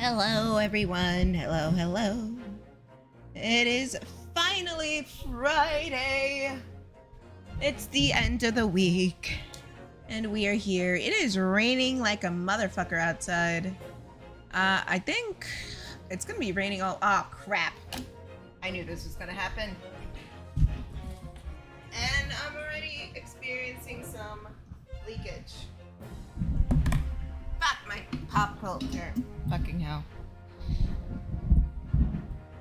Hello, everyone. Hello, hello. It is finally Friday. It's the end of the week, and we are here. It is raining like a motherfucker outside. I think it's gonna be raining all. Oh, crap. I knew this was gonna happen. And I'm already experiencing some leakage. Fuck my pop culture. Fucking hell.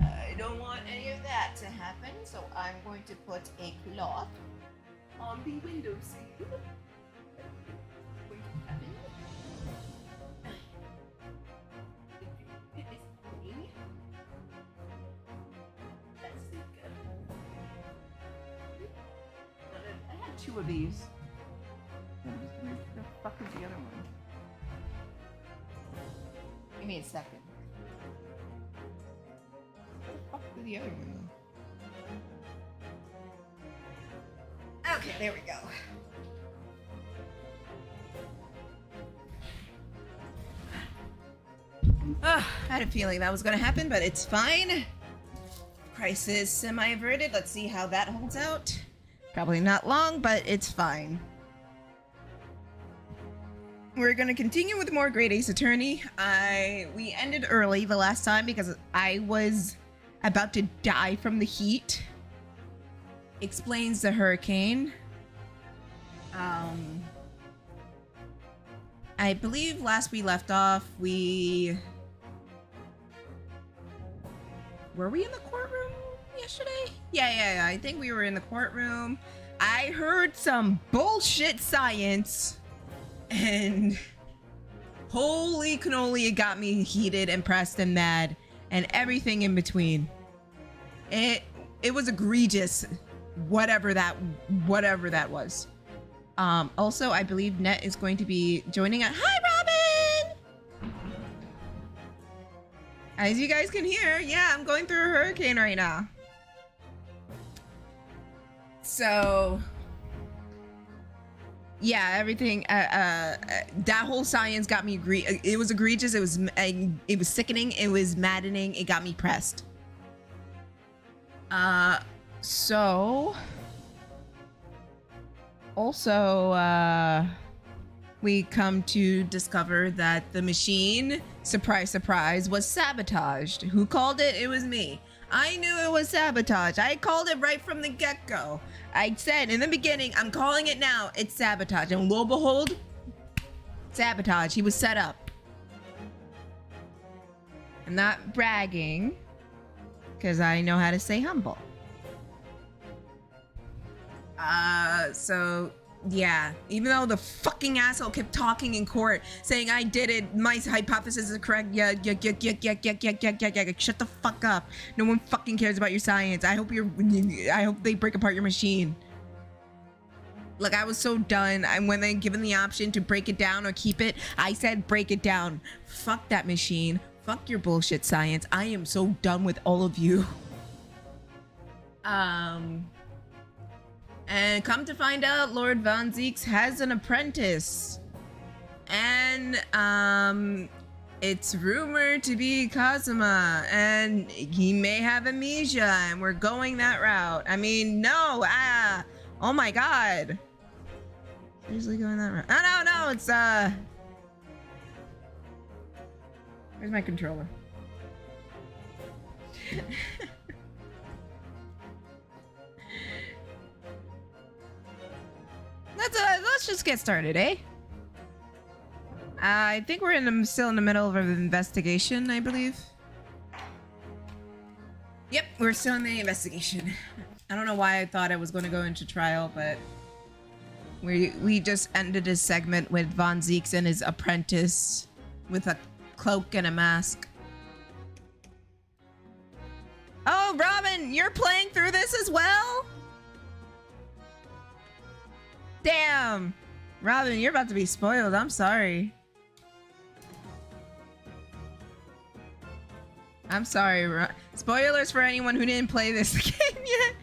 I don't want any of that to happen, so I'm going to put a cloth on the windowsill. I had two of these. Where the fuck is the other one? Give me a second. Where the fuck is the other one though? Okay, there we go. I had a feeling that was gonna happen, but it's fine. Crisis semi-averted. Let's see how that holds out. Probably not long, but it's fine. We're gonna continue with more Great Ace Attorney. We ended early the last time because I was about to die from the heat. Explains the hurricane. I believe last we left off, were we in the courtroom yesterday? Yeah, I think we were in the courtroom. I heard some bullshit science. And holy cannoli, it got me heated and pressed and mad and everything in between. It was egregious, whatever that was. Also, I believe Net is going to be joining us. Hi, Robin! As you guys can hear, yeah, I'm going through a hurricane right now. So yeah, everything. That whole science got me. It was egregious. It was sickening. It was maddening. It got me pressed. So also, we come to discover that the machine, surprise, surprise, was sabotaged. Who called it? It was me. I knew it was sabotage. I called it right from the get-go. I said in the beginning, I'm calling it now. It's sabotage. And lo and behold, sabotage. He was set up. I'm not bragging, because I know how to stay humble. So yeah, even though the fucking asshole kept talking in court, saying I did it, my hypothesis is correct. Yeah. Shut the fuck up. No one fucking cares about your science. I hope they break apart your machine. Like, I was so done. And when they given the option to break it down or keep it, I said break it down. Fuck that machine. Fuck your bullshit science. I am so done with all of you. And come to find out, Lord Von Zeeks has an apprentice. And, it's rumored to be Kazuma. And he may have amnesia, and we're going that route. I mean, no, oh my god. Seriously going that route? Oh, no, it's, where's my controller? Let's just get started, eh? I think we're still in the middle of an investigation, I believe. Yep, we're still in the investigation. I don't know why I thought I was going to go into trial, but we just ended a segment with Von Zeeks and his apprentice with a cloak and a mask. Oh, Robin, you're playing through this as well? Damn! Robin, you're about to be spoiled. I'm sorry. I'm sorry. Spoilers for anyone who didn't play this game yet.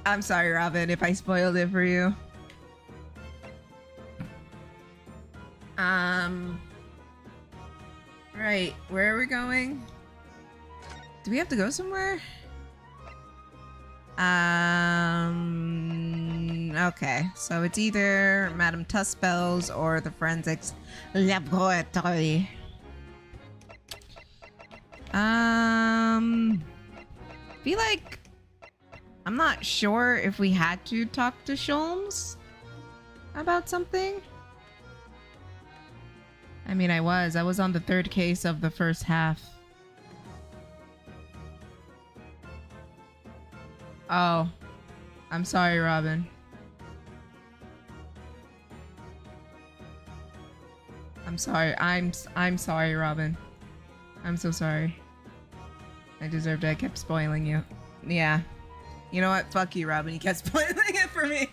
I'm sorry, Robin, if I spoiled it for you. Right, where are we going? Do we have to go somewhere? Okay, so it's either Madame Tuspel's or the forensics laboratory. Feel like I'm not sure if we had to talk to Sholmes about something. I mean, I was on the third case of the first half. Oh, I'm sorry, Robin. I'm sorry. I'm sorry, Robin. I'm so sorry. I deserved it. I kept spoiling you. Yeah. You know what? Fuck you, Robin. You kept spoiling it for me.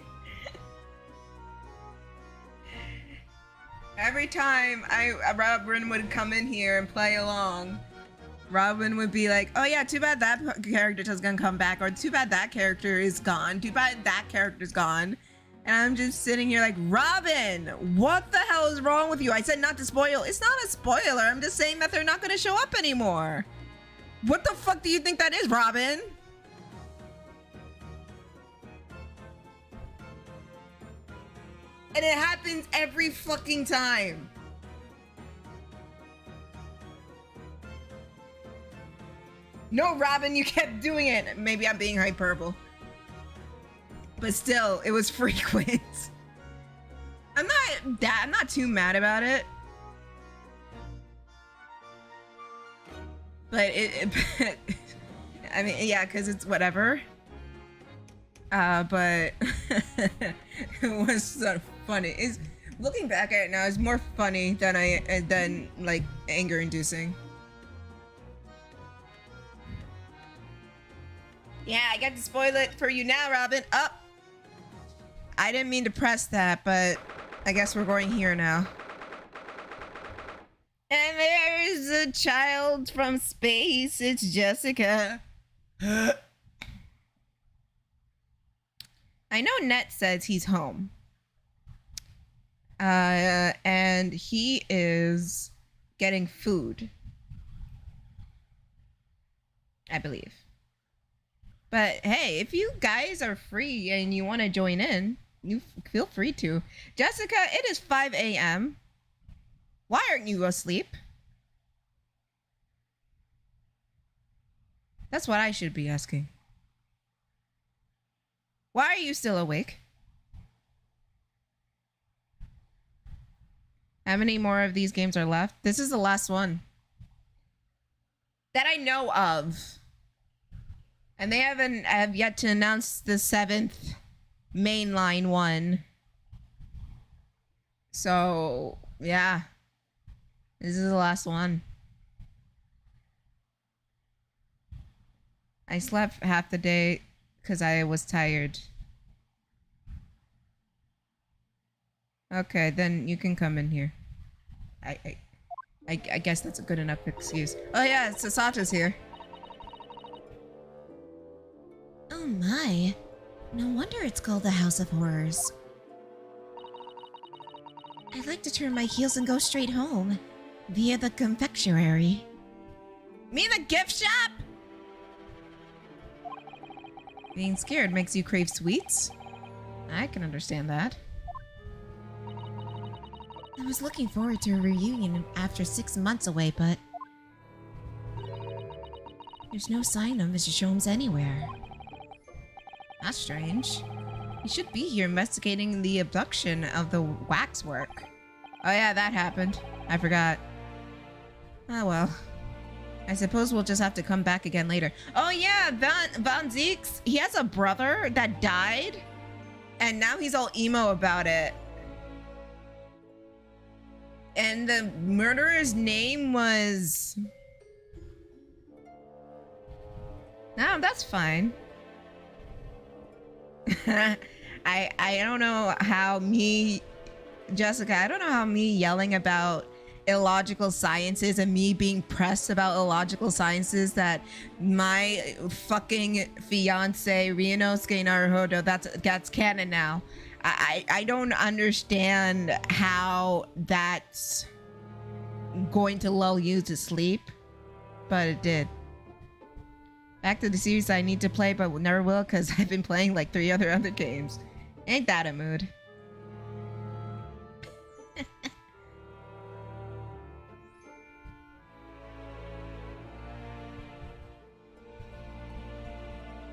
Every time Robin would come in here and play along, Robin would be like, oh yeah, too bad that character doesn't come back, or too bad that character is gone, too bad that character's gone. And I'm just sitting here like, Robin, what the hell is wrong with you? I said not to spoil. It's not a spoiler. I'm just saying that they're not going to show up anymore. What the fuck do you think that is, Robin? And it happens every fucking time. No, Robin, you kept doing it. Maybe I'm being hyperbole. But still, it was frequent. I'm not too mad about it. But I mean, yeah, because it's whatever. But it was sort of funny. Looking back at it now, it's more funny than like anger-inducing. Yeah, I got to spoil it for you now, Robin. Up. I didn't mean to press that, but I guess we're going here now. And there's a child from space. It's Jessica. I know Net says he's home. And he is getting food, I believe. But hey, if you guys are free and you want to join in, you feel free to. Jessica, it is 5 a.m. Why aren't you asleep? That's what I should be asking. Why are you still awake? How many more of these games are left? This is the last one that I know of. And they have yet to announce the 7th mainline one. So, yeah. This is the last one. I slept half the day because I was tired. Okay, then you can come in here. I guess that's a good enough excuse. Oh yeah, Sasata's here. Oh my. No wonder it's called the House of Horrors. I'd like to turn my heels and go straight home. Via the confectionery. Mean the gift shop? Being scared makes you crave sweets? I can understand that. I was looking forward to a reunion after 6 months away, but... there's no sign of Mr. Sholmes anywhere. That's strange. He should be here investigating the abduction of the waxwork. Oh yeah, that happened. I forgot. Oh well. I suppose we'll just have to come back again later. Oh yeah, Van Zeeks, he has a brother that died, and now he's all emo about it. And the murderer's name was... No, that's fine. I don't know how Jessica, I don't know how me yelling about illogical sciences and me being pressed about illogical sciences that my fucking fiance Ryunosuke Naruhodo, that's canon now. I don't understand how that's going to lull you to sleep, but it did. Back to the series I need to play, but never will because I've been playing like 3 other games. Ain't that a mood?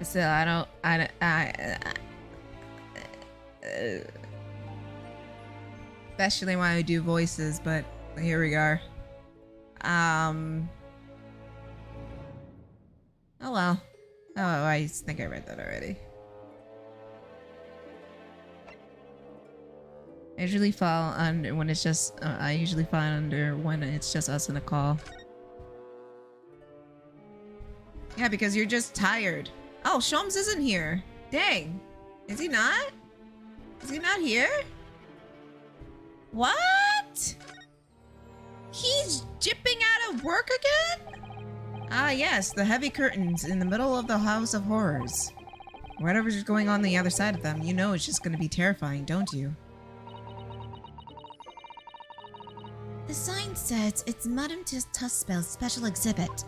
So especially when I do voices, but here we are. Oh well. Oh, I think I read that already. I usually fall under when it's just, I usually fall under when it's just us in a call. Yeah, because you're just tired. Oh, Shams isn't here. Dang. Is he not? Is he not here? What? He's jipping out of work again? Ah, yes, the heavy curtains in the middle of the House of Horrors. Whatever's going on the other side of them, you know it's just gonna be terrifying, don't you? The sign says it's Madame Tuspel's special exhibit.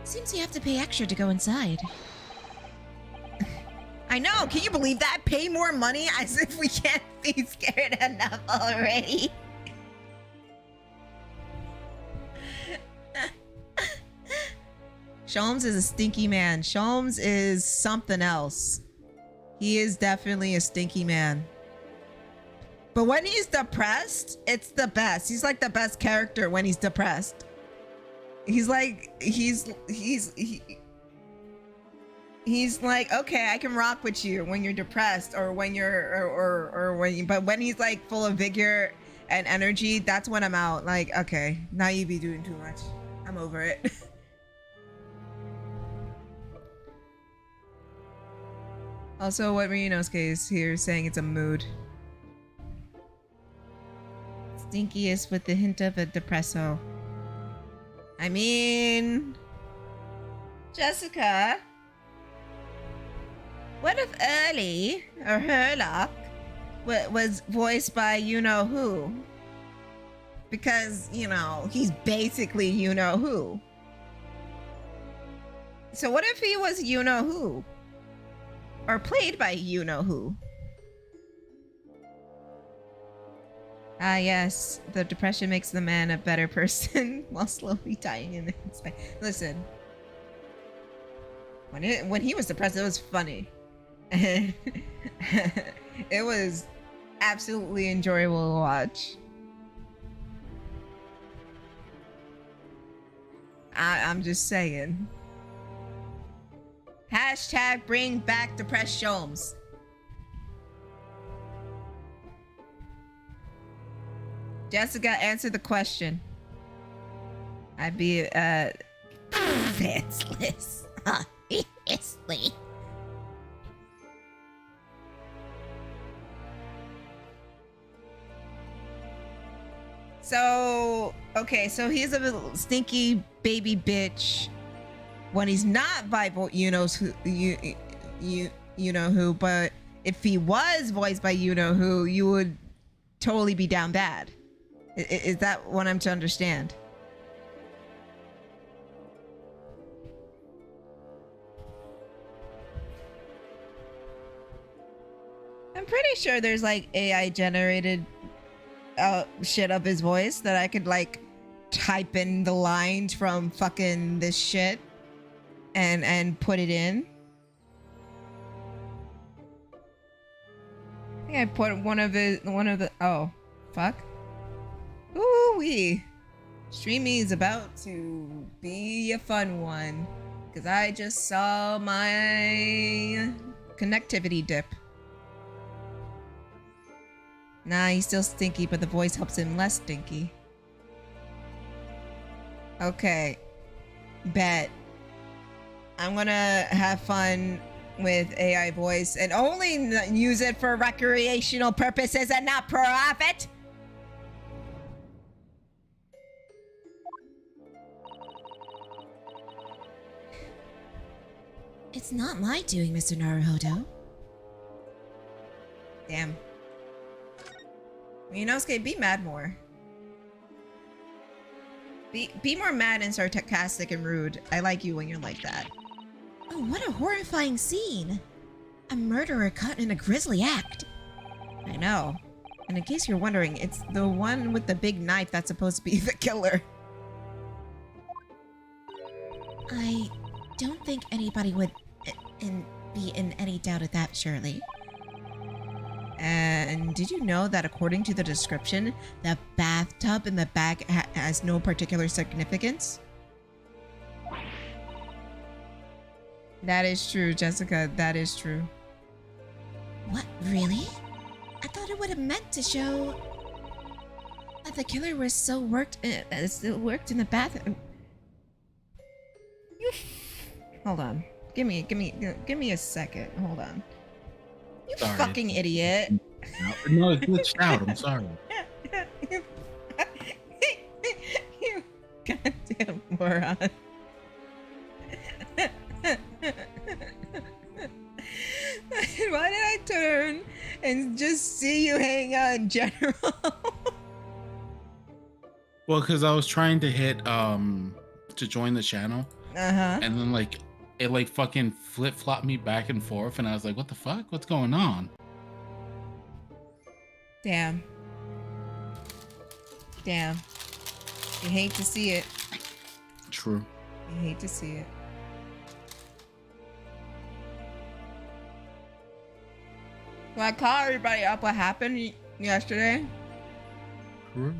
Seems you have to pay extra to go inside. I know, can you believe that? Pay more money as if we can't be scared enough already. Sholmes is a stinky man. Sholmes is something else. He is definitely a stinky man. But when he's depressed, it's the best. He's like the best character when he's depressed. He's like, he's like, okay, I can rock with you when you're depressed or when you're, or when you, but when he's like full of vigor and energy, that's when I'm out. Like, okay, now you be doing too much. I'm over it. Also, what Marinosuke is here saying it's a mood. Stinkiest with the hint of a depresso. I mean... Jessica? What if Early, or Herlock, was voiced by you-know-who? Because, you know, he's basically you-know-who. So what if he was you-know-who? Or played by you-know-who? Ah, yes. The depression makes the man a better person while slowly dying in his way. Listen. When he was depressed, it was funny. It was absolutely enjoyable to watch. I'm just saying. Hashtag bring back depressed Sholmes. Jessica, answer the question. I'd be, Senseless. Obviously. So, okay, so he's a little stinky baby bitch when he's not by you know who, but if he was voiced by you know who, you would totally be down bad. Is that what I'm to understand? I'm pretty sure there's like AI generated shit of his voice that I could like type in the lines from fucking this shit and put it in. I think I put one of the oh fuck. Ooh-wee. Streaming is about to be a fun one because I just saw my connectivity dip. Nah, he's still stinky, but the voice helps him less stinky. Okay. Bet. I'm gonna have fun with AI voice and only use it for recreational purposes and not profit. It's not my doing, Mr. Naruhodo. Damn. Minosuke, be mad more. Be more mad and sarcastic and rude. I like you when you're like that. Oh, what a horrifying scene. A murderer caught in a grisly act. I know. And in case you're wondering, it's the one with the big knife that's supposed to be the killer. I don't think anybody would be in any doubt of that, Shirley. And did you know that according to the description, the bathtub in the bag has no particular significance? That is true, Jessica. That is true. What, really? I thought it would have meant to show that the killer was still worked in the bathroom. Hold on. Give me a second. Hold on. You Sorry. fucking idiot. No, it glitched out. I'm sorry. You goddamn moron. Why did I turn and just see you hang out in general? Well, because I was trying to hit to join the channel, Uh-huh. and then like it like fucking flip-flopped me back and forth, and I was like, what the fuck? What's going on? Damn. Damn. You hate to see it. True. You hate to see it. Well, I caught everybody up what happened yesterday, True.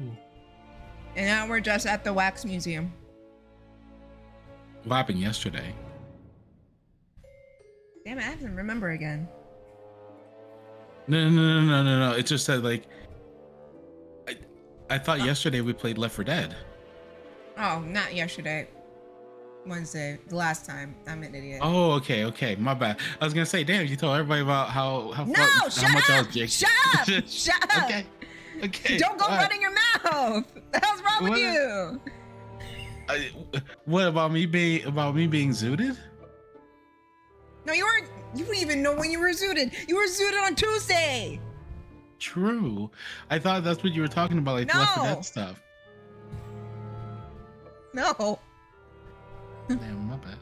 and now we're just at the wax museum. What happened yesterday? Damn it, I have to remember again. No. It just said like I thought yesterday we played Left 4 Dead. Oh, not yesterday. Wednesday, the last time. I'm an idiot. Oh, okay. My bad. I was gonna say, damn, you told everybody about how No, how shut much I up! was jigged. Shut up! Shut up! Okay. Don't go all right. running your mouth. The hell's wrong with What? you? What about me being zooted? No, you weren't. You didn't even know when you were zooted. You were zooted on Tuesday. True. I thought that's what you were talking about, like Left 4 No. Dead stuff. No. Damn, my bad.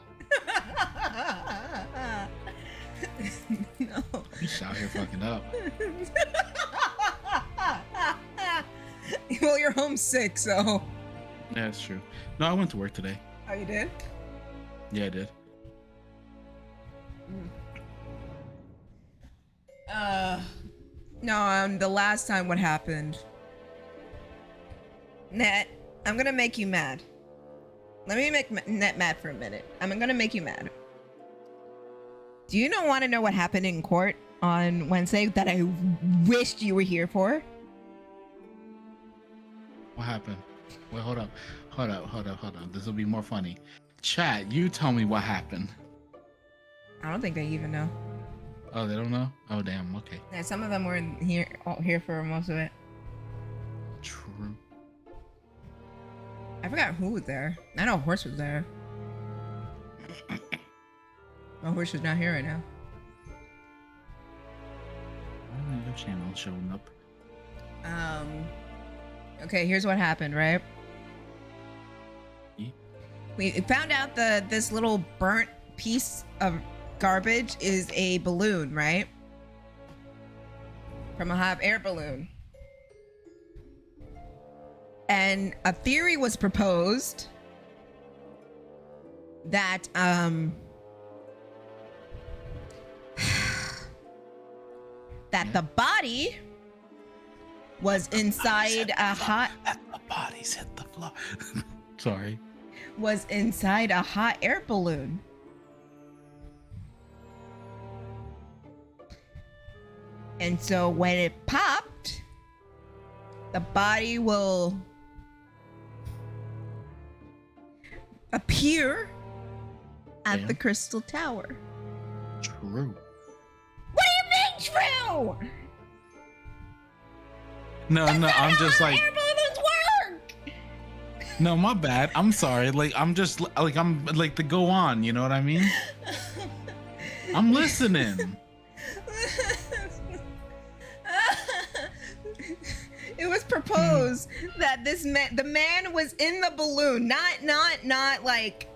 No. You just out here fucking up. Well, you're homesick, so. Yeah, that's true. No, I went to work today. Oh, you did? Yeah, I did. No, the last time what happened. Net, I'm gonna make you mad. Let me make Net mad for a minute. I'm gonna make you mad. Do you want to know what happened in court on Wednesday that I wished you were here for? What happened? Wait, hold up. This will be more funny. Chat, you tell me what happened. I don't think they even know. Oh, they don't know? Oh, damn. Okay. Yeah, some of them were here for most of it. True. I forgot who was there. I know Horse was there. My Horse is not here right now. Why isn't your channel showing up? Okay, here's what happened, right? Yeah. We found out that this little burnt piece of garbage is a balloon, right? From a hot air balloon. And a theory was proposed that that the body was inside a hot The bodies hit the floor. Sorry. was inside a hot air balloon. And so when it popped, the body will appear at the Crystal Tower. True. What do you mean true? No, I'm just like, air balloons work. no, my bad. I'm sorry. Like, I'm just like, I'm like to go on. You know what I mean? I'm listening. It was proposed propose that the man was in the balloon, not like,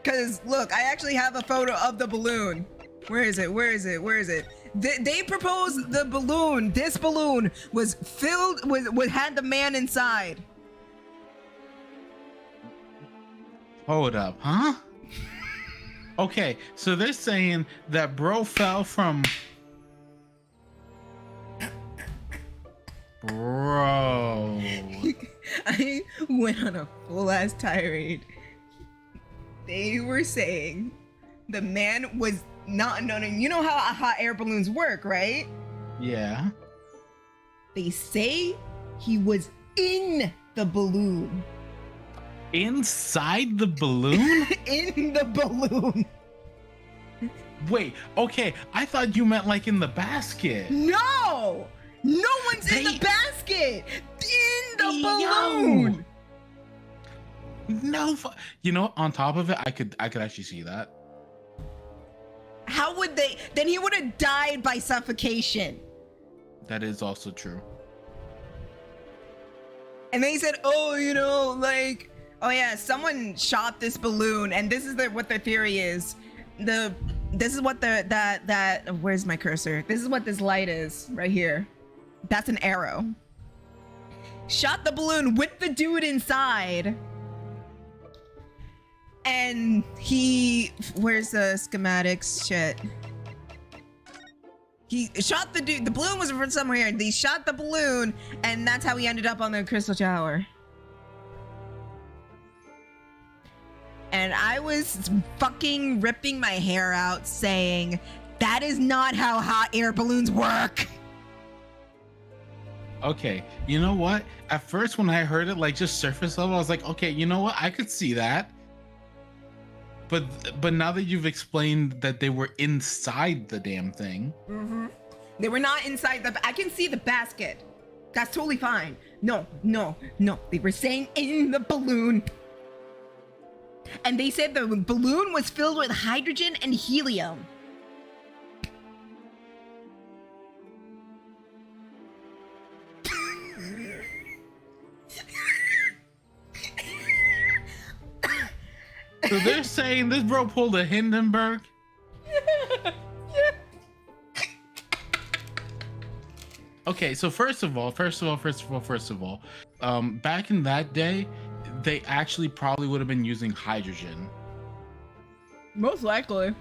because look, I actually have a photo of the balloon. Where is it? They proposed the balloon. This balloon was filled with had the man inside. Hold up, huh? Okay, so they're saying that bro fell from. Bro. I went on a full ass tirade. They were saying the man was not. No, you know how hot air balloons work, right? Yeah. They say he was in the balloon. Inside the balloon? In the balloon. Wait, okay. I thought you meant like in the basket. No! No one's in the basket! In the balloon! No, you know, on top of it, I could actually see that. How would they? Then he would have died by suffocation. That is also true. And they said, oh, you know, like, oh yeah, someone shot this balloon, and this is what their theory is. This is what where's my cursor? This is what this light is right here. That's an arrow. Shot the balloon with the dude inside. And where's the schematics? Shit. He shot the dude. The balloon was from somewhere. They shot the balloon, and that's how he ended up on the crystal tower. And I was fucking ripping my hair out saying, that is not how hot air balloons work. Okay, you know what? At first when I heard it, like just surface level, I was like, okay, you know what? I could see that. But now that you've explained that they were inside the damn thing. Mm-hmm. They were not inside I can see the basket. That's totally fine. No. They were saying in the balloon. And they said the balloon was filled with hydrogen and helium. So they're saying this bro pulled a Hindenburg? Yeah. Okay, so first of all, back in that day, they actually probably would have been using hydrogen. Most likely.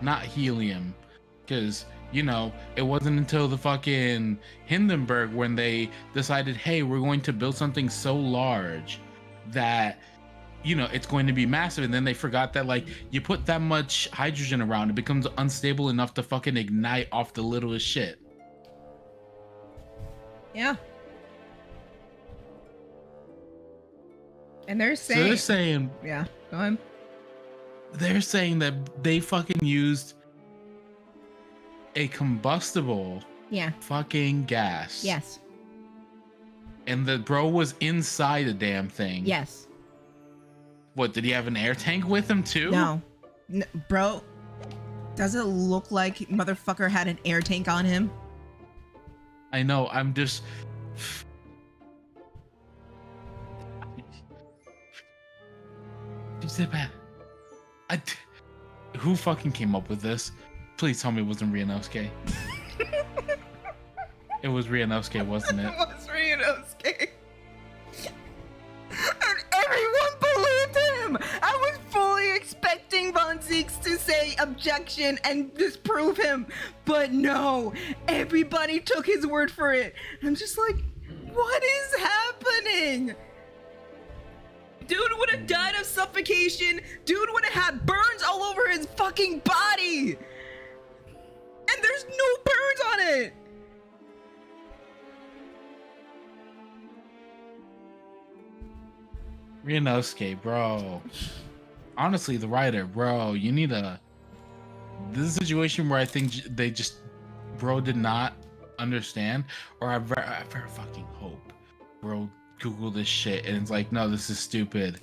Not helium. Because, you know, it wasn't until the fucking Hindenburg when they decided, hey, we're going to build something so large that, you know, it's going to be massive. And then they forgot that, like, you put that much hydrogen around, it becomes unstable enough to fucking ignite off the littlest shit. Yeah. And they're saying, yeah, go ahead. They're saying that they fucking used a combustible fucking gas. Yes. And the bro was inside the damn thing. Yes. What, did he have an air tank with him too? No. Bro, does it look like motherfucker had an air tank on him? I know, I'm just... Who fucking came up with this? Please tell me it wasn't Rianosuke. It was Rianosuke, wasn't it? It was Rianosuke. And everyone believed him! I was fully expecting Von Zeeks to say objection and disprove him, but no, everybody took his word for it. I'm just like, what is happening? Dude would have died of suffocation. Dude would have had burns all over his fucking body. And there's no burns on it. Rianosuke, bro. Honestly, the writer, bro, you need a... This is a situation where I think they just... Bro did not understand. Or I very fucking hope bro Google this shit and it's like, no, this is stupid.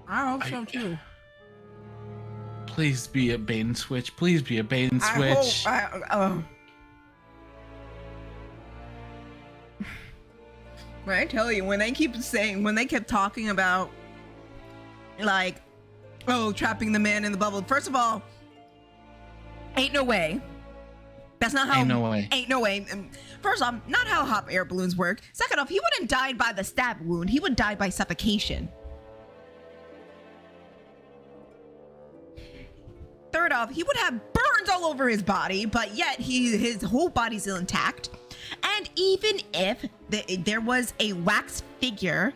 I hope so too. Please be a bait and switch. Please be a bait and switch. But I tell you, when they kept talking about, like, oh, trapping the man in the bubble. First of all, ain't no way. That's not how. Ain't no way. Ain't no way. First off, not how hot air balloons work. Second off, he wouldn't die by the stab wound. He would die by suffocation. Third off, he would have burns all over his body, but yet his whole body's still intact. And even if there was a wax figure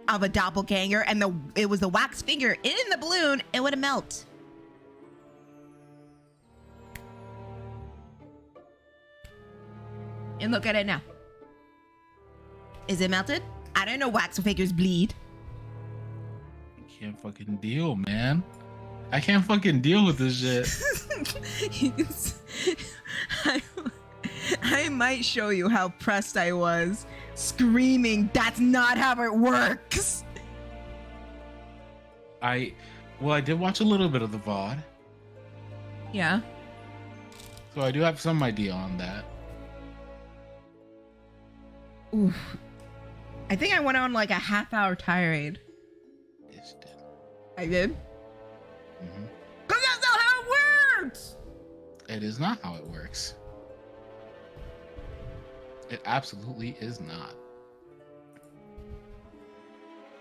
of a doppelganger and it was the wax figure in the balloon, it would have melted. And look at it now. Is it melted? I don't know, wax figures bleed. I can't fucking deal, man. I can't fucking deal with this shit. I might show you how pressed I was, screaming, "That's not how it works!" I did watch a little bit of the VOD. Yeah. So I do have some idea on that. Oof. I think I went on like a half-hour tirade. Yes, did. I did? Mm-hmm. Because that's not how it works! It is not how it works. It absolutely is not.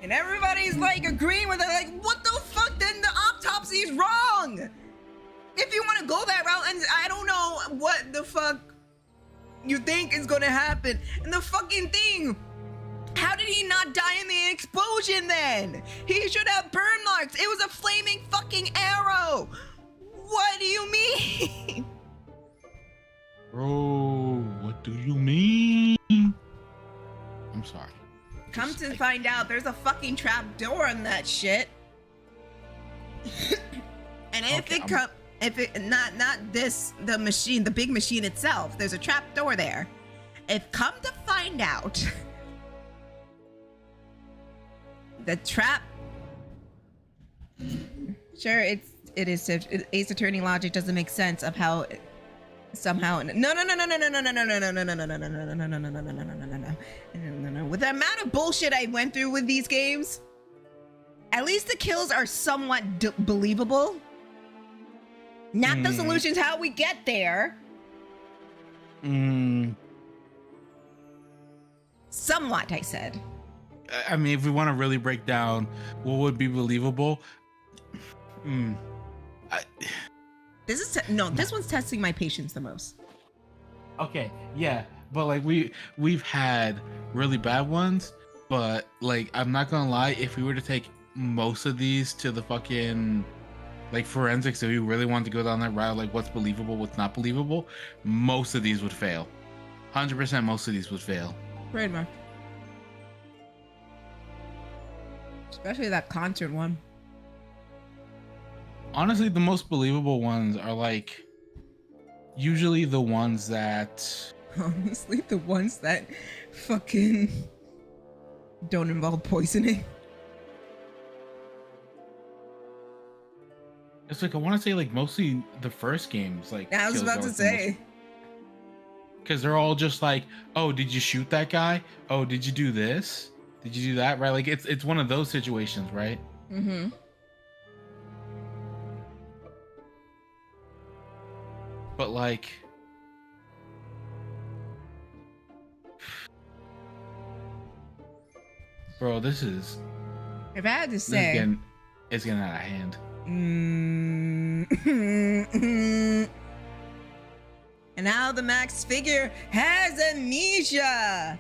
And everybody's like agreeing with it, like, what the fuck? Then the autopsy is wrong! If you want to go that route, and I don't know what the fuck you think is gonna happen. And the fucking thing, how did he not die in the explosion then? He should have burn marks. It was a flaming fucking arrow. What do you mean? Bro, what do you mean? I'm sorry. Come to find out, there's a fucking trap door on that shit. And the machine, the big machine itself, there's a trap door there. If come to find out, the trap, sure, it is Ace Attorney logic doesn't make sense of how somehow no. With the amount of bullshit I went through with these games, at least the kills are somewhat believable. Not the solutions how we get there. Somewhat, I said. I mean, if we want to really break down what would be believable, this one's testing my patience the most. Okay, yeah, but like we've had really bad ones, but like I'm not gonna lie, if we were to take most of these to the fucking like forensics, if we really want to go down that route, like what's believable, what's not believable, most of these would fail. 100% most of these would fail. Trademark. Especially that concert one. Honestly, the most believable ones are like usually the ones that fucking don't involve poisoning. It's like I want to say like mostly the first games. Like I was about to say, because they're all just like, oh, did you shoot that guy? Oh, did you do this? Did you do that? Right? Like it's one of those situations, right? Mm-hmm. But like, bro, this is. If I had to say, it's getting out of hand. And now the Max figure has amnesia.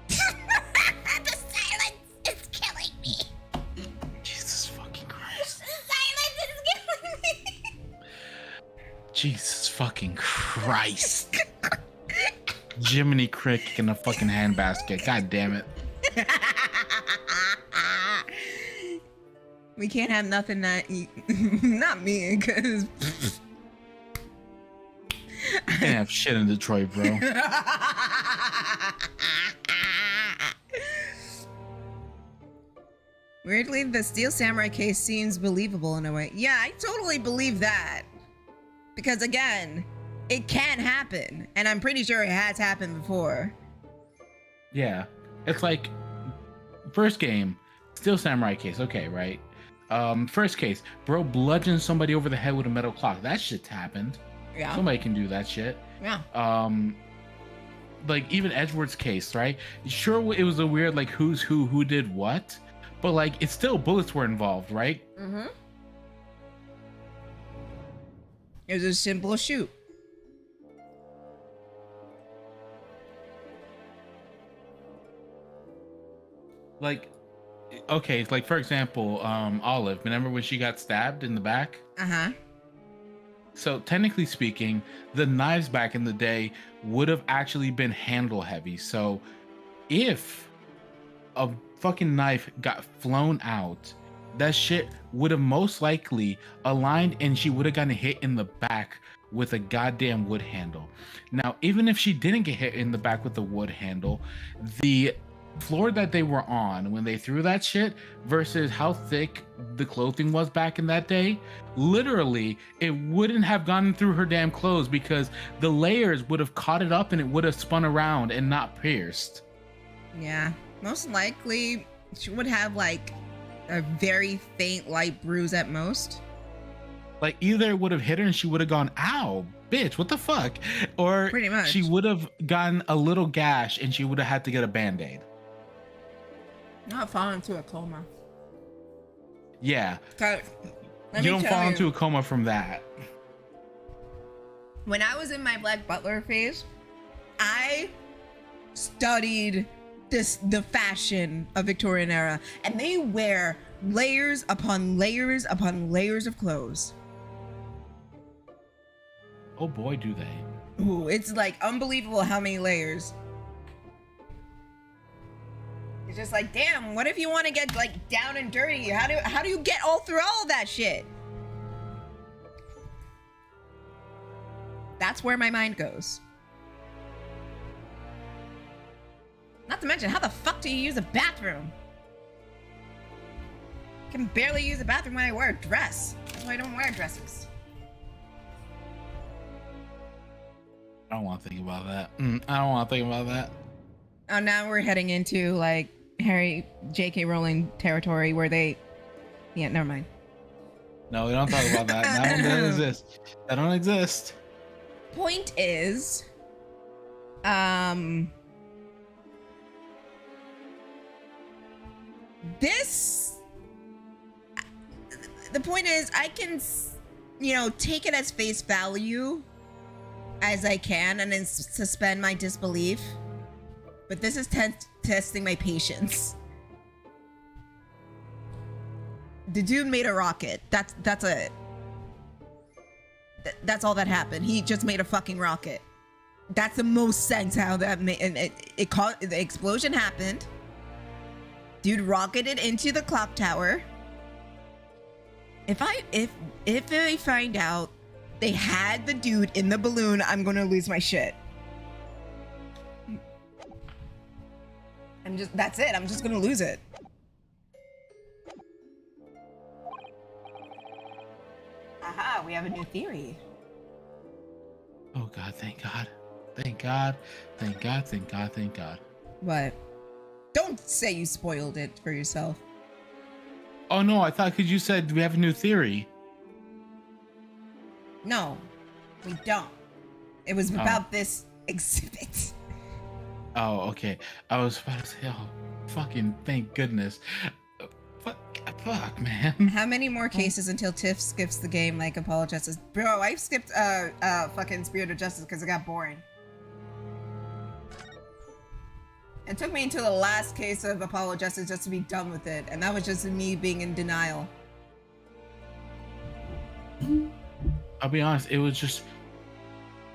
The silence is killing me. Jesus fucking Christ. The silence is killing me. Jesus fucking Christ. Jiminy Crick in a fucking handbasket. God damn it. We can't have nothing that not me, because You can't have shit in Detroit, bro. Weirdly, the Steel Samurai case seems believable in a way. Yeah, I totally believe that. Because again, it can happen, and I'm pretty sure it has happened before. Yeah, it's like first game, still samurai case, okay, right? First case, bro bludgeoned somebody over the head with a metal clock. That shit's happened. Yeah. Somebody can do that shit. Yeah. Like even Edgeworth's case, right? Sure, it was a weird like who's who did what, but like it's still bullets were involved, right? Mm-hmm. It was a simple shoot. Like, okay, like for example, Olive, remember when she got stabbed in the back? Uh-huh. So technically speaking, the knives back in the day would have actually been handle heavy. So if a fucking knife got flown out, that shit would have most likely aligned and she would have gotten hit in the back with a goddamn wood handle. Now, even if she didn't get hit in the back with the wood handle, the floor that they were on when they threw that shit versus how thick the clothing was back in that day, literally it wouldn't have gone through her damn clothes because the layers would have caught it up and it would have spun around and not pierced. Yeah, most likely she would have like a very faint light bruise at most. Like either it would have hit her and she would have gone, ow, bitch, what the fuck? Or Pretty much. she would have gotten a little gash and she would have had to get a band-aid. Not fall into a coma. Yeah. So, You don't fall into a coma from that. When I was in my Black Butler phase, I studied the fashion of Victorian era, and they wear layers upon layers upon layers of clothes. Oh boy, do they. Ooh, it's like unbelievable how many layers. It's just like, damn, what if you want to get like down and dirty? How do you get all through all of that shit? That's where my mind goes. Not to mention, how the fuck do you use a bathroom? I can barely use a bathroom when I wear a dress. That's why I don't wear dresses. I don't want to think about that. I don't want to think about that. Oh, now we're heading into like Harry J.K. Rowling territory where they... Yeah, never mind. No, we don't talk about that. That one doesn't exist. That don't exist. Point is, the point is, I can, take it as face value as I can and then suspend my disbelief. But this is testing my patience. The dude made a rocket. That's all that happened. He just made a fucking rocket. That's the most sense how that made, and the explosion happened. Dude rocketed into the clock tower. If I find out they had the dude in the balloon, I'm gonna lose my shit. That's it. I'm just gonna lose it. Aha, we have a new theory. Oh God, thank God. Thank God. Thank God. Thank God. Thank God. What? Don't say you spoiled it for yourself. Oh no, I thought because you said we have a new theory. No, we don't. It was about this exhibit. Oh, okay. I was about to say, oh, fucking thank goodness. Fuck, man. How many more cases until Tiff skips the game like Apollo Justice? Bro, I skipped fucking Spirit of Justice because it got boring. It took me until the last case of Apollo Justice just to be done with it, and that was just me being in denial. I'll be honest, it was just,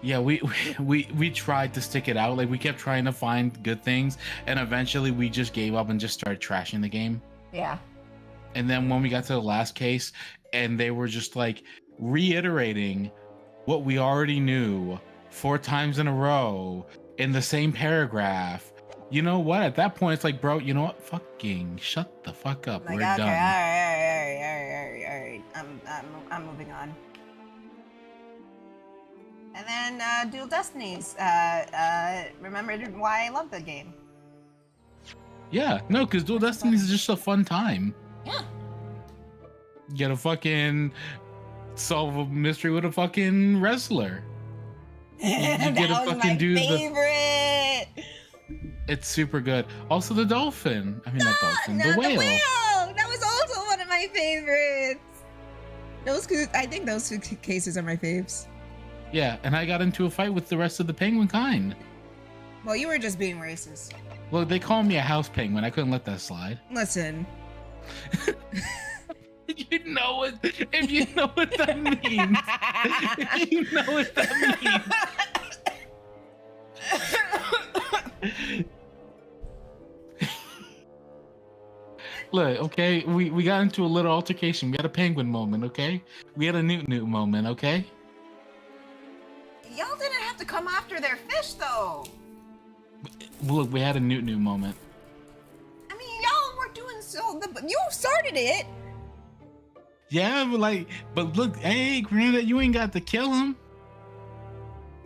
yeah, we tried to stick it out. Like we kept trying to find good things, and eventually we just gave up and just started trashing the game. Yeah. And then when we got to the last case, and they were just like reiterating what we already knew 4 times in a row in the same paragraph. You know what? At that point, it's like, bro, you know what? Fucking shut the fuck up. Like, We're okay, done. All right. I'm moving on. And then Dual Destinies. Remembered why I love the game. Yeah, no, because Dual Destinies is just a fun time. Yeah. You gotta fucking solve a mystery with a fucking wrestler. That was my favorite. It's super good. Also, the dolphin. I mean, not dolphin. The whale. That was also one of my favorites. I think those two cases are my faves. Yeah, and I got into a fight with the rest of the penguin kind. Well, you were just being racist. Well, they call me a house penguin. I couldn't let that slide. Listen. You know what? If you know what that means. If you know what that means. Look, okay, we got into a little altercation. We had a penguin moment, okay? We had a newt moment, okay? Y'all didn't have to come after their fish, though. Look, we had a newt moment. I mean, y'all were doing you started it. Yeah, but look, hey, granddad, you ain't got to kill him.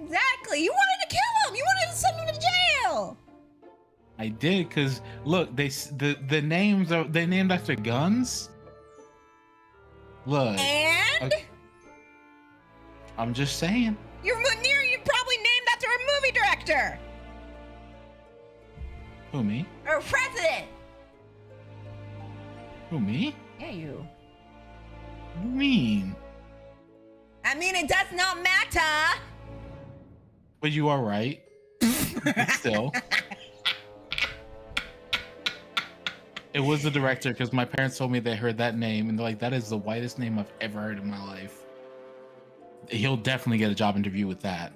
Exactly. You wanted to kill him. You wanted to send him to jail. I did, cause look, the names are named after guns. Look, And I'm just saying. you're probably named after a movie director Who, me? or president. Who, me? Yeah, you. What do you mean? I mean, it does not matter. But you are right. But still. It was the director, because my parents told me they heard that name and they're like, that is the whitest name I've ever heard in my life. He'll definitely get a job interview with that.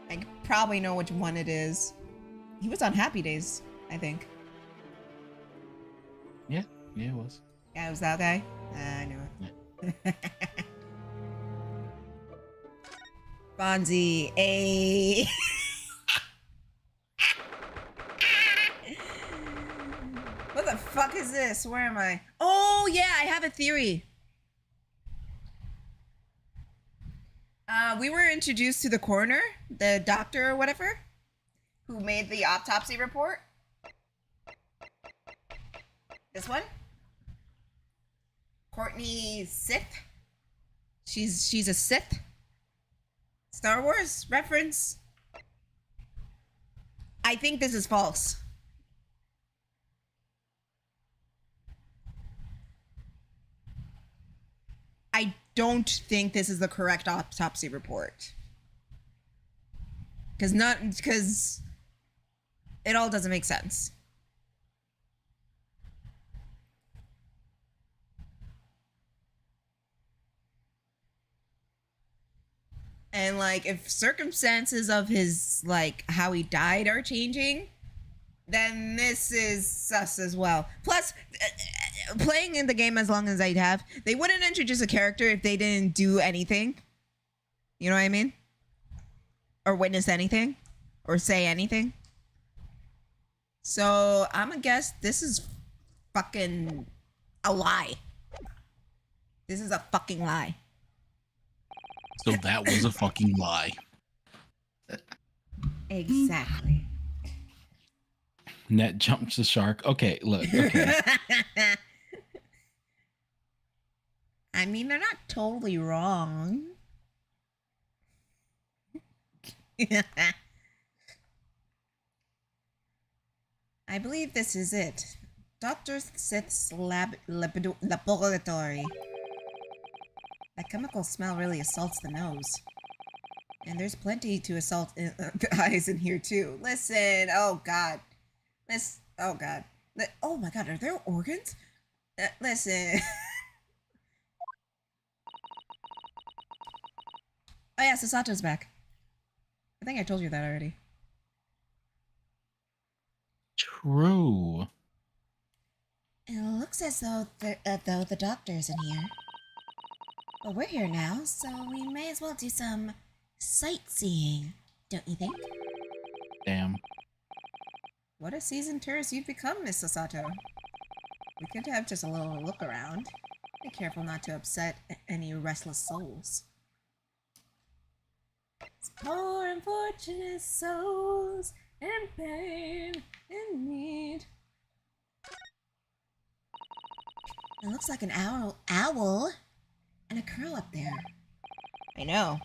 I probably know which one it is. He was on Happy Days, I think. Yeah, it was. Yeah, it was that guy. I knew it. Fonzie, a. What the fuck is this? Where am I? Oh yeah, I have a theory. We were introduced to the coroner, the doctor or whatever, who made the autopsy report. This one? Courtney Sith. She's a Sith. Star Wars reference. I think this is false. I don't think this is the correct autopsy report. Because it all doesn't make sense. And like, if circumstances of his, like, how he died are changing, then this is sus as well. Plus, playing in the game as long as I have, they wouldn't introduce a character if they didn't do anything. You know what I mean? Or witness anything. Or say anything. So, I'm gonna guess this is fucking a lie. This is a fucking lie. So that was a fucking lie. Exactly. Net jumps the shark. Okay, look. Okay. I mean, they're not totally wrong. I believe this is it. Dr. Sith's laboratory. That chemical smell really assaults the nose. And there's plenty to assault the eyes in here too. Listen, oh god. Oh god. Oh my god, are there organs? Listen. Oh yeah, Sasato's back. I think I told you that already. True. It looks as though the doctor's in here. But we're here now, so we may as well do some sightseeing, don't you think? Damn. What a seasoned tourist you've become, Miss Sasato. We could have just a little look around. Be careful not to upset any restless souls. Poor unfortunate souls in pain, in need. It looks like an owl and a crow up there. I know.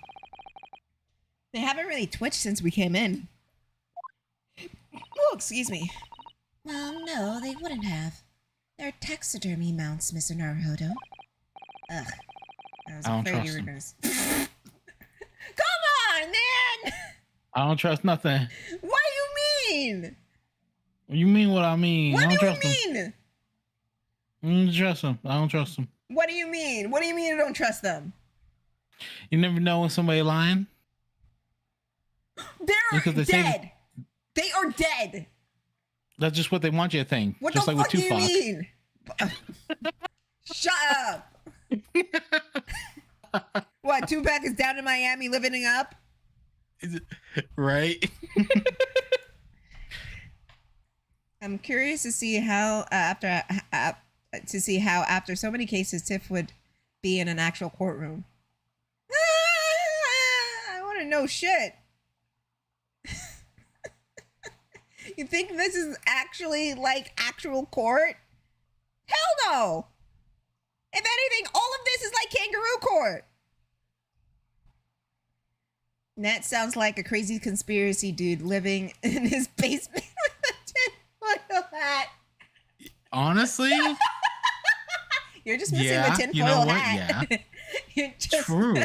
They haven't really twitched since we came in. Oh, excuse me. Well, no, they wouldn't have. They're taxidermy mounts, Mr. Naruhodo. Ugh. I was I don't afraid you trust were them. gonna. Come on, man! I don't trust nothing. What do you mean? You mean what I mean? What I do don't you trust them. mean? I don't trust them. I don't trust them. What do you mean? What do you mean you don't trust them? You never know when somebody lying. They're Because they say dead. They are dead. That's just what they want you to think. What Just the like fuck with do you Tupac. mean? Shut up. What, Tupac is down in Miami living it up? Right? I'm curious to see how after so many cases Tiff would be in an actual courtroom. I want to know shit. You think this is actually like actual court? Hell no. If anything, all of this is like kangaroo court. That sounds like a crazy conspiracy dude living in his basement with a tinfoil hat. Honestly, You're just missing Yeah, the tinfoil you know what? hat. Yeah. You're just... true.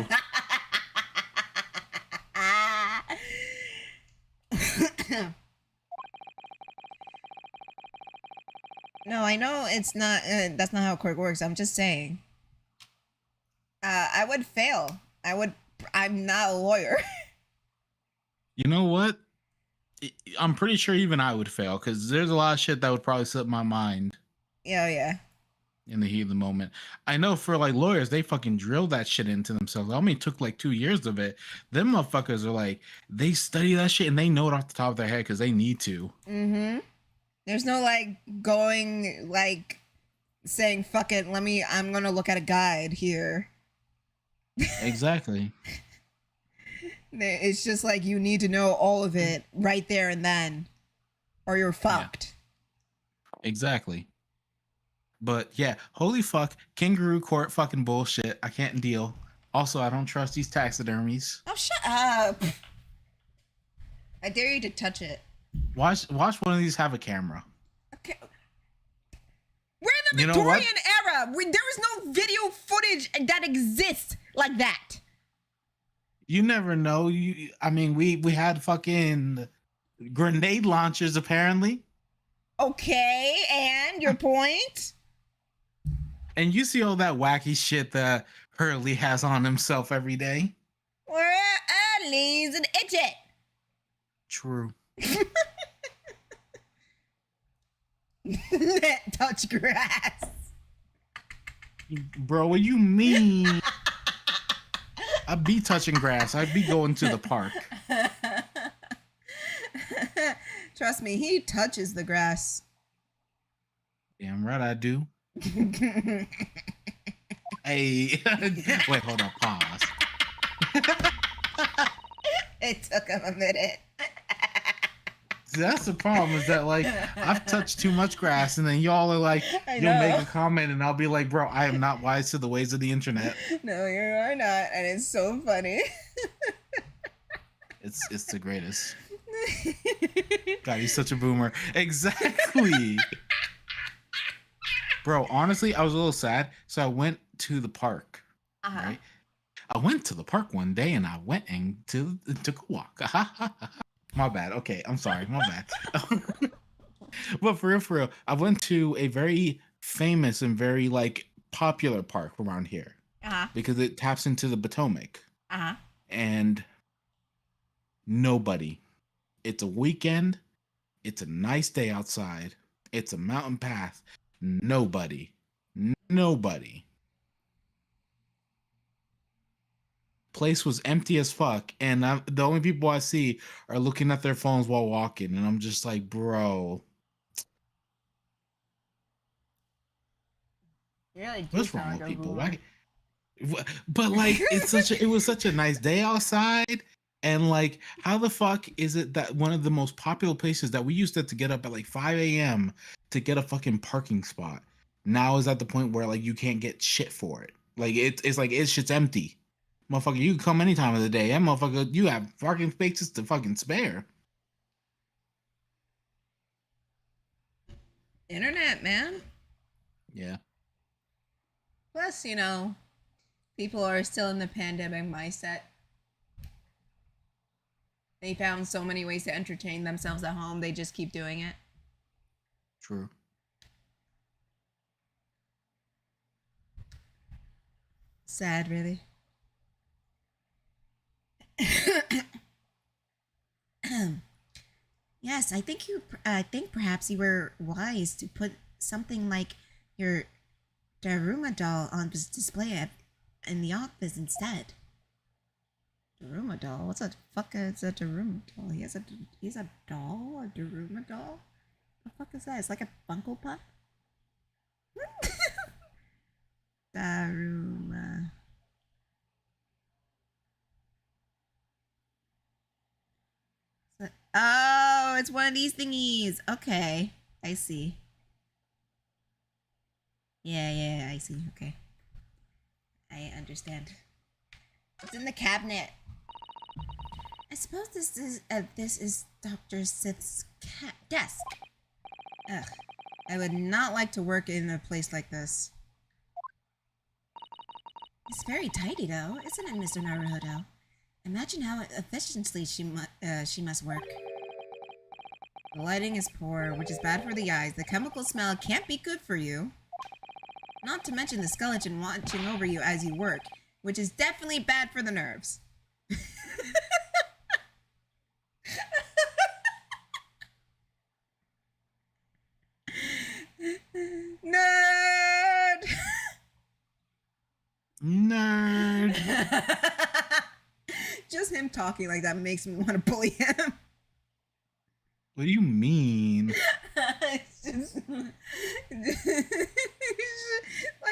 No, I know it's not. That's not how court works. I'm just saying. I would fail. I'm not a lawyer. You know what? I'm pretty sure even I would fail because there's a lot of shit that would probably slip my mind Yeah. in the heat of the moment. I know for like lawyers, they fucking drill that shit into themselves. I mean, it took like 2 years of it. Them motherfuckers are like, they study that shit and they know it off the top of their head because they need to. Mm-hmm. There's no like going like saying fuck it. I'm gonna look at a guide here. Exactly. It's just like you need to know all of it right there and then, or you're fucked. Exactly. But yeah, holy fuck, kangaroo court fucking bullshit. I can't deal. Also, I don't trust these taxidermies. Oh, shut up! I dare you to touch it. Watch one of these have a camera. Okay. We're in the You know what? Victorian era. There is no video footage that exists like that. You never know. I mean, we had fucking grenade launchers apparently. Okay, and your point? And you see all that wacky shit that Hurley has on himself every day. We're Early's an idiot. True. Touch grass. Bro, what you mean? I'd be touching grass. I'd be going to the park. Trust me, he touches the grass. Damn right I do. Hey. Wait, hold on. Pause. It took him a minute. That's the problem is that like I've touched too much grass and then y'all are like you'll make a comment and I'll be like, bro, I am not wise to the ways of the internet. No, you are not, and it's so funny. It's the greatest. God, he's such a boomer. Exactly. Bro, honestly, I was a little sad. So I went to the park. Right? I went to the park one day and I went and took a walk. My bad. Okay, I'm sorry. My bad. But for real, I went to a very famous and very like popular park around here because it taps into the Potomac. And nobody. It's a weekend. It's a nice day outside. It's a mountain path. Nobody. Place was empty as fuck, and the only people I see are looking at their phones while walking, and I'm just like, bro, what's wrong with people? Why? But like, it was such a nice day outside, And like, how the fuck is it that one of the most popular places that we used to get up at like 5 a.m. to get a fucking parking spot now is at the point where like you can't get shit for it? Like it's like it's shit's empty. Motherfucker, you can come any time of the day. And motherfucker, you have parking spaces to fucking spare. Internet, man. Yeah. Plus, you know, people are still in the pandemic mindset. They found so many ways to entertain themselves at home, they just keep doing it. True. Sad, really. Yes, I think perhaps you were wise to put something like your Daruma doll on display in the office instead. Daruma doll? What's the fuck is a Daruma doll? He's a doll? A Daruma doll? The fuck is that? It's like a Funko Pop? Daruma. Oh, it's one of these thingies. Okay, I see. Yeah, I see. Okay, I understand. What's in the cabinet? I suppose this is Dr. Sith's desk. Ugh, I would not like to work in a place like this. It's very tidy, though, isn't it, Mr. Naruhodo? Imagine how efficiently she must work. The lighting is poor, which is bad for the eyes. The chemical smell can't be good for you. Not to mention the skeleton watching over you as you work, which is definitely bad for the nerves. Nerd! Nerd. Just him talking like that makes me want to bully him. What do you mean? It's just like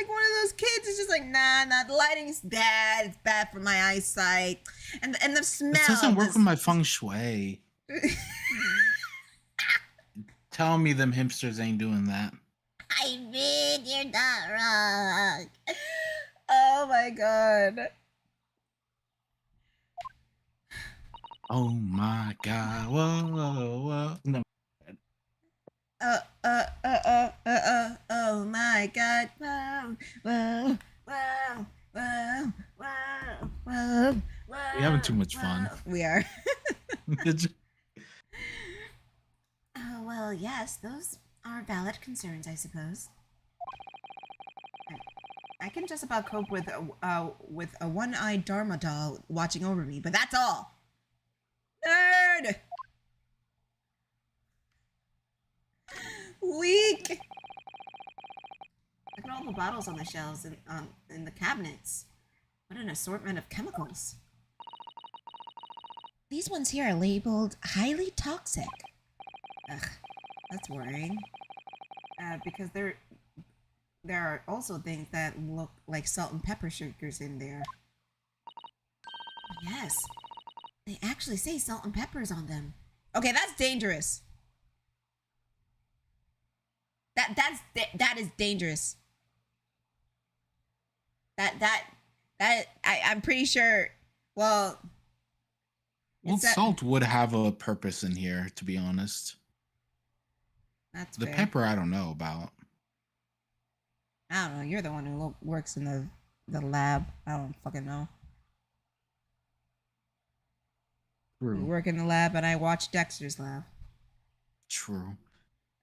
one of those kids. It's just like, nah, the lighting's bad. It's bad for my eyesight, and the smell. This doesn't work with my feng shui. Tell me them hipsters ain't doing that. I mean, you're not wrong. Oh my god. Oh my god. Whoa, whoa, whoa. No. Oh my god. Whoa, whoa, whoa, whoa, whoa, whoa. We're having too much fun. We are. Oh, well, yes, those are valid concerns, I suppose. I can just about cope with a one-eyed Dharma doll watching over me, but that's all. Nerd. Weak. Look at all the bottles on the shelves and in the cabinets. What an assortment of chemicals. These ones here are labeled highly toxic. Ugh, that's worrying. Because there are also things that look like salt and pepper sugars in there. Yes, they actually say salt and peppers on them. Okay, that's dangerous. That is dangerous. I'm pretty sure. Well, salt would have a purpose in here, to be honest. That's the fair. pepper. I don't know about. I don't know. You're the one who works in the lab. I don't fucking know. True. You work in the lab, and I watch Dexter's lab. True.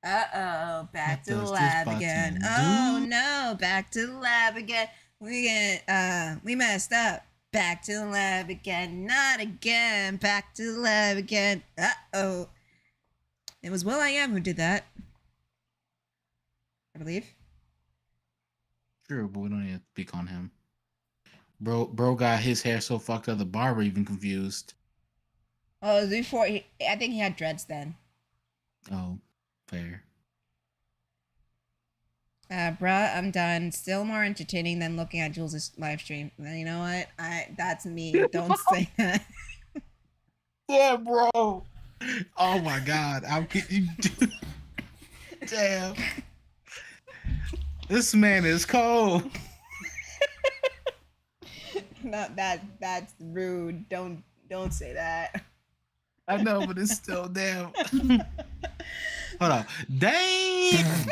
Uh-oh, back to the lab again. Oh no, back to the lab again. We messed up. Back to the lab again. Not again. Back to the lab again. Uh-oh. It was will.i.am who did that, I believe. True, but we don't need to speak on him. Bro got his hair so fucked up the barber even confused. Oh, before I think he had dreads then. Oh, fair. Bruh, I'm done. Still more entertaining than looking at Jules' live stream. You know what? That's me. Don't say that. Yeah, bro. Oh my god. How could you do? Damn. This man is cold. Not that. That's rude. Don't say that. I know, but it's still damn. Hold on. Damn.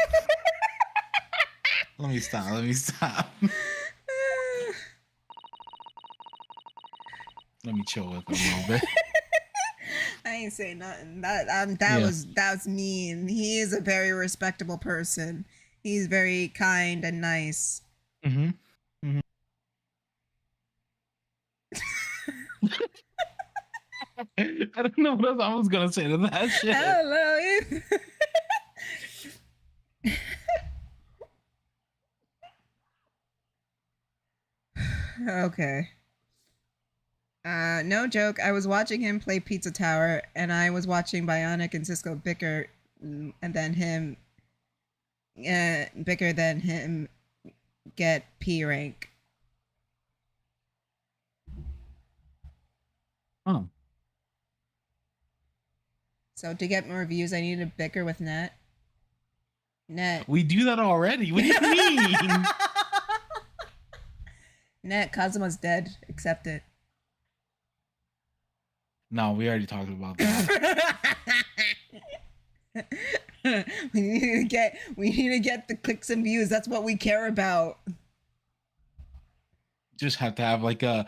Let me stop. Let me chill with him a little bit. I ain't say nothing. That's mean. He is a very respectable person. He's very kind and nice. Mm-hmm. Mm-hmm. I don't know what else I was gonna say to that shit. I don't know either. Okay. No joke. I was watching him play Pizza Tower, and I was watching Bionic and Cisco bicker, and then him, bicker than him get P rank. Oh. So to get more views, I need to bicker with Net. Net. We do that already. What do you mean? Net, Kazuma's dead. Accept it. No, we already talked about that. we need to get the clicks and views. That's what we care about. Just have to have like a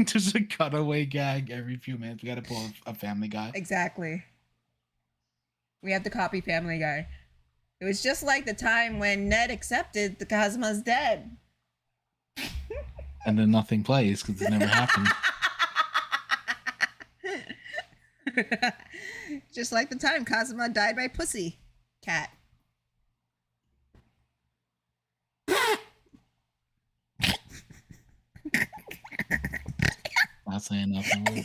just a cutaway gag every few minutes. We got to pull a Family Guy. Exactly. We have to copy Family Guy. It was just like the time when Ned accepted the Kazuma's dead. And then nothing plays because it never happened. Just like the time Kazuma died by pussy cat. Not saying nothing.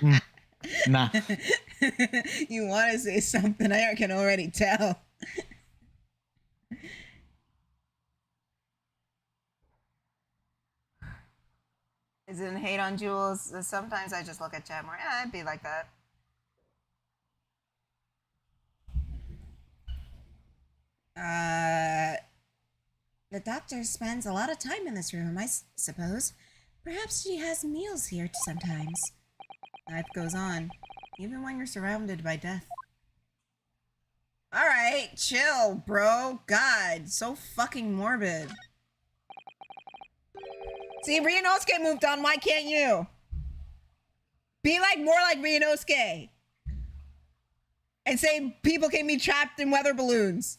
No. Nah. You want to say something? I can already tell. Is it hate on Jules? Sometimes I just look at chat more. Yeah, it'd be like that. The doctor spends a lot of time in this room, I suppose. Perhaps she has meals here sometimes. Life goes on, even when you're surrounded by death. Alright, chill, bro. God, so fucking morbid. See, Ryunosuke moved on, why can't you? Be like more like Ryunosuke. And say people can be trapped in weather balloons.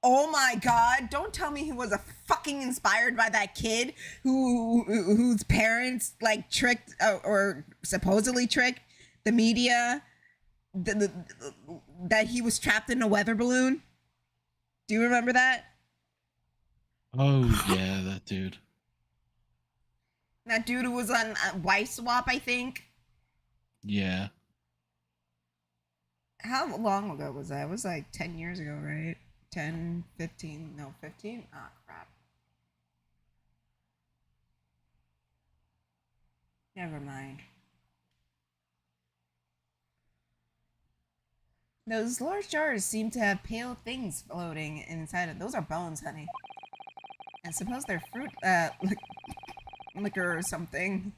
Oh my god, don't tell me he was a fucking inspired by that kid whose parents like tricked or supposedly tricked the media that he was trapped in a weather balloon. Do you remember that? Oh yeah, that dude. That dude who was on Wife Swap, I think. Yeah. How long ago was that? It was like 10 years ago, right? 10, 15, no, 15? Oh, crap. Never mind. Those large jars seem to have pale things floating inside it. Those are bones, honey. I suppose they're fruit, liquor or something.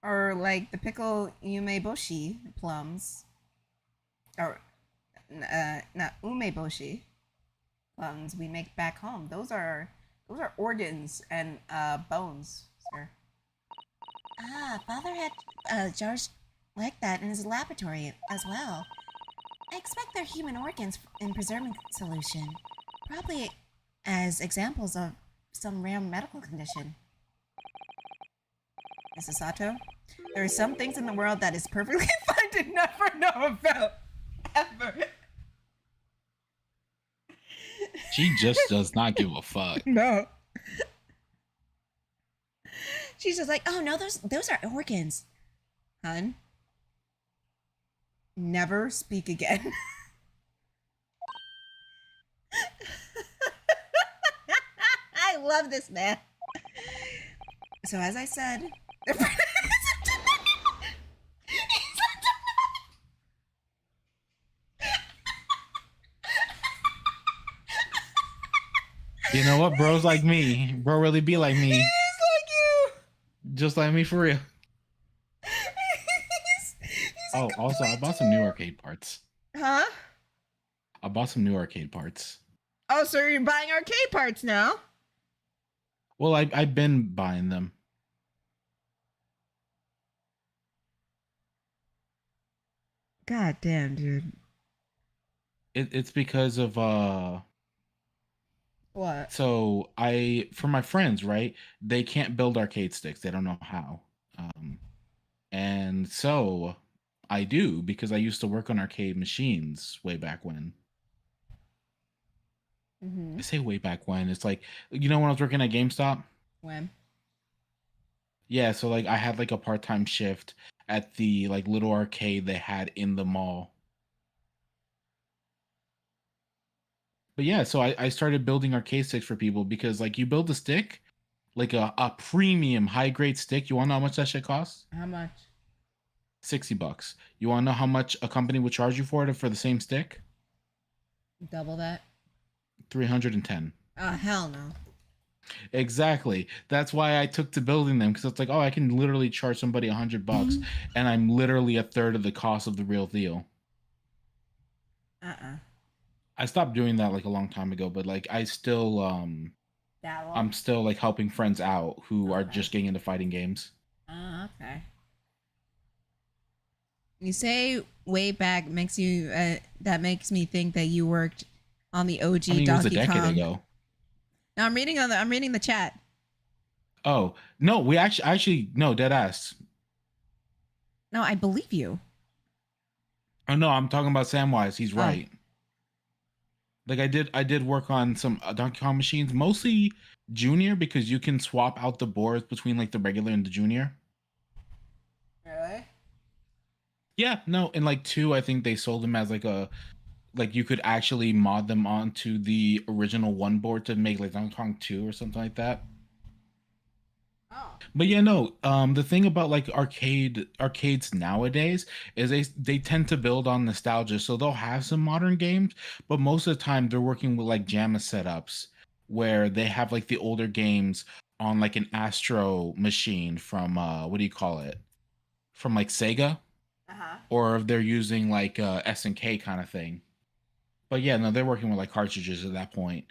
Or like the pickle umeboshi plums. Or, not umeboshi plums we make back home. Those are organs and bones, sir. Ah, Father had jars like that in his laboratory as well. I expect they're human organs in preserving solution, probably as examples of some rare medical condition. Mrs. Sato, there are some things in the world that is perfectly fine to never know about, ever. She just does not give a fuck. No. She's just like, oh no, those are organs. Hun, never speak again. I love this man. So as I said, You know what? Bro's like me. Bro really be like He me. is like you. Just like me for real. He's a Oh, also, I complete bought some new dwarf. arcade parts. Huh? I bought some new arcade parts. Oh, so you're buying arcade parts now? Well, I've been buying them. God damn, dude. It's because of What? so I for my friends, right? They can't build arcade sticks. They don't know how. Um and so I do because I used to work on arcade machines way back when. Mm-hmm. I say way back when. It's like when I was working at GameStop? When? Yeah, so like I had like a part-time shift at the like little arcade they had in the mall. But yeah, so I started building arcade sticks for people because like you build a stick, like a premium high grade stick. You wanna know how much that shit costs? How much? $60. You wanna know how much a company would charge you for it for the same stick? Double that? 310. Oh, hell no. Exactly. That's why I took to building them because it's like, oh, I can literally charge somebody $100, and I'm literally a third of the cost of the real deal. I stopped doing that like a long time ago, but like I still Dabble? I'm still like helping friends out who are Okay. just getting into fighting games. Oh, okay. You say way back makes you that makes me think that you worked on the OG I mean, it was a Donkey decade Kong. ago. No, I'm reading the chat. Oh no, we actually no, dead ass. No, I believe you. Oh no, I'm talking about Samwise. He's Oh. right. Like I did work on some Donkey Kong machines, mostly Junior because you can swap out the boards between like the regular and the Junior. Really? Yeah, no, in like two, I think they sold them as like you could actually mod them onto the original one board to make like Donkey Kong 2 or something like that. Oh. But yeah, no. The thing about like arcades nowadays is they tend to build on nostalgia, so they'll have some modern games, but most of the time they're working with like JAMA setups where they have like the older games on like an Astro machine from what do you call it? From like Sega, Uh-huh. or if they're using like SNK kind of thing. But yeah, no, they're working with like cartridges at that point.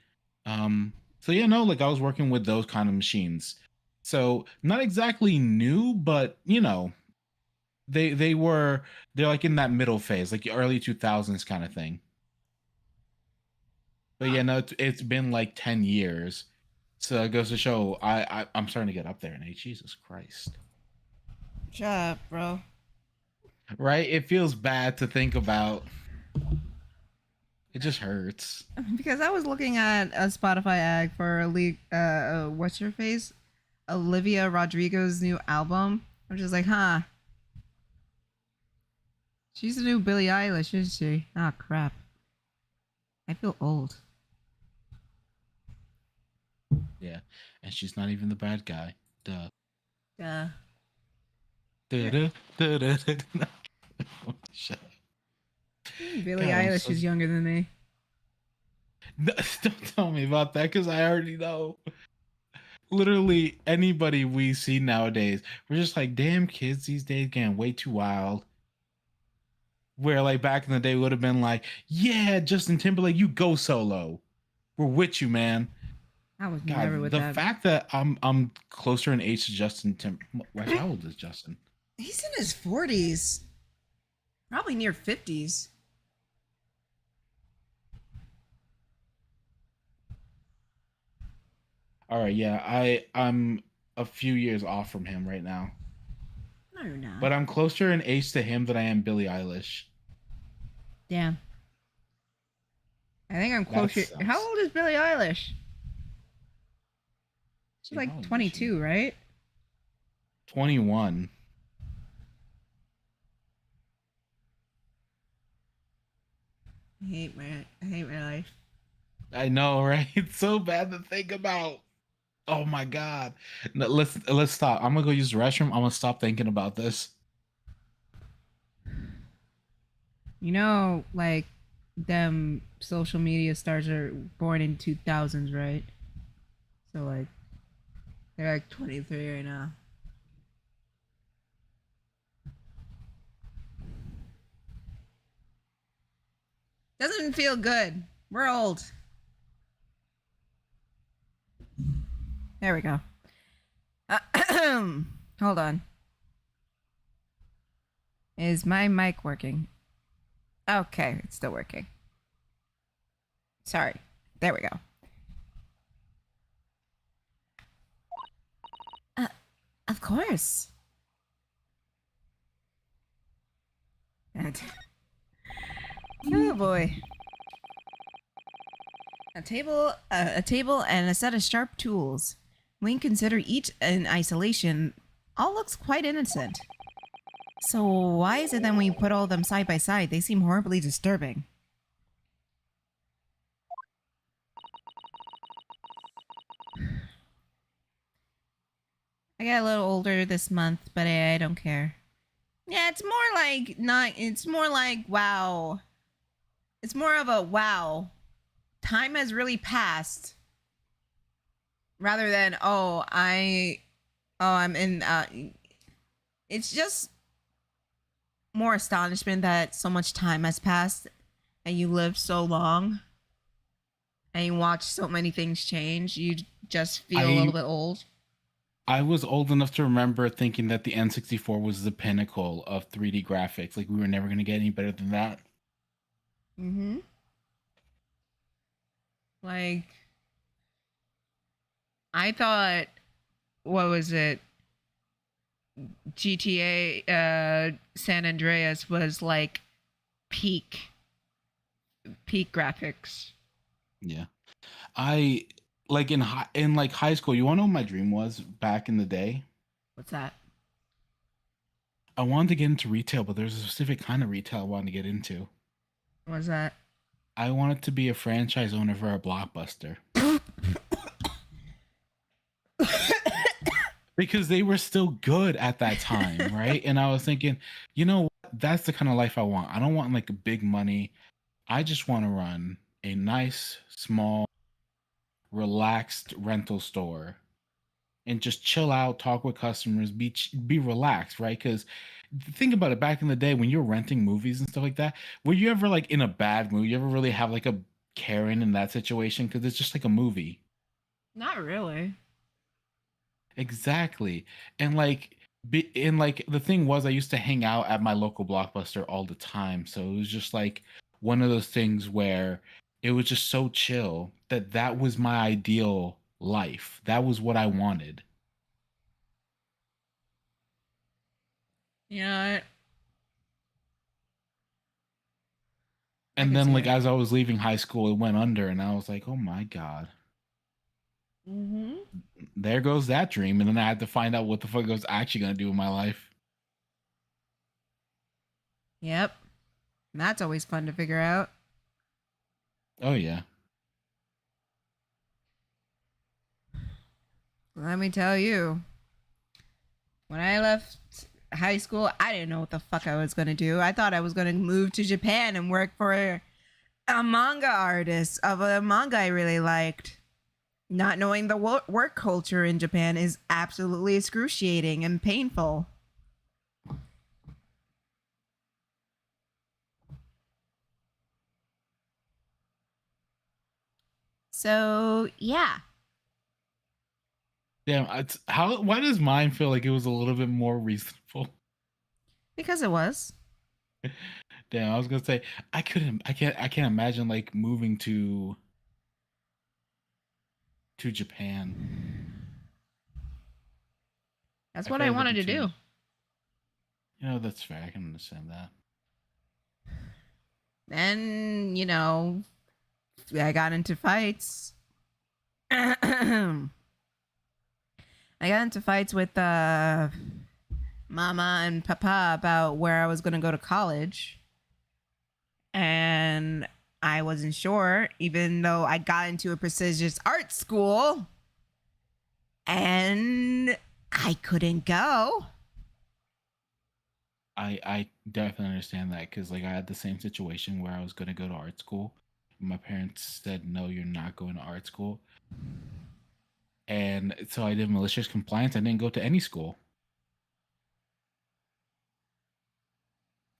So yeah, no, like I was working with those kind of machines. So not exactly new, but they're like in that middle phase, like the early 2000s kind of thing. But yeah, no, it's been like 10 years. So it goes to show I'm starting to get up there in age. Jesus Christ. Shut up, bro. Right? It feels bad to think about. It just hurts. Because I was looking at a Spotify ad for what's her face? Olivia Rodrigo's new album. I'm just like, huh. She's the new Billie Eilish, isn't she? Ah, crap. I feel old. Yeah. And she's not even the bad guy. Duh. Duh. Shut up. Billie God, Eilish is younger than me. Don't tell me about that because I already know. Literally anybody we see nowadays, we're just like, damn, kids these days getting way too wild. Where like back in the day would have been like, yeah, Justin Timberlake, you go solo. We're with you, man. I was God, never with the that. fact that I'm closer in age to Justin how old is Justin? He's in his 40s. Probably near 50s. All right, yeah, I'm a few years off from him right now. No, you're not. But I'm closer in age to him than I am Billie Eilish. Damn. I think I'm That closer. sucks. How old is Billie Eilish? She's How like old is 22, right? 21. I hate my life. I know, right? It's so bad to think about. Oh my god. No, let's stop. I'm gonna go use the restroom. I'm gonna stop thinking about this. You know, like them social media stars are born in 2000s, right? So like they're like 23 right now. Doesn't feel good. We're old. There we go. Hold on. Is my mic working? Okay, it's still working. Sorry. There we go. Of course. Oh boy. A table and a set of sharp tools. When consider each in isolation, all looks quite innocent. So why is it that when you put all of them side by side, they seem horribly disturbing? I got a little older this month, but I don't care. Yeah, it's more like not. It's more like wow. It's more of a wow. Time has really passed. Rather than I'm in. It's just more astonishment that so much time has passed, and you lived so long, and you watch so many things change. You just feel a little bit old. I was old enough to remember thinking that the N64 was the pinnacle of 3D graphics. Like we were never going to get any better than that. Mm-hmm. Like, I thought, what was it? GTA San Andreas was like peak graphics. Yeah. I like in high school, you want to know what my dream was back in the day? What's that? I wanted to get into retail, but there's a specific kind of retail I wanted to get into. What's that? I wanted to be a franchise owner for a Blockbuster. Because they were still good at that time, right? And I was thinking, you know what? That's the kind of life I want. I don't want like big money. I just want to run a nice, small, relaxed rental store and just chill out, talk with customers, be relaxed, right? Because think about it, back in the day when you're renting movies and stuff like that, were you ever like in a bad mood? You ever really have like a Karen in that situation? Because it's just like a movie. Not really. Exactly. And like the thing was I used to hang out at my local Blockbuster all the time. So it was just like one of those things where it was just so chill that was my ideal life. That was what I wanted. You know what? I And can then see like it. as I was leaving high school, it went under and I was like, "Oh my God. Mm-hmm. There goes that dream." And then I had to find out what the fuck I was actually going to do in my life. Yep. That's always fun to figure out. Oh yeah. Let me tell you. When I left high school, I didn't know what the fuck I was going to do. I thought I was going to move to Japan and work for a manga artist of a manga I really liked. Not knowing the work culture in Japan is absolutely excruciating and painful. So, yeah. Damn, why does mine feel like it was a little bit more reasonable? Because it was. Damn, I was gonna say I can't imagine like moving to Japan. That's I what feel I like that'd wanted be to do. You know, that's fair. I can understand that. Then, I got into fights. I got into fights with mama and papa about where I was going to go to college. And I wasn't sure, even though I got into a prestigious art school. And I couldn't go. I definitely understand that because like I had the same situation where I was gonna go to art school. My parents said, "No, you're not going to art school." And so I did malicious compliance. I didn't go to any school.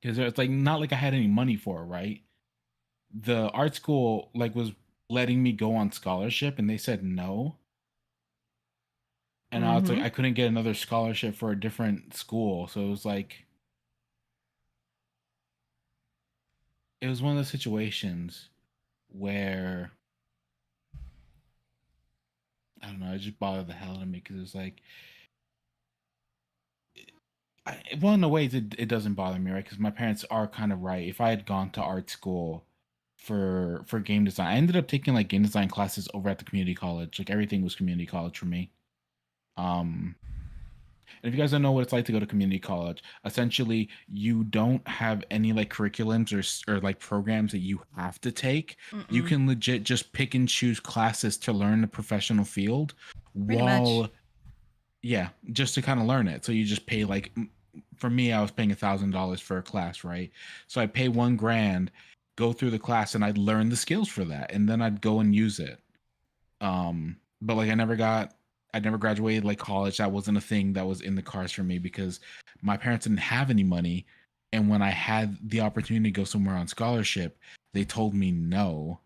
Because it's like not like I had any money for it, right? The art school like was letting me go on scholarship and they said no. And I was like, I couldn't get another scholarship for a different school. So it was like, it was one of those situations where I don't know, it just bothered the hell out of me because it was like, well, in a way, it doesn't bother me, right? Because my parents are kind of right. If I had gone to art school for game design, I ended up taking like game design classes over at the community college. Like everything was community college for me. And if you guys don't know what it's like to go to community college, essentially you don't have any like curriculums or like programs that you have to take. You can legit just pick and choose classes to learn the professional field Pretty while much. yeah, just to kind of learn it. So you just pay like, for me, I was paying $1,000 for a class, right? So I pay $1,000, go through the class, and I'd learn the skills for that, and then I'd go and use it. But like I never graduated like college. That wasn't a thing that was in the cards for me because my parents didn't have any money, and when I had the opportunity to go somewhere on scholarship, they told me no.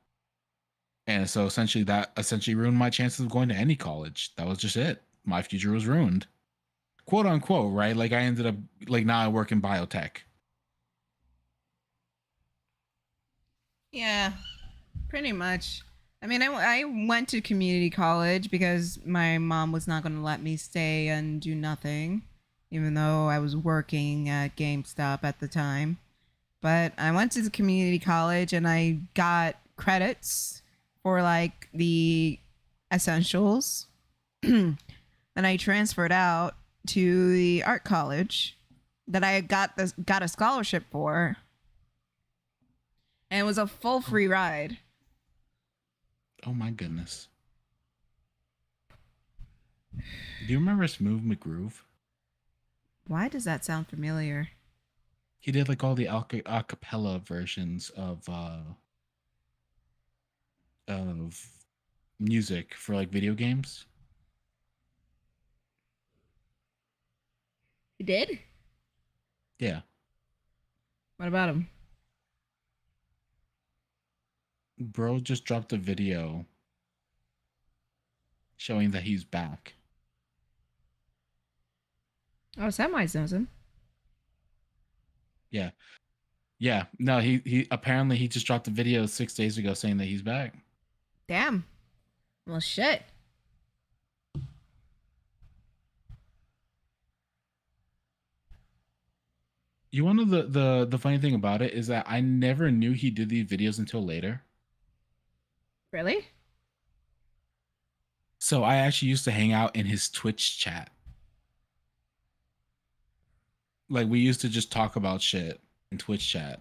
And so essentially that ruined my chances of going to any college. That was just it. My future was ruined. Quote unquote, right? Like I ended up like now I work in biotech. Yeah, pretty much. I mean, I went to community college because my mom was not going to let me stay and do nothing, even though I was working at GameStop at the time. But I went to the community college and I got credits for like the essentials. Then I transferred out to the art college that I got a scholarship for, and it was a full free ride. Oh my goodness. Do you remember Smooth McGroove? Why does that sound familiar? He did like all the acapella versions of music for like video games. You did? Yeah. What about him? Bro just dropped a video showing that he's back. Oh, Samwise knows him. Yeah. Yeah. No, he apparently he just dropped a video 6 days ago saying that he's back. Damn. Well, shit. You want to know the funny thing about it is that I never knew he did these videos until later. Really? So I actually used to hang out in his Twitch chat. Like we used to just talk about shit in Twitch chat.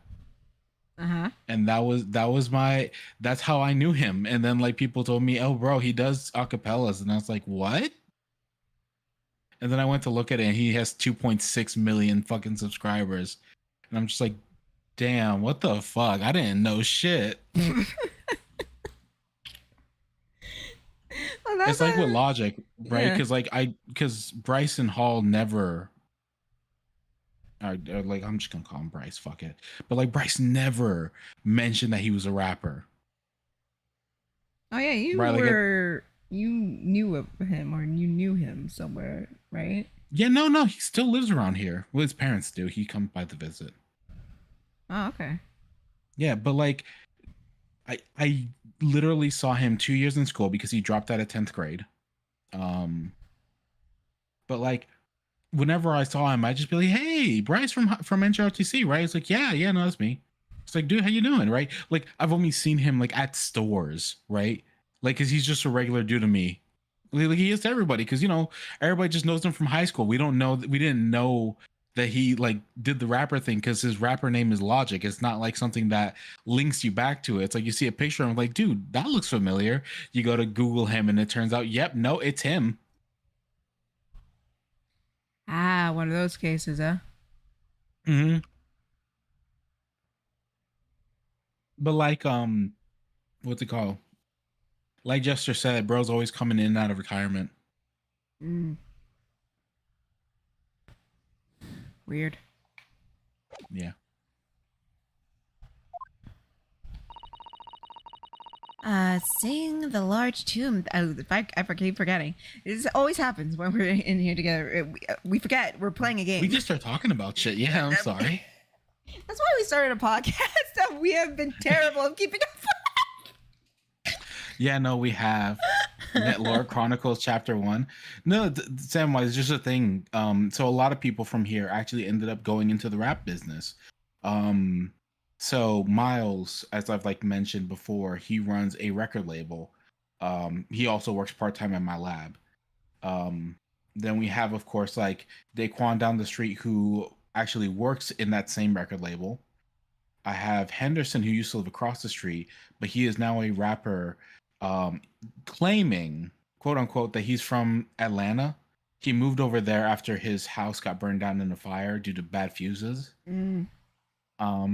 Uh-huh. And that's how I knew him. And then like people told me, "Oh bro, he does acapellas." And I was like, "What?" And then I went to look at it and he has 2.6 million fucking subscribers. And I'm just like, "Damn, what the fuck? I didn't know shit." Well, It's like with Logic, right? Yeah. Because Bryson Hall never, or like I'm just gonna call him Bryce. Fuck it. But like Bryce never mentioned that he was a rapper, Oh yeah, right? you knew of him or you knew him somewhere, right? Yeah, no, he still lives around here. Well, his parents do. He comes by to visit. Oh, okay. Yeah, but like, I literally saw him 2 years in school because he dropped out of 10th grade. But like whenever I saw him, I just be like, "Hey, Bryce from NJRTC, right?" It's like, "Yeah, no, that's me." It's like, "Dude, how you doing?" Right? Like, I've only seen him like at stores, right? Like, cause he's just a regular dude to me. Like he is to everybody, because everybody just knows him from high school. We didn't know that he like did the rapper thing because his rapper name is Logic. It's not like something that links you back to it. It's like you see a picture and I'm like, dude, that looks familiar. You go to Google him and it turns out, yep, no, it's him. Ah, one of those cases, huh? Mm-hmm. But like, what's it called? Like Jester said, bro's always coming in and out of retirement. Mm. Weird. Yeah. Seeing the large tomb. I keep forgetting. This always happens when we're in here together. We forget we're playing a game. We just start talking about shit. Yeah, I'm sorry. That's why we started a podcast. That we have been terrible at keeping up. Yeah, no, we have. Netlore Chronicles Chapter 1. No, Samwise, it's just a thing. So a lot of people from here actually ended up going into the rap business. So Miles, as I've like mentioned before, he runs a record label. He also works part-time at my lab. Then we have, of course, like Daquan down the street who actually works in that same record label. I have Henderson who used to live across the street, but he is now a rapper, claiming, quote unquote, that he's from Atlanta. He moved over there after his house got burned down in a fire due to bad fuses. Mm.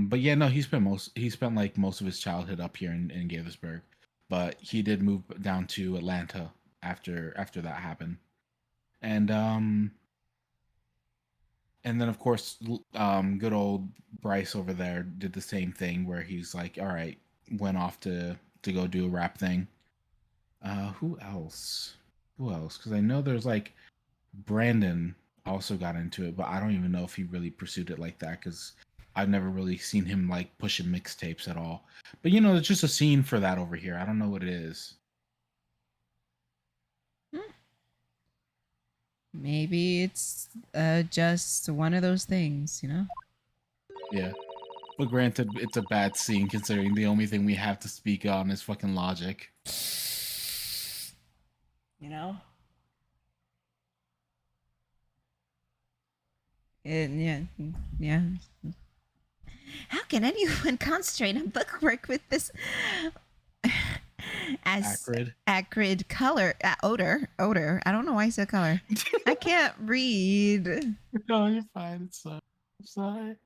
But yeah, no, he spent like most of his childhood up here in Gaithersburg, but he did move down to Atlanta after that happened. And then of course, good old Bryce over there did the same thing where he's like, all right, went off to go do a rap thing. Who else? Because I know there's like Brandon also got into it, but I don't even know if he really pursued it like that because I've never really seen him like pushing mixtapes at all. But you know, it's just a scene for that over here. I don't know what it is. Maybe it's just one of those things, you know? Yeah. But granted, it's a bad scene considering the only thing we have to speak on is fucking logic. You know? Yeah. How can anyone concentrate on bookwork with this acrid color odor? I don't know why I said color. I can't read. No, you're fine. I'm sorry.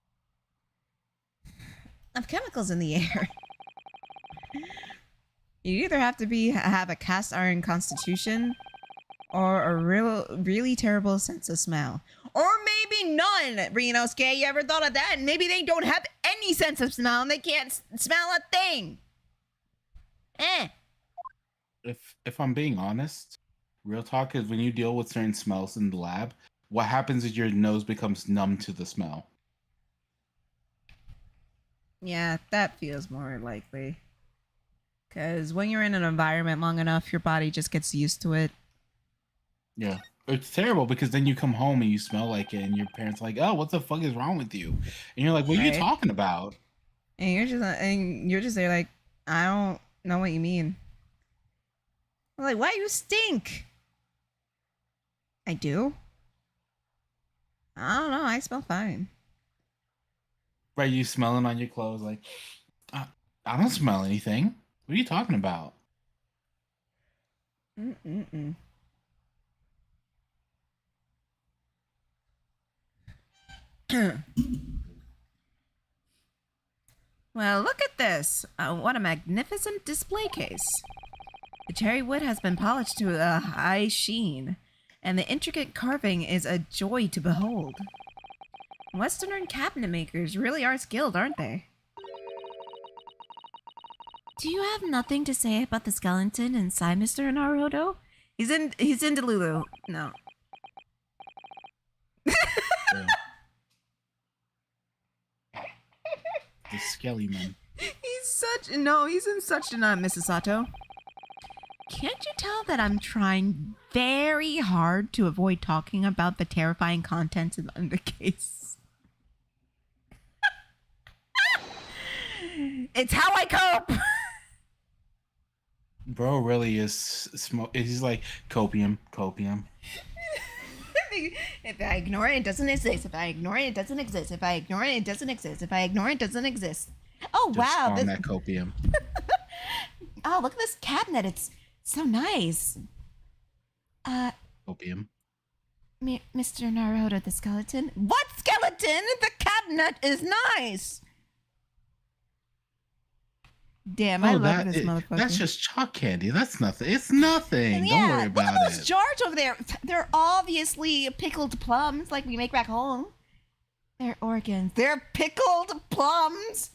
Of chemicals in the air. You either have to have a cast iron constitution or a really terrible sense of smell. Or maybe none, Renosuke. You ever thought of that? Maybe they don't have any sense of smell and they can't smell a thing. If I'm being honest, real talk is when you deal with certain smells in the lab, what happens is your nose becomes numb to the smell. Yeah, that feels more likely. Because when you're in an environment long enough, your body just gets used to it. Yeah. It's terrible because then you come home and you smell like it and your parents are like, oh, what the fuck is wrong with you? And you're like, what are you talking about? And you're just there like, I don't know what you mean. I'm like, why you stink? I do? I don't know, I smell fine. Right, you smelling on your clothes like, I don't smell anything. What are you talking about? Well, look at this. What a magnificent display case. The cherry wood has been polished to a high sheen, and the intricate carving is a joy to behold. Western cabinet makers really are skilled, aren't they? Do you have nothing to say about the skeleton inside Mr. Naruto? He's in Delulu. No. The skelly man. He's in such denial, Mrs. Sato. Can't you tell that I'm trying very hard to avoid talking about the terrifying contents of the case? It's how I cope! Bro really is he's like copium. If I ignore it, it doesn't exist. If I ignore it, it doesn't exist. If I ignore it, it doesn't exist. If I ignore it, it doesn't exist. Oh, Just wow. that copium. Oh, look at this cabinet. It's so nice. Copium. Mr. Naruto, the skeleton. What skeleton? The cabinet is nice. Damn, I love that this motherfucker. that's just chalk candy. That's nothing. It's nothing. And Don't worry look about at those it. jars over there. They're obviously pickled plums like we make back home. They're organs. They're pickled plums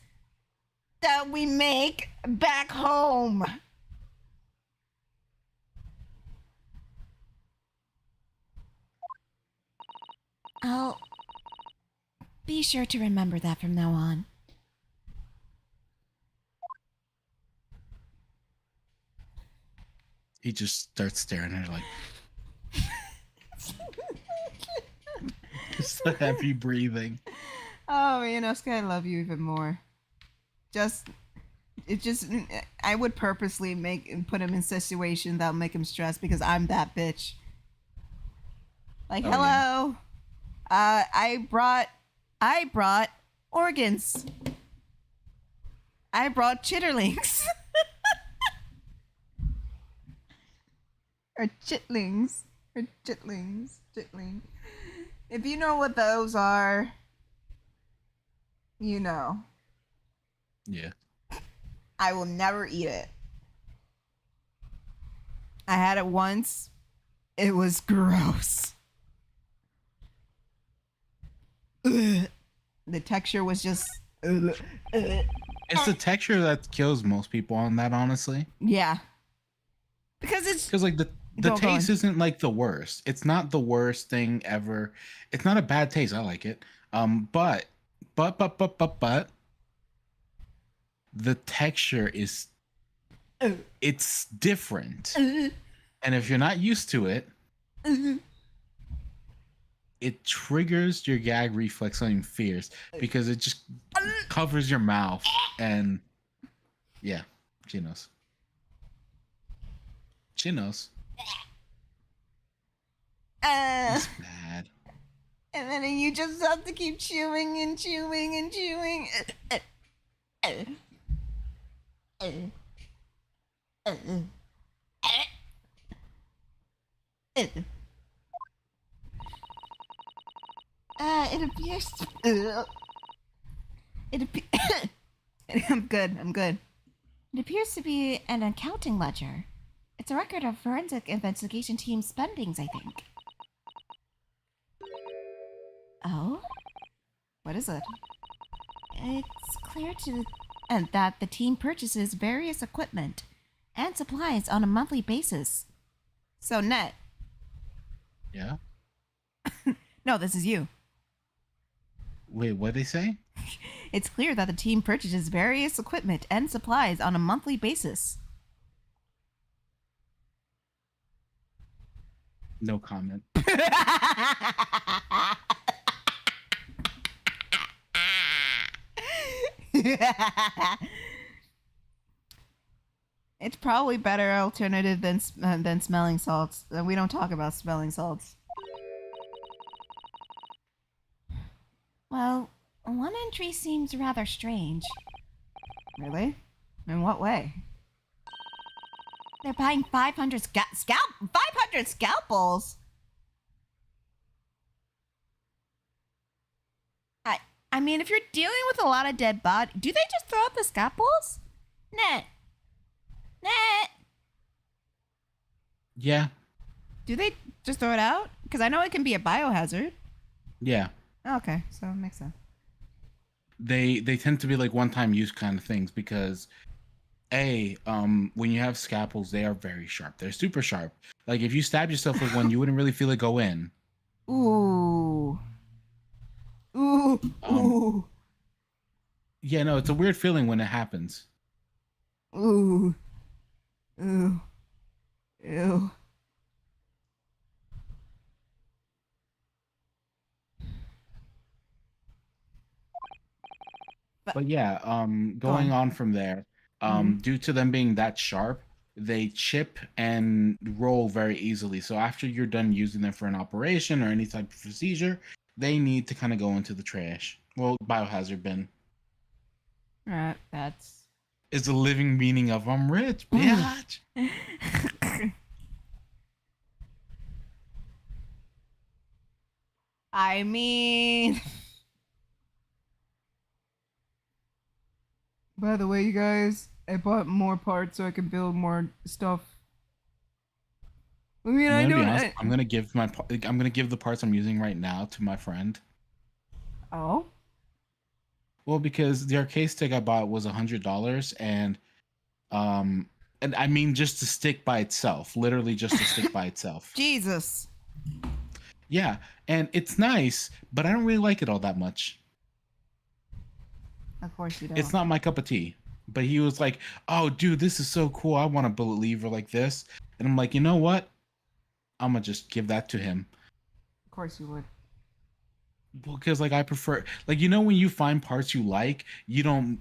that we make back home. I'll be sure to remember that from now on. He just starts staring at her like just a heavy breathing. Oh, Sky, I love you even more. I would purposely put him in situations that'll make him stressed because I'm that bitch. Like, Oh, hello, I brought organs. I brought chitterlings. Or chitlings. Or chitlings. Chitling. If you know what those are, you know. Yeah. I will never eat it. I had it once. It was gross. Ugh. The texture was just... It's the texture that kills most people on that, honestly. Yeah. Because like the Go taste on. isn't like the worst. It's not the worst thing ever. It's not a bad taste. I like it. But the texture is it's different. And if you're not used to it, it triggers your gag reflex on your fears because it just covers your mouth and yeah, she knows. She knows. It's bad. And then you just have to keep chewing and chewing and chewing. It appears. I'm good. It appears to be an accounting ledger. It's a record of forensic investigation team spendings, I think. Oh? What is it? It's clear that the team purchases various equipment and supplies on a monthly basis. So, Net. Yeah. No, this is you. Wait, what'd they say? It's clear that the team purchases various equipment and supplies on a monthly basis. No comment. It's probably better alternative than smelling salts. We don't talk about smelling salts. Well, one entry seems rather strange. Really? In what way? They're buying 500 500 scalpels. I mean, if you're dealing with a lot of dead bodies, do they just throw out the scalpels? Net. Yeah. Do they just throw it out? Because I know it can be a biohazard. Yeah. Okay, so it makes sense. They tend to be like one-time use kind of things because when you have scalpels, they are very sharp. They're super sharp. Like if you stab yourself with one, you wouldn't really feel it go in. Ooh. Ooh. Yeah, no, it's a weird feeling when it happens. Ew. But yeah, going on from there, due to them being that sharp, they chip and roll very easily. So after you're done using them for an operation or any type of procedure, they need to kind of go into the trash. Well, biohazard bin. Alright, that's... Is the living meaning of I'm rich, bitch. I mean... By the way, you guys, I bought more parts so I can build more stuff. I mean, I'm I gonna be don't. honest, I'm gonna give the parts I'm using right now to my friend. Oh. Well, because the arcade stick I bought was $100, and I mean just to stick by itself, literally just to stick by itself. Jesus. Yeah, and it's nice, but I don't really like it all that much. Of course you don't. It's not my cup of tea. But he was like, "Oh, dude, this is so cool. I want a bullet lever like this." And I'm like, you know what? I'm gonna just give that to him. Of course you would. Well, because like I prefer, like, you know, when you find parts you like, you don't.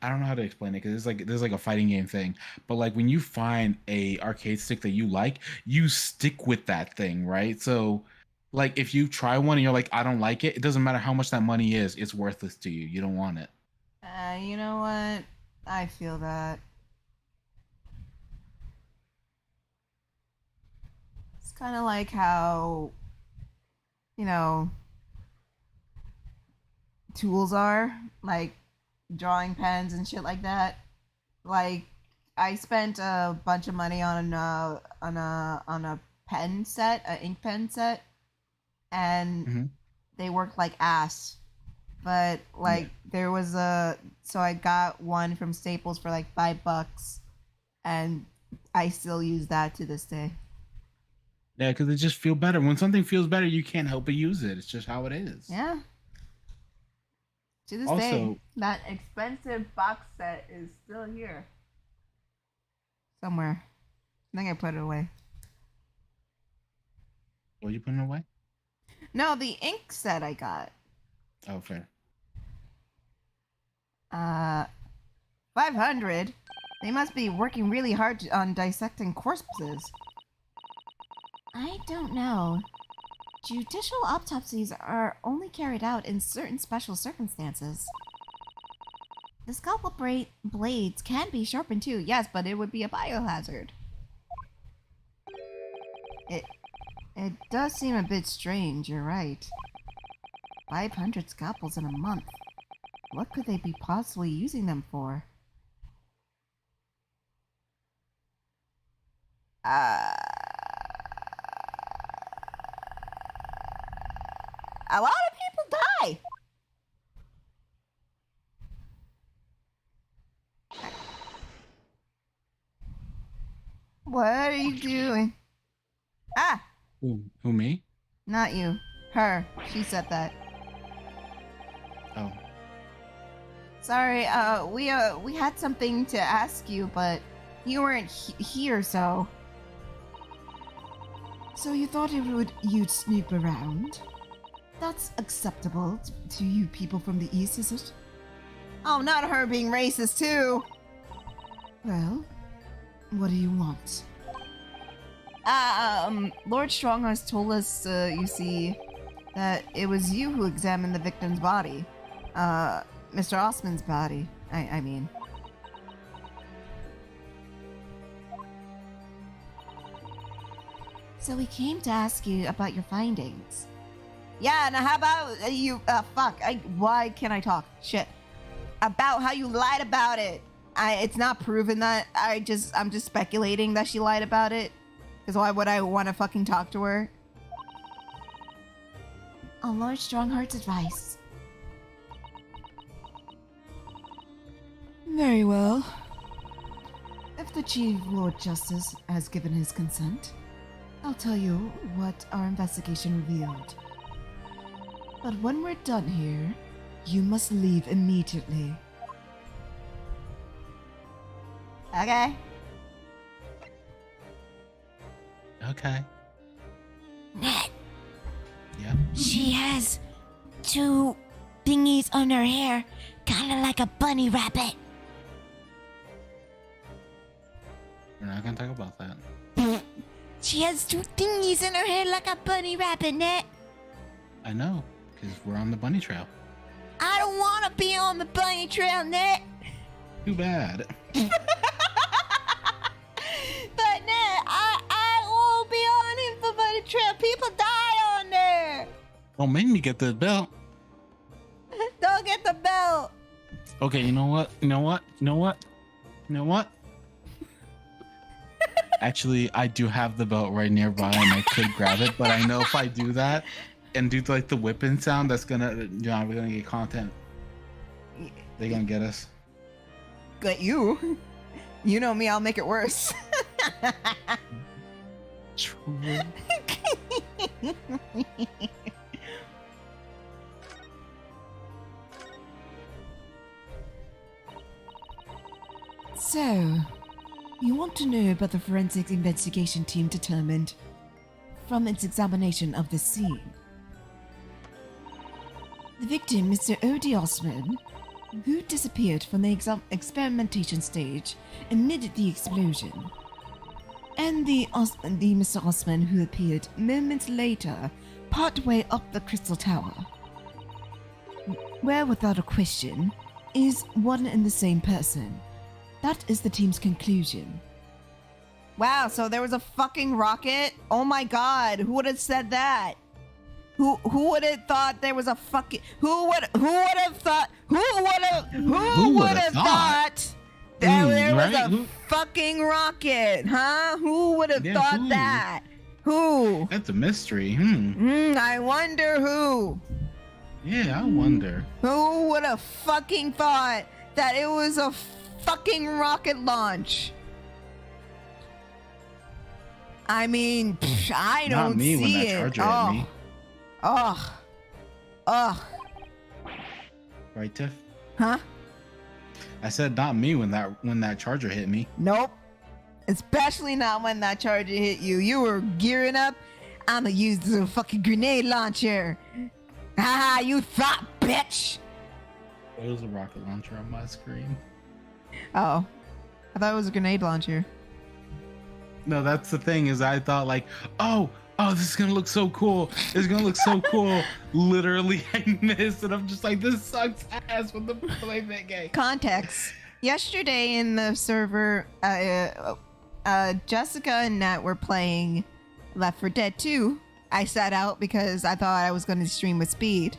I don't know how to explain it because there's like a fighting game thing, but like when you find a arcade stick that you like, you stick with that thing, right? So, like if you try one and you're like, I don't like it, it doesn't matter how much that money is, it's worthless to you. You don't want it. You know what? I feel that. It's kind of like how, you know, tools are, like drawing pens and shit like that. Like, I spent a bunch of money on a pen set, an ink pen set, and they worked like ass. But like there was so I got one from Staples for like $5, and I still use that to this day. Yeah, because it just feel better. When something feels better, you can't help but use it. It's just how it is. Yeah. To this day, that expensive box set is still here. Somewhere. I think I put it away. What, you putting it away? No, the ink set I got. Oh, fair. 500? They must be working really hard on dissecting corpses. I don't know. Judicial autopsies are only carried out in certain special circumstances. The scalpel blades can be sharpened too, Yes, but it would be a biohazard. It does seem a bit strange, you're right. 500 scalpels in a month. What could they be possibly using them for? A lot of people die! What are you doing? Ah! Who, me? Not you. Her. She said that. Oh. Sorry, we had something to ask you, but you weren't here, so... So you thought you'd snoop around? That's acceptable to you people from the East, is it? Oh, not her being racist, too! Well, what do you want? Lord Stronghorse told us, you see, that it was you who examined the victim's body. Mr. Osman's body, I mean. So we came to ask you about your findings. Yeah, now how about you, why can't I talk? Shit. About how you lied about it. It's not proven that, I'm just speculating that she lied about it. Because why would I want to fucking talk to her? On Lord Strongheart's advice. Very well. If the Chief Lord Justice has given his consent, I'll tell you what our investigation revealed. But when we're done here, you must leave immediately. Okay. Okay. Ned, Yeah. she has two thingies on her hair, kind of like a bunny rabbit. We're not gonna talk about that. She has two thingies in her hair like a bunny rabbit, Ned. I know, because we're on the bunny trail. I don't want to be on the bunny trail, Ned. Too bad. But Ned, I won't be on the bunny trail. People die on there. Don't make me get the belt. Don't get the belt. Okay, you know what? Actually, I do have the belt right nearby and I could grab it, but I know if I do that and do like the whipping sound, that's gonna, we're gonna get content. They're gonna get us. Get you. You know me, I'll make it worse. True. So, you want to know about the forensic investigation team determined from its examination of the scene. The victim, Mr. O.D. Osman, who disappeared from the experimentation stage amid the explosion, and the Mr. Osman who appeared moments later partway up the Crystal Tower, where without a question is one and the same person. That is the team's conclusion. Wow, so there was a fucking rocket? Oh my god, who would have said that? Who would have thought there was a fucking who would have thought that there was a fucking rocket, huh? Who would have thought that? Who? That's a mystery. I wonder who. Yeah, I wonder. Who would have fucking thought that it was a fucking rocket launch? I mean, I don't Not me see when that it. charger hit me. Right, Tiff? Huh? I said not me when that charger hit me. Nope. Especially not when that charger hit you. You were gearing up. I'ma use the fucking grenade launcher. Haha, you thought, bitch. There was a rocket launcher on my screen. Oh. I thought it was a grenade launcher. No, that's the thing, is I thought like, oh, this is gonna look so cool. It's gonna look so cool. Literally, I missed, and I'm just like, this sucks ass with the play that game. Context. Yesterday in the server, Jessica and Nat were playing Left 4 Dead 2. I sat out because I thought I was going to stream with speed,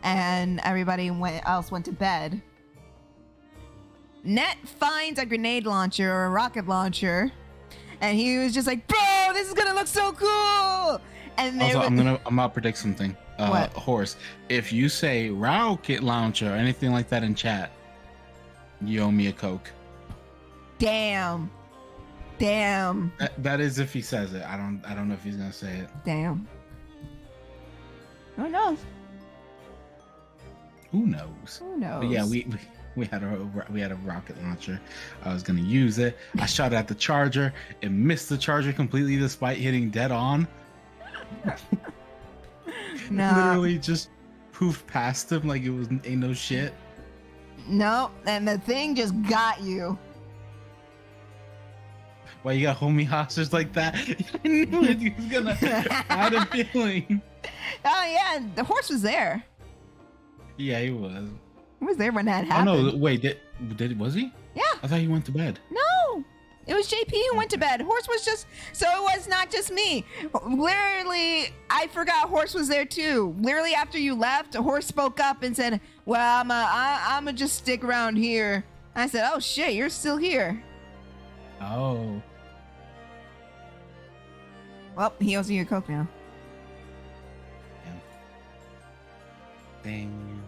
and everybody else went to bed. Nat finds a grenade launcher or a rocket launcher, and he was just like, "Bro, this is gonna look so cool!" And Also, I'm gonna predict something. What? Horse, if you say rocket launcher or anything like that in chat, you owe me a Coke. Damn. That is if he says it. I don't know if he's gonna say it. Damn. Who knows? Who knows? But yeah, we had a rocket launcher. I was gonna use it. I shot at the charger. It missed the charger completely despite hitting dead on. No. Literally just poofed past him like it was ain't no shit. No, and the thing just got you. Why you got homie hostage like that? I knew it. He was gonna. I had a feeling. Oh yeah, the horse was there. Yeah, he was. He was there when that happened. Oh no! Wait, was he? Yeah. I thought he went to bed. No, it was JP who went to bed. Horse was just, so it was not just me. Literally, I forgot Horse was there too. Literally after you left, Horse spoke up and said, "Well, I'ma just stick around here." I said, "Oh shit, you're still here." Oh. Well, he owes you a Coke now. Dang.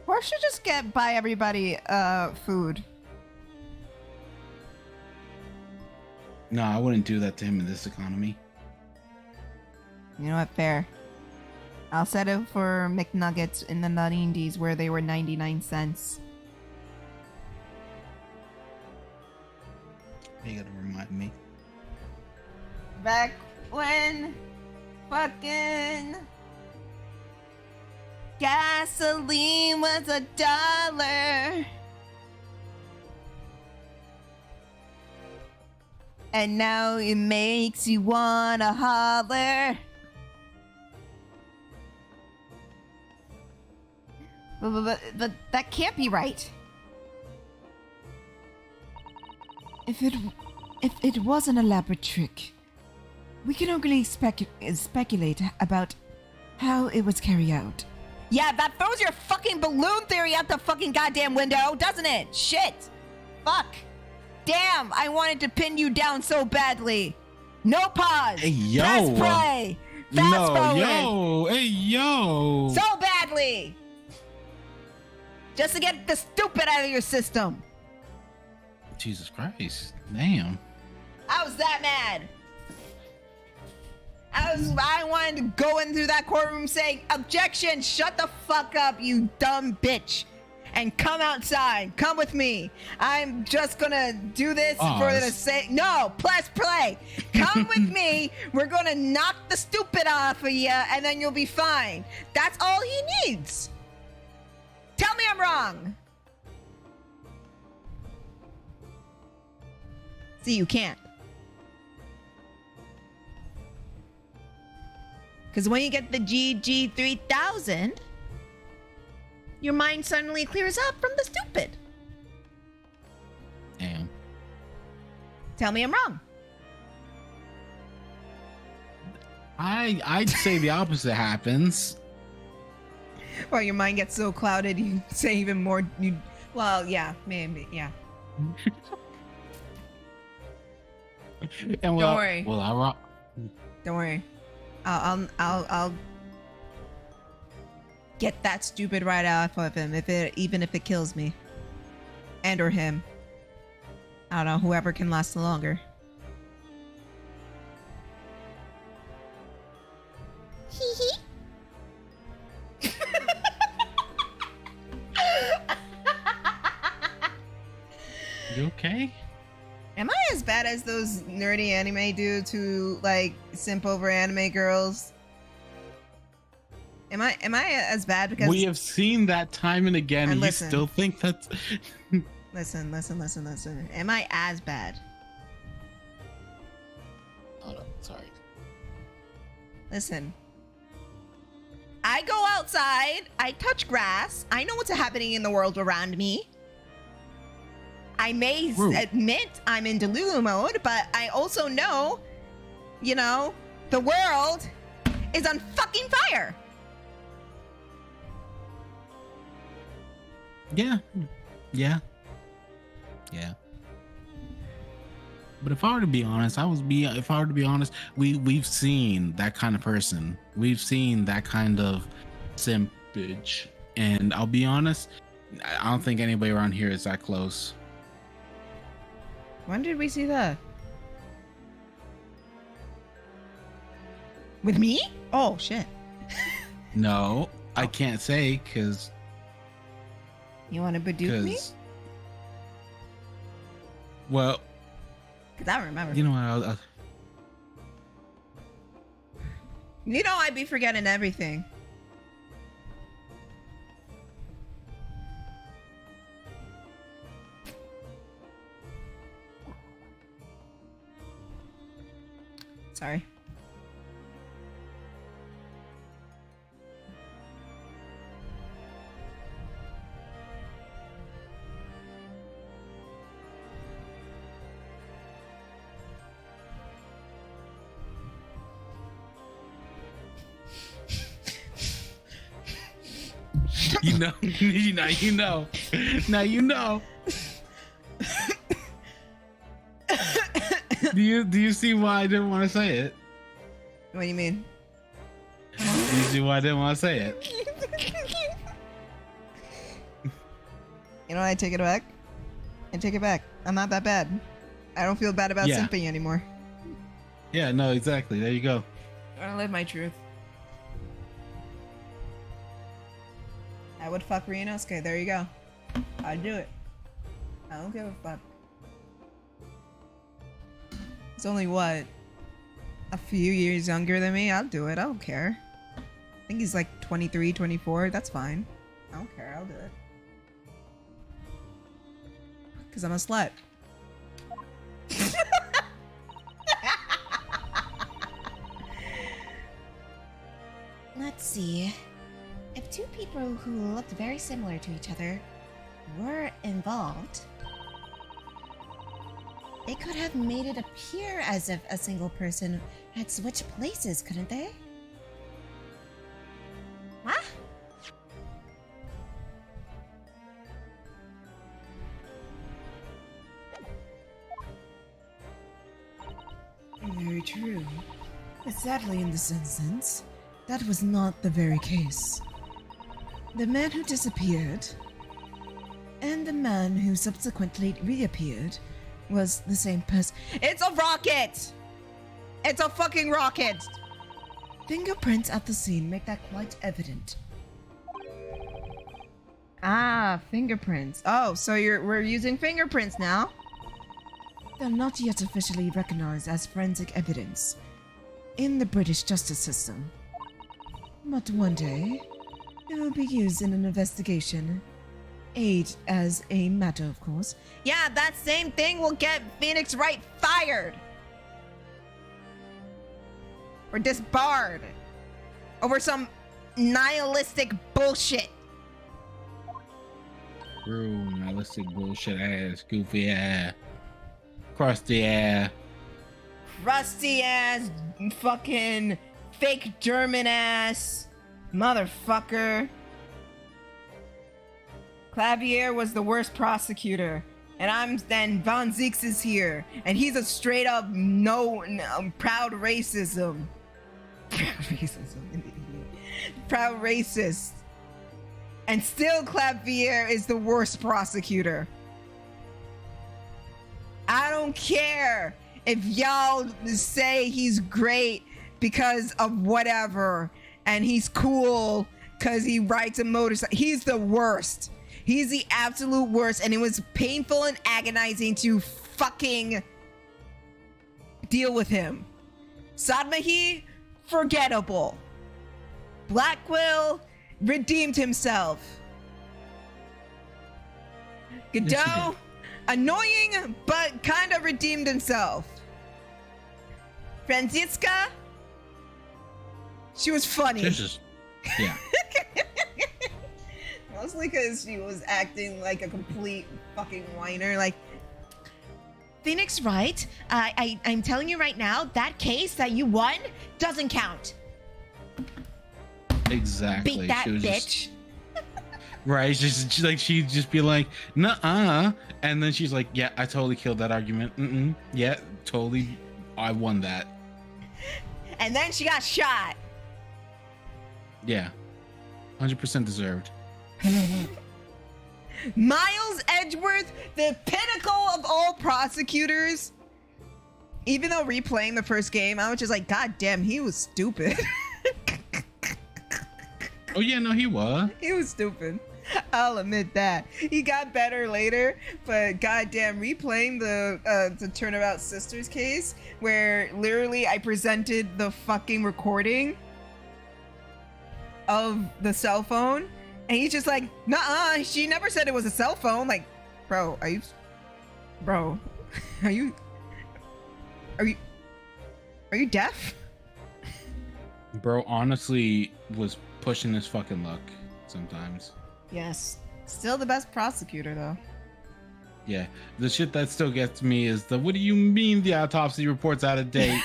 Horse should just buy everybody food. No, I wouldn't do that to him in this economy. You know what? Fair. I'll settle for McNuggets in the 90s where they were 99 cents. You gotta remind me. Back when fucking gasoline was $1. And now it makes you wanna holler. But that can't be right. If it was an elaborate trick, we can only speculate about how it was carried out Yeah, that throws your fucking balloon theory out the fucking goddamn window, doesn't it? Shit. Fuck. Damn, I wanted to pin you down so badly. No pause. Hey, yo. Press play. Fast No, forward. yo. Hey, yo. So badly. Just to get the stupid out of your system. Jesus Christ. Damn. I was that mad. I wanted to go into that courtroom saying, objection, shut the fuck up, you dumb bitch. And come outside. Come with me. I'm just gonna do this for the sake. No, press play. Come with me. We're gonna knock the stupid off of you, and then you'll be fine. That's all he needs. Tell me I'm wrong. See, you can't. Because when you get the GG3000, your mind suddenly clears up from the stupid. Damn. Tell me I'm wrong. I'd say the opposite happens. Well, your mind gets so clouded, you say even more. Well, yeah, maybe, yeah. And Don't worry. Well, Don't worry. I'll get that stupid right off of him, even if it kills me, and or him. I don't know, whoever can last the longer. Hee hee. You okay? Am I as bad as those nerdy anime dudes who like simp over anime girls? Am I as bad because We have seen that time and again, and you listen. still think that's... Listen. Am I as bad? Oh, no, sorry. Listen. I go outside, I touch grass, I know what's happening in the world around me. I may admit I'm in Delulu mode, but I also know, you know, the world is on fucking fire. Yeah. But if I were to be honest, we've seen that kind of person. We've seen that kind of simpage. And I'll be honest, I don't think anybody around here is that close. When did we see that? With me? Oh, shit. No, I can't say because... You want to Badoo me? Well... Because I don't remember. You know what? You know I'd be forgetting everything. Sorry. Now you know. Do you see why I didn't want to say it? What do you mean? Do you see why I didn't want to say it? You know, I take it back. I'm not that bad. I don't feel bad about simping anymore. Yeah, no, exactly. There you go. I want to live my truth. I would fuck Ryunosuke. There you go. I'd do it. I don't give a fuck. It's only what? A few years younger than me? I'll do it. I don't care. I think he's like 23, 24. That's fine. I don't care. I'll do it. Because I'm a slut. Let's see. If two people who looked very similar to each other were involved, they could have made it appear as if a single person had switched places, couldn't they? What? But sadly, in this instance, that was not the very case. The man who disappeared and the man who subsequently reappeared was the same person. It's a rocket! It's a fucking rocket! Fingerprints at the scene make that quite evident. Ah, fingerprints. Oh, so we're using fingerprints now? They're not yet officially recognized as forensic evidence in the British justice system. But one day, they will be used in an investigation. Aid as a matter, of course. Yeah, that same thing will get Phoenix Wright fired! Or disbarred! Over some nihilistic bullshit! True, nihilistic bullshit ass, goofy ass, crusty ass. Rusty ass, fucking fake German ass, motherfucker. Clavier was the worst prosecutor, and Von Zeeks is here, and he's a straight up proud racism. Proud racist. And still Clavier is the worst prosecutor. I don't care if y'all say he's great because of whatever, and he's cool because he rides a motorcycle. He's the worst. He's the absolute worst, and it was painful and agonizing to fucking deal with him. Sadmahi, forgettable. Blackwell redeemed himself. Godot, annoying, but kind of redeemed himself. Franziska, she was funny. Yeah. Mostly because she was acting like a complete fucking whiner. Like, Phoenix Wright, I'm telling you right now, that case that you won doesn't count. Exactly. Beat that she was bitch. Right, she'd just be like, "Nuh-uh," and then she's like, "Yeah, I totally killed that argument. Yeah, totally, I won that." And then she got shot. Yeah, 100% deserved. Miles Edgeworth, the pinnacle of all prosecutors. Even though replaying the first game, I was just like, God damn, he was stupid. Oh yeah, no, he was. He was stupid. I'll admit that. He got better later, but goddamn, replaying the Turnabout Sisters case, where literally I presented the fucking recording of the cell phone, and he's just like, "Nuh-uh, she never said it was a cell phone." Like, bro, are you deaf? Bro, honestly, was pushing his fucking luck sometimes. Yes. Still the best prosecutor, though. Yeah, the shit that still gets me is the, what do you mean the autopsy report's out of date?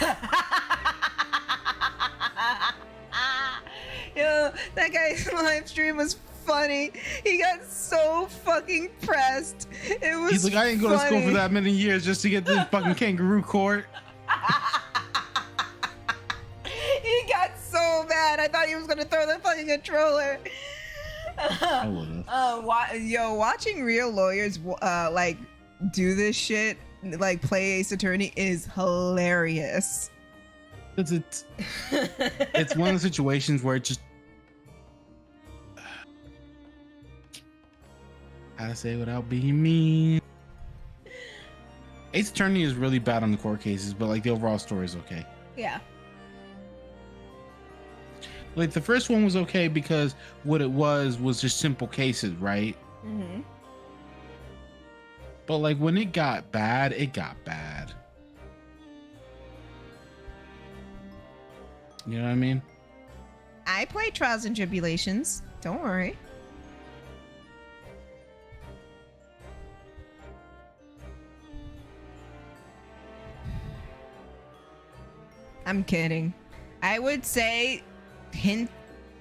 Yo, that guy's live stream was funny. He got so fucking pressed. It was He's like, I didn't go to school funny. for that many years just to get this fucking kangaroo court. He got so bad. I thought he was gonna throw the fucking controller. I would've. Watching real lawyers like do this shit, like play Ace Attorney, is hilarious. It's one of the situations where it just, how to say without being mean. Ace Attorney is really bad on the court cases, but like the overall story is okay. Yeah. Like the first one was okay because what it was just simple cases, right? Mm-hmm. But like when it got bad, it got bad. You know what I mean? I play Trials and Tribulations. Don't worry. I'm kidding. I would say hints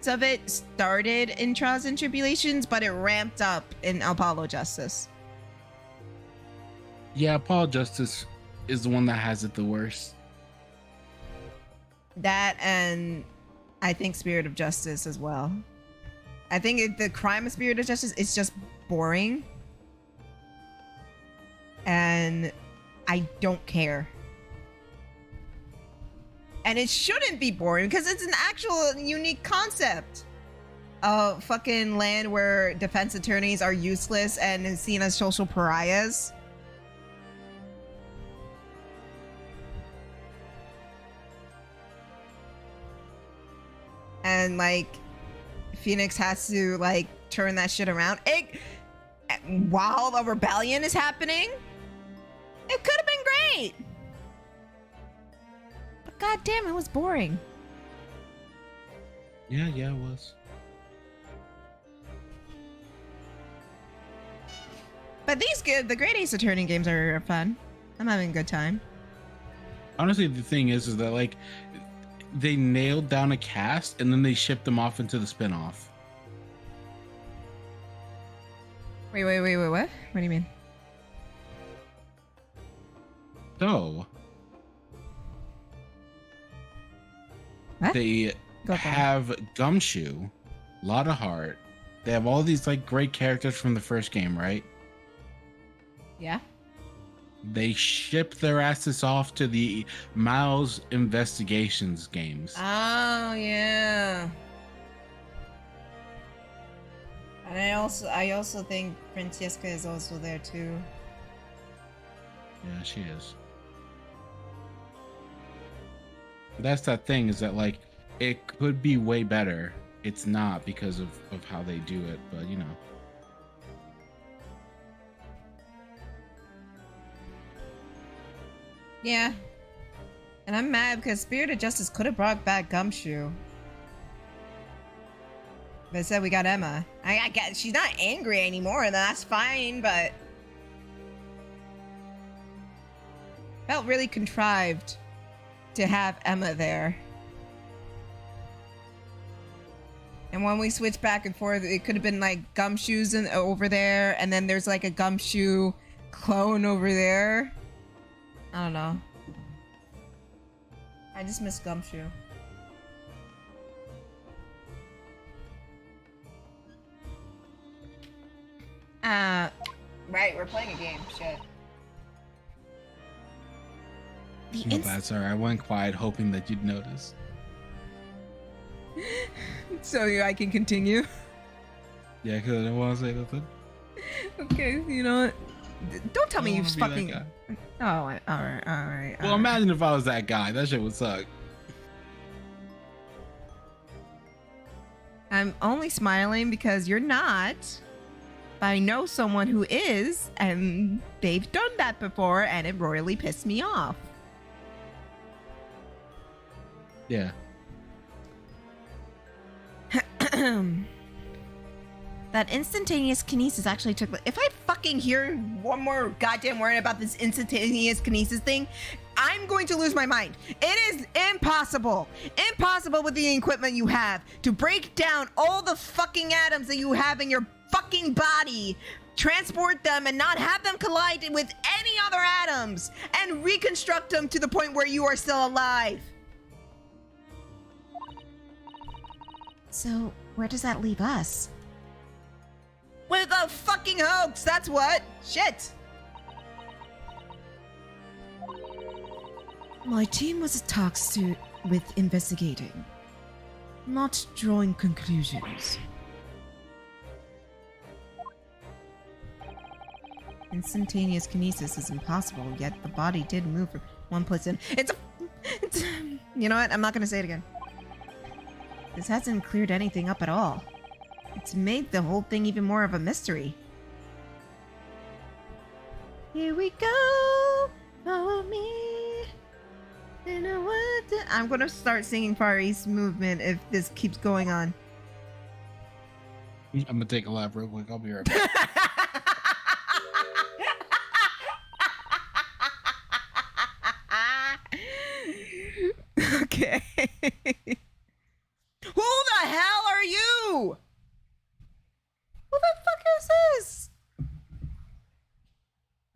of it started in Trials and Tribulations, but it ramped up in Apollo Justice. Yeah, Paul Justice is the one that has it the worst. That and I think Spirit of Justice as well. I think the crime of Spirit of Justice is just boring. And I don't care. And it shouldn't be boring because it's an actual unique concept of fucking land where defense attorneys are useless and is seen as social pariahs. And like Phoenix has to like turn that shit around. While the rebellion is happening, it could have been great. But goddamn, it was boring. Yeah, it was. But the Great Ace Attorney games are fun. I'm having a good time. Honestly, the thing is that like they nailed down a cast and then they shipped them off into the spin-off. Wait, what? What do you mean? So What? they have Gumshoe, Lot of Heart. They have all these like great characters from the first game, right? Yeah. They ship their asses off to the Miles Investigations games. Oh yeah. And I also think Francesca is also there too. Yeah, she is. That's that thing, is that like it could be way better. It's not because of how they do it, but you know. Yeah. And I'm mad because Spirit of Justice could have brought back Gumshoe. But instead we got Emma. I get she's not angry anymore, and that's fine, but felt really contrived to have Emma there. And when we switch back and forth, it could have been like Gumshoes over there, and then there's like a Gumshoe clone over there. I don't know. I just miss Gumshoe. Right, we're playing a game. Shit. No bad, sorry. I went quiet hoping that you'd notice. So I can continue. Yeah, because I didn't want to say nothing. Okay, you know what? Don't tell me you wanna be fucking. that Oh, alright. Well, imagine if I was that guy. That shit would suck. I'm only smiling because you're not. But I know someone who is, and they've done that before, and it royally pissed me off. Yeah. That instantaneous kinesis actually took. If I fucking hear one more goddamn word about this instantaneous kinesis thing, I'm going to lose my mind. It is impossible with the equipment you have to break down all the fucking atoms that you have in your fucking body, transport them, and not have them collide with any other atoms, and reconstruct them to the point where you are still alive. So, where does that leave us? With a fucking hoax, that's what. Shit. My team was tasked with investigating, not drawing conclusions. Instantaneous kinesis is impossible, yet the body did move from one place in. It's you know what? I'm not gonna say it again. This hasn't cleared anything up at all. It's made the whole thing even more of a mystery. Here we go, follow me. I'm gonna start singing Far East Movement if this keeps going on. I'm gonna take a lap real quick. I'll be right back. Okay. Who the hell are you? Who the fuck is this?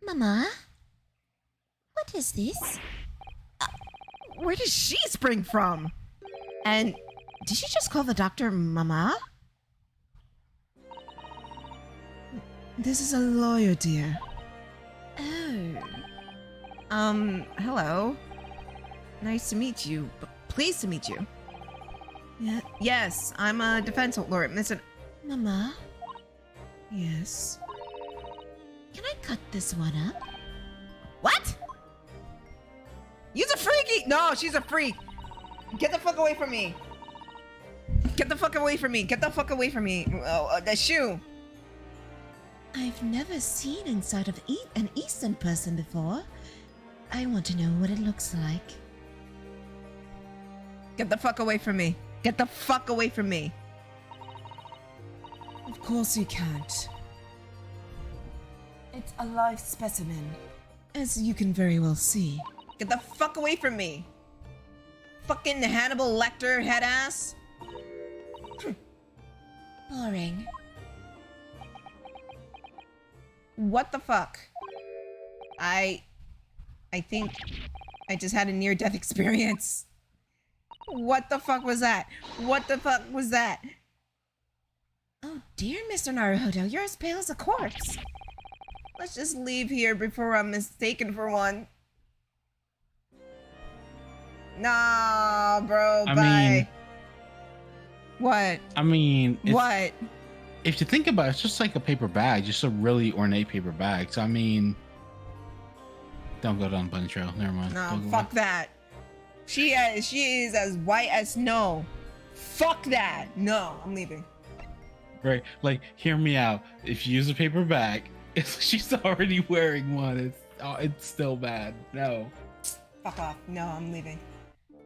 Mama? What is this? Where did she spring from? And did she just call the doctor Mama? This is a lawyer, dear. Oh. Hello. Nice to meet you. Pleased to meet you. Yeah, Yes, I'm a defense lawyer, Mr. Mama, Yes. Can I cut this one up? What? You's a freaky! No, she's a freak. Get the fuck away from me. Get the fuck away from me. Get the fuck away from me. Oh, the shoe. I've never seen inside of an Eastern person before. I want to know what it looks like. Get the fuck away from me. Get the fuck away from me. of course you can't. It's a live specimen, as you can very well see. Get the fuck away from me. Fucking Hannibal Lecter head ass. Boring. What the fuck? I think I just had a near-death experience. What the fuck was that? What the fuck was that? Oh dear, Mr. Naruhodo, you're as pale as a corpse. Let's just leave here before I'm mistaken for one. Nah, bro, I bye. mean- What? I mean, What? if you think about it, it's just like a paper bag, just a really ornate paper bag. So I mean, don't go down the bunny trail. Never mind. No, Don't go fuck back. that. She is as white as snow. Fuck that. No, I'm leaving. Right? Like, hear me out. If you use a paper bag, if she's already wearing one, it's still bad. No. Fuck off. No, I'm leaving.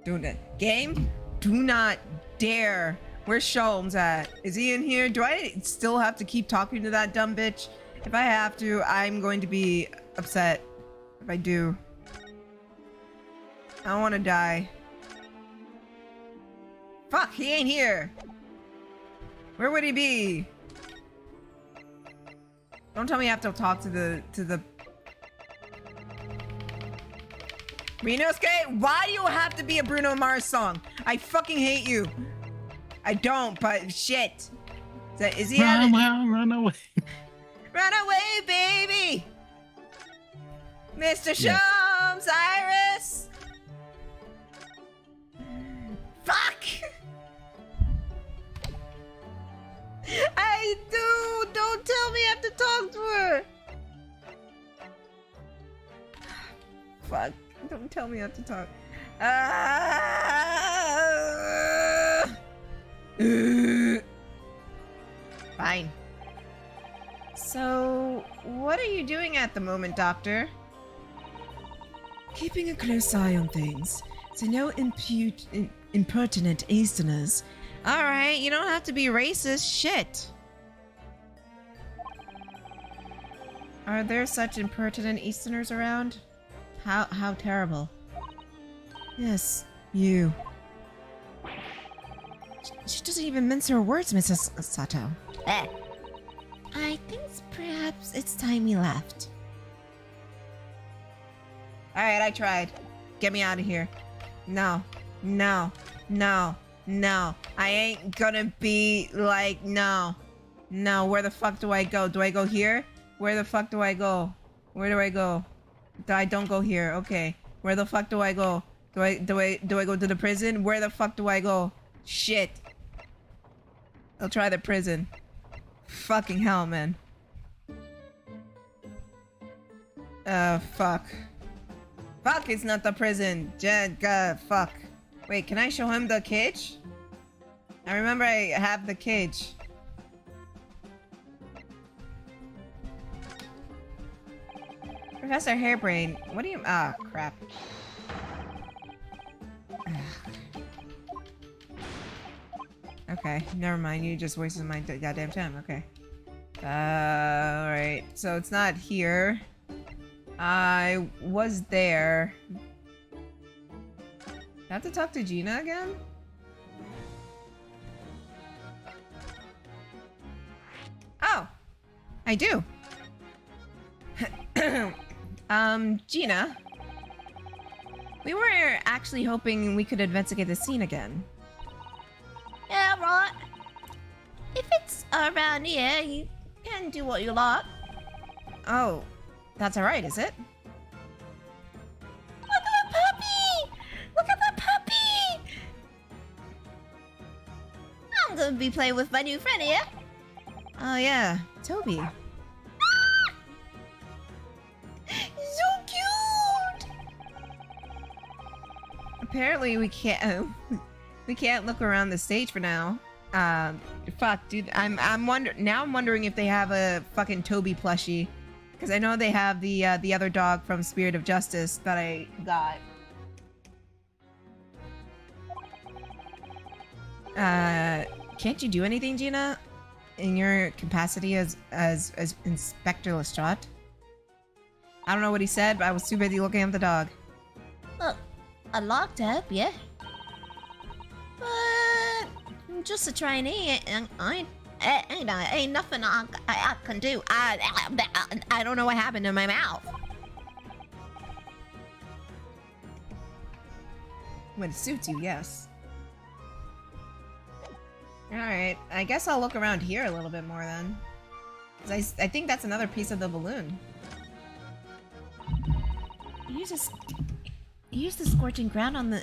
Doing it. Game? Do not dare. Where's Sholmes at? Is he in here? Do I still have to keep talking to that dumb bitch? If I have to, I'm going to be upset. If I do. I don't want to die. Fuck, he ain't here. Where would he be? Don't tell me I have to talk to the Rinosuke, why do you have to be a Bruno Mars song? I fucking hate you. I don't, but shit. Is he Run, at run away. Run away, baby! Mr. Yes. Shums, Iris! Fuck! I do! Don't tell me I have to talk to her! Fuck. Don't tell me I have to talk. Fine. So, what are you doing at the moment, Doctor? Keeping a close eye on things, so no impertinent Easterners. Alright, you don't have to be racist. Shit. Are there such impertinent Easterners around? How terrible. Yes, you. She doesn't even mince her words, Mrs. Sato. I think perhaps it's time we left. Alright, I tried. Get me out of here. No. No. No. No. I ain't gonna be like, no. No, where the fuck do I go? Do I go here? Where the fuck do I go? Where do I go? I don't go here. Okay. Where the fuck do I go? Do I go to the prison? Where the fuck do I go? Shit. I'll try the prison. Fucking hell, man. Fuck. Fuck, it's not the prison. Fuck. Wait, can I show him the cage? I remember I have the cage. Professor Hairbrain, what do you- ah, crap. Okay, never mind. You just wasted my goddamn time. Okay. Alright. So it's not here. I was there. I have to talk to Gina again? Oh! I do. Gina. We were actually hoping we could investigate the scene again. Yeah, right. If it's around here, you can do what you like. Oh, that's alright, is it? Look at the puppy! Look at the puppy! I'm gonna be playing with my new friend here. Oh yeah, Toby. So cute! Apparently we can't we can't look around the stage for now. Fuck, dude. I'm wondering if they have a fucking Toby plushie, because I know they have the other dog from Spirit of Justice that I got. Can't you do anything, Gina, in your capacity as Inspector Lestrade? I don't know what he said, but I was too busy looking at the dog. Look, I locked up, yeah. But I'm just a trainee, and ain't nothing I can do. I don't know what happened to my mouth. When it suits you, yes. Alright, I guess I'll look around here a little bit more then. 'Cause I think that's another piece of the balloon. Here's the scorching ground on the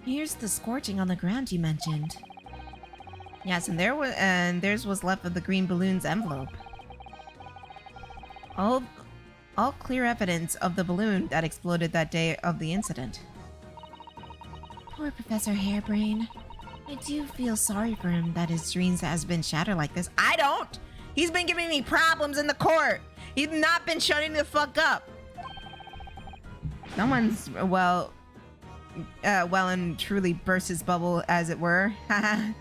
here's the scorching on the ground you mentioned. Yes, and theirs was left of the green balloon's envelope. All clear evidence of the balloon that exploded that day of the incident. Poor Professor Hairbrain. I do feel sorry for him that his dreams has been shattered like this. I don't! He's been giving me problems in the court! He's not been shutting the fuck up! Someone's, well and truly burst his bubble, as it were. Haha.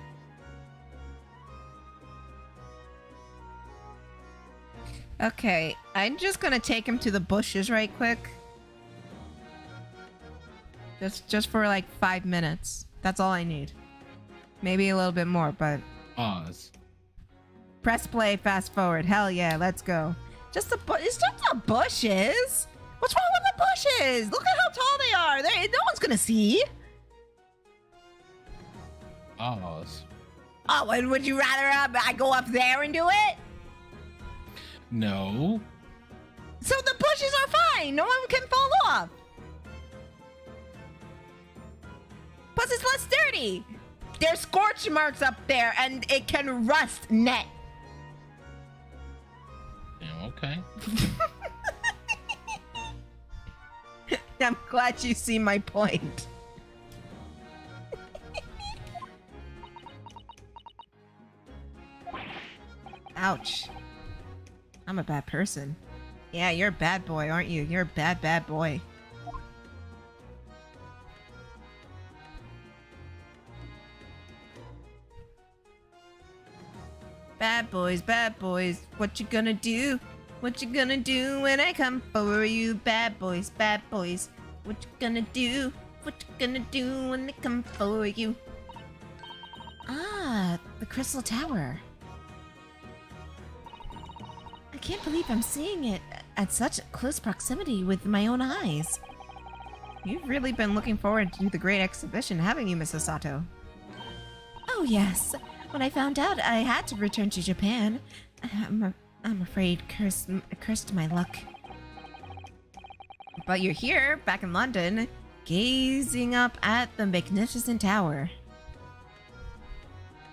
Okay, I'm just gonna take him to the bushes right quick. Just for like 5 minutes. That's all I need. Maybe a little bit more, but... Pause. Press play, fast forward. Hell yeah, let's go. It's just the bushes! What's wrong with the bushes? Look at how tall they are! No one's gonna see! Pause. Oh, and would you rather I go up there and do it? No. So the bushes are fine! No one can fall off! Plus it's less dirty! There's scorch marks up there and it can rust net. Yeah, okay. I'm glad you see my point. Ouch. I'm a bad person. Yeah, you're a bad boy, aren't you? You're a bad boy. Bad boys, what you gonna do? What you gonna do when I come for you? Bad boys, what you gonna do? What you gonna do when they come for you? Ah, the Crystal Tower. I can't believe I'm seeing it at such close proximity with my own eyes. You've really been looking forward to the great exhibition, haven't you, Mrs. Sato? Oh yes. When I found out I had to return to Japan, I'm afraid cursed my luck. But you're here, back in London, gazing up at the magnificent tower.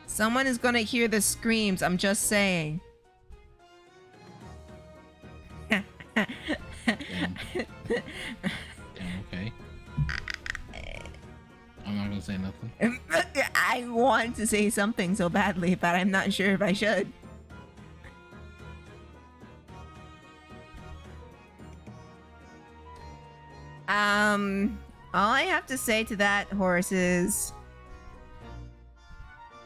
Someone is gonna hear the screams, I'm just saying. Damn, okay. I'm not gonna say nothing. I want to say something so badly, but I'm not sure if I should. All I have to say to that, Horace, is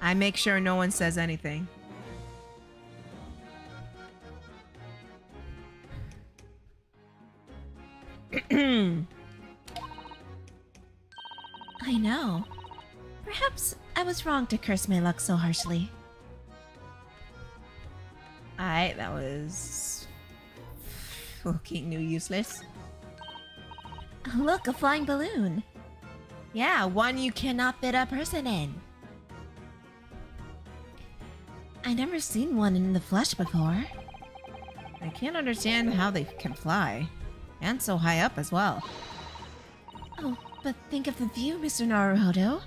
I make sure no one says anything. I know. Perhaps I was wrong to curse my luck so harshly. Alright, that was fucking new useless. Look, a flying balloon. Yeah, one you cannot fit a person in. I never seen one in the flesh before. I can't understand how they can fly. And so high up as well. Oh, but think of the view, Mr. Naruhodo.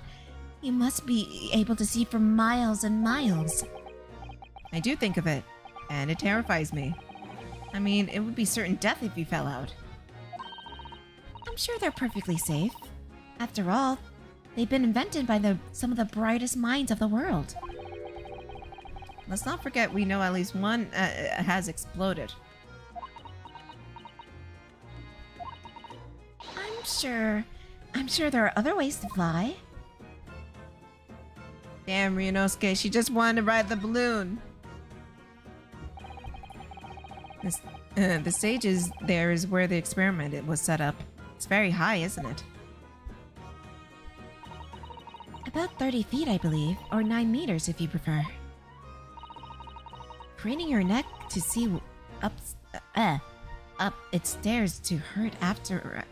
You must be able to see for miles and miles. I do think of it, and it terrifies me. I mean, it would be certain death if you fell out. I'm sure they're perfectly safe. After all, they've been invented by some of the brightest minds of the world. Let's not forget we know at least one has exploded. I'm sure there are other ways to fly. Damn, Ryunosuke, she just wanted to ride the balloon. The stage there is where the experiment was set up. It's very high, isn't it? About 30 feet, I believe, or 9 meters if you prefer. Craning your neck to see up its stairs to hurt after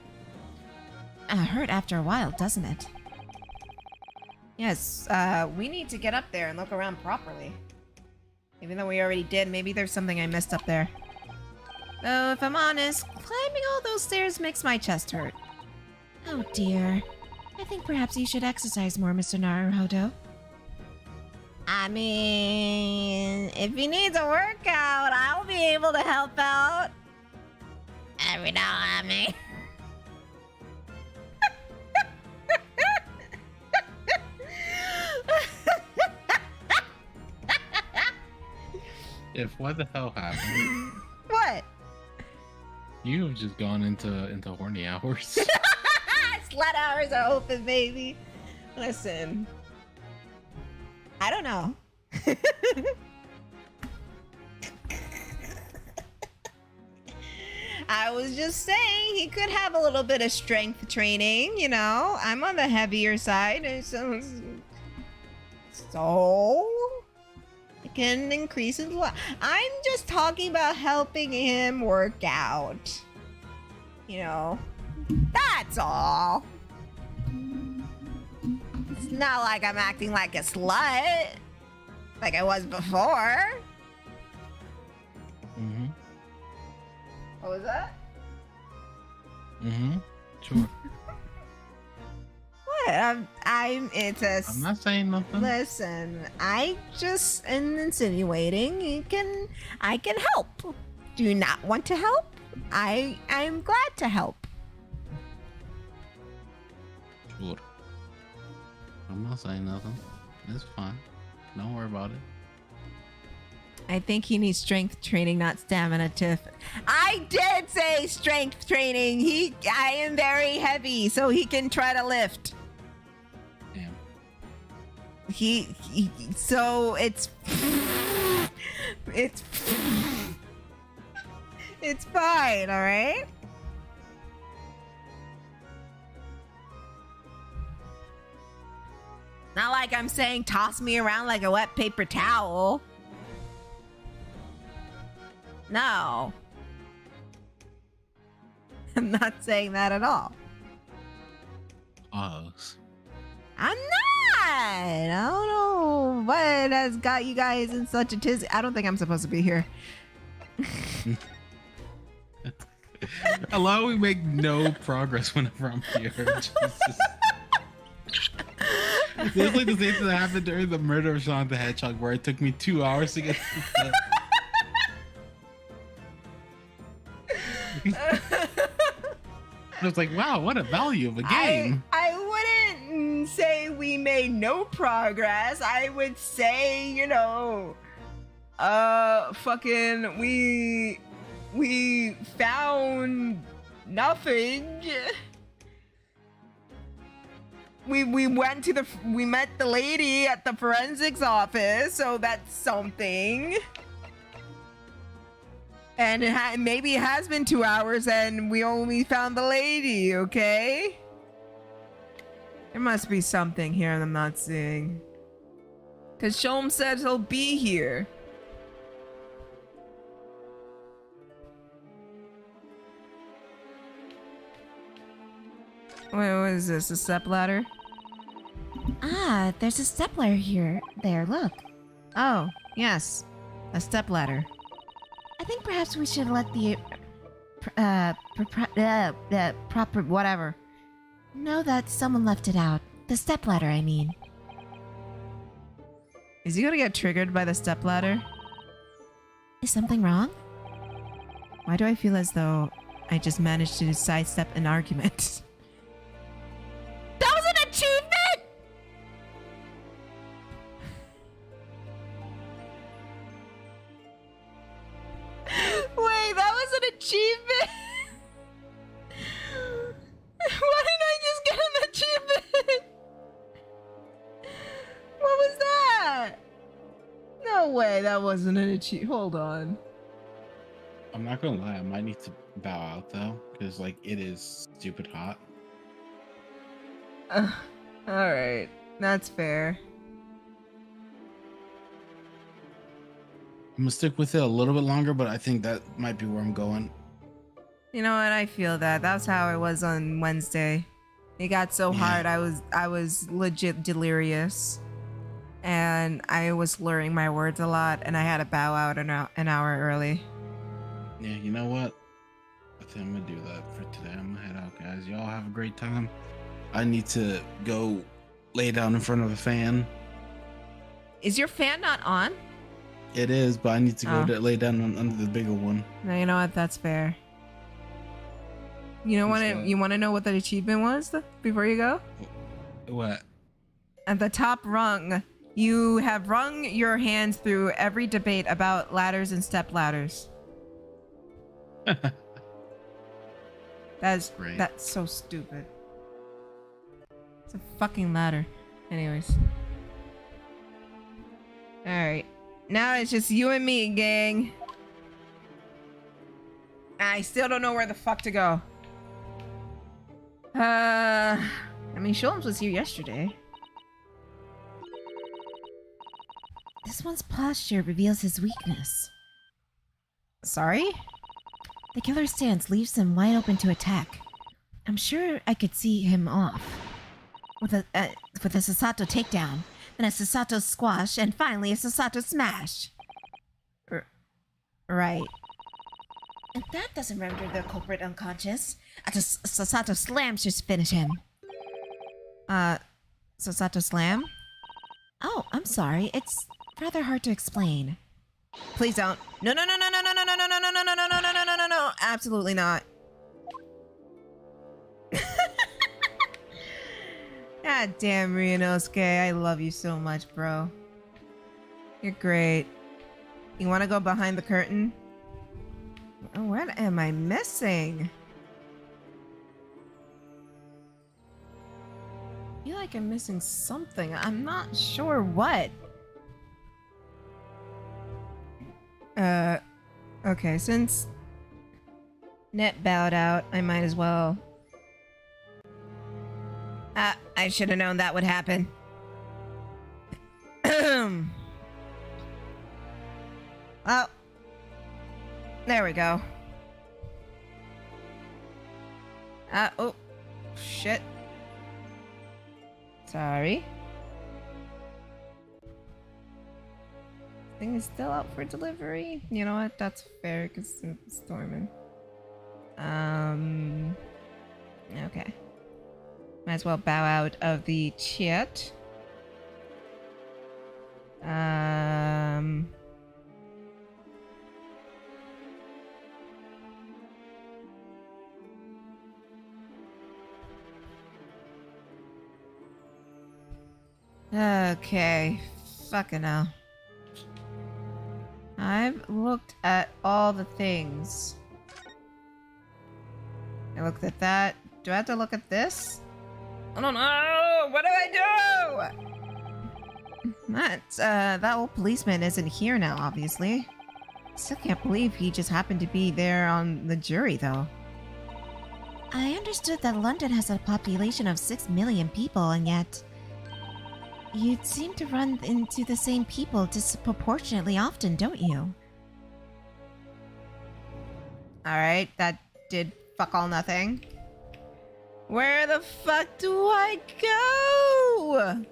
a while, doesn't it? Yes, we need to get up there and look around properly. Even though we already did, maybe there's something I missed up there. Though, if I'm honest, climbing all those stairs makes my chest hurt. Oh dear. I think perhaps you should exercise more, Mr. Naruhodo. I mean, if he needs a workout, I'll be able to help out. Every now and then. If what the hell happened? What? You've just gone into horny hours. Slut hours are open, baby. Listen, I don't know. I was just saying he could have a little bit of strength training, you know. I'm on the heavier side, and so it can increase his life. I'm just talking about helping him work out. You know, that's all. It's not like I'm acting like a slut, like I was before. Mm-hmm. What was that? Mm-hmm. Sure. What? I'm not saying nothing. Listen, I just am insinuating I can help. Do you not want to help? I'm glad to help. Sure. I'm not saying nothing. It's fine. Don't worry about it. I think he needs strength training, not stamina, Tiff. I did say strength training. I am very heavy, so he can try to lift. Damn. So it's fine, all right? Not like I'm saying toss me around like a wet paper towel. No. I'm not saying that at all. Pause. I'm not. I don't know what has got you guys in such a tizzy. I don't think I'm supposed to be here. Allow we make no progress whenever I'm here. Jesus. This is like the same thing that happened during the murder of Sonic the Hedgehog, where it took me 2 hours to get to the I was like, wow, what a value of a game. I wouldn't say we made no progress. I would say, you know, fucking we found nothing. We met the lady at the forensics office, so that's something. And maybe it has been 2 hours and we only found the lady, okay? There must be something here I'm not seeing. Cause Shom said he'll be here. what is this? A step ladder? Ah, there's a stepladder here. There, look. Oh, yes. A step ladder. I think perhaps we should let the Proper whatever. know that someone left it out. The stepladder, I mean. Is he gonna get triggered by the step ladder? Is something wrong? Why do I feel as though I just managed to sidestep an argument? That was an achievement! Wait, that was an achievement? Why did I just get an achievement? What was that? No way, that wasn't an achievement. Hold on. I'm not gonna lie, I might need to bow out though, because like it is stupid hot. Alright, that's fair. I'm gonna stick with it a little bit longer, but I think that might be where I'm going. You know what? I feel that. That's how it was on Wednesday. It got so hard. I was legit delirious, and I was slurring my words a lot, and I had to bow out an hour early. Yeah, you know what? I think I'm gonna do that for today. I'm gonna head out, guys. Y'all have a great time. I need to go lay down in front of a fan. Is your fan not on? It is, but I need to go lay down under the bigger one. No, you know what? That's fair. You want to know what the achievement was before you go? What? At the top rung, you have rung your hands through every debate about ladders and step ladders. That's so stupid. It's a fucking ladder. Anyways. Alright. Now it's just you and me, gang. I still don't know where the fuck to go. I mean, Sholmes was here yesterday. This one's posture reveals his weakness. Sorry? The killer's stance leaves him wide open to attack. I'm sure I could see him off. With a Sasato takedown, then a Sasato squash, and finally a Sasato smash. Right. If that doesn't render the culprit unconscious, a Sasato slam should finish him. Sasato slam? Oh, I'm sorry. It's rather hard to explain. Please don't. No, no, no, no, no, no, no, no, no, no, no, no, no, no, no, no, no, no, no. Absolutely not. God damn, Ryunosuke. I love you so much, bro. You're great. You want to go behind the curtain? Oh, what am I missing? I feel like I'm missing something. I'm not sure what. Okay, since Net bowed out, I might as well. I should have known that would happen. Oh. There we go. Oh. Shit. Sorry. Thing is still out for delivery. You know what? That's fair because it's storming. Okay. Might as well bow out of the chat. Okay. Fucking hell. I've looked at all the things. I looked at that. Do I have to look at this? I don't know! What do I do? That old policeman isn't here now, obviously. Still can't believe he just happened to be there on the jury, though. I understood that London has a population of 6 million people, and yet you seem to run into the same people disproportionately often, don't you? Alright, that did fuck all nothing. Where the fuck do I go?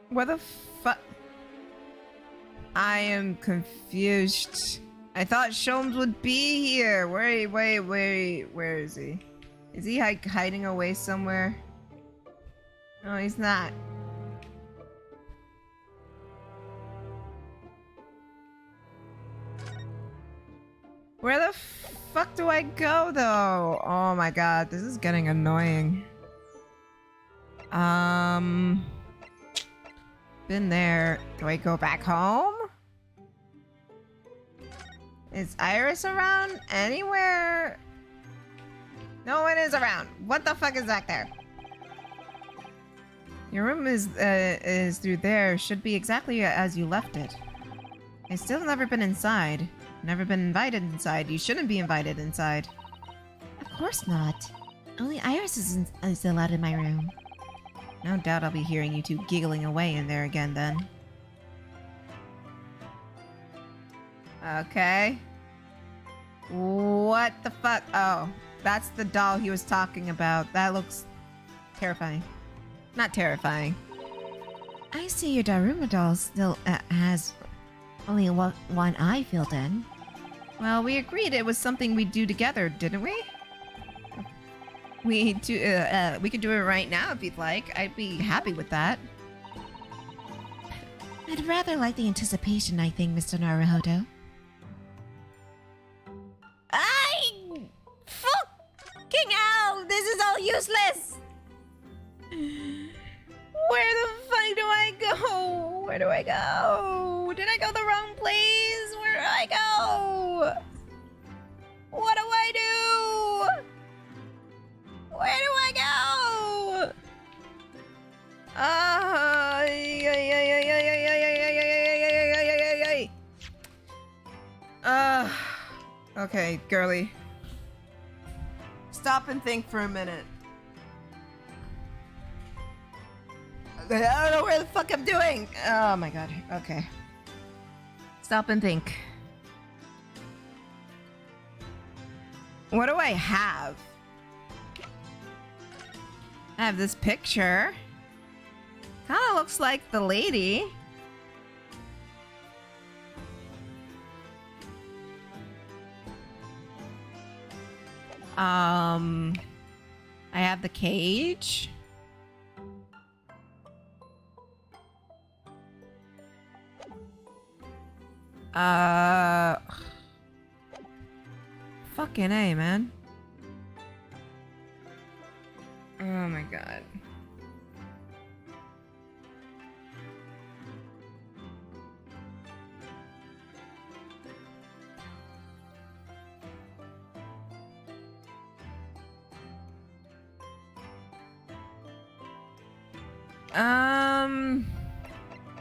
Where the fuck? I am confused. I thought Sholmes would be here. Where is he? Is he like hiding away somewhere? No, he's not. Where the fuck do I go though? Oh my god, this is getting annoying. Been there. Do I go back home? Is Iris around anywhere? No one is around. What the fuck is back there? Your room is through there. Should be exactly as you left it. I still never been inside. Never been invited inside. You shouldn't be invited inside. Of course not. Only Iris is allowed in my room. No doubt I'll be hearing you two giggling away in there again then. Okay. What the fuck? Oh, that's the doll he was talking about. That looks terrifying. Not terrifying. I see your Daruma doll still has only one eye filled in. Well, we agreed it was something we'd do together, didn't we? We could do it right now if you'd like. I'd be happy with that. I'd rather like the anticipation, I think, Mr. Naruhodo. Fucking hell! This is all useless! Where the fuck do I go? Where do I go? Did I go the wrong place? Where do I go? What do I do? Where do I go? Okay, girly. Stop and think for a minute. I don't know where the fuck I'm doing. Oh my god. Okay. Stop and think. What do I have? I have this picture. Kind of looks like the lady. I have the cage. Fucking A, man. Oh my god.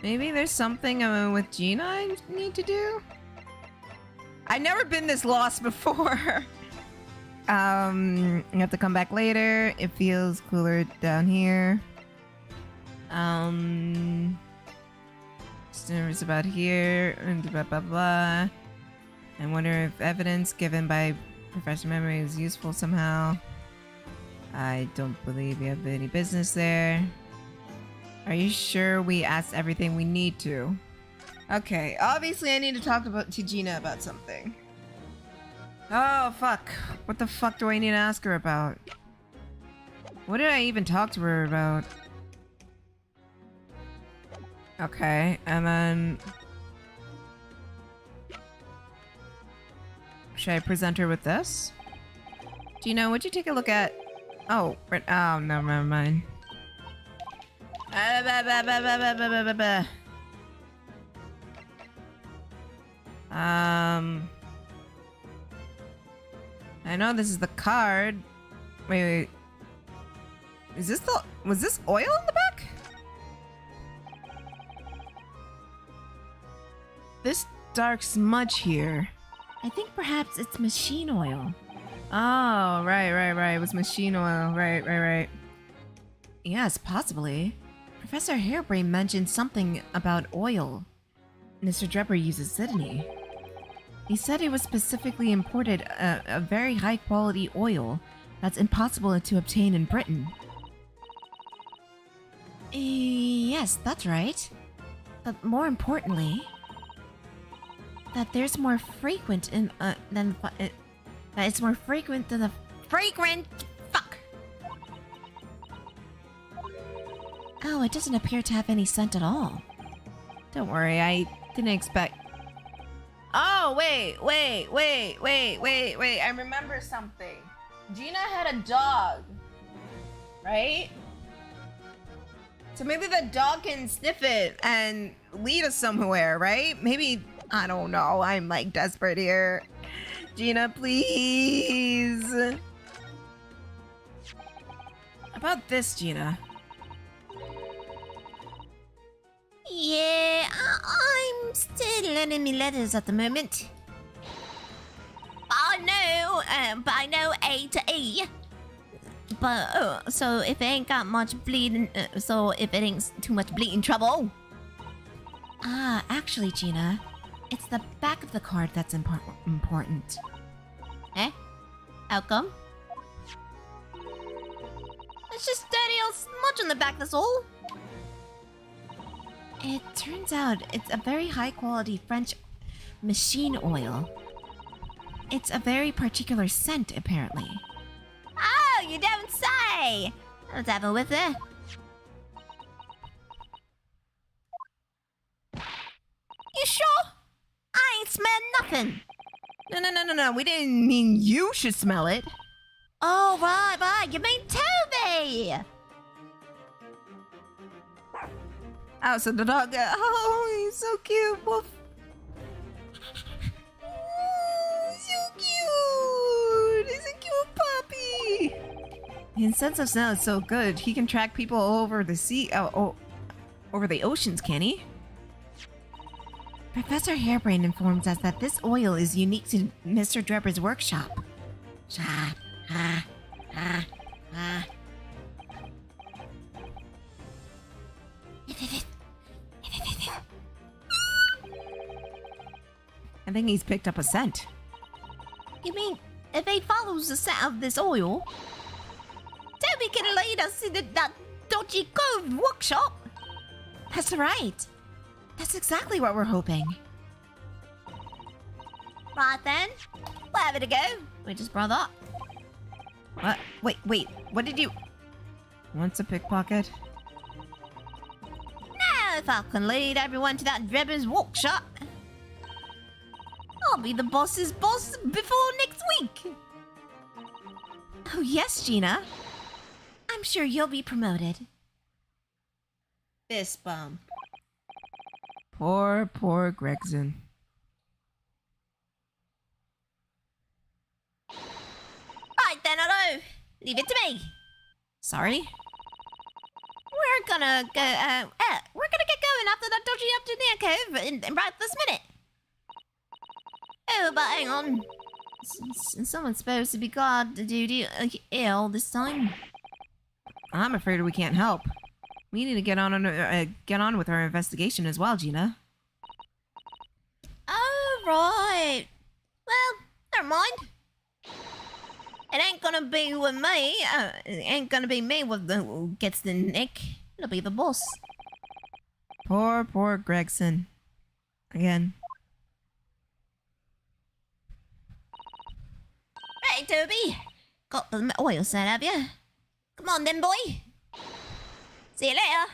Maybe there's something with Gina I need to do? I've never been this lost before. You have to come back later. It feels cooler down here. It's about here and blah blah blah. I wonder if evidence given by Professor Memory is useful somehow. I don't believe we have any business there. Are you sure we asked everything we need to? Okay, obviously I need to talk to Gina about something. Oh, fuck. What the fuck do I need to ask her about? What did I even talk to her about? Okay, and then... should I present her with this? Gina, would you take a look at... oh, right, oh, no, never mind. I know this is the card. Wait. Is this the... was this oil in the back? This dark smudge here. I think perhaps it's machine oil. Oh, right. It was machine oil. Right. Yes, possibly. Professor Hairbrain mentioned something about oil. Mr. Drebber uses, didn't he? He said it was specifically imported a very high quality oil that's impossible to obtain in Britain. Yes, that's right. But more importantly, that there's more frequent in than that it's more frequent than the fragrant. Fuck. Oh, it doesn't appear to have any scent at all. Don't worry, I didn't expect. Oh, wait. I remember something. Gina had a dog, right? So maybe the dog can sniff it and lead us somewhere, right? Maybe, I don't know. I'm like desperate here. Gina, please. How about this, Gina? Yeah, I'm still learning me letters at the moment. But I know A to E. But, so if it ain't got much bleeding, so if it ain't too much bleeding trouble. Ah, actually, Gina, it's the back of the card that's important. Eh? How come? It's just dirty old smudge on the back, that's all. It turns out it's a very high quality French machine oil. It's a very particular scent, apparently. Oh, you don't say! Let's have a whiff there. You sure? I ain't smelled nothing. No. We didn't mean you should smell it. Oh, right. You mean Toby! Oh, so the dog. Oh, he's so cute. Woof. Oh, so cute. He's a cute puppy. His sense of smell is so good. He can track people all over the sea, over the oceans, can he? Professor Harebrain informs us that this oil is unique to Mr. Drebber's workshop. I think he's picked up a scent. You mean, if he follows the scent of this oil, Toby can lead us to that dodgy cove workshop? That's right. That's exactly what we're hoping. Right then, we'll have it a go. We just brought up. What? Wait. What did you? Wants a pickpocket? Now, if I can lead everyone to that Drebber's workshop, I'll be the boss's boss before next week. Oh, yes, Gina. I'm sure you'll be promoted. Fist bump. Poor Gregson. Right then, Otto. Leave it to me. Sorry? We're gonna get going after that dodgy engineer cove in right this minute. Oh, but hang on. Someone's supposed to be guard duty ill this time. I'm afraid we can't help. We need to get on with our investigation as well, Gina. Oh, right. Well, never mind. It ain't gonna be with me. It ain't gonna be me who gets the nick. It'll be the boss. Poor Gregson. Again. Right, Toby. Got the oil set, have you? Come on then, boy. See you later.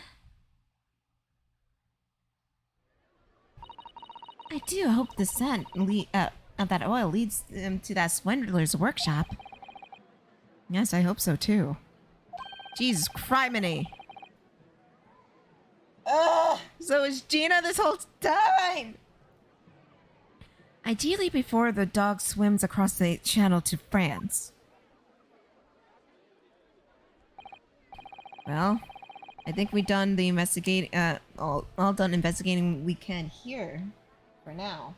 I do hope the scent of that oil leads them to that swindler's workshop. Yes, I hope so too. Jesus criminy. Ugh, so is Gina this whole time? Ideally before the dog swims across the channel to France. Well, I think we've done the investigating, all done investigating we can here for now.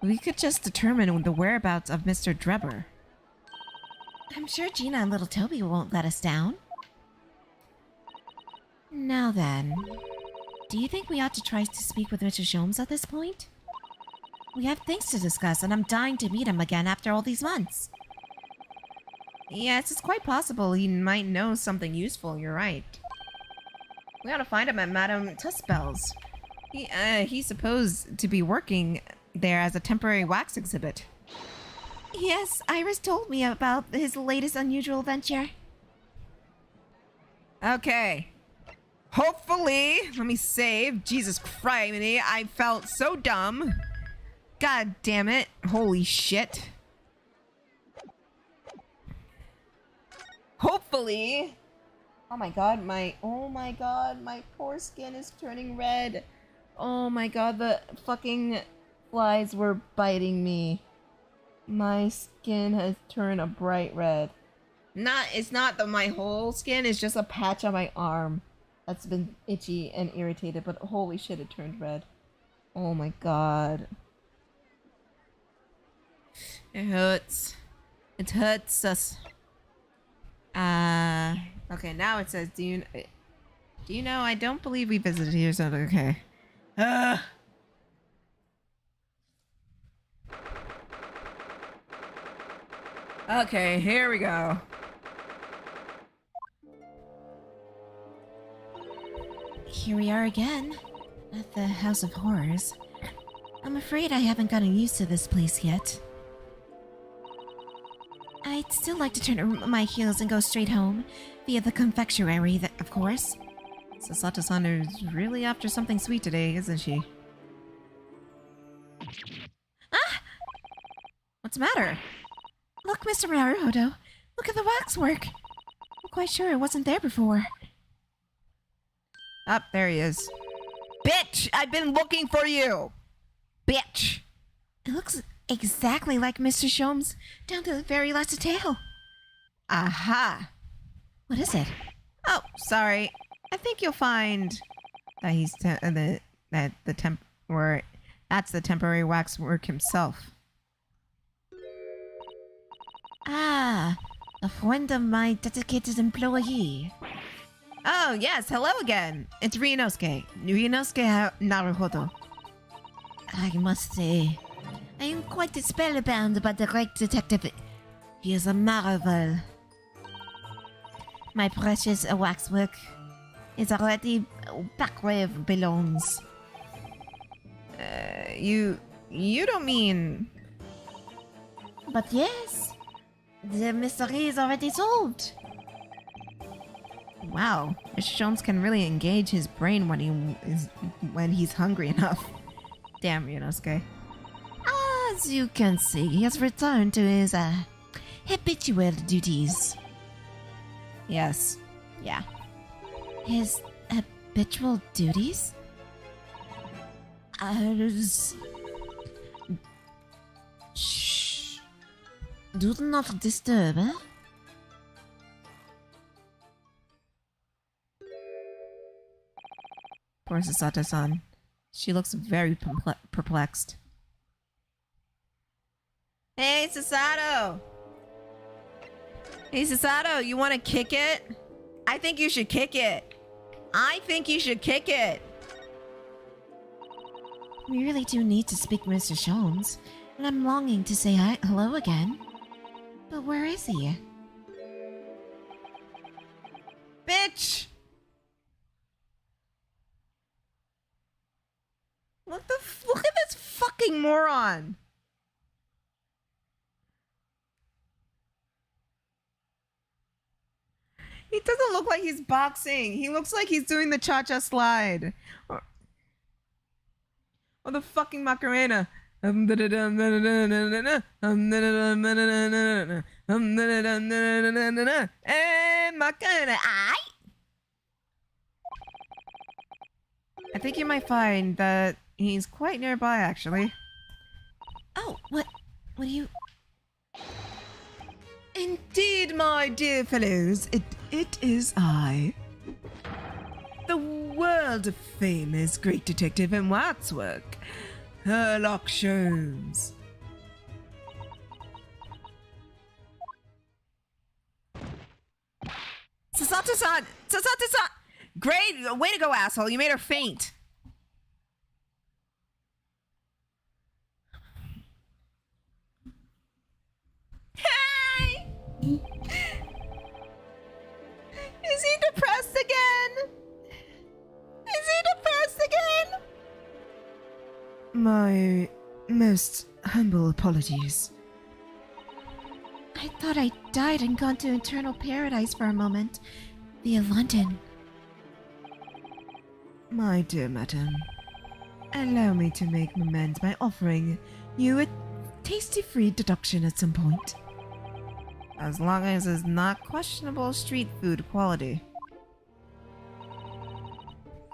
We could just determine the whereabouts of Mr. Drebber. I'm sure Gina and little Toby won't let us down. Now then, Do you think we ought to try to speak with Mr. Sholmes at this point? We have things to discuss, and I'm dying to meet him again after all these months. Yes, it's quite possible he might know something useful, you're right. We ought to find him at Madame Tuspel's. He's supposed to be working there as a temporary wax exhibit. Yes, Iris told me about his latest unusual venture. Okay. Hopefully, let me save. Jesus Christ, I felt so dumb. God damn it. Holy shit. Hopefully. Oh my god, my poor skin is turning red. Oh my god, the fucking flies were biting me. My skin has turned a bright red. It's not my whole skin, it's just a patch on my arm that's been itchy and irritated, but holy shit, it turned red. Oh my god. It hurts. It hurts us. Okay, now it says, do you know, I don't believe we visited here, so okay. Okay, here we go. Here we are again, at the House of Horrors. I'm afraid I haven't gotten used to this place yet. I'd still like to turn my heels and go straight home, via the confectionery, of course. Sasato-san is really after something sweet today, isn't she? Ah! What's the matter? Look, Mr. Naruhodo. Look at the waxwork. I'm quite sure it wasn't there before. Up, there he is. Bitch! I've been looking for you! Bitch! It looks exactly like Mr. Sholmes, down to the very last detail. Aha! What is it? Oh, sorry. I think you'll find that he's that's the temporary waxwork himself. Ah, a friend of my dedicated employee. Oh, yes, hello again. It's Ryunosuke. Naruhodo. I must say, I am quite spellbound by the great detective. He is a marvel. My precious waxwork is already back where it belongs. You don't mean... But yes, the mystery is already solved. Wow, Mr. Jones can really engage his brain when he's hungry enough. Damn, Ryunosuke. As you can see, he has returned to his habitual duties. Yes. Yeah. His habitual duties? Shh. Do not disturb, eh? Poor Sasato-san. She looks very perplexed. Hey, Sasato! Hey, Sasato, you want to kick it? I think you should kick it. I think you should kick it. We really do need to speak to Mr. Sholmes, and I'm longing to say hello again. But where is he? Bitch! Look at this fucking moron! He doesn't look like he's boxing. He looks like he's doing the cha-cha slide. Or the fucking Macarena. And Macarena. I think you might find that he's quite nearby, actually. Oh, what do you... Indeed, my dear fellows, it is I. The world-famous great detective in waxwork, Sherlock Sholmes. Sasato-san! Sasato-san! Great! Way to go, asshole. You made her faint. Is he depressed again? Is he depressed again? My most humble apologies. I thought I died and gone to eternal paradise for a moment via London. My dear madam, allow me to make amends by offering you a tasty-free deduction at some point. As long as it's not questionable street food quality.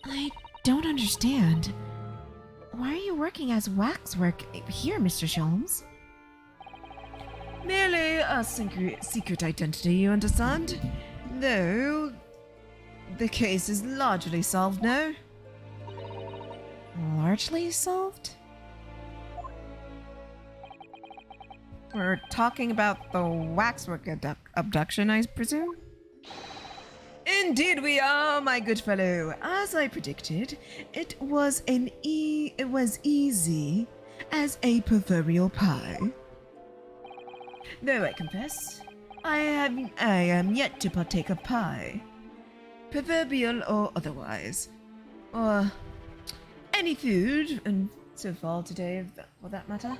I don't understand. Why are you working as waxwork here, Mr. Sholmes? Merely a secret identity, you understand? Though, the case is largely solved now. Largely solved? We're talking about the waxwork abduction, I presume? Indeed we are, my good fellow. As I predicted, it was easy as a proverbial pie. Though I confess, I am yet to partake of pie, proverbial or otherwise, or any food, and so far today, for that matter.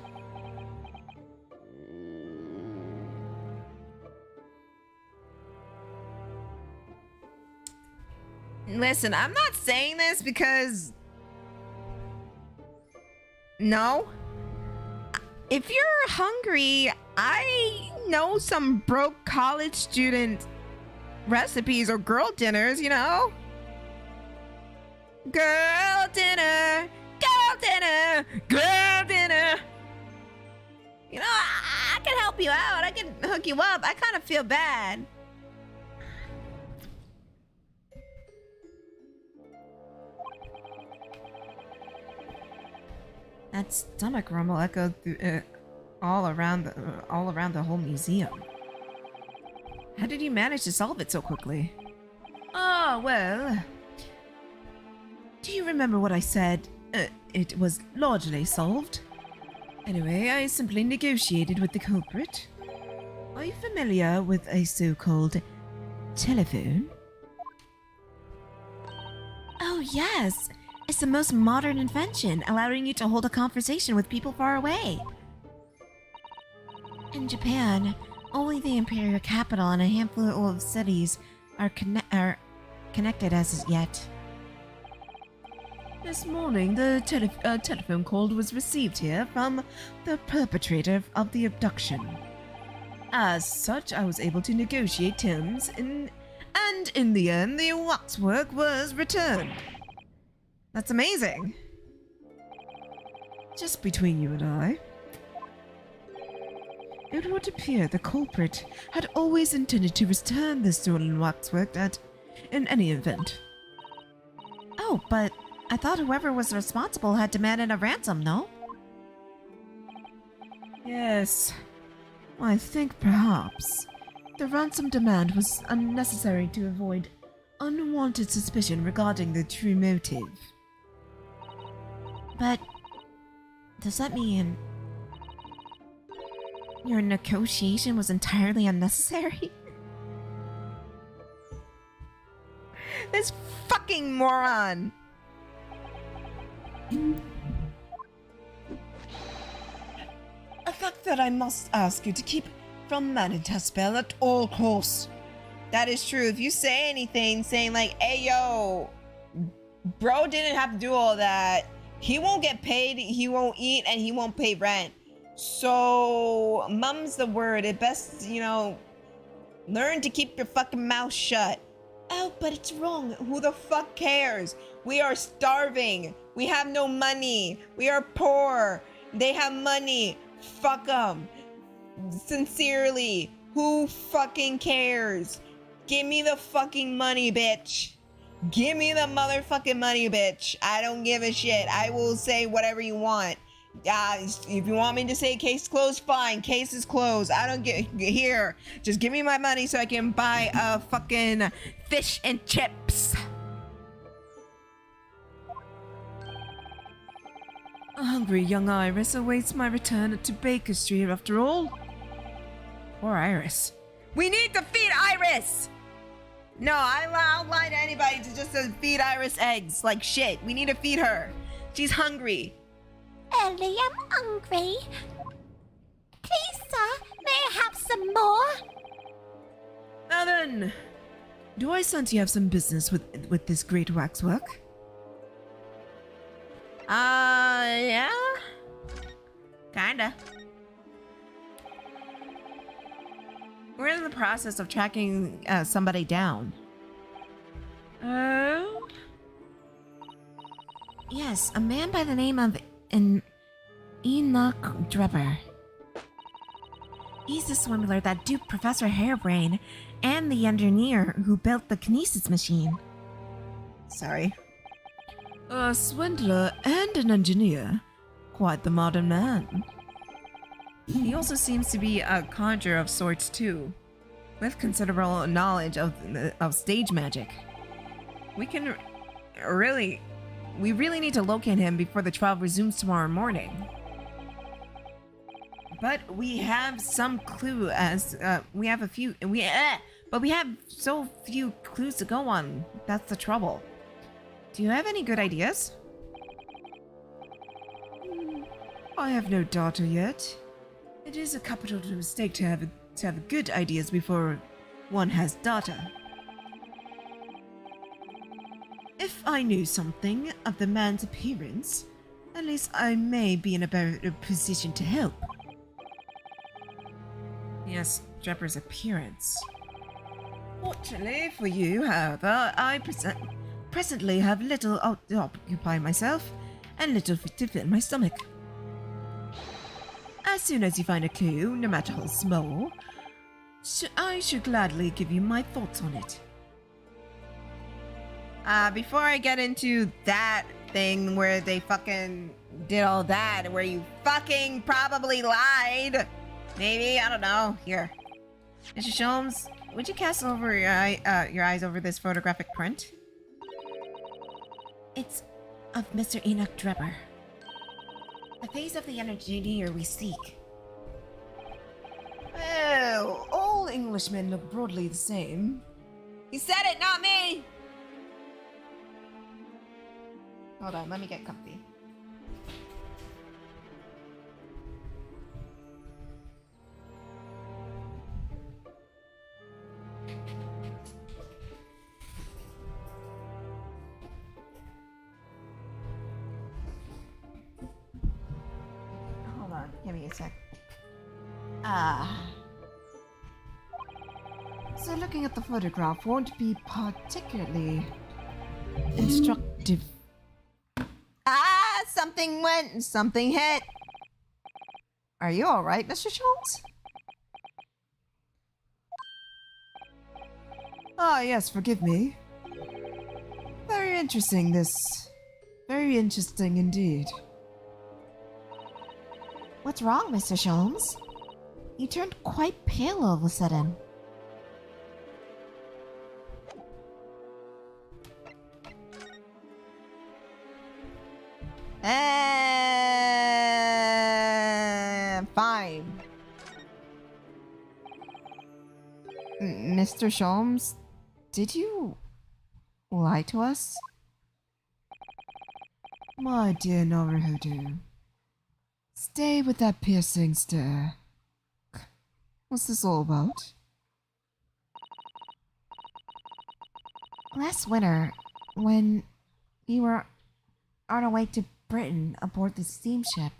Listen, I'm not saying this because... No. If you're hungry, I know some broke college student recipes or girl dinners, you know? Girl dinner, girl dinner, girl dinner. You know, I can help you out. I can hook you up. I kind of feel bad. That stomach rumble echoed through all around the whole museum. How did you manage to solve it so quickly? Oh, well. Do you remember what I said? It was largely solved. Anyway, I simply negotiated with the culprit. Are you familiar with a so-called telephone? Oh, yes! It's the most modern invention, allowing you to hold a conversation with people far away. In Japan, only the imperial capital and a handful of cities are connected as yet. This morning, the telephone call was received here from the perpetrator of the abduction. As such, I was able to negotiate terms, and in the end, the waxwork was returned. That's amazing. Just between you and I, it would appear the culprit had always intended to return the stolen waxwork in any event. Oh, but I thought whoever was responsible had demanded a ransom, no? Yes. I think perhaps the ransom demand was unnecessary to avoid unwanted suspicion regarding the true motive. But does that mean your negotiation was entirely unnecessary? This fucking moron. A fact that I must ask you to keep from Manitaspel at all costs. That is true. If you say anything saying like, hey yo, bro didn't have to do all that, he won't get paid, he won't eat, and he won't pay rent. So, mum's the word. It best, you know, learn to keep your fucking mouth shut. Oh, but it's wrong. Who the fuck cares? We are starving. We have no money. We are poor. They have money. Fuck them. Sincerely, who fucking cares? Give me the fucking money, bitch. Give me the motherfucking money, bitch. I don't give a shit. I will say whatever you want. If you want me to say case closed, fine. Case is closed. I don't get here. Just give me my money so I can buy a fucking fish and chips. A hungry young Iris awaits my return to Baker Street after all. Poor Iris. We need to feed Iris! No, I'll lie to anybody to just feed Iris eggs. Like shit. We need to feed her. She's hungry. Ellie, I'm hungry. Please, sir, may I have some more? Now then, do I sense you have some business with this great waxwork? Yeah? Kinda. We're in the process of tracking somebody down. Oh? Yes, a man by the name of Enoch Drebber. He's the swindler that duped Professor Hairbrain and the engineer who built the kinesis machine. Sorry. A swindler and an engineer. Quite the modern man. He also seems to be a conjurer of sorts too, with considerable knowledge of stage magic. We really need to locate him before the trial resumes tomorrow morning. But we have some clue as we have so few clues to go on. That's the trouble. Do you have any good ideas? I have no daughter yet. It is a capital mistake to have good ideas before one has data. If I knew something of the man's appearance, at least I may be in a better position to help. Yes, Drebber's appearance. Fortunately for you, however, I presently have little to occupy myself and little to fill my stomach. As soon as you find a clue, no matter how small, I should gladly give you my thoughts on it. Before I get into that thing where they fucking did all that, where you fucking probably lied. Maybe, I don't know. Here. Mr. Sholmes, would you cast over your eyes over this photographic print? It's of Mr. Enoch Drebber, the face of the engineer we seek. Well, all Englishmen look broadly the same. He said it, not me! Hold on, let me get comfy. Hold on, give me a sec. So looking at the photograph won't be particularly instructive. Something hit. Are you alright, Mr. Schultz? Ah, yes, forgive me. Very interesting, this. Very interesting indeed. What's wrong, Mr. Sholmes? You turned quite pale all of a sudden. Fine. Mr. Sholmes, did you lie to us? My dear Naruhodo, stay with that piercing stare. What's this all about? Last winter, when you were on our way to Britain aboard the steamship,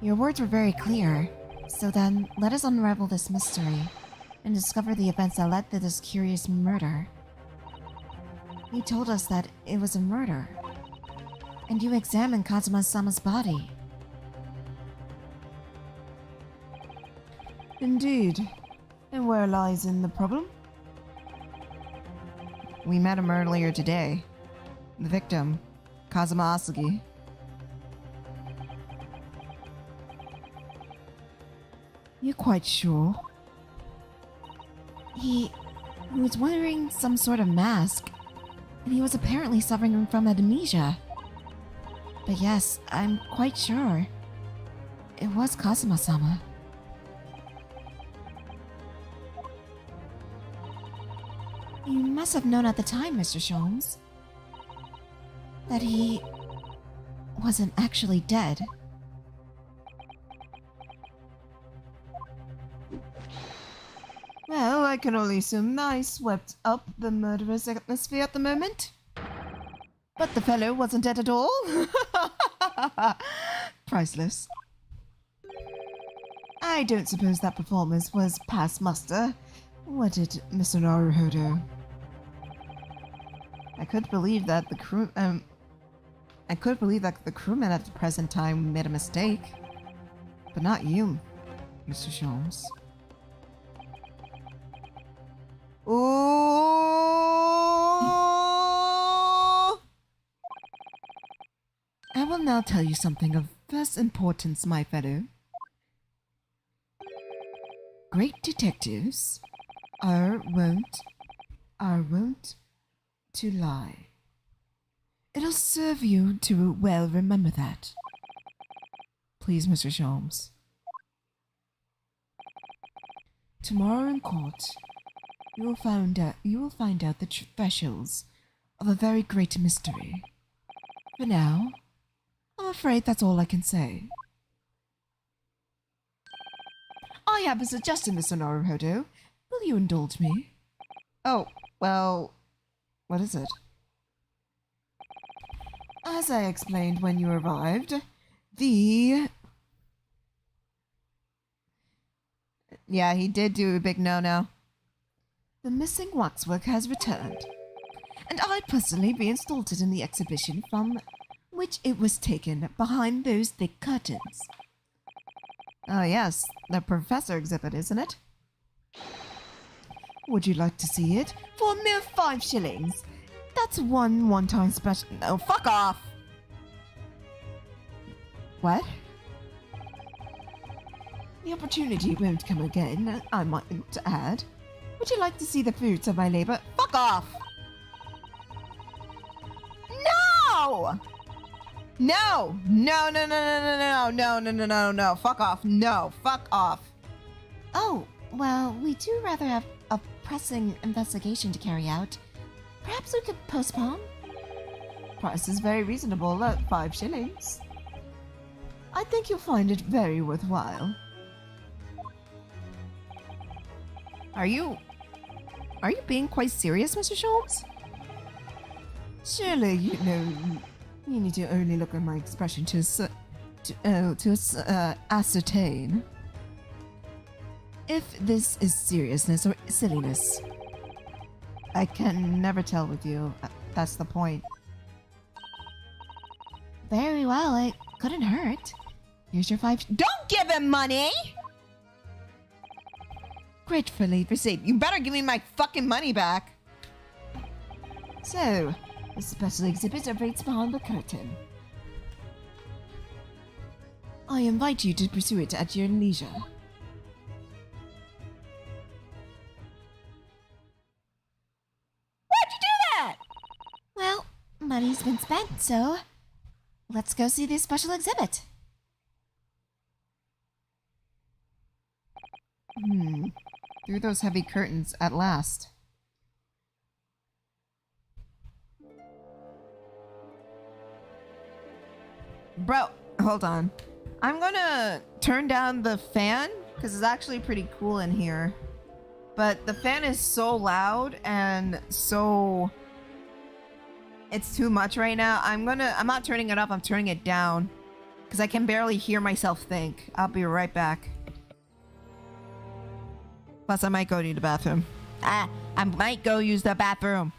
your words were very clear. So then, let us unravel this mystery and discover the events that led to this curious murder. You told us that it was a murder, and you examined Kazuma-sama's body. Indeed. And where lies in the problem? We met him earlier today. The victim, Kazuma Asagi. You're quite sure? He was wearing some sort of mask, and he was apparently suffering from amnesia. But yes, I'm quite sure. It was Kazuma-sama. You must have known at the time, Mr. Sholmes, that he wasn't actually dead. Well, I can only assume I swept up the murderous atmosphere at the moment. But the fellow wasn't dead at all. Priceless. I don't suppose that performance was past muster. What did Mr. Naruhodo? I could believe that the crewman at the present time made a mistake. But not you, Mr. Sholmes. Ooh! I will now tell you something of first importance, my fellow. Great detectives are wont to lie. It'll serve you to well remember that. Please, Mr. Sholmes. Tomorrow in court, you will find out the thresholds of a very great mystery. For now, I'm afraid that's all I can say. I have a suggestion, Mr. Naruhodo. Will you indulge me? Oh, well, what is it? As I explained when you arrived, Yeah, he did do a big no-no. The missing waxwork has returned, and I personally reinstalled it in the exhibition from which it was taken behind those thick curtains. Oh yes, the professor exhibit, isn't it? Would you like to see it? For a mere 5 shillings. That's one-time special. No, fuck off! What? The opportunity won't come again, I might add. Would you like to see the fruits of my labor? Fuck off! No! No! No, no, no, no, no, no, no, no, no, no, no, fuck off. No, fuck off. Oh, well, we do rather have a pressing investigation to carry out. Perhaps we could postpone? Price is very reasonable at 5 shillings. I think you'll find it very worthwhile. Are you being quite serious, Mr. Sholmes? Surely you know you need to only look at my expression to ascertain if this is seriousness or silliness. I can never tell with you. That's the point. Very well, it couldn't hurt. Here's your 5. Don't give him money! Gratefully received. You better give me my fucking money back. So, the special exhibit awaits behind the curtain. I invite you to pursue it at your leisure. Why'd you do that? Well, money's been spent, so let's go see this special exhibit. Through those heavy curtains at last. Bro, hold on. I'm gonna turn down the fan because it's actually pretty cool in here. But the fan is so loud and so... It's too much right now. I'm not turning it up, I'm turning it down. Because I can barely hear myself think. I'll be right back. Plus, I might go to the bathroom. I might go use the bathroom.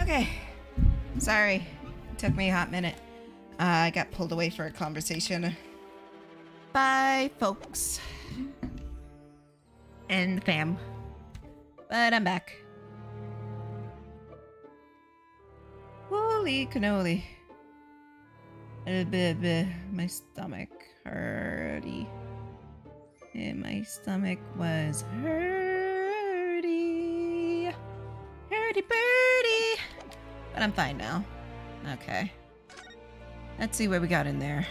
Okay. Sorry. It took me a hot minute. I got pulled away for a conversation. Bye, folks. And fam. But I'm back. Holy cannoli. My stomach hurty. And my stomach was hurty. Hurty birdie. But I'm fine now. Okay. Let's see what we got in there.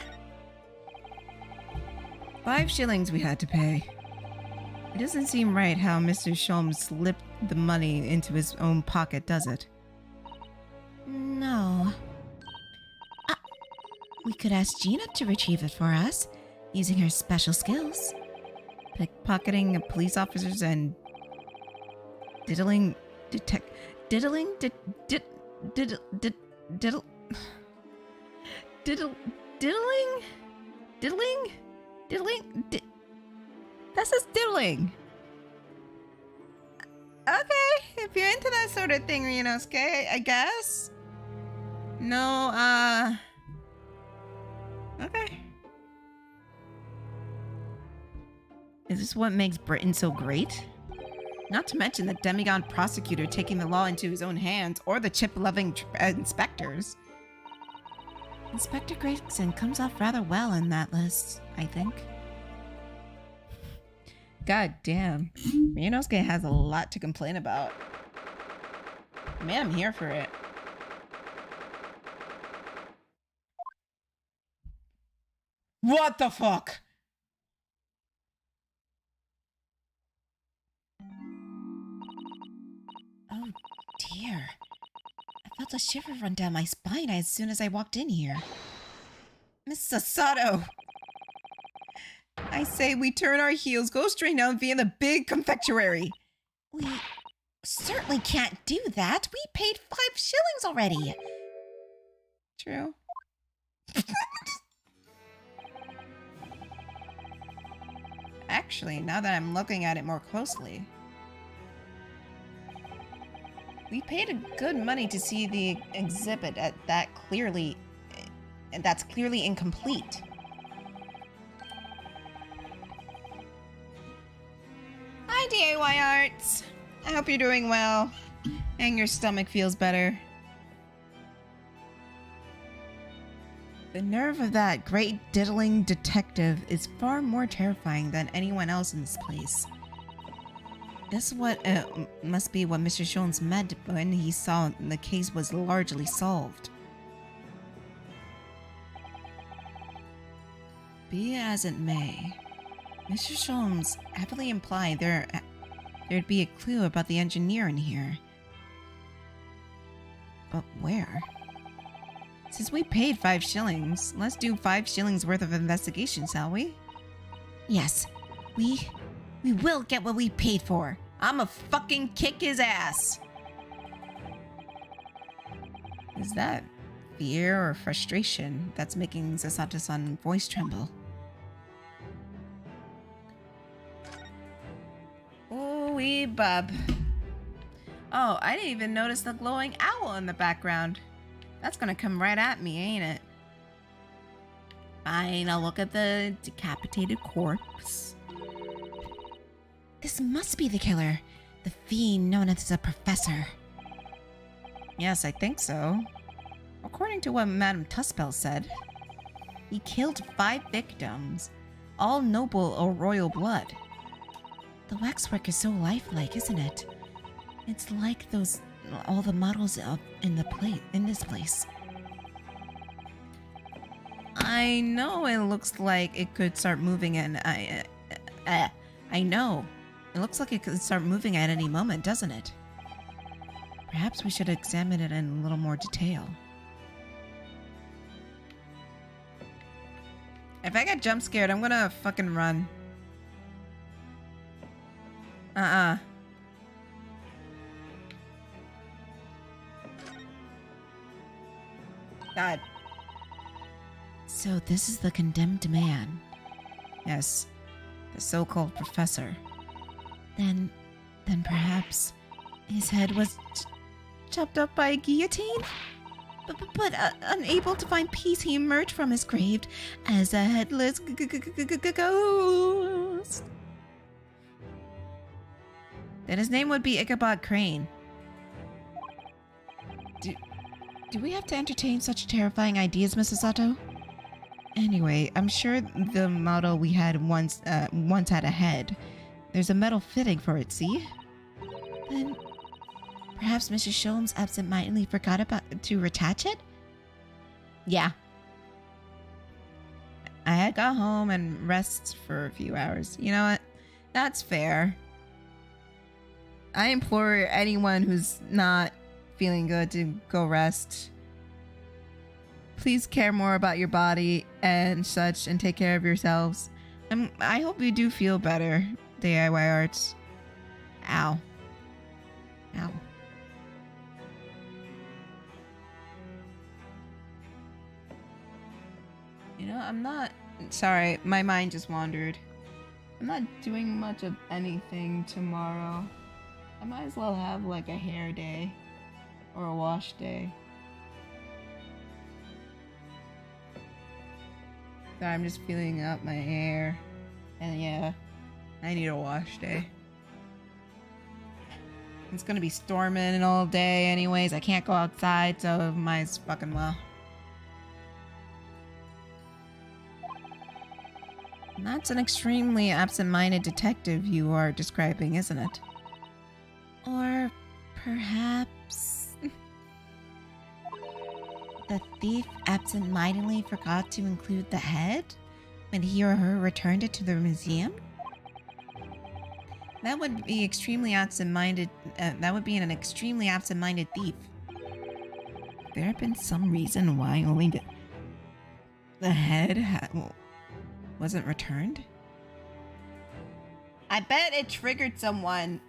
5 shillings we had to pay. It doesn't seem right how Mr. Sholmes slipped the money into his own pocket, does it? No. We could ask Gina to retrieve it for us, using her special skills. Pickpocketing police officers and diddling diddling that says diddling. Okay, if you're into that sort of thing, Ryunosuke, I guess. No, okay. Is this what makes Britain so great? Not to mention the demigod prosecutor taking the law into his own hands, or the chip-loving inspectors. Inspector Gregson comes off rather well in that list, I think. God damn. Ryunosuke has a lot to complain about. Man, I'm here for it. What the fuck? Oh dear. I felt a shiver run down my spine as soon as I walked in here. Miss Sasato! I say we turn our heels, go straight down via the big confectionery. We certainly can't do that. We paid 5 shillings already. True. Actually, now that I'm looking at it more closely, we paid a good money to see the exhibit that's clearly incomplete. Hi, DIY Arts. I hope you're doing well and your stomach feels better. The nerve of that great diddling detective is far more terrifying than anyone else in this place. This must be what Mr. Sholmes meant when he saw the case was largely solved. Be it as it may, Mr. Sholmes heavily implied there'd be a clue about the engineer in here. But where? Since we paid 5 shillings, let's do 5 shillings worth of investigation, shall we? Yes, we will get what we paid for. I'ma fucking kick his ass! Is that fear or frustration that's making Sasato-san's voice tremble? Ooh-wee bub. Oh, I didn't even notice the glowing owl in the background. That's gonna come right at me, ain't it? Fine, I'll look at the decapitated corpse. This must be the killer, the fiend known as the Professor. Yes, I think so. According to what Madame Tuspel said, he killed 5 victims, all noble or royal blood. The waxwork is so lifelike, isn't it? It's like all the models in this place. I know it looks like it could start moving, and I know. It looks like it could start moving at any moment, doesn't it? Perhaps we should examine it in a little more detail. If I get jump scared, I'm gonna fucking run. God. So this is the condemned man. Yes, the so-called professor. Then perhaps his head was chopped up by a guillotine? But unable to find peace, he emerged from his grave as a headless ghost. Then his name would be Ichabod Crane. Do we have to entertain such terrifying ideas, Mrs. Sato? Anyway, I'm sure the model we had once had a head. There's a metal fitting for it, see? Then perhaps Mrs. Sholmes absentmindedly forgot to retach it? Yeah. I had got home and rest for a few hours. You know what? That's fair. I implore anyone who's not feeling good to go rest. Please care more about your body and such and take care of yourselves. I hope you do feel better, DIY Arts. Ow. Ow. You know, I'm not... Sorry, my mind just wandered. I'm not doing much of anything tomorrow. I might as well have like a hair day. Or a wash day. So I'm just feeling up my hair. And yeah, I need a wash day. It's gonna be storming all day anyways. I can't go outside, so might as fucking well. That's an extremely absent-minded detective you are describing, isn't it? Or perhaps the thief absent-mindedly forgot to include the head when he or her returned it to the museum? That would be extremely absent-minded. That would be an extremely absent-minded thief. There have been some reason why only the head wasn't returned. I bet it triggered someone.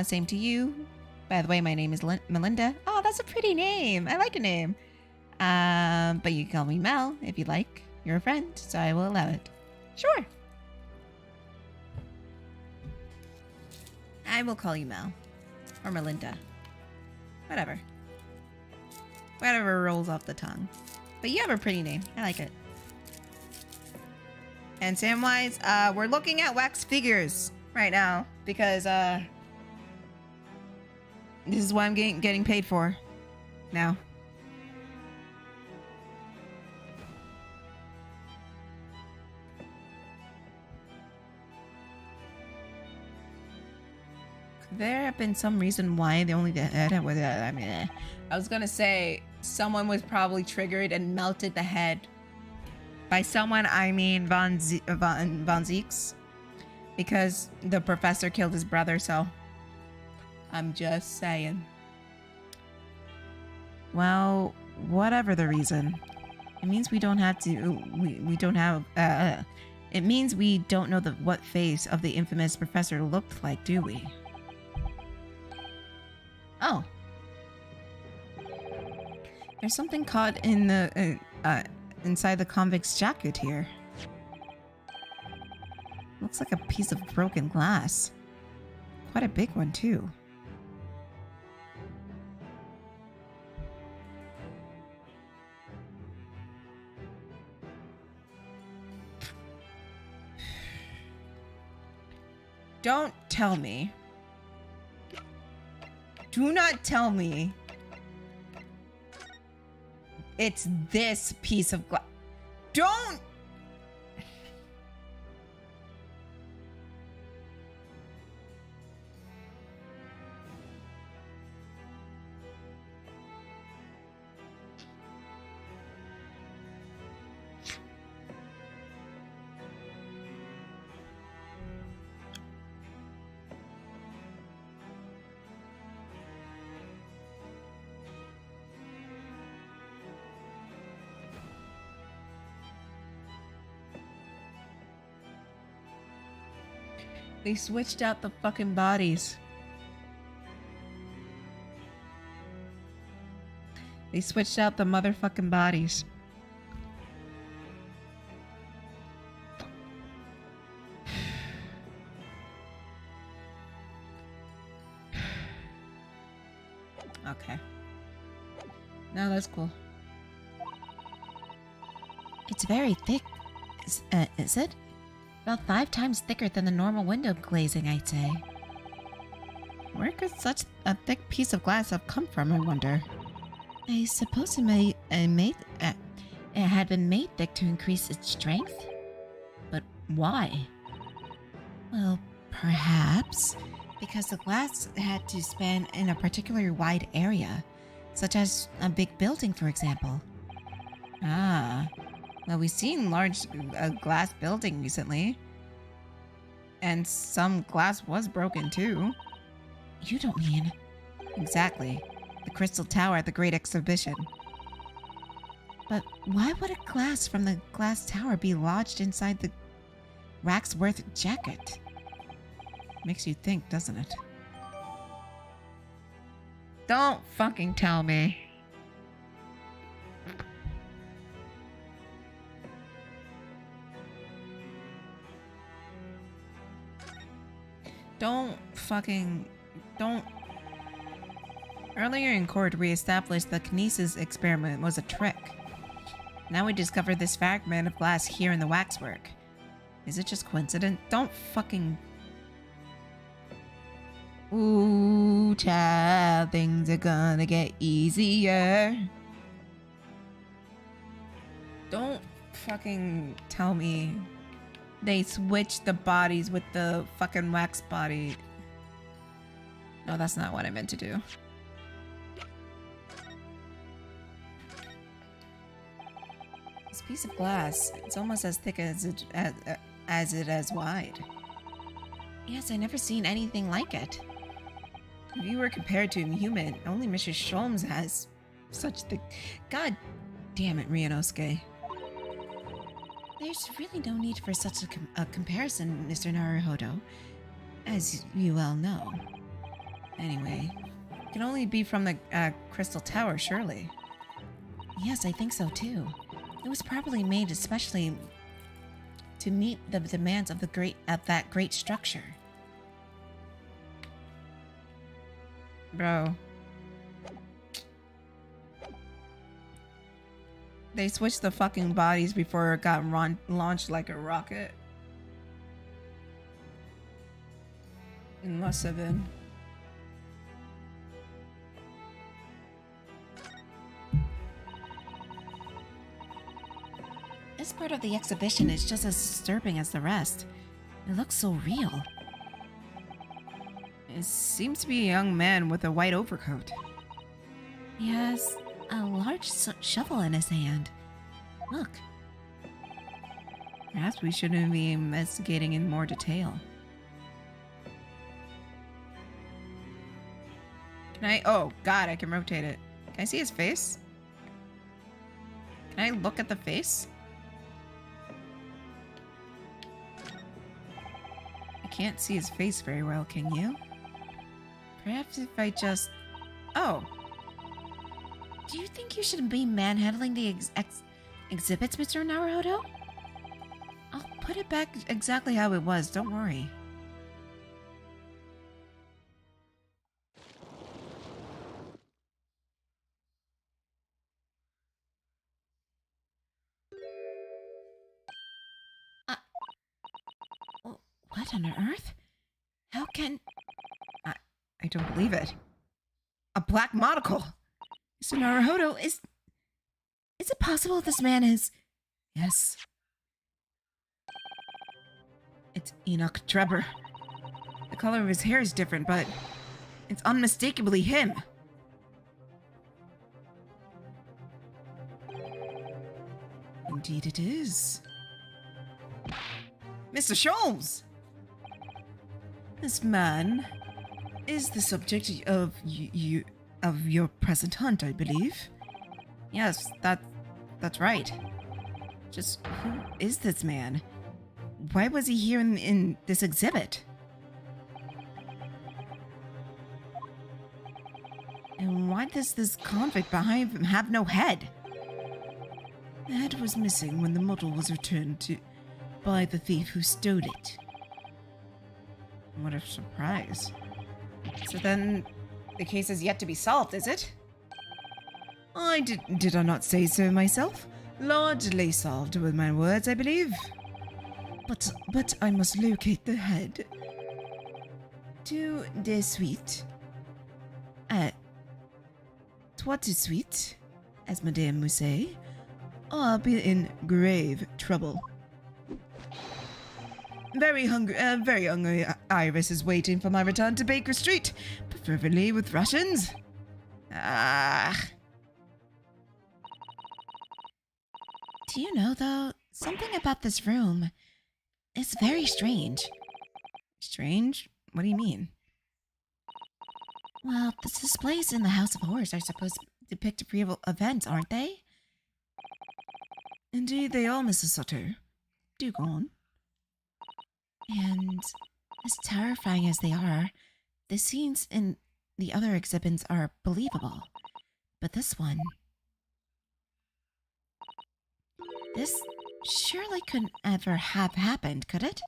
Same to you. By the way, my name is Melinda. Oh, that's a pretty name. I like a name. But you can call me Mel if you like. You're a friend, so I will allow it. Sure. I will call you Mel. Or Melinda. Whatever. Whatever rolls off the tongue. But you have a pretty name. I like it. And Samwise, we're looking at wax figures right now. Because, this is what I'm getting paid for. Now. Could there have been some reason why they only did it with I mean, I was gonna say someone was probably triggered and melted the head. By someone, I mean Von Zieks. Because the professor killed his brother, so I'm just saying. Well, whatever the reason, it means we don't have to. We don't have. It means we don't know what face of the infamous professor looked like, do we? Oh, there's something caught in the inside the convict's jacket here. Looks like a piece of broken glass. Quite a big one, too. Don't tell me. Do not tell me it's this piece of glass. Don't! They switched out the fucking bodies. They switched out the motherfucking bodies. Okay. No, that's cool. It's very thick. Is it? About 5 times thicker than the normal window glazing, I'd say. Where could such a thick piece of glass have come from, I wonder? I suppose it had been made thick to increase its strength? But why? Well, perhaps because the glass had to span in a particularly wide area, such as a big building, for example. Ah. Well, we've seen large glass building recently. And some glass was broken too. You don't mean... Exactly. The Crystal Tower at the Great Exhibition. But why would a glass from the glass tower be lodged inside the Waxworth jacket? Makes you think, doesn't it? Don't fucking tell me. Don't. Earlier in court, we established the kinesis experiment was a trick. Now we discovered this fragment of glass here in the waxwork. Is it just coincidence? Don't fucking... Ooh, child, things are gonna get easier. Don't fucking tell me they switched the bodies with the fucking wax body. No, that's not what I meant to do. This piece of glass, it's almost as thick as it is wide. Yes, I never seen anything like it. If you were compared to a human, only Mr. Sholmes has such thick... God damn it, Ryunosuke. There's really no need for such a comparison, Mr. Naruhodo, as you well know. Anyway, it can only be from the Crystal Tower, surely. Yes, I think so too. It was probably made especially to meet the demands of that great structure. Bro. They switched the fucking bodies before it got launched like a rocket. It must have been. This part of the exhibition is just as disturbing as the rest. It looks so real. It seems to be a young man with a white overcoat. He has a large shovel in his hand. Look. Perhaps we shouldn't be investigating in more detail. Can I? Oh, God, I can rotate it. Can I see his face? Can I look at the face? I can't see his face very well, can you? Perhaps if I just... Oh. Do you think you should be manhandling the exhibits, Mr. Naruhodo? I'll put it back exactly how it was, don't worry. What on earth? How can... I don't believe it. A black monocle! Mr. Naruhodo, is it possible this man is... Yes. It's Enoch Drebber. The color of his hair is different, but it's unmistakably him. Indeed it is. Mr. Sholmes! This man is the subject of your present hunt, I believe. Yes, that's right. Just who is this man? Why was he here in this exhibit? And why does this convict behind him have no head? The head was missing when the model was returned by the thief who stole it. What a surprise. So then, the case is yet to be solved, is it? Did I not say so myself? Largely solved with my words, I believe. But I must locate the head. To the suite. Toi de suite, as Madame would say. I'll be in grave trouble. Very hungry Iris is waiting for my return to Baker Street, preferably with rations. Ah. Do you know, though, something about this room is very strange. Strange? What do you mean? Well, the displays in the House of Horrors are supposed to depict real events, aren't they? Indeed they are, Mrs. Sutter. Do go on. And as terrifying as they are, the scenes in the other exhibits are believable. But this one... This surely couldn't ever have happened, could it?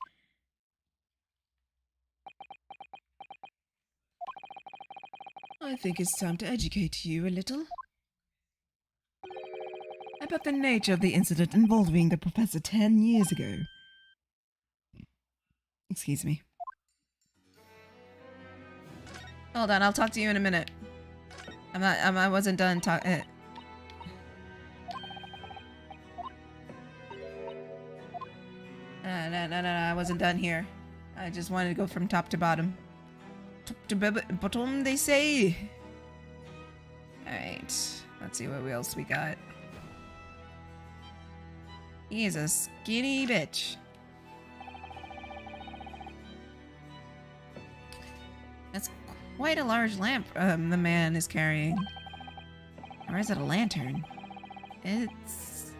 I think it's time to educate you a little. About the nature of the incident involving the professor 10 years ago. Excuse me. Hold on, I'll talk to you in a minute. I wasn't done talking. No, I wasn't done here. I just wanted to go from top to bottom. Top to bottom, they say. Alright, let's see what else we got. He is a skinny bitch. That's quite a large lamp the man is carrying. Or is it a lantern? It's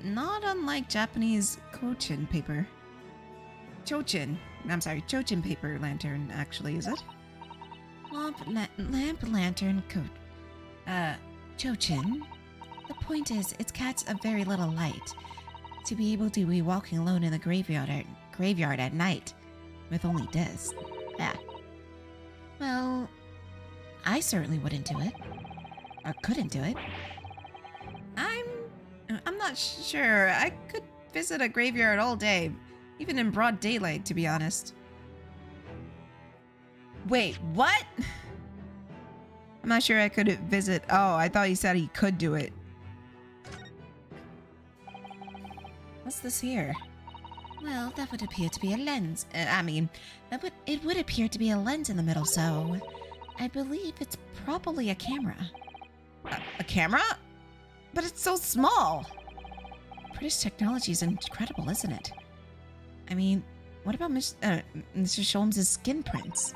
not unlike Japanese Chochin paper. Chochin paper lantern, actually, is it? Lamp, lantern, coat. Chochin. The point is, it casts a very little light. To be able to be walking alone in the graveyard at night, with only this. Yeah. Well, I certainly wouldn't do it. Or couldn't do it. I'm not sure. I could visit a graveyard all day, even in broad daylight, to be honest. Wait, what? I'm not sure I could visit. Oh, I thought he said he could do it. What's this here? Well, that would appear to be a lens. It would appear to be a lens in the middle, so I believe it's probably a camera. A camera? But it's so small. British technology is incredible, isn't it? I mean, what about Mr. Sholmes' skin prints?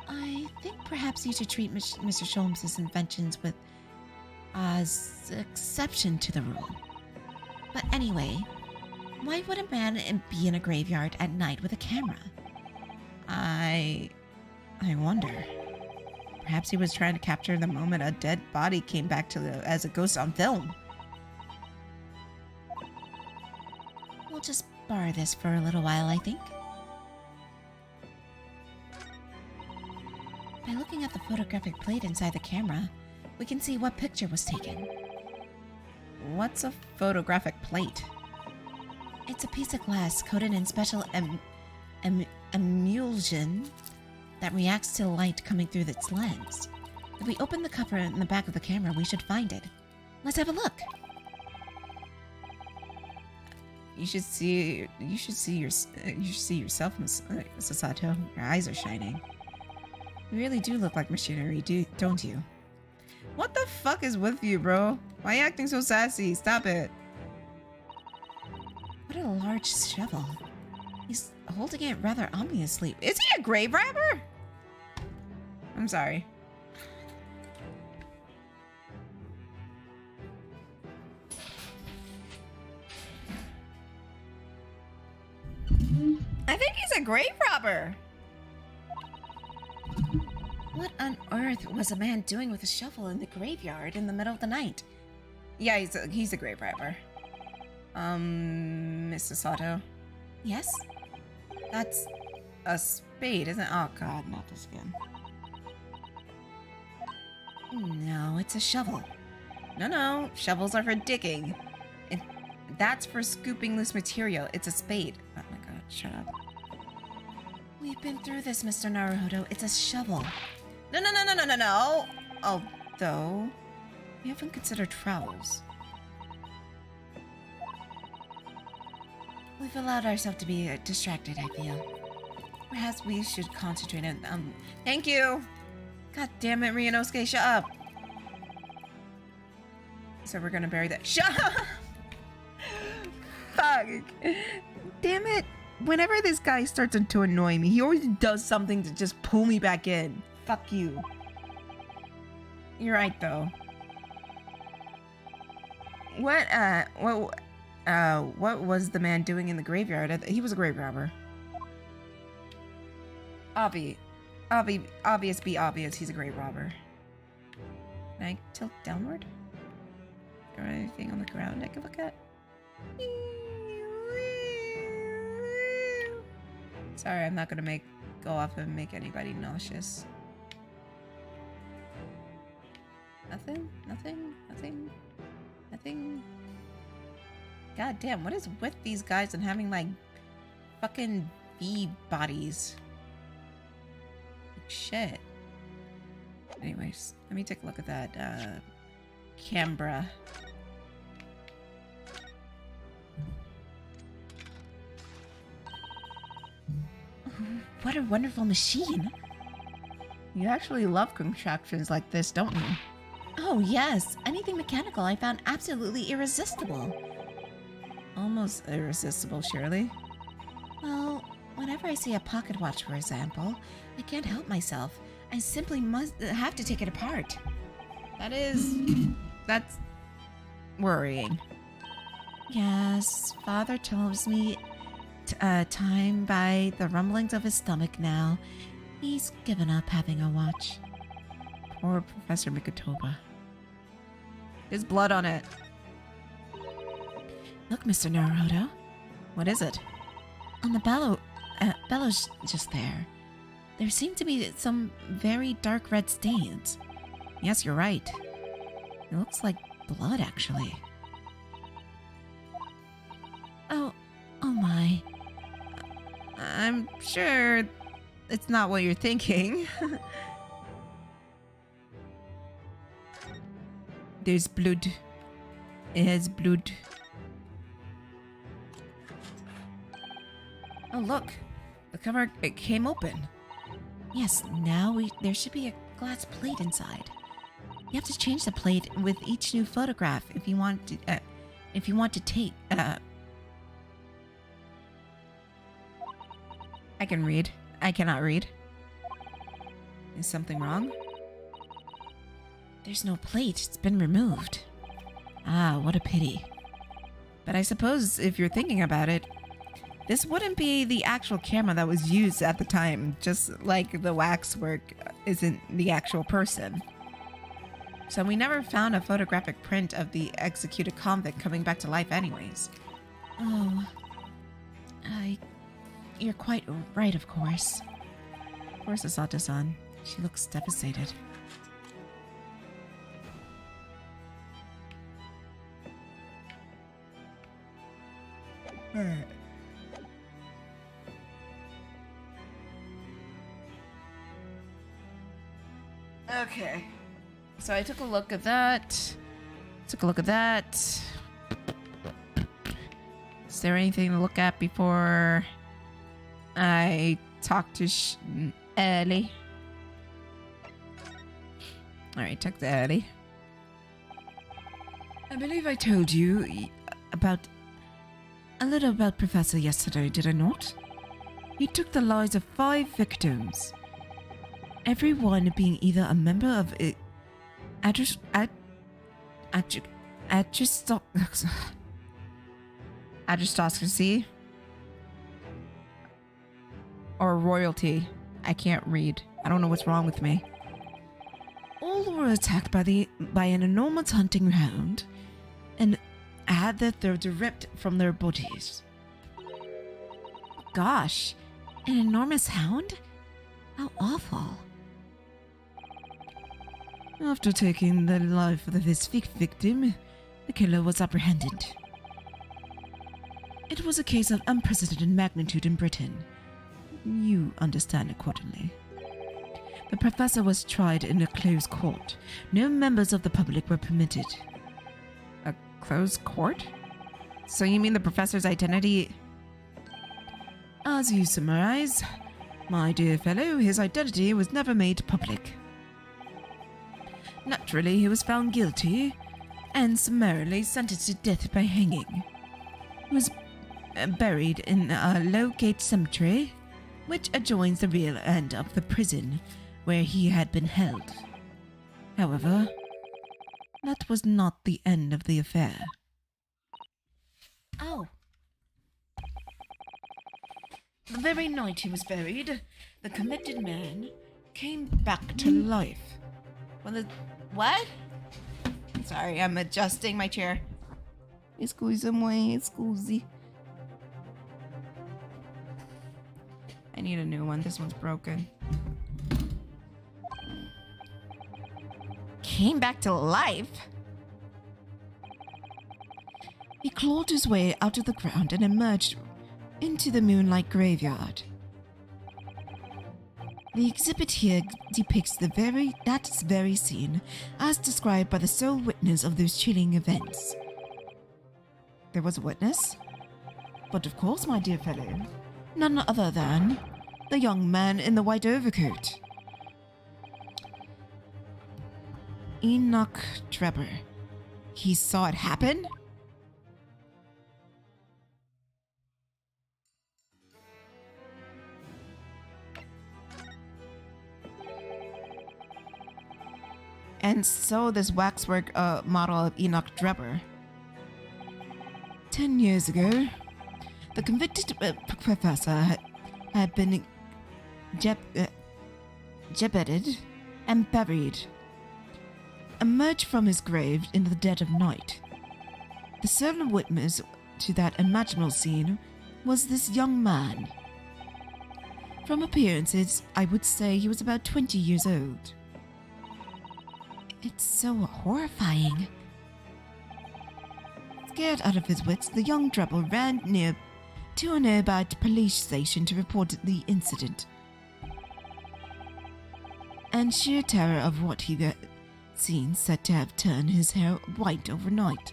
I think perhaps you should treat Mr. Sholmes' inventions with exception to the rule. But anyway, why would a man be in a graveyard at night with a camera? I wonder. Perhaps he was trying to capture the moment a dead body came back as a ghost on film. We'll just borrow this for a little while, I think. By looking at the photographic plate inside the camera, we can see what picture was taken. What's a photographic plate? It's a piece of glass coated in special emulsion that reacts to the light coming through its lens. If we open the cover in the back of the camera, we should find it. Let's have a look. You should see yourself, Miss Sasato. Your eyes are shining. You really do look like machinery, don't you? What the fuck is with you, bro? Why are you acting so sassy? Stop it. What a large shovel. He's holding it rather ominously. Is he a grave robber? I'm sorry. I think he's a grave robber. What on earth was a man doing with a shovel in the graveyard in the middle of the night? Yeah, he's a grave robber. Mr. Sato. Yes? That's a spade, isn't it? Oh god, not this again. No, it's a shovel. No, shovels are for digging. That's for scooping loose material. It's a spade. Oh my god, shut up. We've been through this, Mr. Naruhodo. It's a shovel. No. Although, we haven't considered trowels. We've allowed ourselves to be distracted, I feel. Perhaps we should concentrate on, thank you! God damn it, Ryunosuke, shut up! So we're gonna bury that. Shut up! Fuck! Damn it! Whenever this guy starts to annoy me, he always does something to just pull me back in. Fuck you. You're right, though. What was the man doing in the graveyard? He was a grave robber. Obvious, be obvious, he's a grave robber. Can I tilt downward? Is there anything on the ground I can look at? Sorry, I'm not gonna go off and make anybody nauseous. Nothing. God damn, what is with these guys and having like fucking bee bodies? Shit. Anyways, let me take a look at that Canberra. What a wonderful machine. You actually love contraptions like this, don't you? Oh, yes. Anything mechanical I found absolutely irresistible. Almost irresistible, surely. Well, whenever I see a pocket watch, for example, I can't help myself. I simply must have to take it apart. That's worrying. Yes, Father tells me time by the rumblings of his stomach now. He's given up having a watch. Poor Professor Mikotoba. There's blood on it. Look, Mr. Naruhodo. What is it? On the bellows just there. There seem to be some very dark red stains. Yes, you're right. It looks like blood, actually. Oh my. I'm sure it's not what you're thinking. There's blood. It has blood. Oh, look. The cover, it came open. Yes, now there should be a glass plate inside. You have to change the plate with each new photograph if you want to take. I can read. I cannot read. Is something wrong? There's no plate. It's been removed. Ah, what a pity. But I suppose if you're thinking about it, this wouldn't be the actual camera that was used at the time, just like the waxwork isn't the actual person. So we never found a photographic print of the executed convict coming back to life anyways. Oh. You're quite right, of course. Of course, Asato-san. She looks devastated. Okay. So I took a look at that. Is there anything to look at before I talk to Ellie? Alright, talk to Ellie. I believe I told you a little about Professor yesterday, did I not? He took the lives of 5 victims. Everyone being either a member of aristocracy or royalty. I can't read. I don't know what's wrong with me. All were attacked by an enormous hunting hound and had their throats ripped from their bodies. Gosh, an enormous hound? How awful. After taking the life of his victim, the killer was apprehended. It was a case of unprecedented magnitude in Britain. You understand accordingly. The professor was tried in a closed court. No members of the public were permitted. A closed court? So you mean the professor's identity... As you summarize, my dear fellow, his identity was never made public. Naturally, he was found guilty and summarily sentenced to death by hanging. He was buried in a low-gate cemetery, which adjoins the rear end of the prison where he had been held. However, that was not the end of the affair. Oh, The very night he was buried, the convicted man came back to life. What? Sorry, I'm adjusting my chair. Scusi. I need a new one. This one's broken. Came back to life? He clawed his way out of the ground and emerged into the moonlight graveyard. The exhibit here depicts that very scene as described by the sole witness of those chilling events. There was a witness? But of course, my dear fellow, none other than the young man in the white overcoat. Enoch Drebber. He saw it happen? And so this waxwork model of Enoch Drebber. 10 years ago, the convicted professor had been jebeted and buried. Emerged from his grave in the dead of night. The sole witness to that imaginal scene was this young man. From appearances, I would say he was about 20 years old. It's so horrifying. Scared out of his wits, the young Drebber ran to a nearby police station to report the incident. And sheer terror of what he had seen said to have turned his hair white overnight.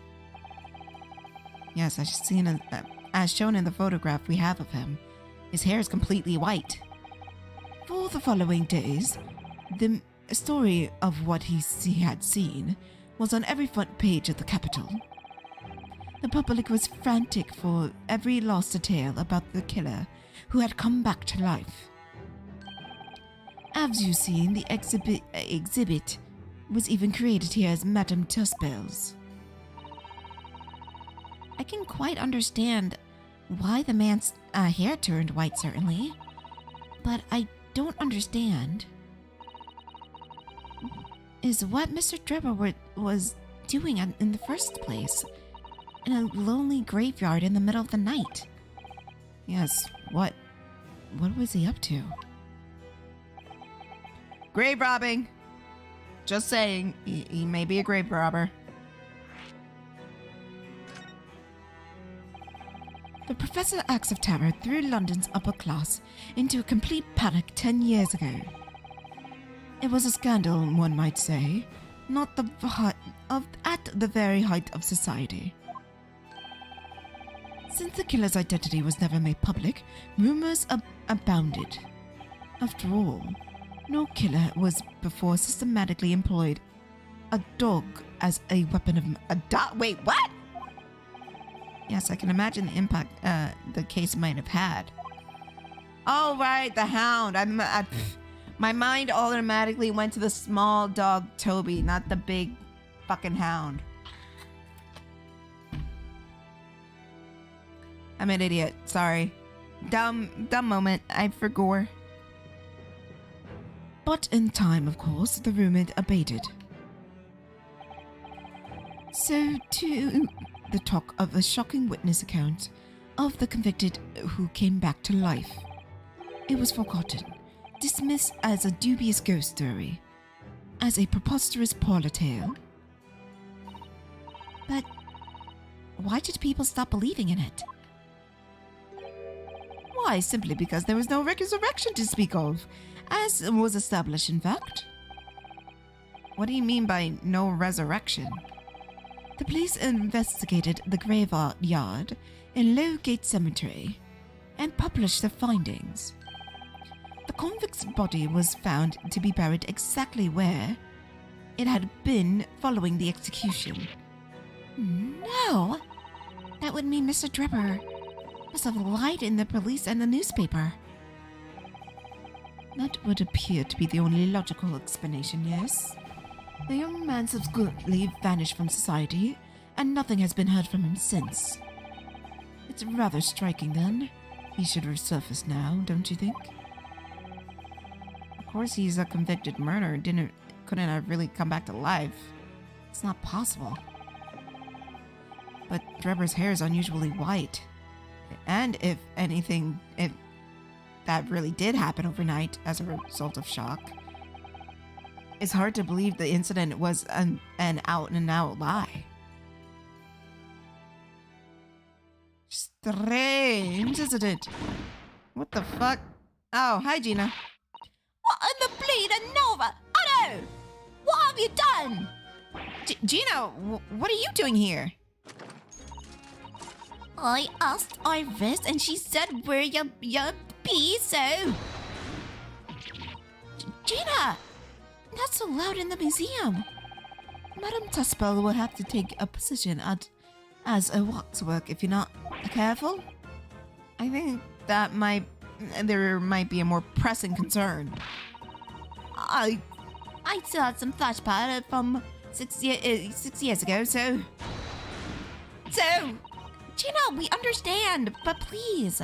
Yes, as shown in the photograph we have of him, his hair is completely white. For the following days, the story of what he had seen was on every front page of the capital. The public was frantic for every lost tale about the killer who had come back to life. As you've seen, the exhibit was even created here as Madame Tussbell's. I can quite understand why the man's hair turned white, certainly, but I don't understand is what Mr. Drebber was doing in the first place, in a lonely graveyard in the middle of the night. Yes, what was he up to? Grave robbing! Just saying, he may be a grave robber. The Professor's acts of terror threw London's upper class into a complete panic 10 years ago. It was a scandal, one might say, at the very height of society. Since the killer's identity was never made public, rumors abounded. After all, no killer was before systematically employed a dog as a weapon of... A dog? Wait, what? Yes, I can imagine the impact the case might have had. Oh, right, the hound. My mind automatically went to the small dog Toby, not the big fucking hound. I'm an idiot. Sorry. Dumb moment. I forgot. But in time, of course, the rumor abated. So too the talk of a shocking witness account of the convicted who came back to life. It was forgotten, dismissed as a dubious ghost story. as a preposterous parlor tale. But why did people stop believing in it? Why, simply because there was no resurrection to speak of, as was established, in fact. What do you mean by no resurrection? The police investigated the graveyard in Lowgate Cemetery and published their findings. The convict's body was found to be buried exactly where it had been following the execution. No! That would mean Mr. Drebber must have lied in the police and the newspaper. That would appear to be the only logical explanation, yes? The young man subsequently vanished from society, and nothing has been heard from him since. It's rather striking, then. He should resurface now, don't you think? Of course he's a convicted murderer. Couldn't have really come back to life. It's not possible. But Drebber's hair is unusually white. And if anything, if that really did happen overnight as a result of shock, it's hard to believe the incident was an out-and-out lie. Strange, isn't it? What the fuck? Oh, hi, Gina. What in the bleeding Nova? Otto! What have you done? Gina, what are you doing here? I asked Iris and she said we're your pee, so... Gina! Not so loud in the museum. Madame Tuspel will have to take a position as a waxwork if you're not careful. I think there might be a more pressing concern. I still had some flashback from 6 years ago, so... Gina, we understand, but please,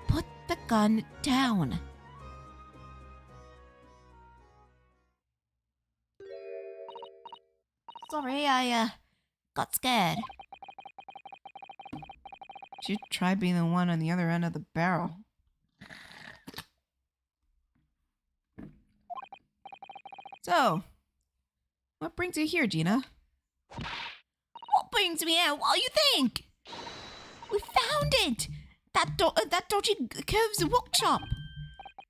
put the gun down. Sorry, I got scared. Should try being the one on the other end of the barrel. So, what brings you here, Gina? What brings me out? What do you think? We found it! That dodgy Cove's workshop.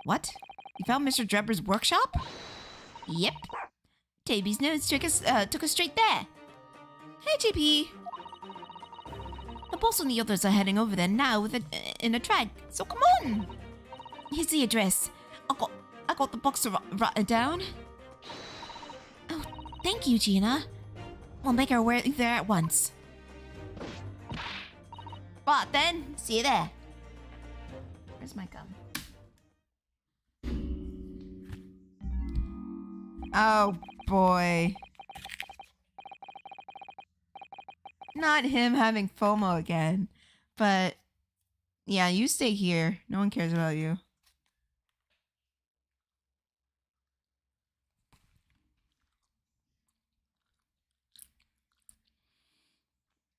What? You found Mr. Drebber's workshop? Yep. Toby's nose took us straight there. Hey, JP. The boss and the others are heading over there now in a drag, so come on! Here's the address. I got the box written down. Oh, thank you, Gina. We'll make our way there at once. Right then, see you there. Where's my gun? Oh, boy. Not him having FOMO again. But, yeah, you stay here. No one cares about you.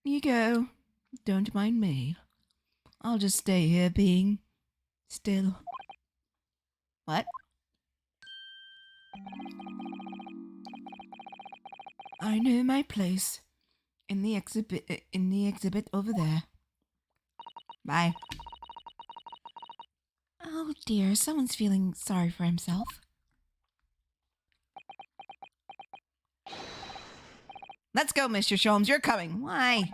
You go. Don't mind me. I'll just stay here being still. What? I know my place in the exhibit over there. Bye. Oh dear, someone's feeling sorry for himself. Let's go, Mr. Sholmes. You're coming. Why?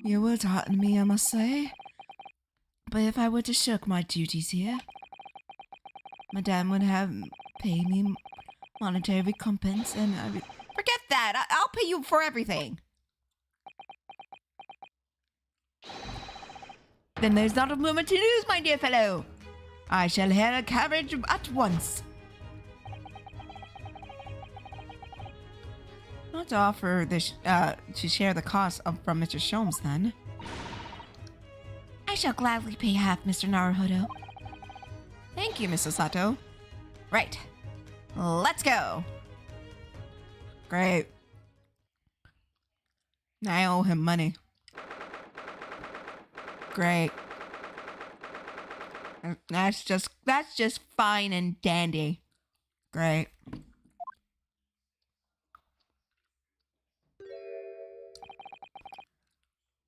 You were tarting me, I must say. But if I were to shirk my duties here, Madame would have pay me monetary recompense, and I would... Forget that! I'll pay you for everything! Then there's not a moment to lose, my dear fellow! I shall hail a carriage at once. Not to offer this, to share the cost from Mr. Sholmes, then. I shall gladly pay half, Mr. Naruhodo. Thank you, Mrs. Sato. Right. Let's go. Great. I owe him money. Great. That's just fine and dandy. Great.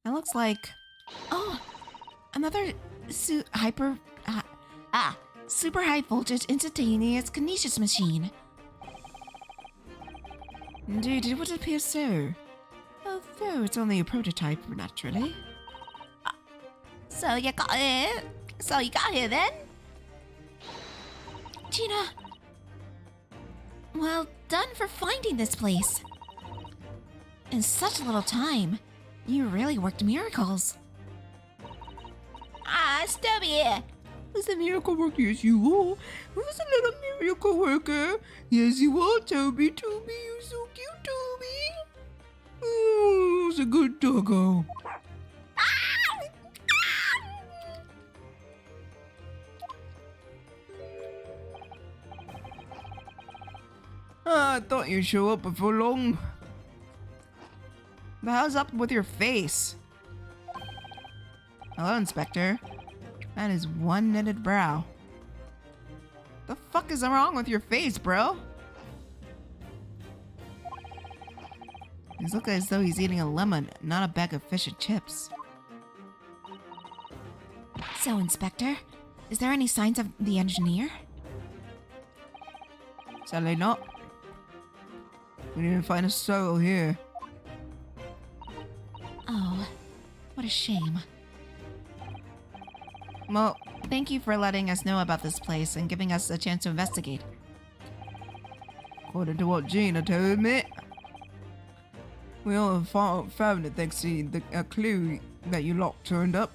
That looks like... Oh, another super high voltage instantaneous kinesis machine. Indeed, it would appear so. Although it's only a prototype, naturally. So you got it? So you got here then? Gina, well done for finding this place. In such little time, you really worked miracles. Stubby! Who's a miracle worker? Yes, you are. Who's a little miracle worker? Yes, you are, Toby. Toby, you're so cute, Toby. Oh, it's a good doggo. I thought you'd show up before long. The hell's up with your face? Hello, Inspector. That is one knitted brow. The fuck is wrong with your face, bro? He looks as though he's eating a lemon, not a bag of fish and chips. So, Inspector, is there any signs of the engineer? Sadly not. We didn't find a soul here. Oh, what a shame. Well, thank you for letting us know about this place and giving us a chance to investigate. According to what Gina told me, we all found it thanks to a clue that you lot turned up.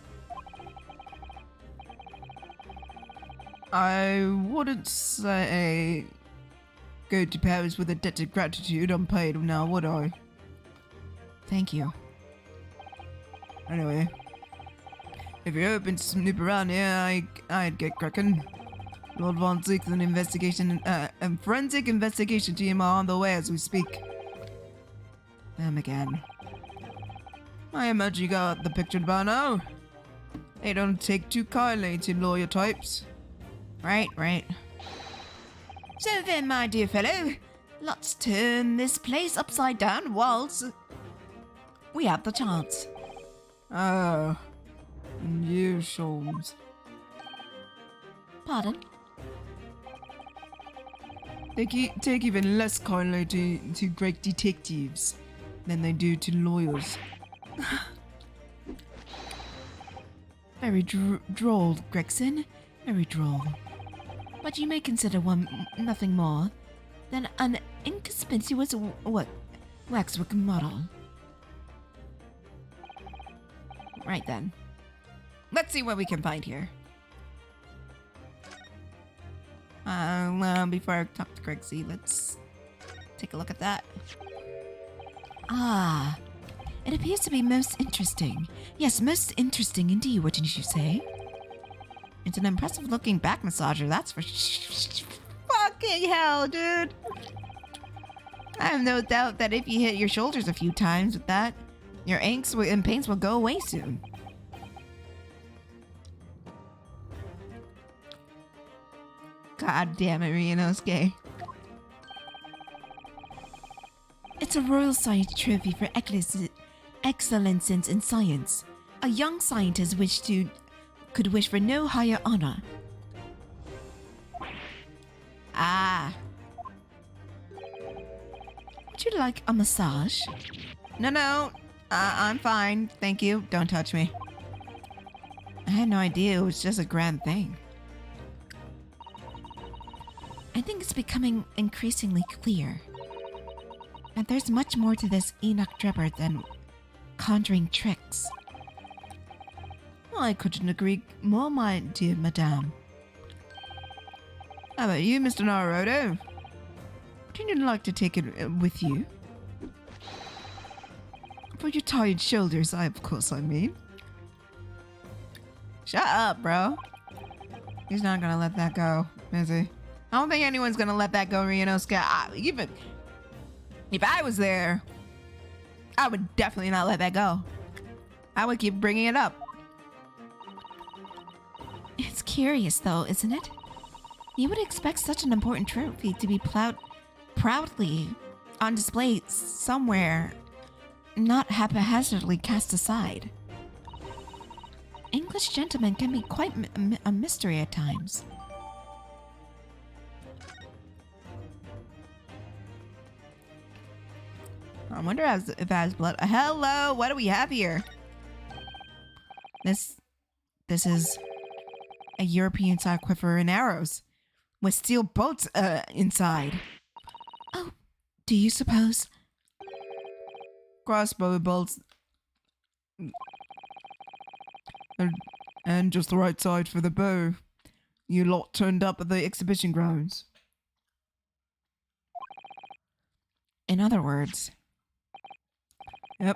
I wouldn't say go to Paris with a debt of gratitude unpaid now, would I? Thank you. Anyway, if you're open to snoop around here, I'd get cracking. Lord Von Zieg's an investigation, and forensic investigation team are on the way as we speak. Them again. I imagine you got the picture by now. They don't take too kindly to lawyer types. Right. So then, my dear fellow, let's turn this place upside down whilst we have the chance. Oh, you Sholmes. Pardon? Take even less kindly to great detectives than they do to lawyers. Very droll, Gregson. Very droll. But you may consider one nothing more than an inconspicuous waxwork model. Right then. Let's see what we can find here. Well, before I talk to Gregsy, let's take a look at that. Ah, it appears to be most interesting. Yes, most interesting indeed, wouldn't you say? It's an impressive looking back massager, that's for fucking hell, dude. I have no doubt that if you hit your shoulders a few times with that, your aches and pains will go away soon. God damn it, Ryunosuke. It's a Royal Science Trophy for excellence in science. A young scientist could wish for no higher honor. Ah. Would you like a massage? No. I'm fine. Thank you. Don't touch me. I had no idea it was just a grand thing. I think it's becoming increasingly clear that there's much more to this Enoch Drebber than conjuring tricks. I couldn't agree more, my dear madame. How about you, Mr. Naruto? Wouldn't you like to take it with you? For your tired shoulders, of course I mean. Shut up, bro. He's not gonna let that go, is he? I don't think anyone's gonna let that go, Ryunosuke. Even if I was there, I would definitely not let that go. I would keep bringing it up. It's curious, though, isn't it? You would expect such an important trophy to be proudly on display somewhere, not haphazardly cast aside. English gentlemen can be quite a mystery at times. I wonder if it has blood. Hello, what do we have here? This is a European style quiver and arrows with steel bolts inside. Oh, do you suppose? Crossbow bolts. And just the right side for the bow. You lot turned up at the exhibition grounds. In other words, Yep.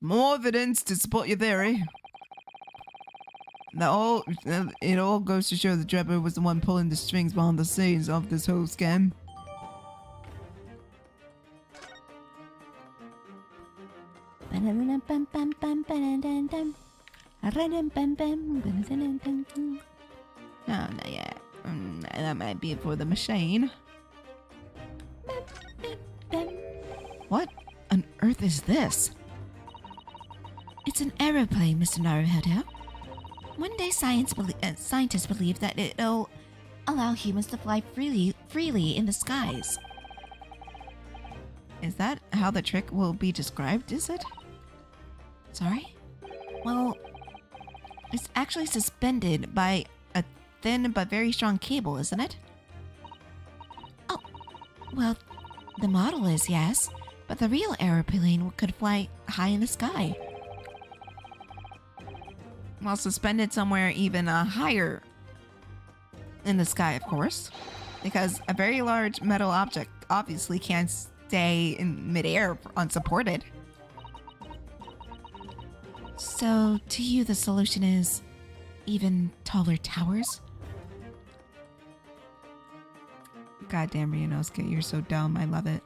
More evidence to support your theory. It all goes to show that Trevor was the one pulling the strings behind the scenes of this whole scam. No, not yet. That might be for the machine. What on earth is this? it's an aeroplane, Mr. Naruhodo. One day scientists believe that it'll allow humans to fly freely in the skies. Is that how the trick will be described, is it? Sorry? Well, it's actually suspended by a thin but very strong cable, isn't it? Oh, well, the model is, yes, but the real aeroplane could fly high in the sky. Well, suspended somewhere even higher in the sky, of course. Because a very large metal object obviously can't stay in midair unsupported. So, to you, the solution is even taller towers? Goddamn, Ryunosuke, you're so dumb. I love it.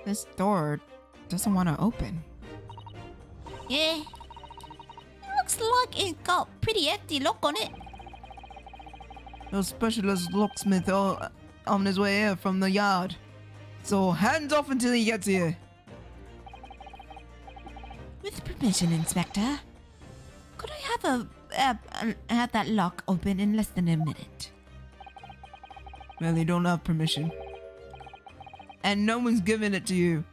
This door doesn't want to open. Yeah. It looks like it's got pretty hefty lock on it. No specialist locksmith on his way here from the yard. So hands off until he gets here. With permission, Inspector, could I have that lock open in less than a minute? Well, you don't have permission. And no one's giving it to you.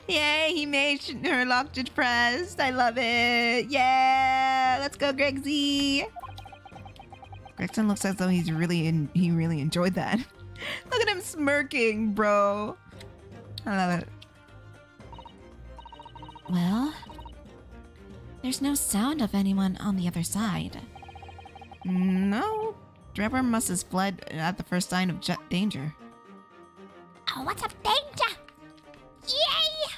Yay, he made her lock depressed. I love it. Yeah, let's go, Gregsy. Gregson looks as though he really enjoyed that. Look at him smirking, bro. I love it. Well, there's no sound of anyone on the other side. No, Trevor must have fled at the first sign of danger. Oh, what's up, danger? Yay!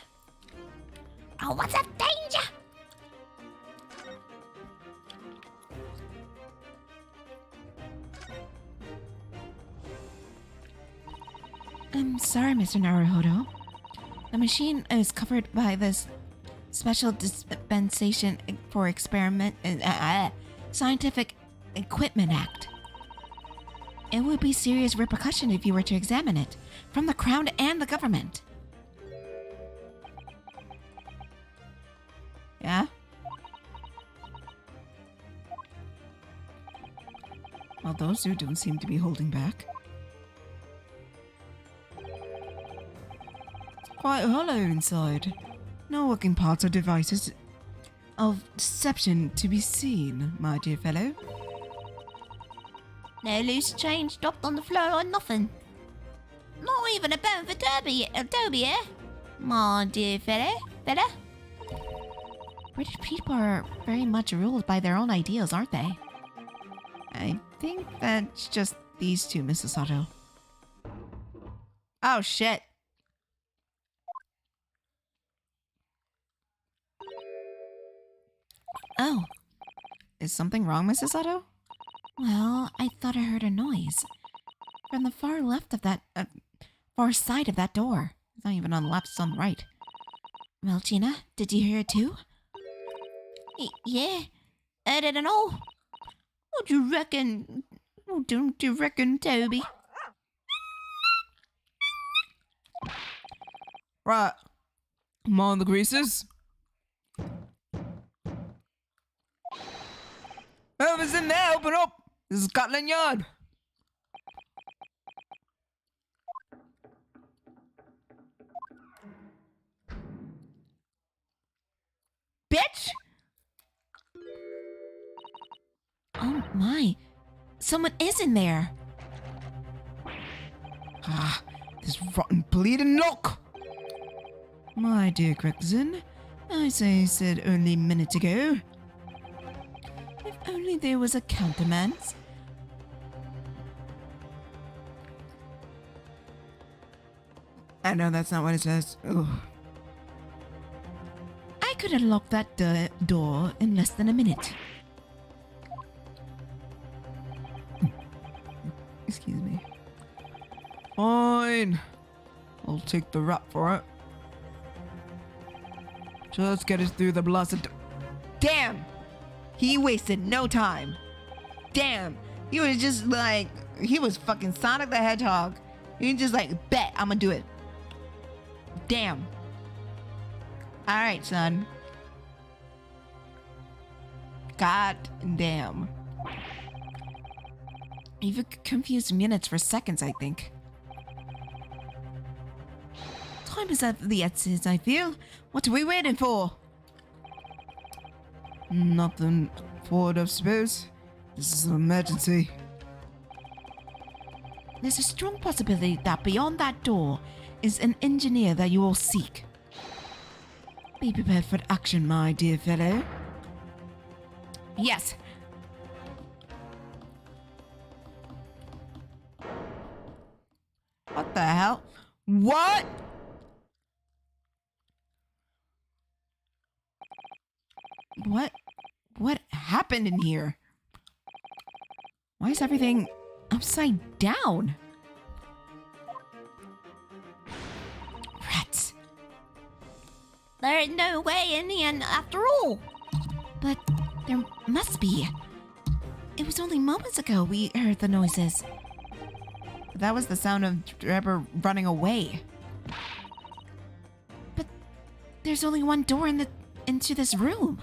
Oh, what's up, danger? I'm sorry, Mr. Naruhodo. The machine is covered by this special dispensation for Scientific Equipment Act. It would be serious repercussion if you were to examine it, from the Crown and the government. Yeah? Well, those two don't seem to be holding back. It's quite hollow inside. No working parts or devices of deception to be seen, my dear fellow. No loose change dropped on the floor or nothing. Not even a bone for Toby here. My dear fella. British people are very much ruled by their own ideals, aren't they? I think that's just these two, Mrs. Otto. Oh, shit. Oh, Is something wrong, Mrs. Otto? well, I thought I heard a noise from the far left of that, far side of that door. It's not even on the left, it's on the right. Well, Gina, did you hear it too? Yeah, heard it and all. What do you reckon? What do you reckon, Toby? Right. I'm on the greases. Whoever's in there, open up! This is Scotland Yard. Bitch! Oh my. Someone is in there. Ah, this rotten bleeding look! My dear Gregson, as I said only a minute ago, if only there was a countermance. I know that's not what it says. Ugh. I could unlock that door in less than a minute. Excuse me. Fine. I'll take the rap for it. Just get us through the blasted. Damn! He wasted no time. Damn! He was just like, he was fucking Sonic the Hedgehog. He just like, bet I'm gonna do it. Damn. Alright, son. God damn. You've confused minutes for seconds, I think. Time is of the essence, I feel. What are we waiting for? Nothing forward, I suppose. This is an emergency. There's a strong possibility that beyond that door is an engineer that you will seek. Be prepared for action, my dear fellow. Yes. What the hell? What? What happened in here? Why is everything upside down? Rats. There ain't no way in here after all. But there must be. It was only moments ago we heard the noises. That was the sound of Trevor running away. But there's only one door into this room.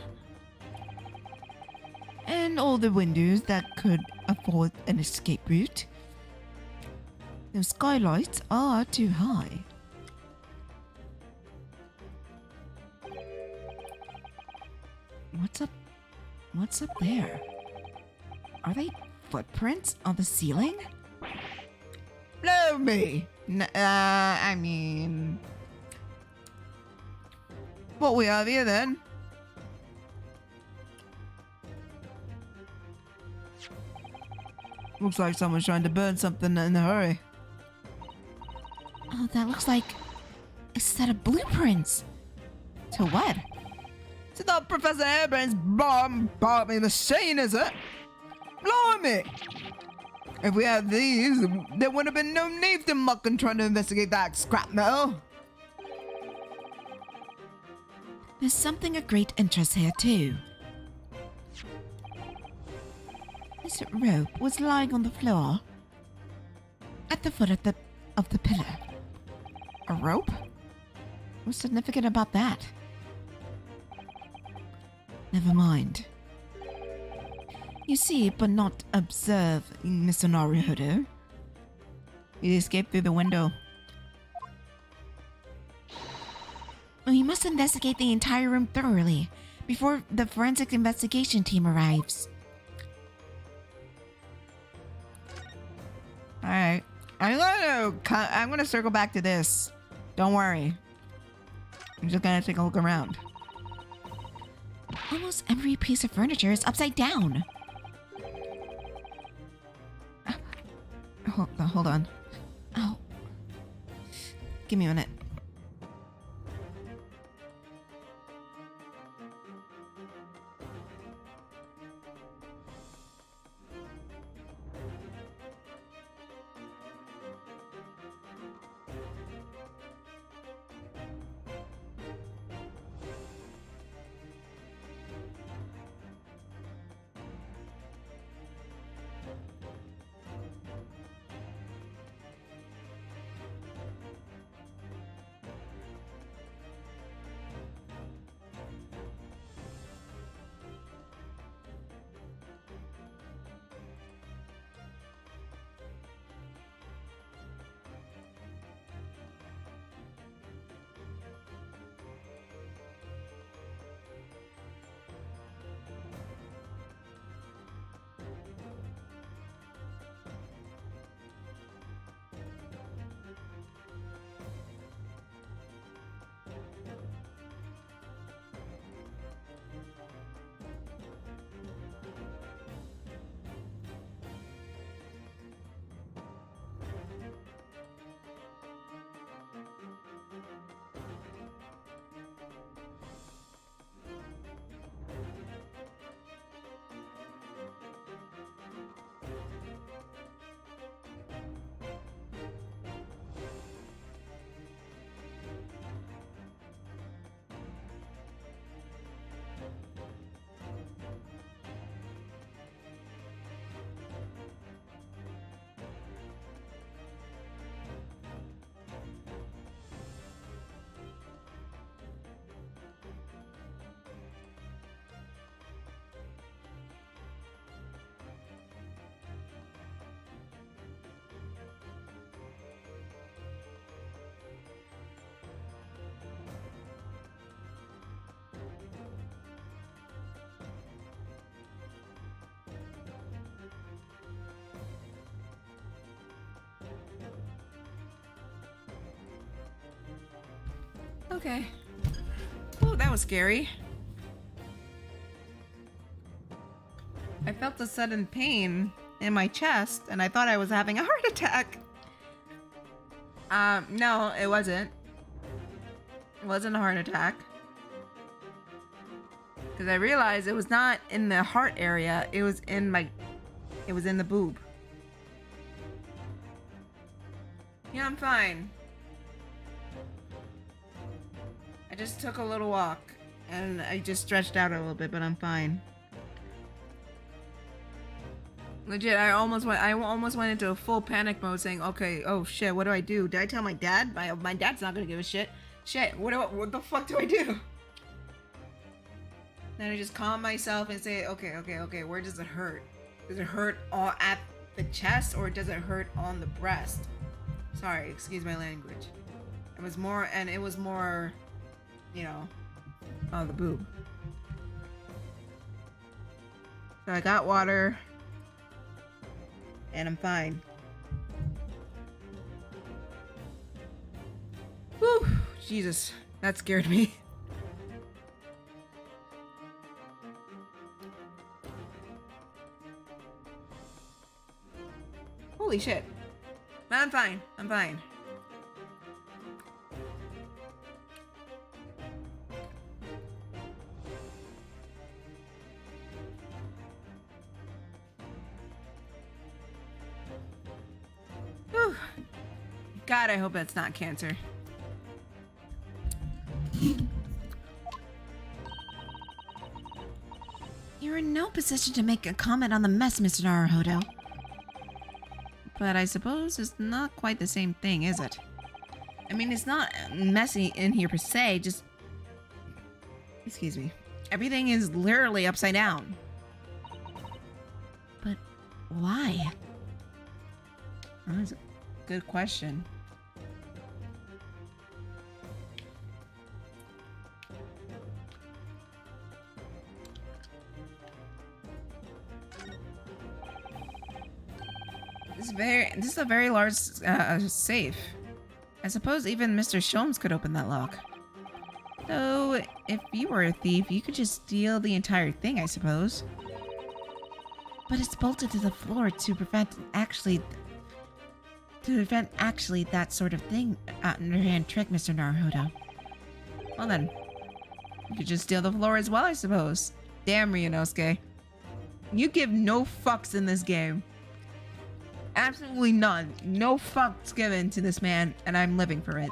And all the windows that could afford an escape route. Those skylights are too high. What's up there? Are they footprints on the ceiling? Blow me! I mean... What we have here then? Looks like someone's trying to burn something in a hurry. Oh, that looks like a set of blueprints. To what? It's not Professor Airbrain's bombing machine, is it? Blimey! If we had these, there would have been no need to muck and trying to investigate that scrap metal. There's something of great interest here, too. This rope was lying on the floor At the foot of the pillar. A rope? What's significant about that? Never mind. You see, but not observe, Mr. Naruhodo. You escaped through the window. We must investigate the entire room thoroughly before the forensic investigation team arrives. Alright. I'm gonna circle back to this. Don't worry. I'm just gonna take a look around. Almost every piece of furniture is upside down. Hold on. Oh, Give me a minute. Okay. Oh, that was scary. I felt a sudden pain in my chest, and I thought I was having a heart attack. No, it wasn't. It wasn't a heart attack. Because I realized it was not in the heart area, it was in the boob. Yeah, I'm fine. I just took a little walk, and I just stretched out a little bit, but I'm fine. Legit, I almost went into a full panic mode saying, okay, oh shit, what do I do? Did I tell my dad? My dad's not gonna give a shit. Shit, what the fuck do I do? Then I just calm myself and say, okay, where does it hurt? Does it hurt all at the chest or does it hurt on the breast? Sorry, excuse my language. It was more, you know, on the boob. So I got water. And I'm fine. Whew, Jesus, that scared me. Holy shit. I'm fine. I'm fine. Whew. God, I hope that's not cancer. You're in no position to make a comment on the mess, Mr. Naruhodo. But I suppose it's not quite the same thing, is it? I mean, it's not messy in here per se, just... Excuse me. Everything is literally upside down. But why? That's a good question. This is a very large safe. I suppose even Mr. Sholmes could open that lock. Though, if you were a thief, you could just steal the entire thing, I suppose. But it's bolted to the floor to prevent actually that sort of thing. Underhand trick, Mr. Naruhodo. Well then, you could just steal the floor as well, I suppose. Damn, Ryunosuke. You give no fucks in this game. Absolutely none. No fucks given to this man, and I'm living for it.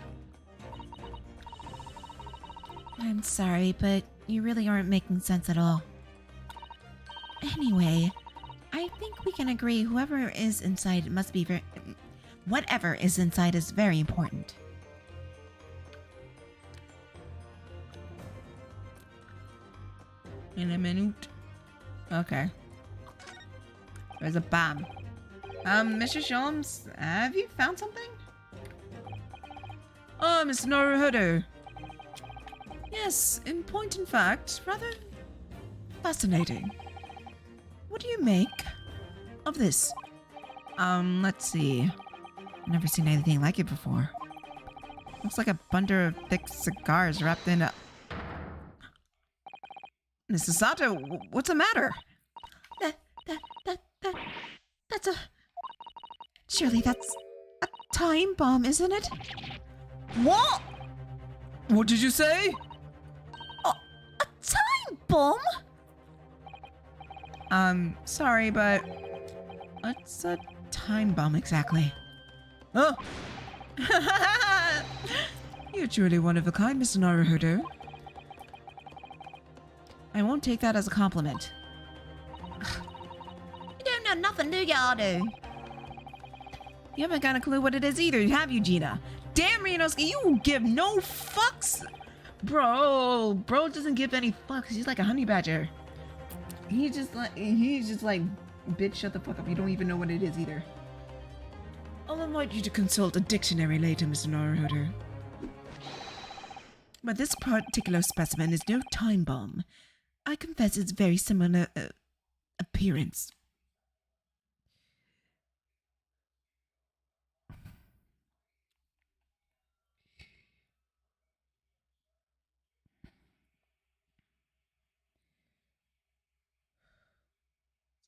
I'm sorry, but you really aren't making sense at all. Anyway, I think we can agree whoever is inside must be very... Whatever is inside is very important. In a minute. Okay. There's a bomb. Mr. Sholmes, have you found something? Oh, Mr. Naruhodo. Yes, in point and fact, rather fascinating. What do you make of this? Let's see. Never seen anything like it before. Looks like a bundle of thick cigars wrapped in a... Mrs. Sato, what's the matter? That's a... Surely that's a time bomb, isn't it? What? What did you say? A time bomb? Sorry, but what's a time bomb exactly? Oh! You're truly one of a kind, Mr. Naruhodo. I won't take that as a compliment. You don't know nothing, do ya, Ado? You haven't got a clue what it is either, have you, Gina? Damn, Ryunosuke, you give no fucks! Bro doesn't give any fucks. He's like a honey badger. He's just like, bitch, shut the fuck up. You don't even know what it is either. I'll invite you to consult a dictionary later, Mr. Naruhodo. But this particular specimen is no time bomb. I confess it's very similar appearance.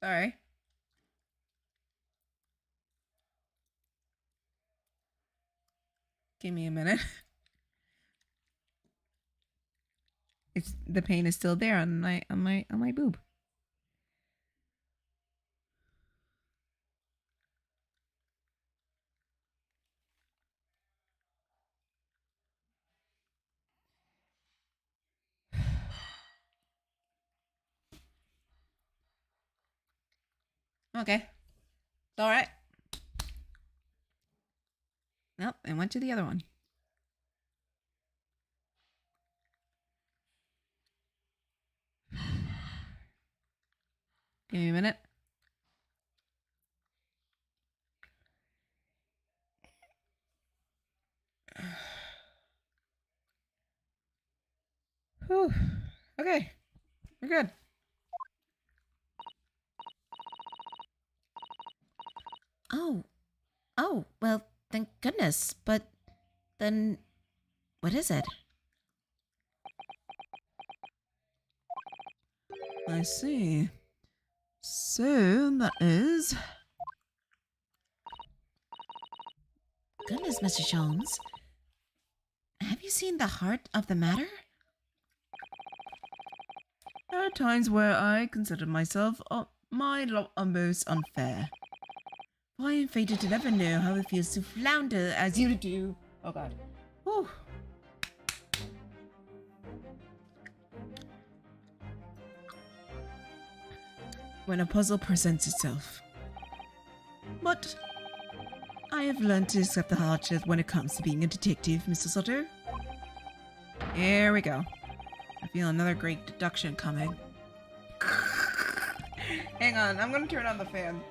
Sorry. Give me a minute. It's the pain is still there on my boob. Okay. It's all right. Nope, I went to the other one. Give me a minute. Whew. Okay. We're good. Oh, well, thank goodness. But then, what is it? I see. So that is. Goodness, Mr. Jones. Have you seen the heart of the matter? There are times where I consider myself my lot almost unfair. I am fated to never know how it feels to flounder as you do. Oh god. Whew. When a puzzle presents itself. But I have learned to accept the hardship when it comes to being a detective, Mr. Sutter. Here we go. I feel another great deduction coming. Hang on, I'm gonna turn on the fan.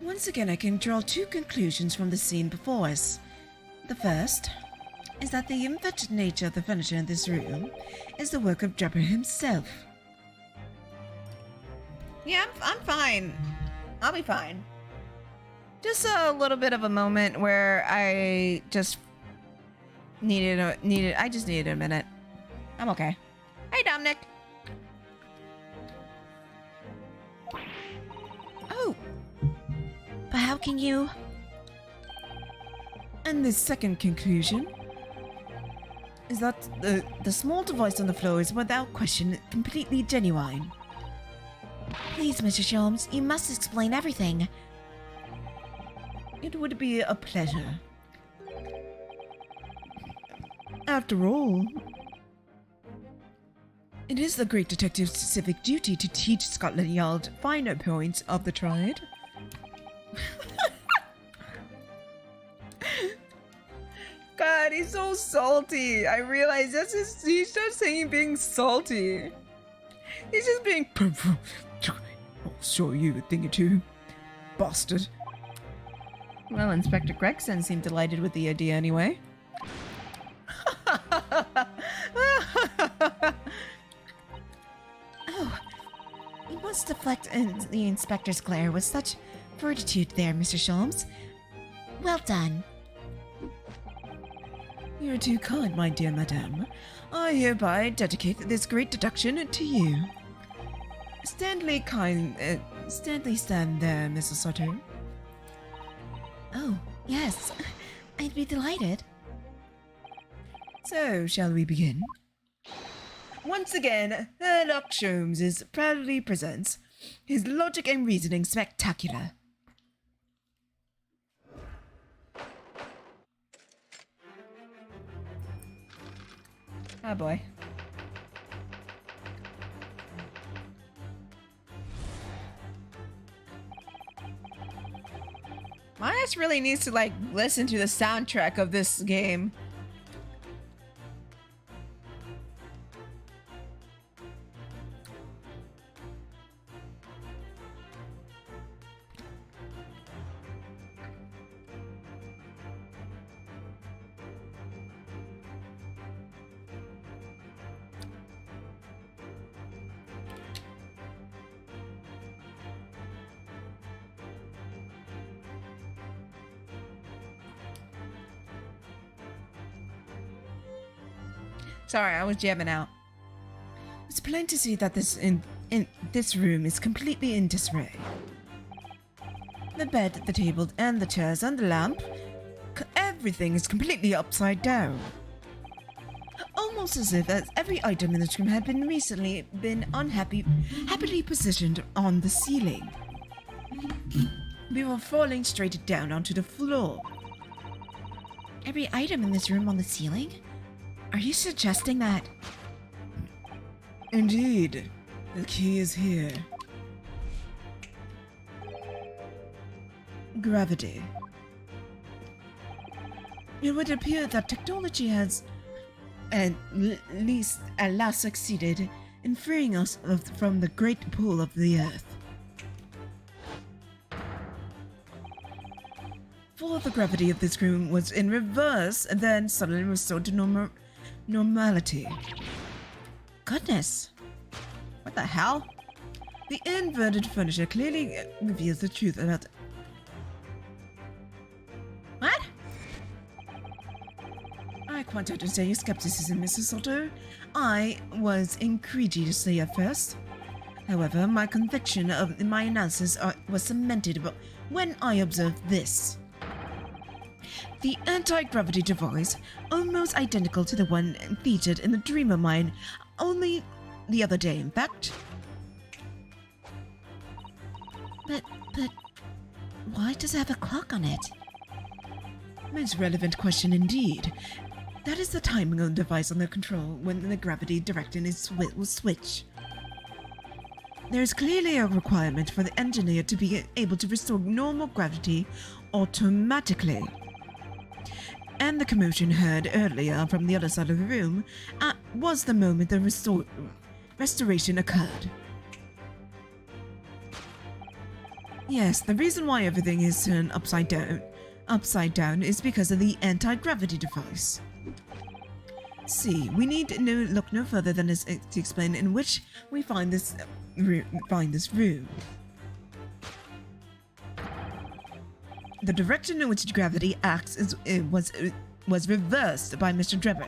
Once again, I can draw two conclusions from the scene before us. The first is that the infected nature of the furniture in this room is the work of Jabber himself. Yeah, I'm fine. I'll be fine. Just a little bit of a moment where I just needed a minute. I'm okay. Hey, Dominic. Oh! But how can you... And the second conclusion is that the small device on the floor is without question completely genuine. Please, Mr. Sholmes, you must explain everything. It would be a pleasure. After all, it is the great detective's civic duty to teach Scotland Yard finer points of the trade. God, he's so salty. I realize he starts saying being salty. He's just being. I'll show you a thing or two, bastard. Well, Inspector Gregson seemed delighted with the idea anyway. Oh, you must deflect the inspector's glare with such fortitude there, Mr. Sholmes. Well done. You're too kind, my dear madame. I hereby dedicate this great deduction to you. Stand there, Mrs. Sutter. Oh, yes. I'd be delighted. So, shall we begin? Once again, Sherlock Sholmes proudly presents his logic and reasoning spectacular. Ah, boy. My ass really needs to like listen to the soundtrack of this game. Sorry, I was jamming out. It's plain to see that this room is completely in disarray. The bed, the table, and the chairs, and the lamp, everything is completely upside down. Almost as if every item in this room had recently been happily positioned on the ceiling. Before falling straight down onto the floor. Every item in this room on the ceiling? Are you suggesting that? Indeed. The key is here. Gravity. It would appear that technology has at last succeeded in freeing us from the great pull of the Earth. For the gravity of this room was in reverse and then suddenly restored to normality. Goodness. What the hell? The inverted furniture clearly reveals the truth about... What? I quite understand your skepticism, Mrs. Soto. I was incredulously at first. However, my conviction of my analysis was cemented when I observed this. The anti-gravity device, almost identical to the one featured in the Dreamer Mine only the other day, in fact. But why does it have a clock on it? Most relevant question indeed. That is the timing of the device on the control when the gravity direction will switch. There is clearly a requirement for the engineer to be able to restore normal gravity automatically. And the commotion heard earlier from the other side of the room was the moment the restoration occurred. Yes, the reason why everything is turned upside down is because of the anti-gravity device. See, we need look no further than this to explain in which we find this room. The direction in which gravity acts was reversed by Mr. Drebber,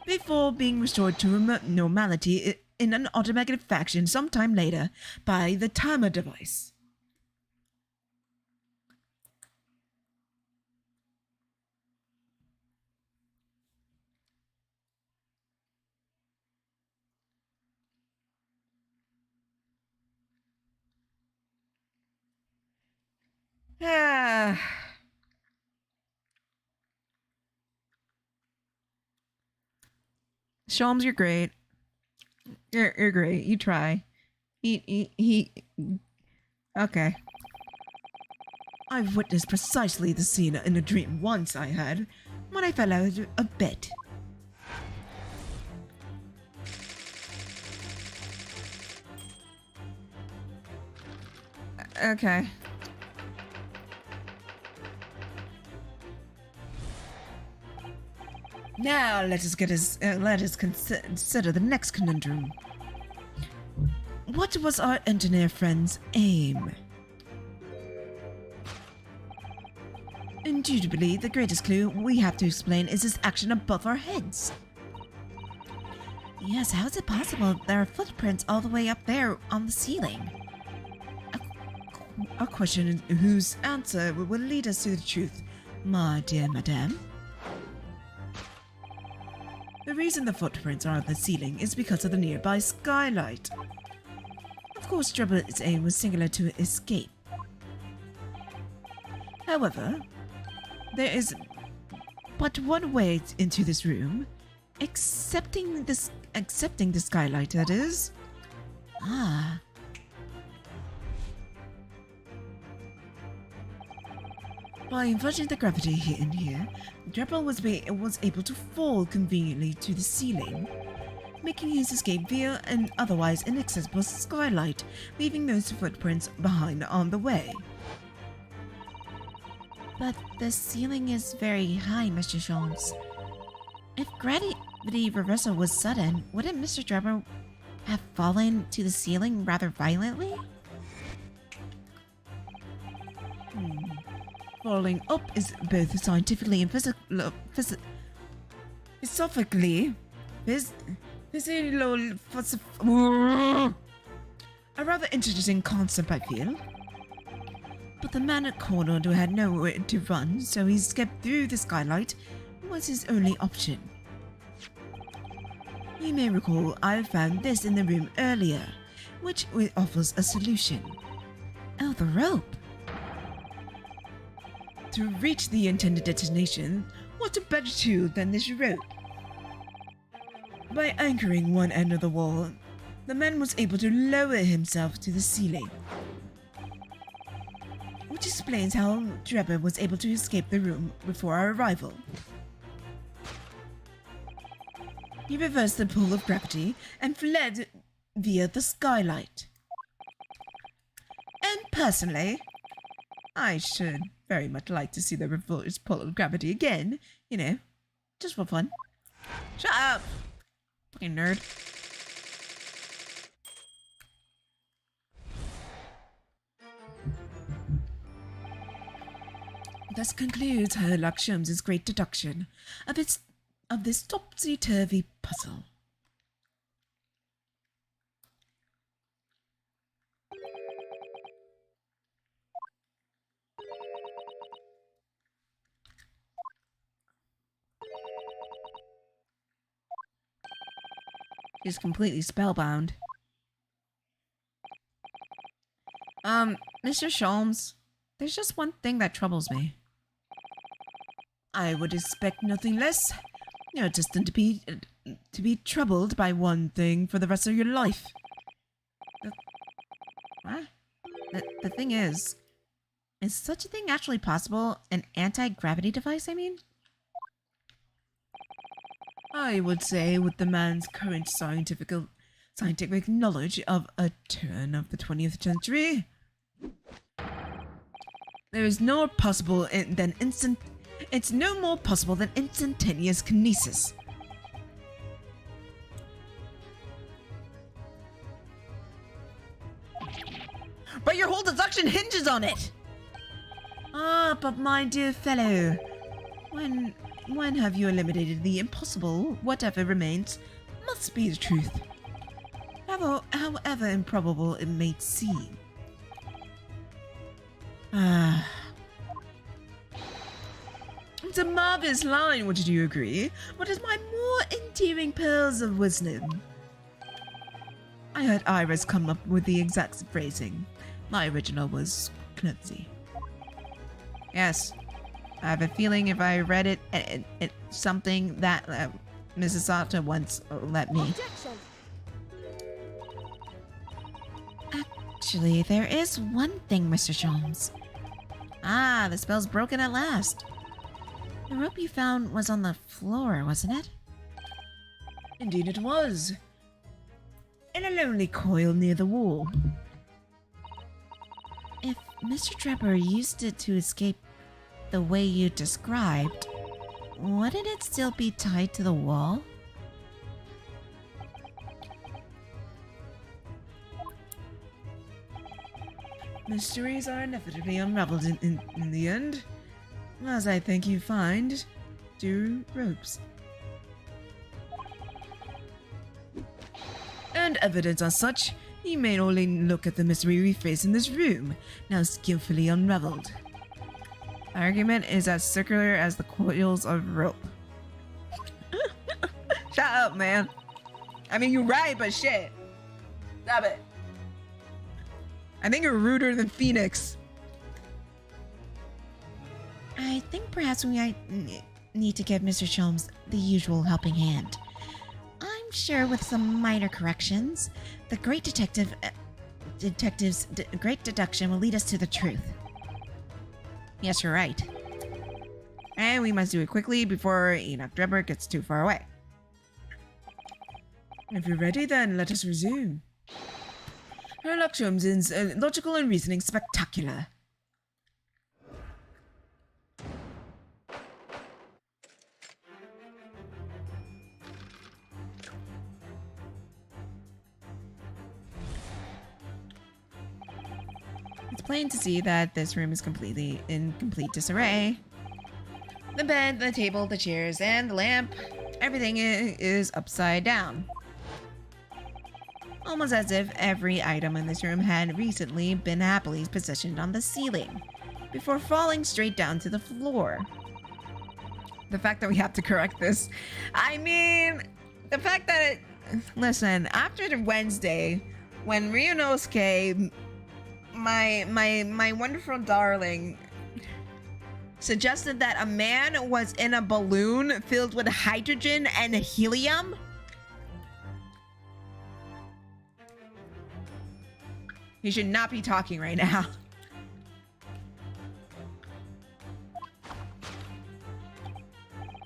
before being restored to normality in an automatic fashion sometime later by the timer device. Sholmes, you're great. You're great. You try. He. Okay. I've witnessed precisely the scene in a dream once I had, when I fell out of bed. Okay. Now let us consider the next conundrum. What was our engineer friend's aim? Indubitably, the greatest clue we have to explain is his action above our heads. Yes, how is it possible there are footprints all the way up there on the ceiling? A question whose answer will lead us to the truth, my dear madame. The reason the footprints are on the ceiling is because of the nearby skylight. Of course, Drebber's aim was singular to escape. However, there is but one way into this room, accepting the skylight, that is. By inverting the gravity here and here, Drepel was able to fall conveniently to the ceiling, making his escape via an otherwise inaccessible skylight, leaving those footprints behind on the way. But the ceiling is very high, Mr. Jones. If gravity reversal was sudden, wouldn't Mr. Drebber have fallen to the ceiling rather violently? Falling up is both scientifically and philosophically a rather interesting concept, I feel. But the man at cornered who had nowhere to run, so he escaped through the skylight was his only option. You may recall I found this in the room earlier, which offers a solution. Oh, the rope. To reach the intended destination, what a better tool than this rope? By anchoring one end of the wall, the man was able to lower himself to the ceiling. Which explains how Drebber was able to escape the room before our arrival. He reversed the pull of gravity and fled via the skylight. And personally, I should very much like to see the reverse pull of gravity again, you know, just for fun. Shut up! Fucking nerd. Thus concludes Sherlock Holmes' great deduction of this topsy-turvy puzzle. He's completely spellbound. Mr. Sholmes, there's just one thing that troubles me. I would expect nothing less. You're destined to be troubled by one thing for the rest of your life. What? The thing is such a thing actually possible? An anti-gravity device, I mean? I would say with the man's current scientific knowledge of a turn of the 20th century, there is no possible than it's no more possible than instantaneous kinesis. But your whole deduction hinges on it! Ah, but my dear fellow, when have you eliminated the impossible? Whatever remains must be the truth, however improbable it may seem. It's a marvelous line, wouldn't you agree? What is my more endearing pearls of wisdom? I heard Iris come up with the exact phrasing. My original was clumsy. Yes, I have a feeling if I read it, it's something that Mrs. Sata once let me. Objection. Actually, there is one thing, Mr. Jones. Ah, the spell's broken at last. The rope you found was on the floor, wasn't it? Indeed it was. In a lonely coil near the wall. If Mr. Trevor used it to escape the way you described, wouldn't it still be tied to the wall? Mysteries are inevitably unraveled in the end, as I think you find do ropes. And evidence as such, you may only look at the mystery we face in this room, now skillfully unraveled. Argument is as circular as the coils of rope. Shut up, man. I mean, you're right, but shit. Stop it. I think you're ruder than Phoenix. I think perhaps we might need to give Mr. Sholmes the usual helping hand. I'm sure with some minor corrections, the great detective's great deduction will lead us to the truth. Yes, you're right. And we must do it quickly before Enoch Drebber gets too far away. If you're ready, then let us resume. Sherlock Holmes' logical and reasoning spectacular. It's plain to see that this room is completely in complete disarray. The bed, the table, the chairs, and the lamp, everything is upside down. Almost as if every item in this room had recently been happily positioned on the ceiling, before falling straight down to the floor. The fact that we have to correct this, I mean, the fact that it... Listen, after the Wednesday, when Ryunosuke, my wonderful darling, suggested that a man was in a balloon filled with hydrogen and helium, he should not be talking right now.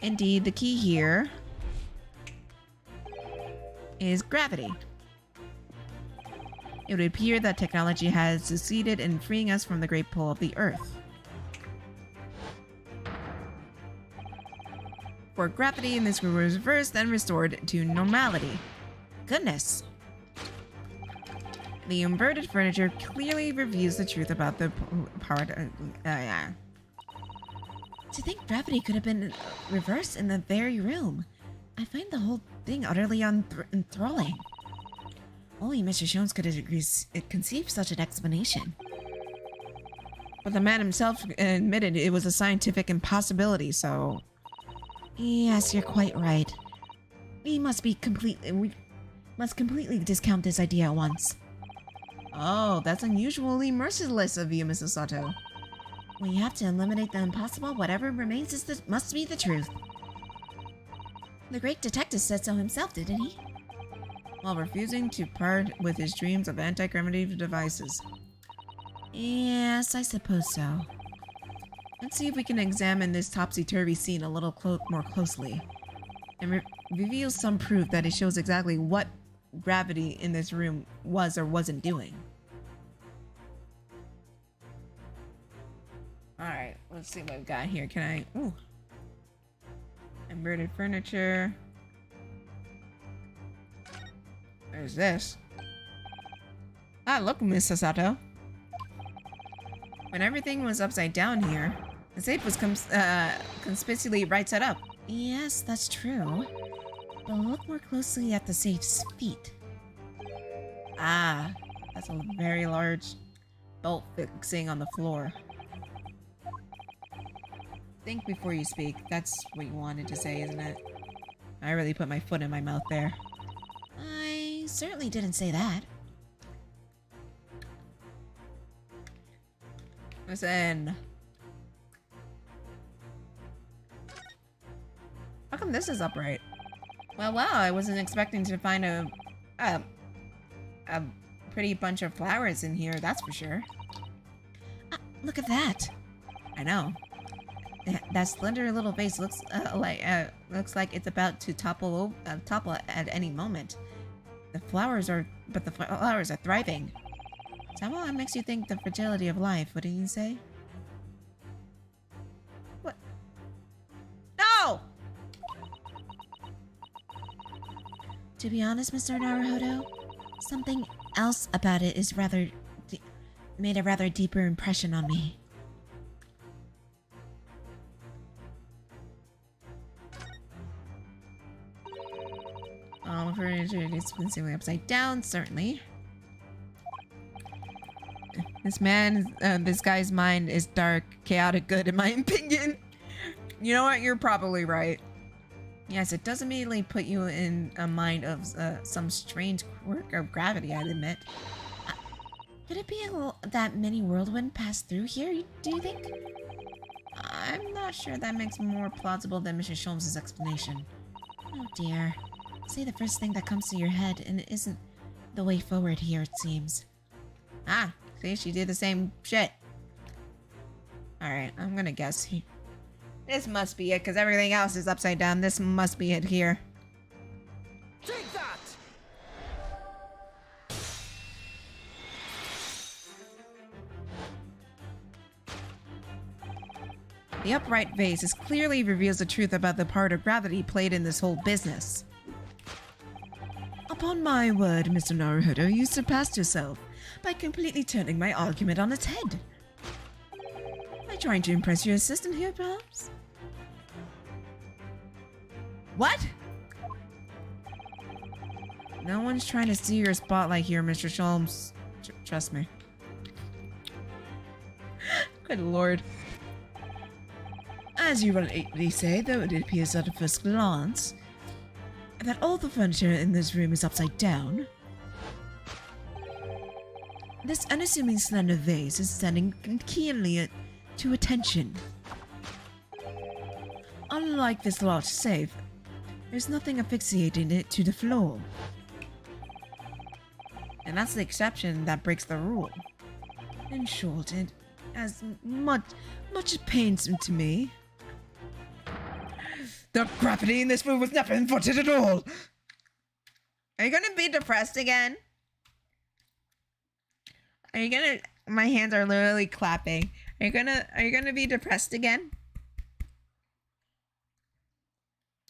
Indeed, the key here is gravity. It would appear that technology has succeeded in freeing us from the great pull of the Earth. For gravity in this room was reversed and restored to normality. Goodness. The inverted furniture clearly reveals the truth about the part. To think gravity could have been reversed in the very room. I find the whole thing utterly enthralling. Only Mr. Jones could have conceived such an explanation. But the man himself admitted it was a scientific impossibility, so... Yes, you're quite right. We must completely discount this idea at once. Oh, that's unusually merciless of you, Mrs. Sato. We have to eliminate the impossible. Whatever remains must be the truth. The great detective said so himself, didn't he? While refusing to part with his dreams of anti-gravity devices. Yes, I suppose so. Let's see if we can examine this topsy-turvy scene a little more closely. And reveal some proof that it shows exactly what gravity in this room was or wasn't doing. Alright, let's see what we've got here. Can I... Ooh. Inverted furniture. There's this. Ah, look, Miss Sato. When everything was upside down here, the safe was conspicuously right side up. Yes, that's true. But look more closely at the safe's feet. Ah, that's a very large bolt fixing on the floor. Think before you speak. That's what you wanted to say, isn't it? I really put my foot in my mouth there. I certainly didn't say that. Listen. How come this is upright? Well, I wasn't expecting to find a pretty bunch of flowers in here, that's for sure. Look at that. I know. That slender little vase looks like it's about to topple at any moment. The flowers are thriving. Somehow it makes you think the fragility of life, wouldn't you say? What? No! To be honest, Mr. Naruhodo, something else about it is made a rather deeper impression on me. Furniture is concealing upside down, certainly. This guy's mind is dark, chaotic good, in my opinion. You know what? You're probably right. Yes, it does immediately put you in a mind of some strange quirk of gravity, I'd admit. Could it be that many whirlwind passed through here, do you think? I'm not sure that makes more plausible than Mr. Sholmes' explanation. Oh dear. Say the first thing that comes to your head, and it isn't the way forward here, it seems. Ah, see, she did the same shit. Alright, I'm gonna guess This must be it, because everything else is upside down. This must be it here. Take that! The upright vase clearly reveals the truth about the part of gravity played in this whole business. Upon my word, Mr. Naruhodo, you surpassed yourself by completely turning my argument on its head. Am I trying to impress your assistant here, perhaps? What? No one's trying to see your spotlight here, Mr. Sholmes. Trust me. Good lord. As you rightly say, though it appears at a first glance that all the furniture in this room is upside down, this unassuming slender vase is standing keenly to attention. Unlike this large safe, there's nothing asphyxiating it to the floor. And that's the exception that breaks the rule. In short, it as much pains to me. The gravity in this room was never inverted at all. Are you gonna be depressed again? Are you gonna? My hands are literally clapping. Are you gonna be depressed again?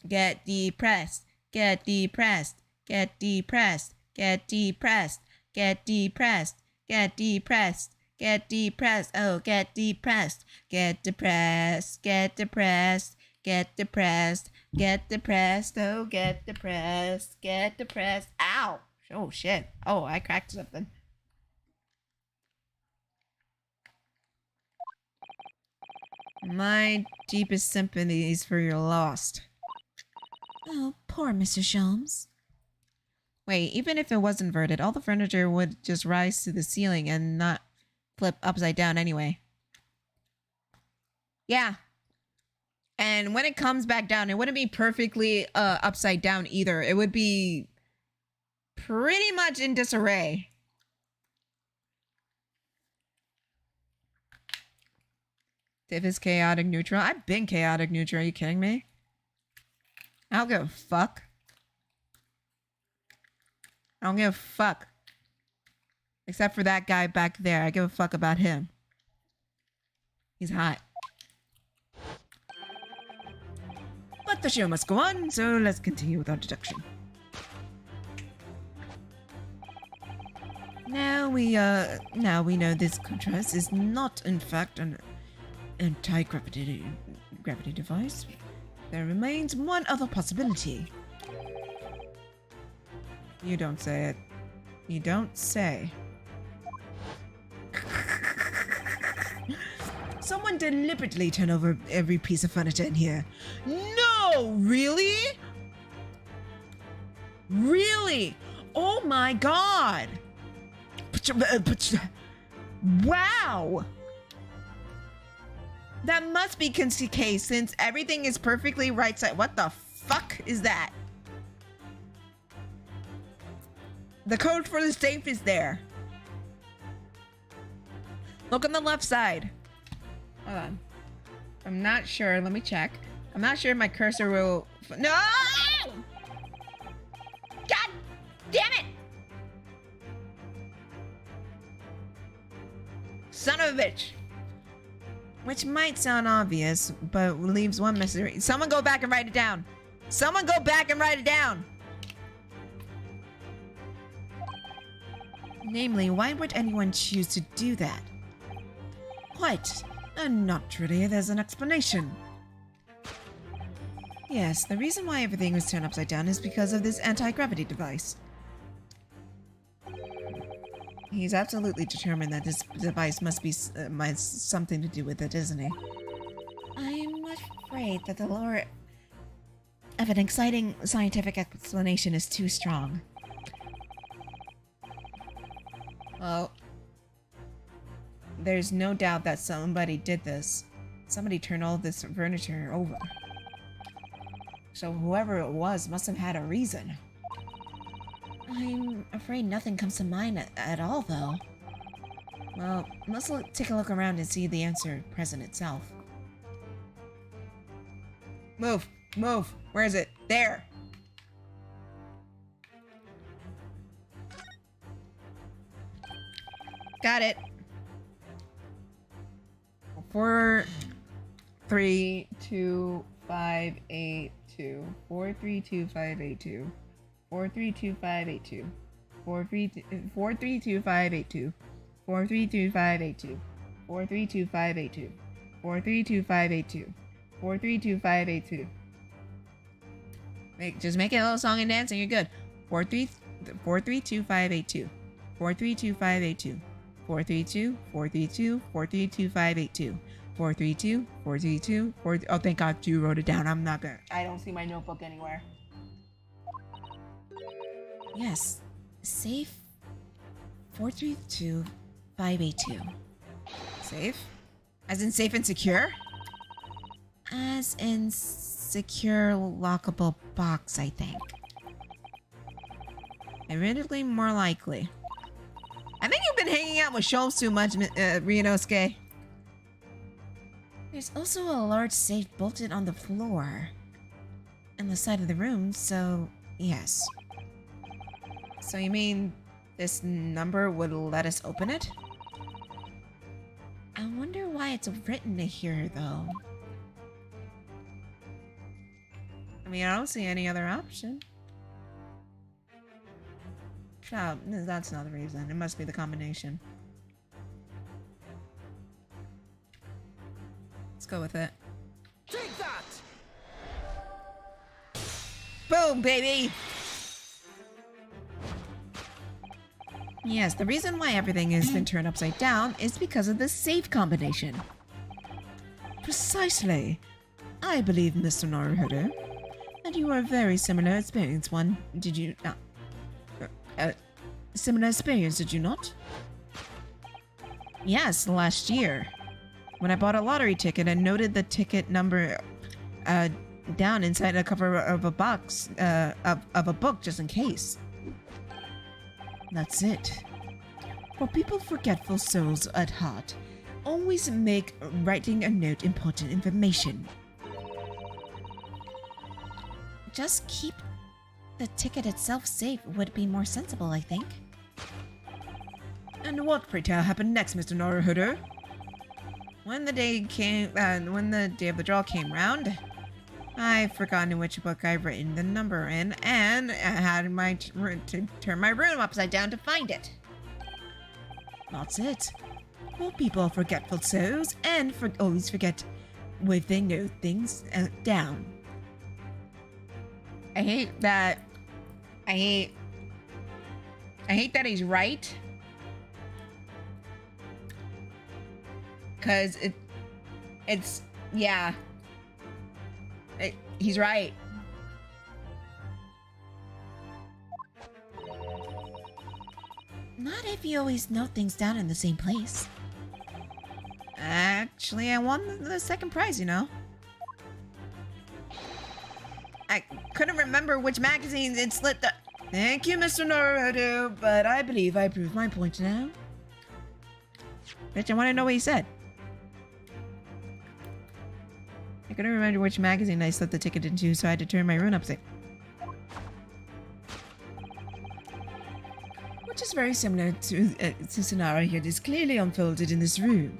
Get depressed. Get depressed. Get depressed. Get depressed. Get depressed. Get depressed. Get depressed. Oh, get depressed. Get depressed. Get depressed. Get depressed. Get depressed. Oh, get depressed. Get depressed. Ow! Oh, shit. Oh, I cracked something. My deepest sympathies for your loss. Oh, poor Mr. Sholmes. Wait, even if it was inverted, all the furniture would just rise to the ceiling and not flip upside down anyway. Yeah. And when it comes back down, it wouldn't be perfectly upside down either. It would be pretty much in disarray. Tiff is chaotic neutral. I've been chaotic neutral. Are you kidding me? I don't give a fuck. I don't give a fuck. Except for that guy back there. I give a fuck about him. He's hot. But the show must go on, so let's continue with our deduction. Now we know this contrast is not in fact an anti-gravity device. There remains one other possibility. You don't say it. You don't say. Someone deliberately turned over every piece of furniture in here. No, really? Really? Oh my god. Wow. That must be the case since everything is perfectly right side. What the fuck is that? The code for the safe is there. Look on the left side. Hold on. I'm not sure. Let me check. I'm not sure if my cursor will... No! God damn it! Son of a bitch. Which might sound obvious, but leaves one mystery. Someone go back and write it down. Someone go back and write it down. Namely, why would anyone choose to do that? Quite. Naturally, there's an explanation. Yes, the reason why everything was turned upside down is because of this anti-gravity device. He's absolutely determined that this device must be something to do with it, isn't he? I'm afraid that the lure of an exciting scientific explanation is too strong. Well, there's no doubt that somebody did this. Somebody turned all this furniture over. So whoever it was must have had a reason. I'm afraid nothing comes to mind at all, though. Well, let's take a look around and see the answer present itself. Move. Move. Where is it? There. Got it. 4, 3, 2, 5, 8, 2. 4, 3, 2, 5, 8, 2. 4, 3, 2, 5, 8, 2. 4, 3, 2, 5, 8, 2. 4, 3, 2, 5, 8, 2. 4, 3, 2, 5, 8, 2. 4, 3, 2, 5, 8, 2. 4, 3, 2, 5, 8, 2. Just make it a little song and dance and you're good. 4, 3, 2, 5, 8, 2. 4, 3, 2, 5, 8, 2. 4, 3, 2, 4, 3, 2, 4, 3, 2, 5, 8, 2. 4, 3, 2, 4, 3, 2, 4. Oh, thank God you wrote it down. I'm not gonna. I don't see my notebook anywhere. Yes. Safe 432582. Safe? As in safe and secure? As in secure lockable box, I think. Admittedly, more likely. I think you've been hanging out with Sholmes too much, Ryunosuke. There's also a large safe bolted on the floor in the side of the room, so yes. So you mean this number would let us open it? I wonder why it's written here, though. I mean, I don't see any other option. No, that's not the reason. It must be the combination. Let's go with it. Take that! Boom, baby! Yes, the reason why everything has been turned upside down is because of the safe combination. Precisely. I believe, Mr. Naruhodo, and you are a very similar experience one. Did you not? Similar experience, did you not? Yes, last year. When I bought a lottery ticket and noted the ticket number down inside a cover of a box of a book just in case. That's it. For people forgetful souls at heart, always make writing a note important information. Just keep the ticket itself safe would be more sensible, I think. And what, pray tell, happened next, Mr. Naruhodo? When the day of the draw came round, I've forgotten which book I've written the number in, and I had to turn my room upside down to find it. That's it. Well, people are forgetful souls and always forget where they know things down. I hate that. I hate that he's right. Cause yeah. He's right. Not if you always note things down in the same place. Actually, I won the second prize, you know. I couldn't remember which magazine it slipped up. Thank you, Mr. Naruhodo, but I believe I proved my point now. Bitch, I want to know what he said. I couldn't remember which magazine I slipped the ticket into, so I had to turn my rune upside. Which is very similar to the scenario that is clearly unfolded in this room.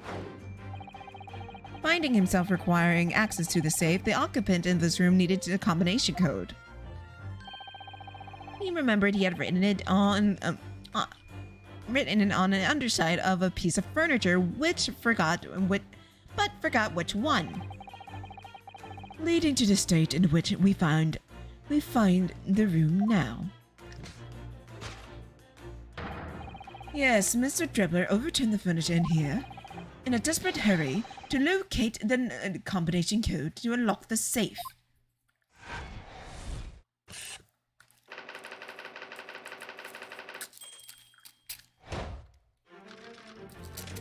Finding himself requiring access to the safe, the occupant in this room needed a combination code. He remembered he had written it on the underside of a piece of furniture, but forgot which one. Leading to the state in which we find the room now. Yes, Mr. Dribbler overturned the furniture in here in a desperate hurry to locate the combination code to unlock the safe.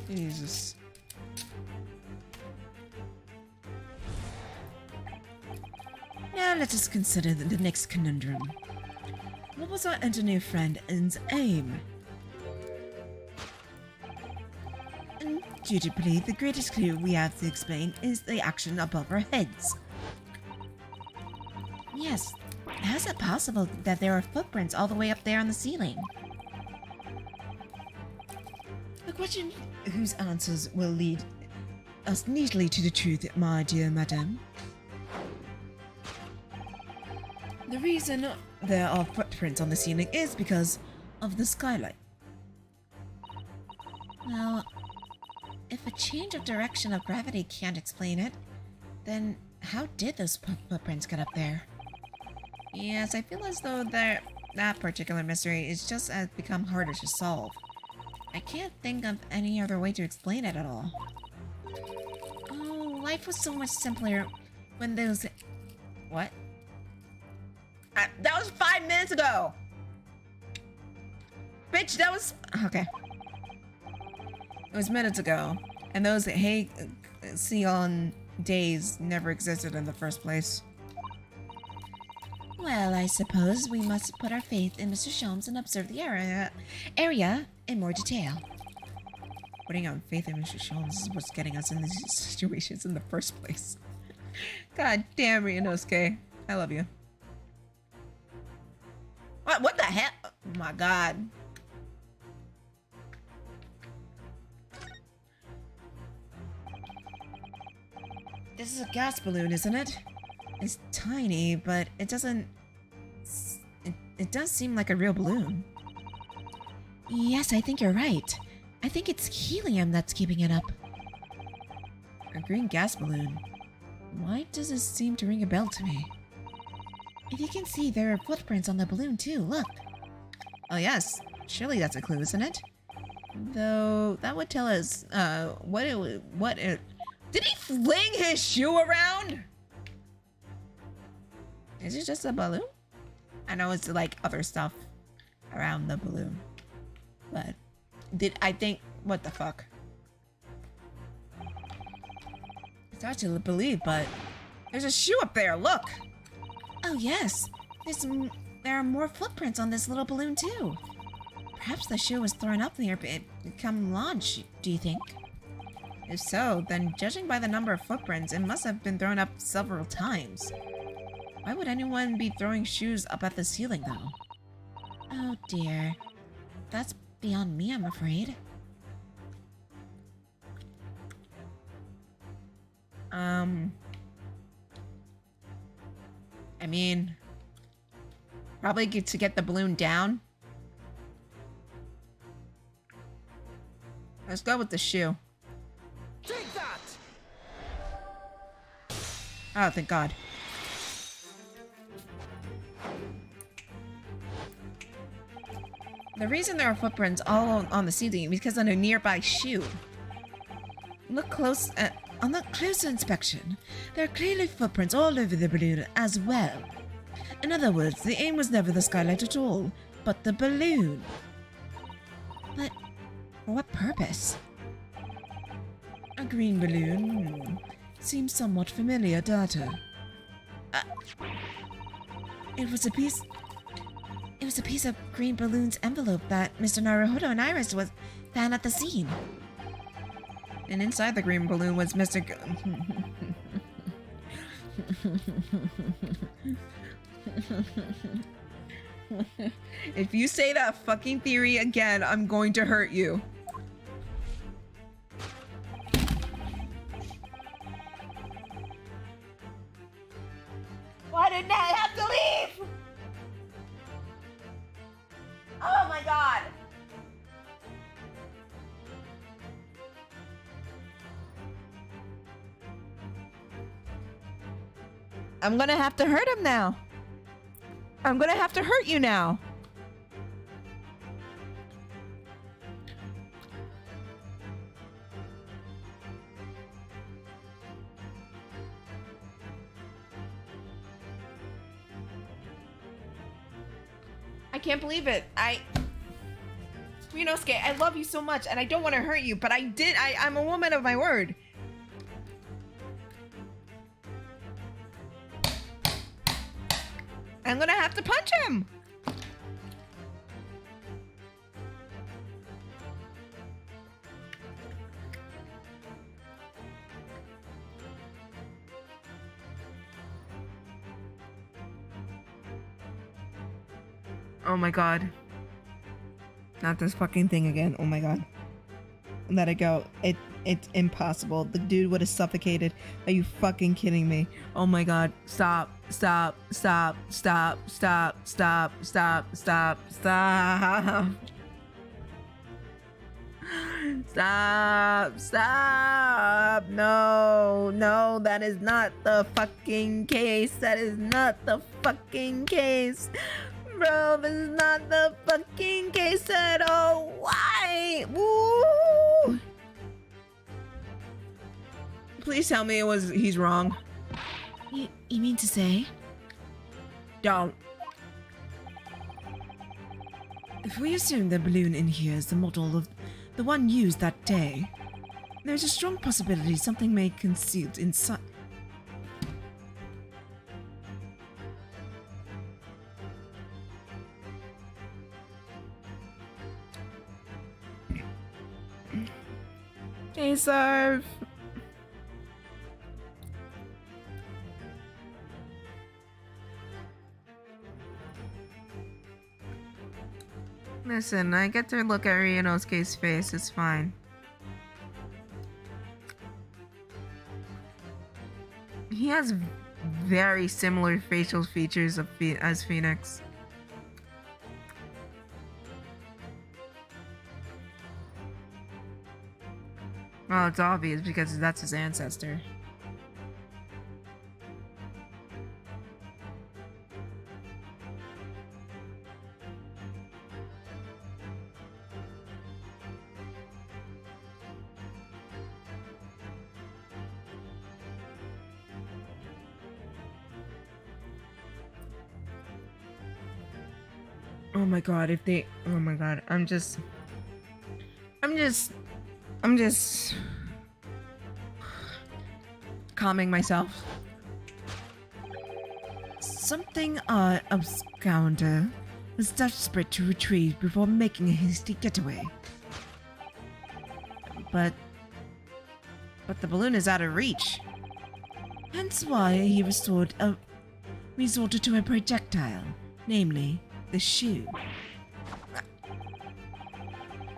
Jesus. Now let us consider the next conundrum. What was our engineer friend's aim? Indubitably, the greatest clue we have to explain is the action above our heads. Yes. How is it possible that there are footprints all the way up there on the ceiling? A question whose answers will lead us neatly to the truth, my dear madam. The reason there are footprints on the ceiling is because of the skylight. Well, if a change of direction of gravity can't explain it, then how did those footprints get up there? Yes, I feel as though that particular mystery is just has become harder to solve. I can't think of any other way to explain it at all. Oh, life was so much simpler when those... What? That was 5 minutes ago! Bitch, that was... Okay. It was minutes ago. And those Sion days never existed in the first place. Well, I suppose we must put our faith in Mr. Sholmes and observe the area in more detail. Putting out faith in Mr. Sholmes is what's getting us in these situations in the first place. God damn, Ryunosuke. I love you. What the hell? Oh my god. This is a gas balloon, isn't it? It's tiny, but it doesn't... It does seem like a real balloon. Yes, I think you're right. I think it's helium that's keeping it up. A green gas balloon. Why does this seem to ring a bell to me? If you can see, there are footprints on the balloon too, look. Oh yes, surely that's a clue, isn't it? Though, that would tell us, Did he fling his shoe around? Is it just a balloon? I know it's like other stuff around the balloon. But, what the fuck? it's hard to believe, but There's a shoe up there, look! Oh yes, there are more footprints on this little balloon too. Perhaps the shoe was thrown up there, but it become launched, do you think? if so, then judging by the number of footprints, it must have been thrown up several times. Why would anyone be throwing shoes up at the ceiling, though? Oh dear. That's beyond me, I'm afraid. I mean, probably to get the balloon down. Let's go with the shoe. Take that! Oh, thank God. The reason there are footprints all on the ceiling is because of a nearby shoe. Look close on that closer inspection. There are clearly footprints all over the balloon as well. In other words, the aim was never the skylight at all, but the balloon. But for what purpose? A green balloon. Seems somewhat familiar data. It was a piece of green balloon's envelope that Mr. Naruhodo and Iris was found at the scene. And inside the green balloon was Mr. If you say that fucking theory again, I'm going to hurt you. Why didn't I have to leave? Oh my God. I'm gonna have to hurt him now. I'm gonna have to hurt you now. I can't believe it. Ryunosuke, I love you so much and I don't want to hurt you, but I'm a woman of my word. I'm gonna have to punch him. Oh my god. Not this fucking thing again. Oh my god. Let it go. It's impossible. The dude would have suffocated. Are you fucking kidding me? Oh my god. Stop. Stop. Stop. Stop. Stop. Stop. Stop. Stop. Stop. Stop. Stop. No. No, that is not the fucking case. That is not the fucking case. Bro, this is not the fucking case at all. Why? Woo! Please tell me he's wrong. You mean to say? Don't. If we assume the balloon in here is the model of the one used that day, there's a strong possibility something may concealed inside. Serve. Listen, I get to look at Ryunosuke's face, it's fine. He has very similar facial features as Phoenix. Well, it's obvious because that's his ancestor. Oh my god, oh my god, I'm just calming myself. Something absconder was desperate to retrieve before making a hasty getaway. But the balloon is out of reach. Hence why he resorted to a projectile, namely the shoe.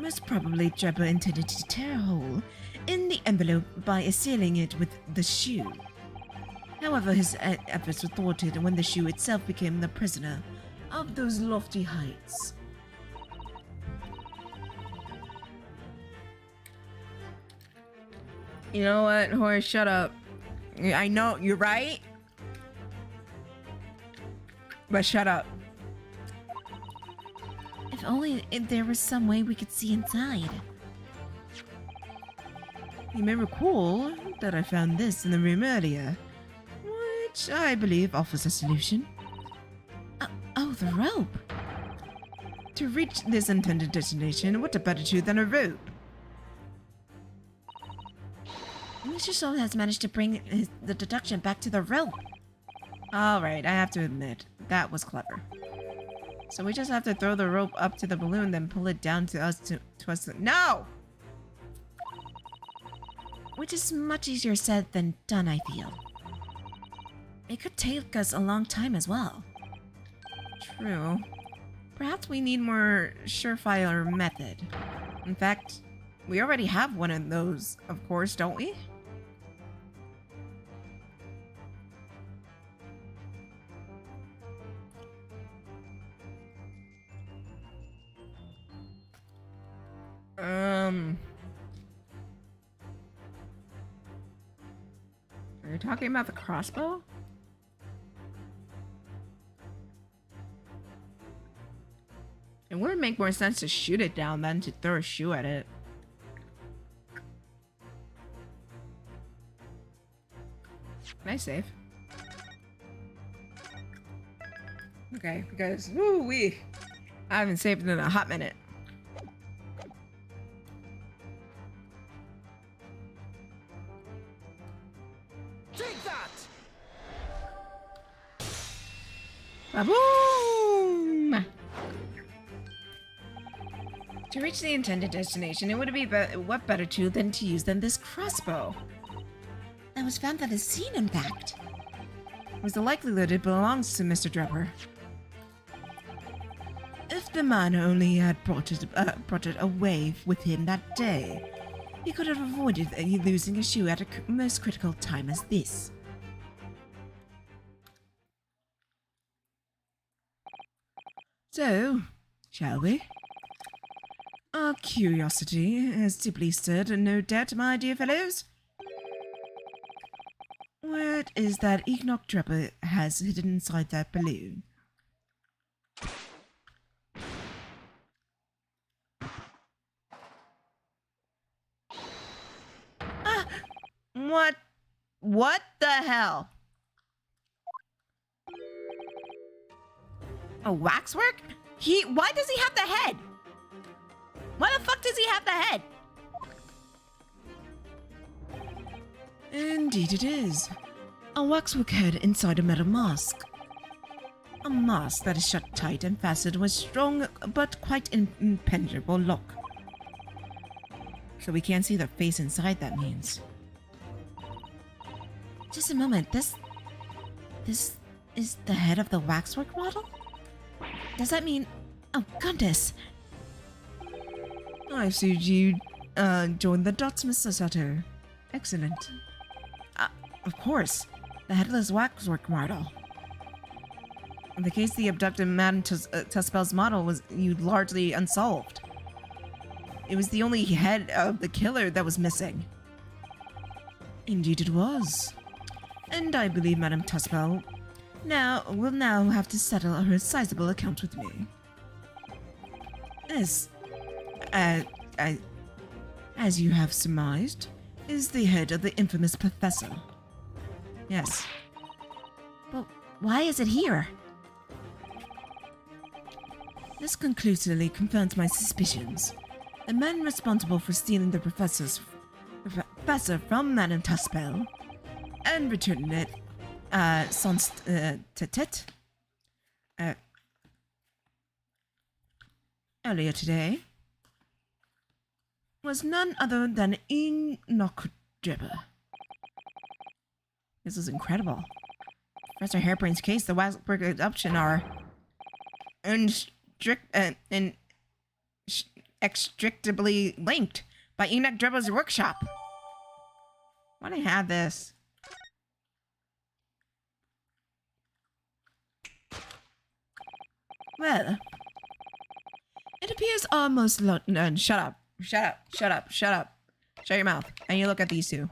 Most probably, Trevor intended to tear a hole in the envelope by sealing it with the shoe. However, his efforts were thwarted when the shoe itself became the prisoner of those lofty heights. You know what, Horace, shut up. I know, you're right. But shut up. If only there was some way we could see inside. You may recall that I found this in the room earlier, which I believe offers a solution. Oh, the rope! To reach this intended destination, what a better tool than a rope? Mr. Soul has managed to bring the deduction back to the rope. Alright, I have to admit, that was clever. So we just have to throw the rope up to the balloon, then pull it down to us No! Which is much easier said than done, I feel. It could take us a long time as well. True. Perhaps we need more surefire method. In fact, we already have one of those, of course, don't we? Are you talking about the crossbow? It wouldn't make more sense to shoot it down than to throw a shoe at it. Can I save? Okay, because woo-wee, I haven't saved in a hot minute. Take that! Ba-boom! To reach the intended destination, it would be what better tool than to use than this crossbow? That was found at the scene, in fact. Was the likelihood it belongs to Mr. Drebber? the man only had brought it away with him that day, he could have avoided losing a shoe at a most critical time as this. So, shall we? Our curiosity has deeply stirred, no doubt, my dear fellows. What is that Enoch Drebber has hidden inside that balloon? Ah! What the hell? A waxwork? Why does he have the head? Why the fuck does he have the head? Indeed it is. A waxwork head inside a metal mask. A mask that is shut tight and fastened with strong but quite impenetrable lock. So we can't see the face inside, that means. Just a moment, this is the head of the waxwork model? Does that mean... Oh, goodness! I see you joined the Dotsmith Society. Excellent. Of course, the headless waxwork model. In the case the abducted Madame Tuspel's model was largely unsolved. It was the only head of the killer that was missing. Indeed it was. And I believe Madame Tuspel will now have to settle her sizable account with me. As you have surmised, is the head of the infamous professor. Yes. But why is it here? This conclusively confirms my suspicions. The man responsible for stealing the professor from Madame Tuspel and returning it sans tête earlier today was none other than Enoch Drebber. This is incredible. Professor Hairbrain's case, the Waxwork adoption are inextricably linked by Enoch Drebber's workshop. Why do I have this? Well, it appears almost shut up. Shut your mouth. And you look at these two.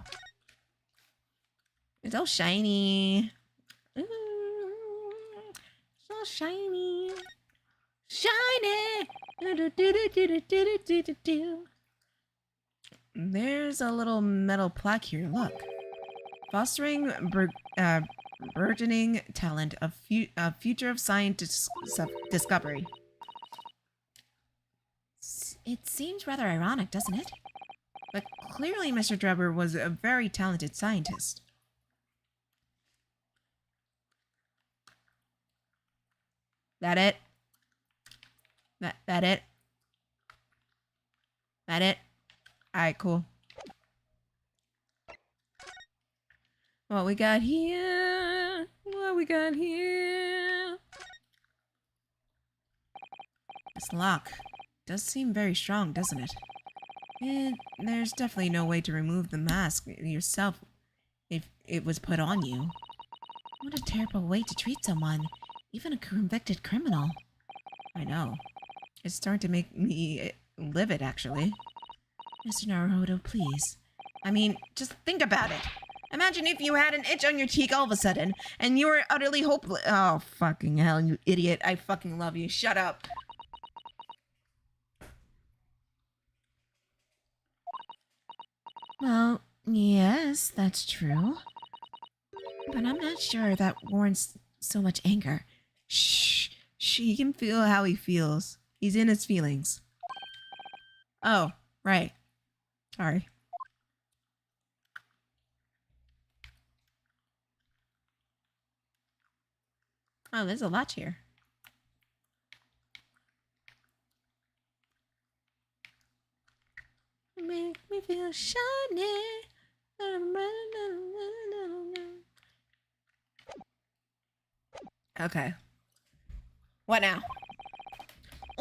It's all shiny. Ooh, so shiny. Shiny. There's a little metal plaque here. Look. Fostering burgeoning talent of future of science discovery. It seems rather ironic, doesn't it? But clearly Mr. Drebber was a very talented scientist. That it? That it? That it? Alright, cool. What we got here? What we got here? This lock does seem very strong, doesn't it? There's definitely no way to remove the mask yourself if it was put on you. What a terrible way to treat someone, even a convicted criminal. I know. It's starting to make me livid, actually. Mr. Naruhodo, please. I mean, just think about it. Imagine if you had an itch on your cheek all of a sudden, and you were utterly hopeless. Oh, fucking hell, you idiot. I fucking love you. Shut up. Well, yes, that's true. But I'm not sure that warrants so much anger. Shh. He can feel how he feels. He's in his feelings. Oh, right. Sorry. Oh, there's a lot here. Make me feel shiny. Okay. What now?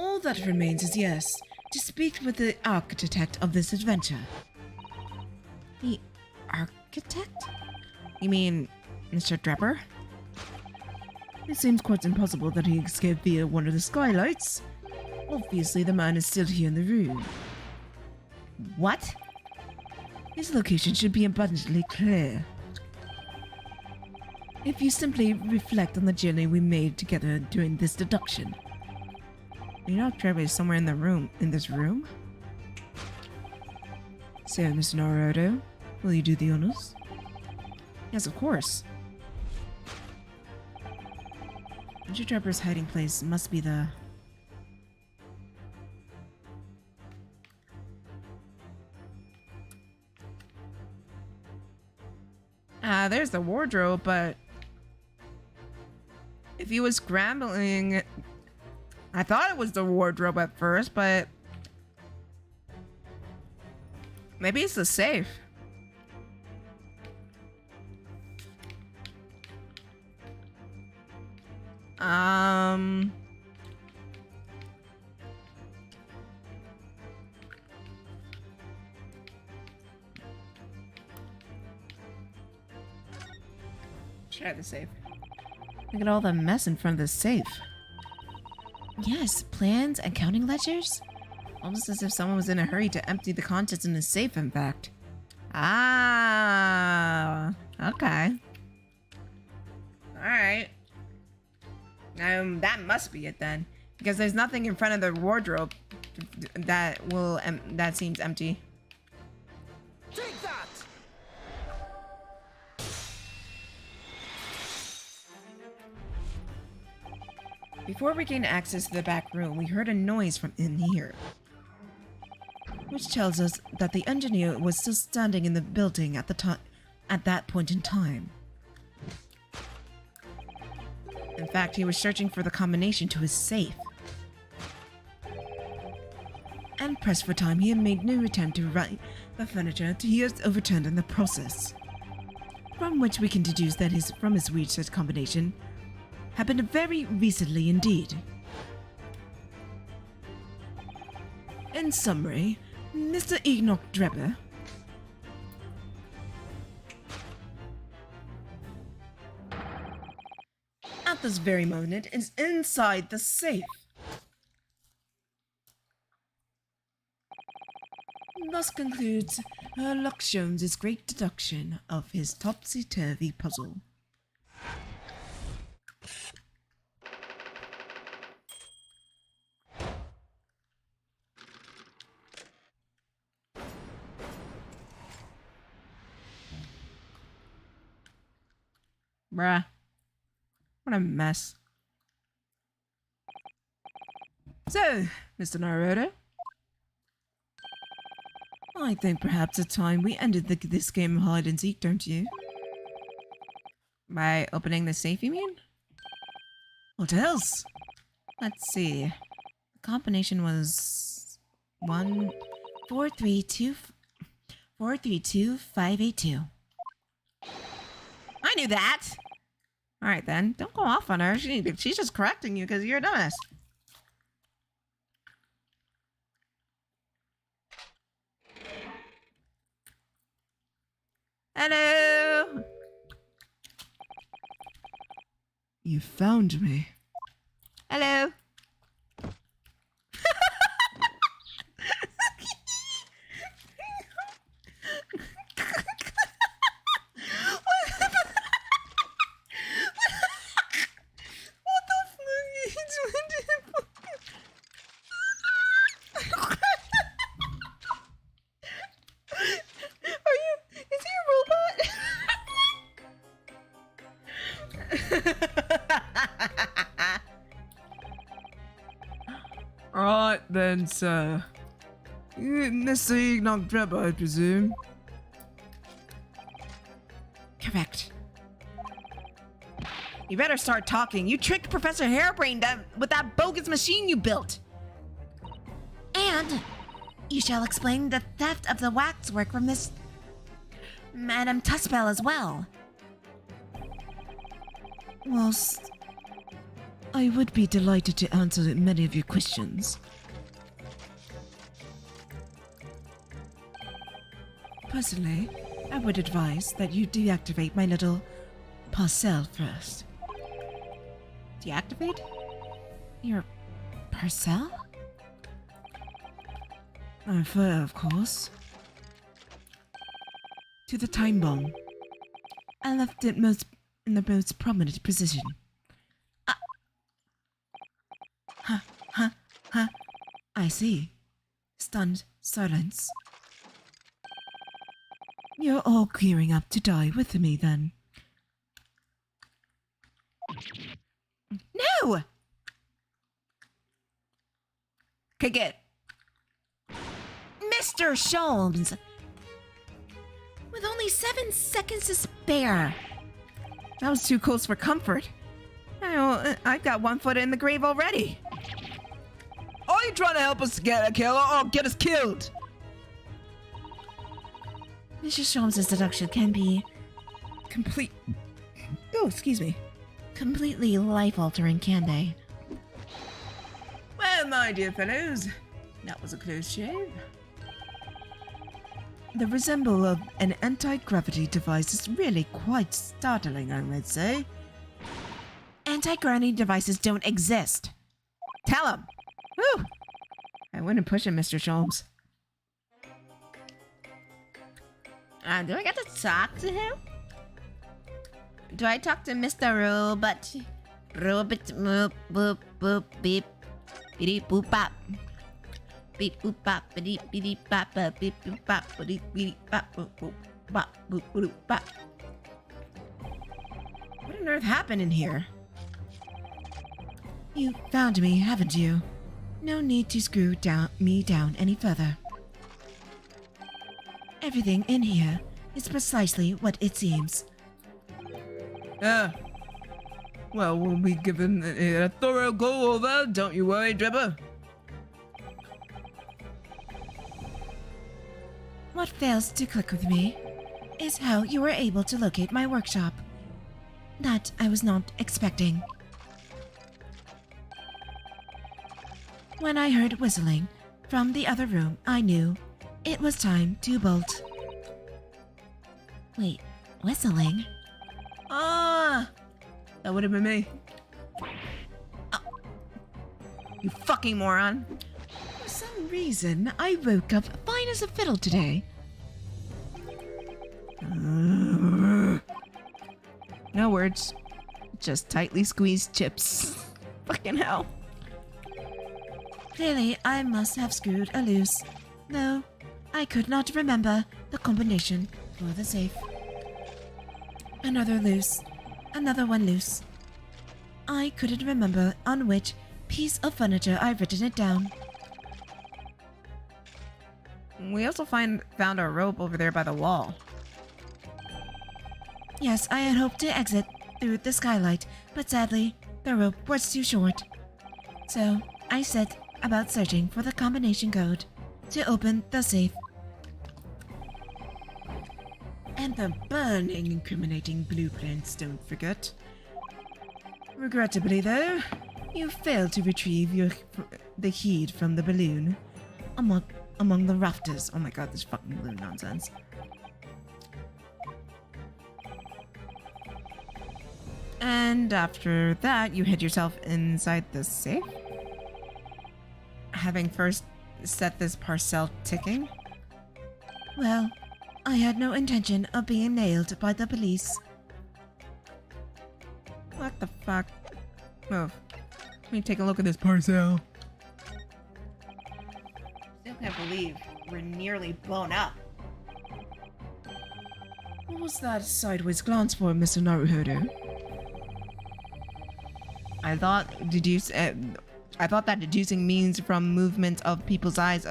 All that remains is, yes, to speak with the architect of this adventure. The architect? You mean Mr. Draper? It seems quite impossible that he escaped via one of the skylights. Obviously, the man is still here in the room. What? His location should be abundantly clear. If you simply reflect on the journey we made together during this deduction. You know Trevor is somewhere in this room? So, Mr. Naruto, will you do the honors? Yes, of course. Mr. Trevor's hiding place must be the... There's the wardrobe, but if he was scrambling, I thought it was the wardrobe at first, but maybe it's the safe. Try the safe. Look at all the mess in front of the safe. Yes, plans and counting ledgers? Almost as if someone was in a hurry to empty the contents in the safe, in fact. Ah, okay. Alright. That must be it then. Because there's nothing in front of the wardrobe that seems empty. Take that! Before we gained access to the back room, we heard a noise from in here, which tells us that the engineer was still standing in the building at that point in time. In fact, he was searching for the combination to his safe. And pressed for time, he had made no attempt to right the furniture he has overturned in the process. From which we can deduce that from his research combination happened very recently indeed. In summary, Mr. Enoch Drebber at this very moment is inside the safe. Thus concludes Sherlock Holmes' great deduction of his topsy-turvy puzzle. Bruh. What a mess. So, Mr. Naruto, I think perhaps it's time we ended this game of hide and seek, don't you? By opening the safe, you mean? What else? Let's see. The combination was 432-582. I knew that! Alright then, don't go off on her. She's just correcting you because you're a dumbass. Hello! You found me. Hello! Alright then, sir. Mr. Enoch Drebber, I presume. Correct. You better start talking. You tricked Professor Hairbrain with that bogus machine you built. And you shall explain the theft of the waxwork from Miss Madame Tuspel as well. Whilst I would be delighted to answer many of your questions. Personally, I would advise that you deactivate my little parcel first. Deactivate? Your parcel? I refer, of course, to the time bomb. I left it in the most prominent position. I see. Stunned silence. You're all gearing up to die with me then. No! Kick it. Mr. Sholmes! With only 7 seconds to spare. That was too close for comfort. I've got 1 foot in the grave already. Are you trying to help us get a kill or get us killed? Mr. Sholmes' deduction can be Excuse me. completely life-altering, can they? Well, my dear fellows, that was a close shave. The resemble of an anti-gravity device is really quite startling, I would say. Anti-gravity devices don't exist. Tell him. Whew. I wouldn't push him, Mr. Sholmes. Do I get to talk to him? Do I talk to Mr. Robot? Robot, boop, boop, boop, beep, beep, boop, bop. Beep, boop, bop, beep, beep, bop, beep, boop, bop, beep, beep, bop, boop, boop, bop, boop, boop, bop. What on earth happened in here? You found me, haven't you? No need to screw me down any further. Everything in here is precisely what it seems. Well, we'll be given a thorough go-over, don't you worry, Dribber. What fails to click with me is how you were able to locate my workshop. That I was not expecting. When I heard whistling from the other room, I knew it was time to bolt. Wait, whistling? That would have been me. You fucking moron. For some reason, I woke up fine as a fiddle today. No words. Just tightly squeezed chips. Fucking hell. Clearly, I must have screwed a loose. No, I could not remember the combination for the safe. Another loose. Another one loose. I couldn't remember on which piece of furniture I've written it down. We also found a rope over there by the wall. Yes, I had hoped to exit through the skylight, but sadly, the rope was too short. So, I set about searching for the combination code to open the safe. And the burning, incriminating blueprints, don't forget. Regrettably, though, you failed to retrieve the heat from the balloon among the rafters. Oh my god, this fucking balloon nonsense. And after that, you hid yourself inside the safe? Having first set this parcel ticking? Well, I had no intention of being nailed by the police. What the fuck? Move. Let me take a look at this parcel. Still can't believe we're nearly blown up. What was that sideways glance for, Mr. Naruhodo? I thought that deducing means from movement of people's eyes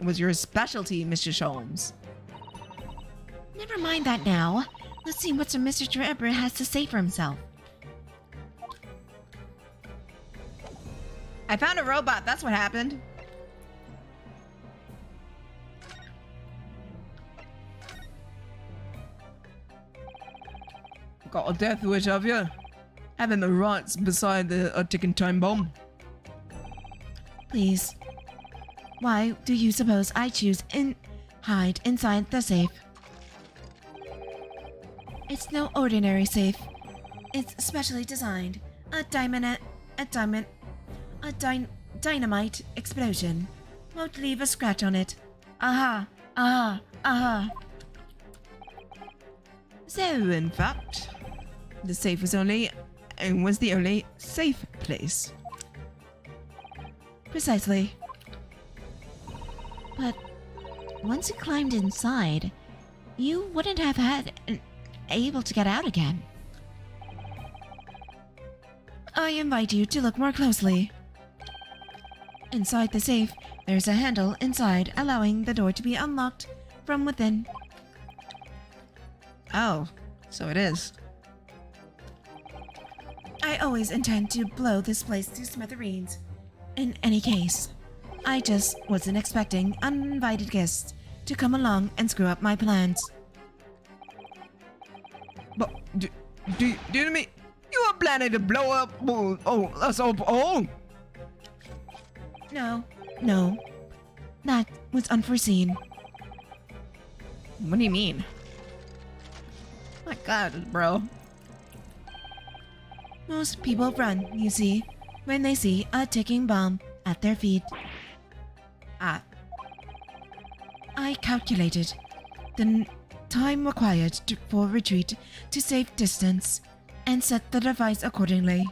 was your specialty, Mr. Sholmes. Never mind that now. Let's see what Mr. Trevor has to say for himself. I found a robot, that's what happened. Got a death wish of you. having the rights beside the ticking time bomb. Please. Why do you suppose I choose hide inside the safe? It's no ordinary safe. It's specially designed. A dynamite explosion won't leave a scratch on it. Aha! Aha! Aha! So, in fact, the safe was the only safe place. Precisely. But once you climbed inside, you wouldn't have able to get out again. I invite you to look more closely. Inside the safe, there's a handle inside allowing the door to be unlocked from within. Oh, so it is. I always intend to blow this place to smithereens. In any case, I just wasn't expecting uninvited guests to come along and screw up my plans. But do you mean you were planning to blow up? Oh, that's all. Oh, No. That was unforeseen. what do you mean? My God, bro. Most people run, you see, when they see a ticking bomb at their feet. Ah, I calculated the time required for retreat to safe distance and set the device accordingly.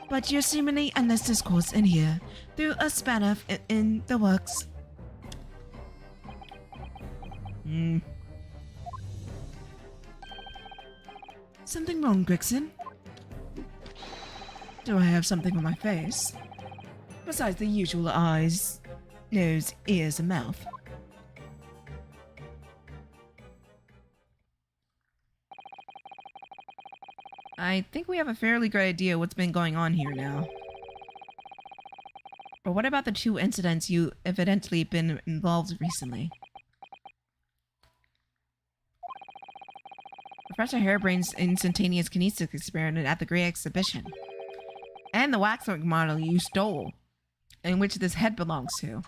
But your seemingly endless discourse in here threw a spanner in the works. Something wrong, Gregson? do I have something on my face? Besides the usual eyes, nose, ears, and mouth. I think we have a fairly good idea what's been going on here now. But what about the two incidents you evidently been involved recently? Professor Harebrain's instantaneous kinesis experiment at the Great Exhibition. And the waxwork model you stole, in which this head belongs to.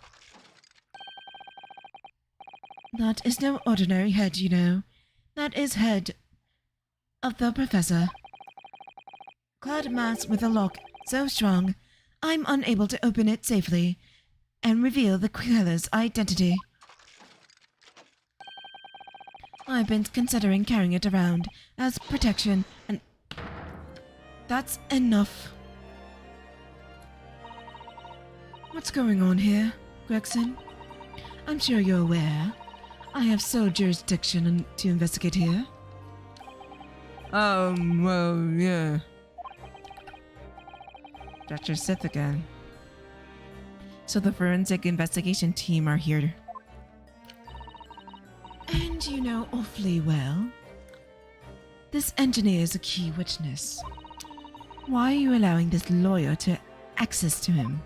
That is no ordinary head, you know. That is head of the professor. Clad mass with a lock so strong, I'm unable to open it safely and reveal the killer's identity. I've been considering carrying it around as protection, and that's enough. What's going on here, Gregson? I'm sure you're aware. I have sole jurisdiction to investigate here. Well, yeah. Dr. Sith again. So the forensic investigation team are here. And you know awfully well. This engineer is a key witness. Why are you allowing this lawyer to access to him?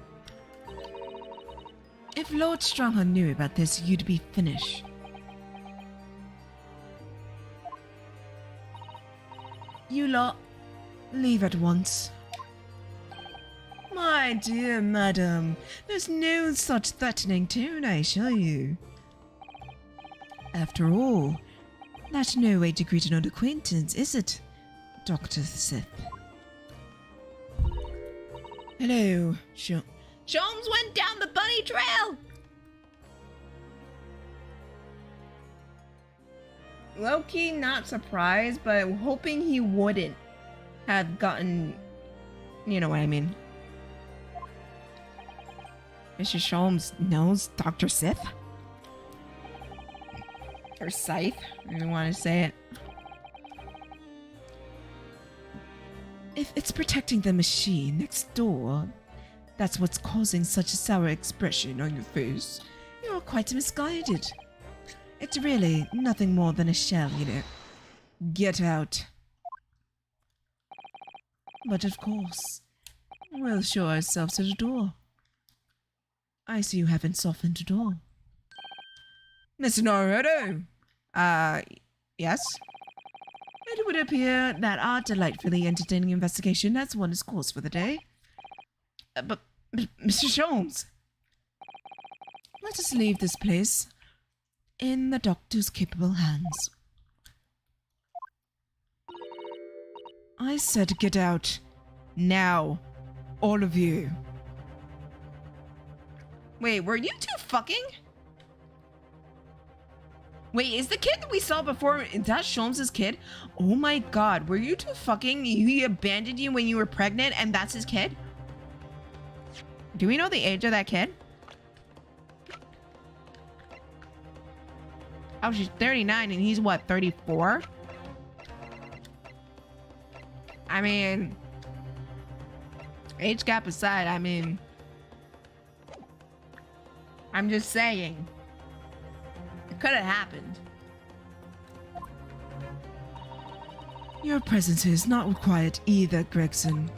If Lord Stronghold knew about this, you'd be finished. You lot, leave at once. My dear madam, there's no such threatening tone, I assure you. After all, that's no way to greet an old acquaintance, is it, Dr. Sith? Hello, Sholmes went down the bunny trail! Low-key not surprised, but hoping he wouldn't have gotten... You know what I mean. Mr. Sholmes knows Dr. Sith? Or Scythe? I didn't want to say it. If it's protecting the machine next door, that's what's causing such a sour expression on your face, you're quite misguided. It's really nothing more than a shell, you know. Get out. But of course, we'll show ourselves at the door. I see you haven't softened at all. Mr. Naruto? Yes? It would appear that our delightfully entertaining investigation has run its course for the day. But, Mr. Sholmes, let us leave this place in the doctor's capable hands. I said get out. Now. All of you. Wait, were you two fucking? Wait, is the kid that we saw before, is that Sholmes' kid? Oh my god, were you two fucking? He abandoned you when you were pregnant and that's his kid? Do we know the age of that kid? Oh, she's 39 and he's what, 34? I mean, age gap aside, I mean, I'm just saying, it could have happened. Your presence is not required either, Gregson.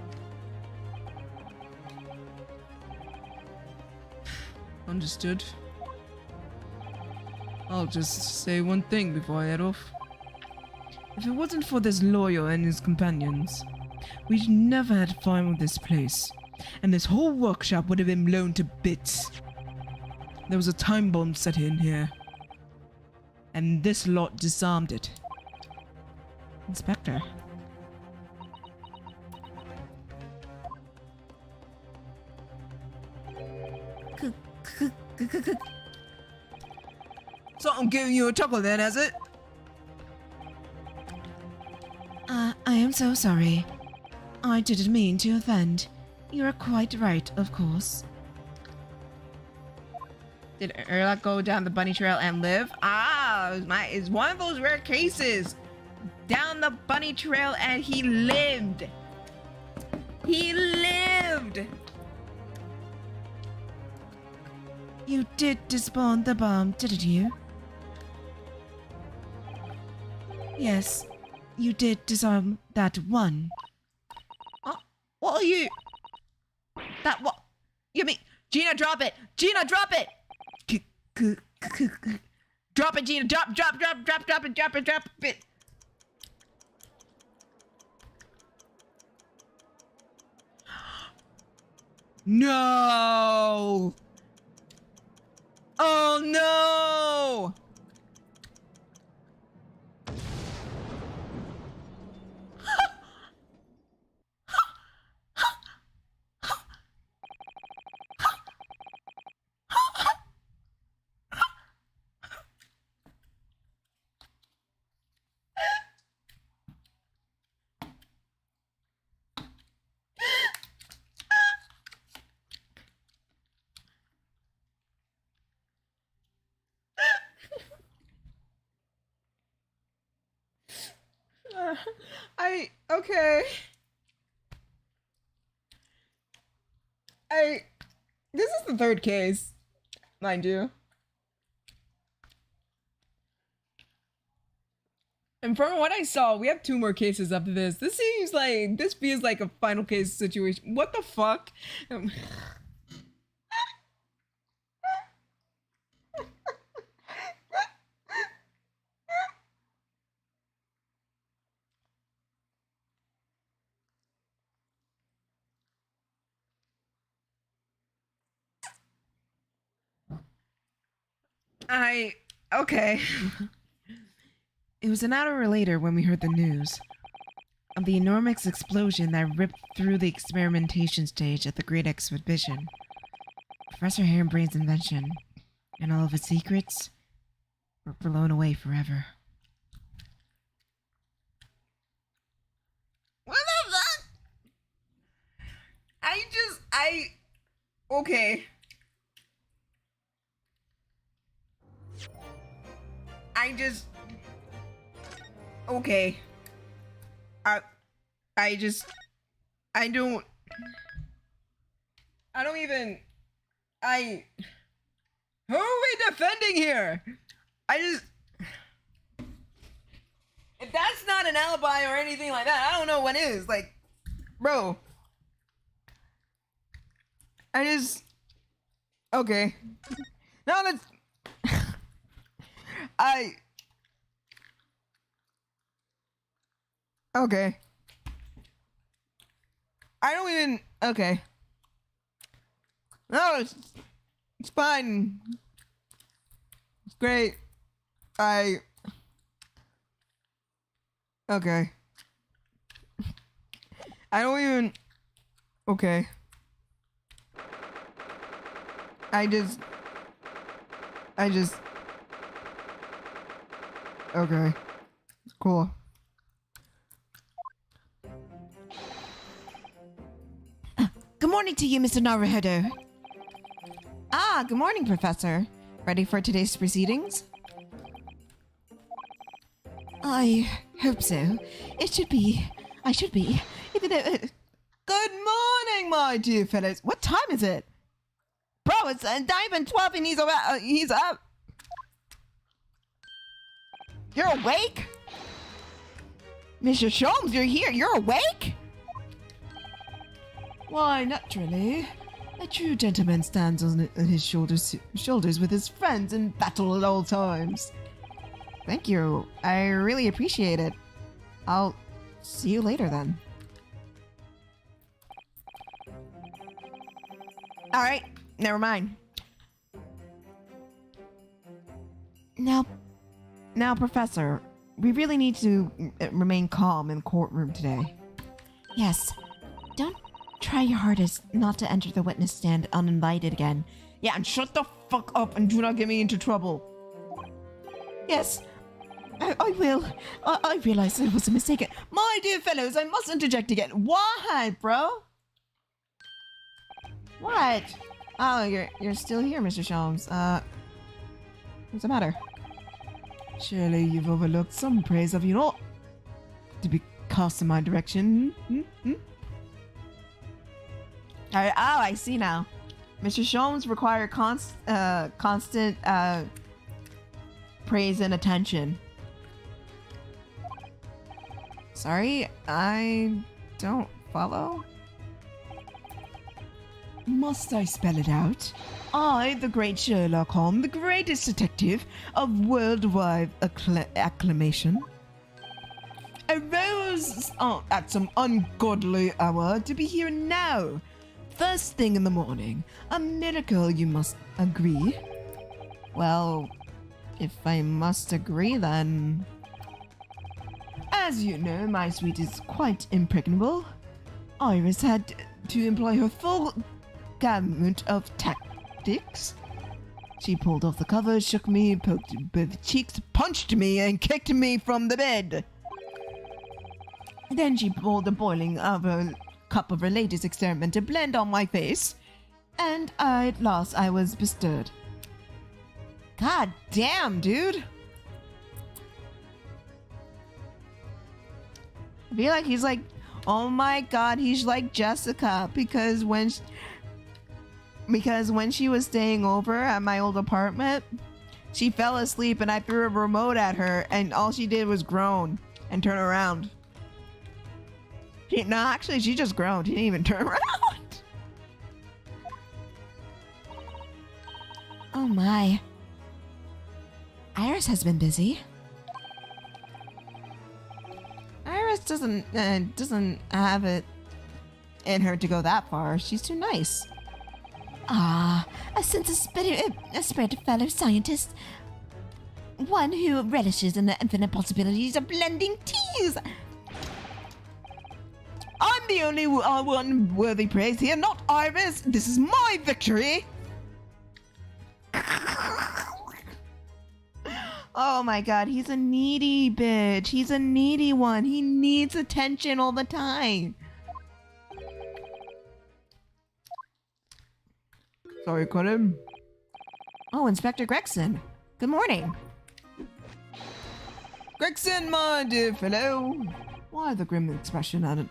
Understood. I'll just say one thing before I head off. If it wasn't for this lawyer and his companions, we'd never had fun with this place, and this whole workshop would have been blown to bits. There was a time bomb set in here, and this lot disarmed it. Inspector. Something giving you a chuckle then, has it? I am so sorry. I didn't mean to offend. You are quite right, of course. Did Erlach go down the bunny trail and live? Ah, it's one of those rare cases. Down the bunny trail and he lived. He lived. You did disarm the bomb, didn't you? Yes, you did disarm that one. What are you? That what? You mean Gina? Drop it, Gina! Drop it! Drop it, Gina! Drop it! No! Oh no! Okay. This is the third case, mind you. And from what I saw, we have 2 more cases after this. This feels like a final case situation. What the fuck? Okay. It was an hour later when we heard the news of the enormous explosion that ripped through the experimentation stage at the Great Exhibition. Professor Harenbrain's invention and all of its secrets were blown away forever. What the fuck? Okay. Okay. Who are we defending here? If that's not an alibi or anything like that, I don't know what is. Like, bro. Okay. Now let's... Okay. I don't even... Okay. No, it's fine. It's great. Okay. I don't even... Okay. I just... Okay. Cool. Good morning to you, Mr. Naruhodo. Ah, good morning, Professor. Ready for today's proceedings? I hope so. I should be. Even though... Good morning, my dear fellows. What time is it? Bro, it's Diamond 12 and he's up. You're awake? Mr. Sholmes, you're here. You're awake? Why, naturally. A true gentleman stands on his shoulders with his friends in battle at all times. Thank you. I really appreciate it. I'll see you later then. Alright, never mind. Now, Professor, we really need to remain calm in the courtroom today. Yes. Don't try your hardest not to enter the witness stand uninvited again. Yeah, and shut the fuck up and do not get me into trouble. Yes, I will. I realize it was a mistake. My dear fellows, I must interject again. Why, bro? What? Oh, you're still here, Mr. Sholmes. What's the matter? Surely you've overlooked some praise of you ought to be cast in my direction. I see now. Mr. Sholmes require constant praise and attention. Sorry, I don't follow. Must I spell it out? I, the great Sherlock Holmes, the greatest detective of worldwide acclamation, arose at some ungodly hour to be here now. First thing in the morning. A miracle, you must agree. Well, if I must agree, then... As you know, my suite is quite impregnable. Iris had to employ her full gamut of tactics. She pulled off the covers, shook me, poked both cheeks, punched me, and kicked me from the bed. Then she poured the boiling of a cup of her latest experimental blend on my face, and at last I was bestirred. God damn, dude! I feel like he's like, oh my god, he's like Jessica, because when she was staying over at my old apartment, she fell asleep and I threw a remote at her and all she did was groan and turn around. Actually, she just groaned. She didn't even turn around. Oh my. Iris has been busy. Iris doesn't have it in her to go that far. She's too nice. Ah, a spirited fellow scientist. One who relishes in the infinite possibilities of blending teas. I'm the only one worthy praise here, not Iris. This is my victory. Oh my god, he's a needy bitch. He's a needy one. He needs attention all the time. Sorry, Colin. Oh, Inspector Gregson. Good morning. Gregson, my dear fellow. Why the grim expression at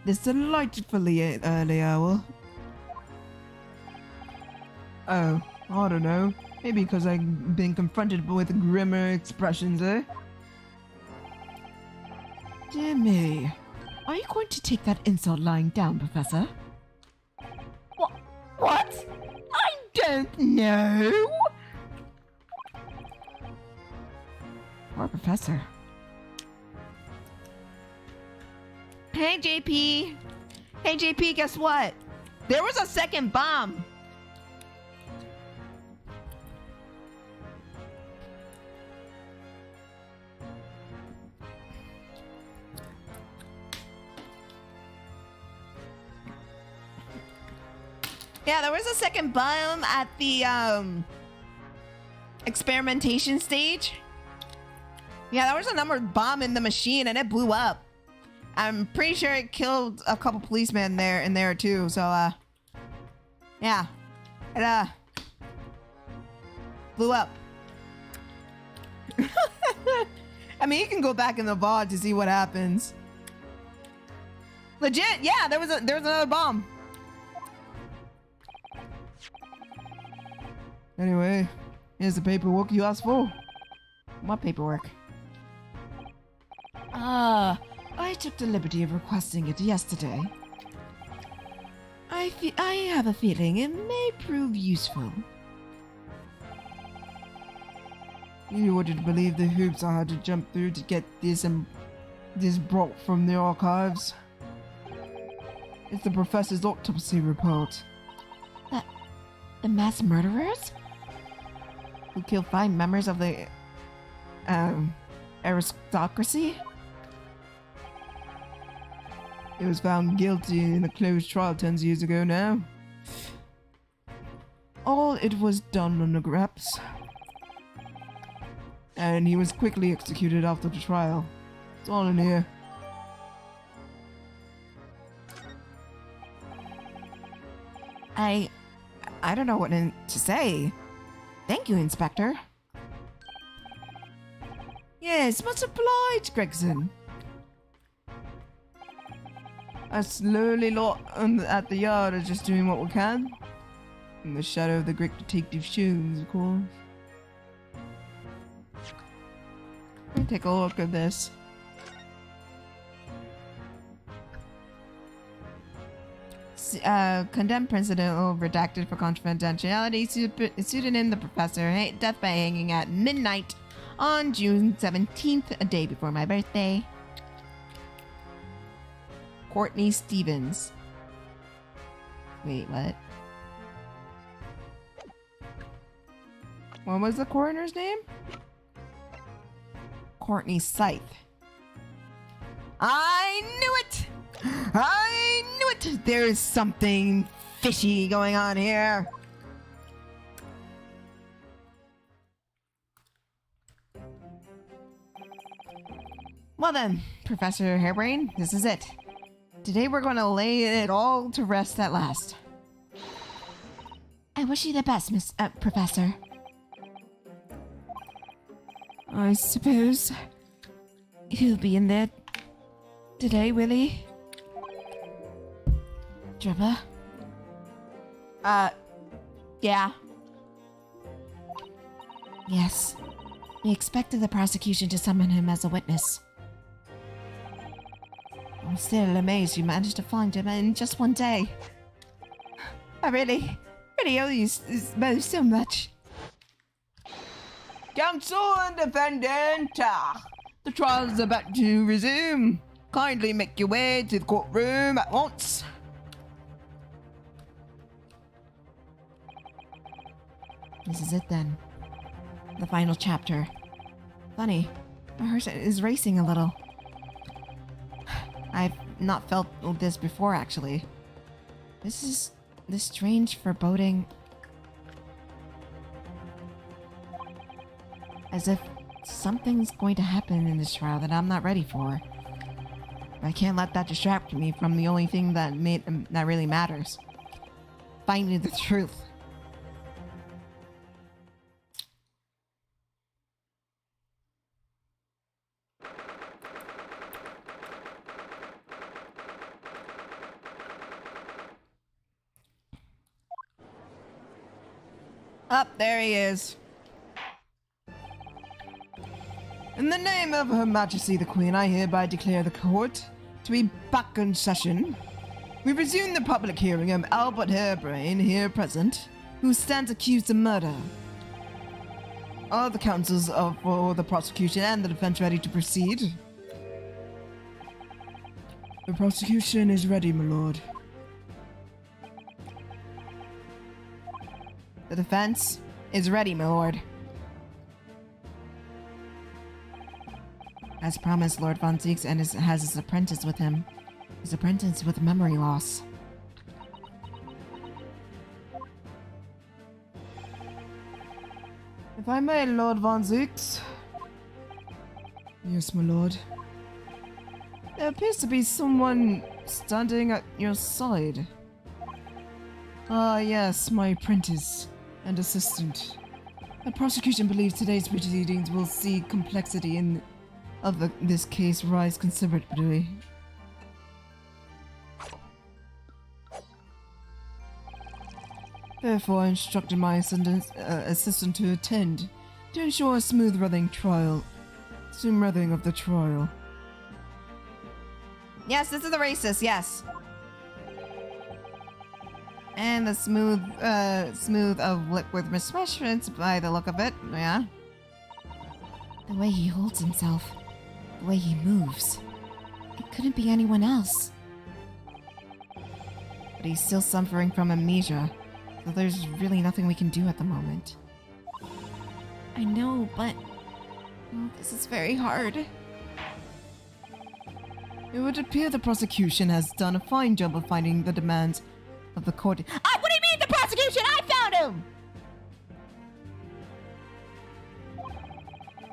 this delightfully early hour? Oh, I don't know. Maybe because I've been confronted with grimmer expressions, eh? Dear me. Are you going to take that insult lying down, Professor? What? I don't know! Poor Professor. Hey, JP. Hey, JP, guess what? There was a second bomb. Yeah, there was a second bomb at the experimentation stage. Yeah, there was another bomb in the machine and it blew up. I'm pretty sure it killed a couple policemen in there too. So yeah, it blew up. I mean, you can go back in the VOD to see what happens. Legit, yeah, there was another bomb. Anyway, here's the paperwork you asked for. What paperwork? I took the liberty of requesting it yesterday. I have a feeling it may prove useful. You wouldn't believe the hoops I had to jump through to get this brought from the archives. It's the professor's autopsy report. The mass murderers? Who killed 5 members of the aristocracy? He was found guilty in a closed trial 10 years ago now. All it was done on the graps. And he was quickly executed after the trial. It's all in here. I don't know what to say. Thank you, Inspector. Yes, much obliged, Gregson. I slowly lot at the yard are just doing what we can. In the shadow of the great detective shoes, of course. Let me take a look at this. Condemned prisoner redacted for confidentiality. Pseudonym the professor. Death by hanging at midnight on June 17th, a day before my birthday. Courtney Stevens. Wait, what? What was the coroner's name? Courtney Scythe. I knew it! I knew it! There's something fishy going on here. Well then, Professor Hairbrain, this is it. Today we're going to lay it all to rest at last. I wish you the best, Professor. I suppose he'll be in there today, will he? Dribba? Yeah. Yes. We expected the prosecution to summon him as a witness. I'm still amazed you managed to find him in just one day. I really owe you both so much. Counsel and defendant, the trial is about to resume. Kindly make your way to the courtroom at once. This is it then. The final chapter. Funny, my heart is racing a little. I've not felt this before, actually. This is this strange foreboding. As if something's going to happen in this trial that I'm not ready for. I can't let that distract me from the only thing that really matters. Finding the truth. Up there he is. In the name of Her Majesty the Queen, I hereby declare the court to be back in session. We resume the public hearing of Albert Hairbrain, here present, who stands accused of murder. Are the counsels for the prosecution and the defense ready to proceed? The prosecution is ready, my lord. The defense is ready, my lord. As promised, Lord Von Zieks has his apprentice with him. His apprentice with memory loss. If I may, Lord Von Zieks. Yes, my lord. There appears to be someone standing at your side. Ah, yes, my apprentice and assistant. The prosecution believes today's proceedings will see complexity of this case rise considerably. Therefore, I instructed my assistant to attend to ensure a smooth running of the trial. Yes, this is the racist, yes. And the smooth of liquid refreshments by the look of it, yeah. The way he holds himself, the way he moves. It couldn't be anyone else. But he's still suffering from amnesia, so there's really nothing we can do at the moment. I know, but this is very hard. It would appear the prosecution has done a fine job of finding the demands of the court. Ah, what do you mean the prosecution? I found him!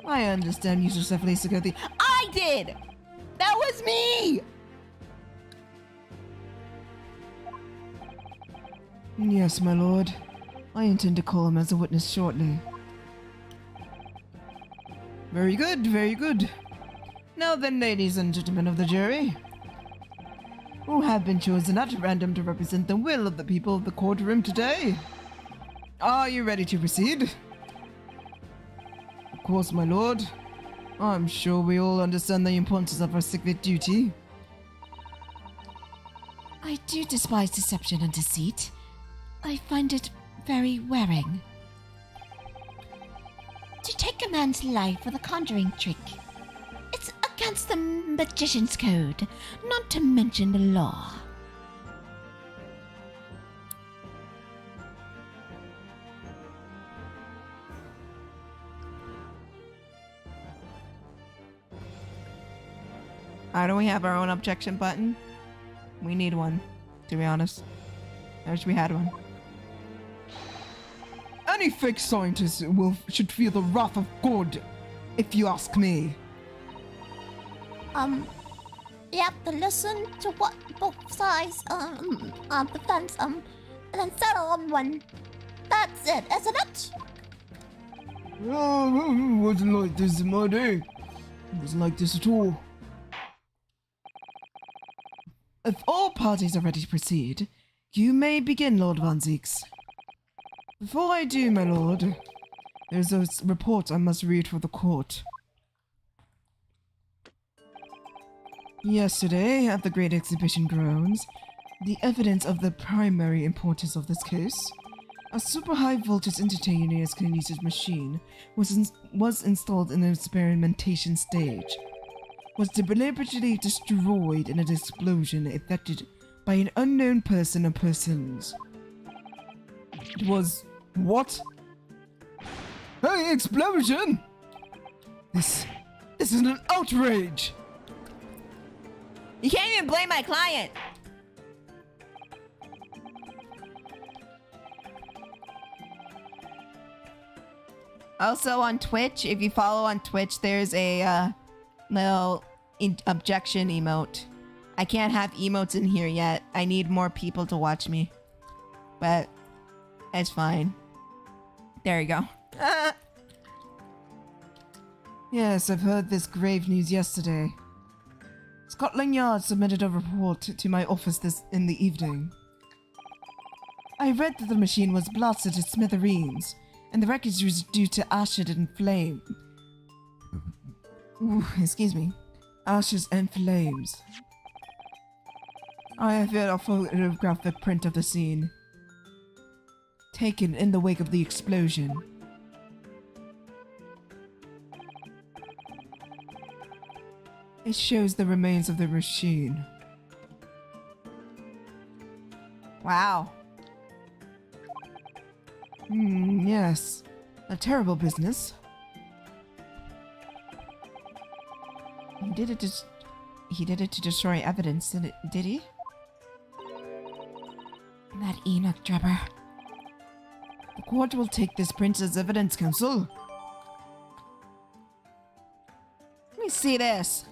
I understand you successfully secured the— I did! That was me! Yes, my lord. I intend to call him as a witness shortly. Very good, very good. Now then, ladies and gentlemen of the jury, who have been chosen at random to represent the will of the people of the courtroom today, are you ready to proceed? Of course, my lord. I'm sure we all understand the importance of our sacred duty. I do despise deception and deceit. I find it very wearing. To take a man's life with a conjuring trick, it's against the magician's code, not to mention the law. Why don't we have our own objection button? We need one, to be honest. I wish we had one. Any fake scientist should feel the wrath of God, if you ask me. You have to listen to what both sides of the fence and then settle on one. That's it, isn't it? Oh, it wasn't like this in my day. It wasn't like this at all. If all parties are ready to proceed, you may begin, Lord Von Zieks. Before I do, my lord, there's a report I must read for the court. Yesterday, at the Great Exhibition Grounds, the evidence of the primary importance of this case, a super high voltage instantaneous kinesis machine was installed in the experimentation stage, was deliberately destroyed in an explosion effected by an unknown person or persons. It was— what? Hey, explosion! This is an outrage! You can't even blame my client! Also on Twitch, if you follow on Twitch, there's a little objection emote. I can't have emotes in here yet. I need more people to watch me. But it's fine. There you go. Yes, I've heard this grave news yesterday. Scotland Yard submitted a report to my office in the evening. I read that the machine was blasted to smithereens, and the wreckage was due to ashes and flame. Ooh, excuse me. Ashes and flames. I have here a photographic print of the scene, taken in the wake of the explosion. It shows the remains of the machine. Wow. Yes. A terrible business. He did it to destroy evidence, did he? That Enoch Drebber. The court will take this print as evidence, counsel. Let me see this.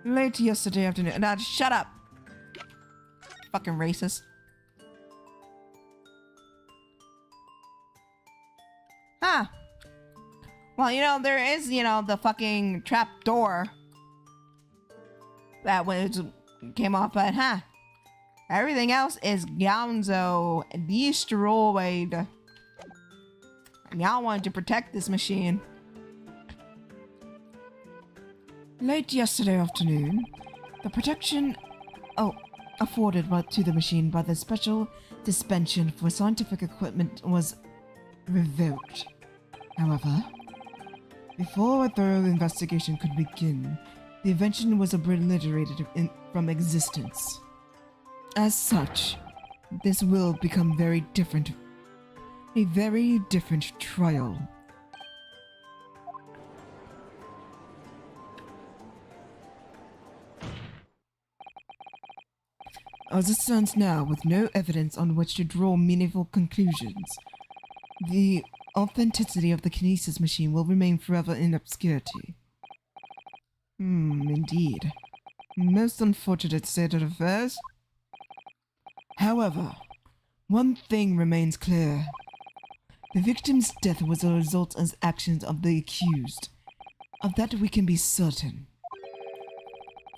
Late yesterday afternoon. Now, shut up. Fucking racist. Huh. Well, you know, there is, you know, the fucking trap door that came off, but huh. Everything else is gonzo destroyed. Y'all wanted to protect this machine. Late yesterday afternoon, the protection afforded to the machine by the special suspension for scientific equipment was revoked. However, before a thorough investigation could begin, the invention was obliterated from existence. As such, this will become very different. A very different trial. As it stands now, with no evidence on which to draw meaningful conclusions, the authenticity of the kinesis machine will remain forever in obscurity. Indeed. Most unfortunate state of affairs. However, one thing remains clear. The victim's death was a result of actions of the accused. Of that we can be certain.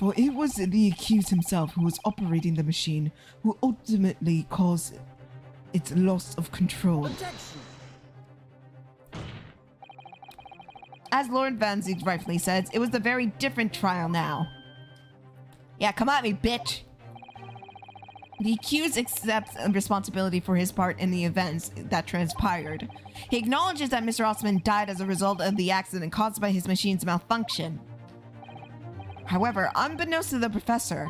For it was the accused himself who was operating the machine who ultimately caused its loss of control. Objection. As Lord Van Zieg rightfully says, it was a very different trial now. Yeah, come at me, bitch! The accused accepts responsibility for his part in the events that transpired. He acknowledges that Mr. Osman died as a result of the accident caused by his machine's malfunction. However, unbeknownst to the professor,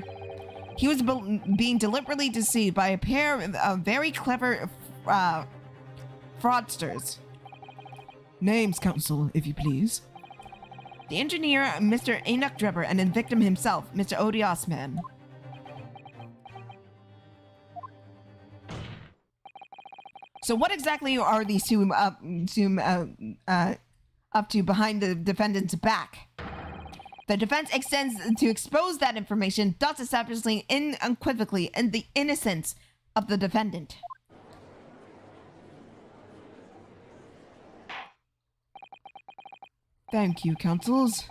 he was being deliberately deceived by a pair of very clever fraudsters. Names, counsel, if you please. The engineer, Mr. Enoch Drebber, and the victim himself, Mr. Odi Osman. So what exactly are these two up to behind the defendant's back? The defense extends to expose that information, thus establishing unequivocally the innocence of the defendant. Thank you, counsels.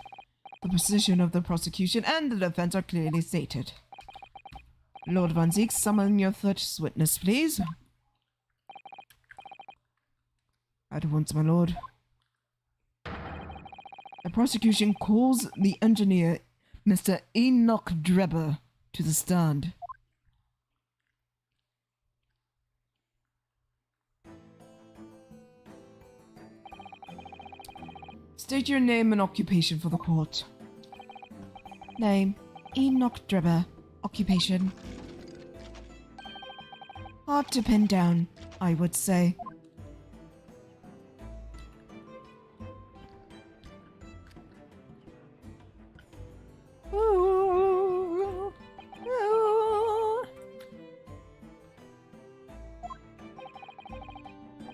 The position of the prosecution and the defense are clearly stated. Lord Van Zieg, summon your first witness, please. At once, my lord. The prosecution calls the engineer, Mr. Enoch Drebber, to the stand. State your name and occupation for the court. Name, Enoch Drebber. Occupation. Hard to pin down, I would say.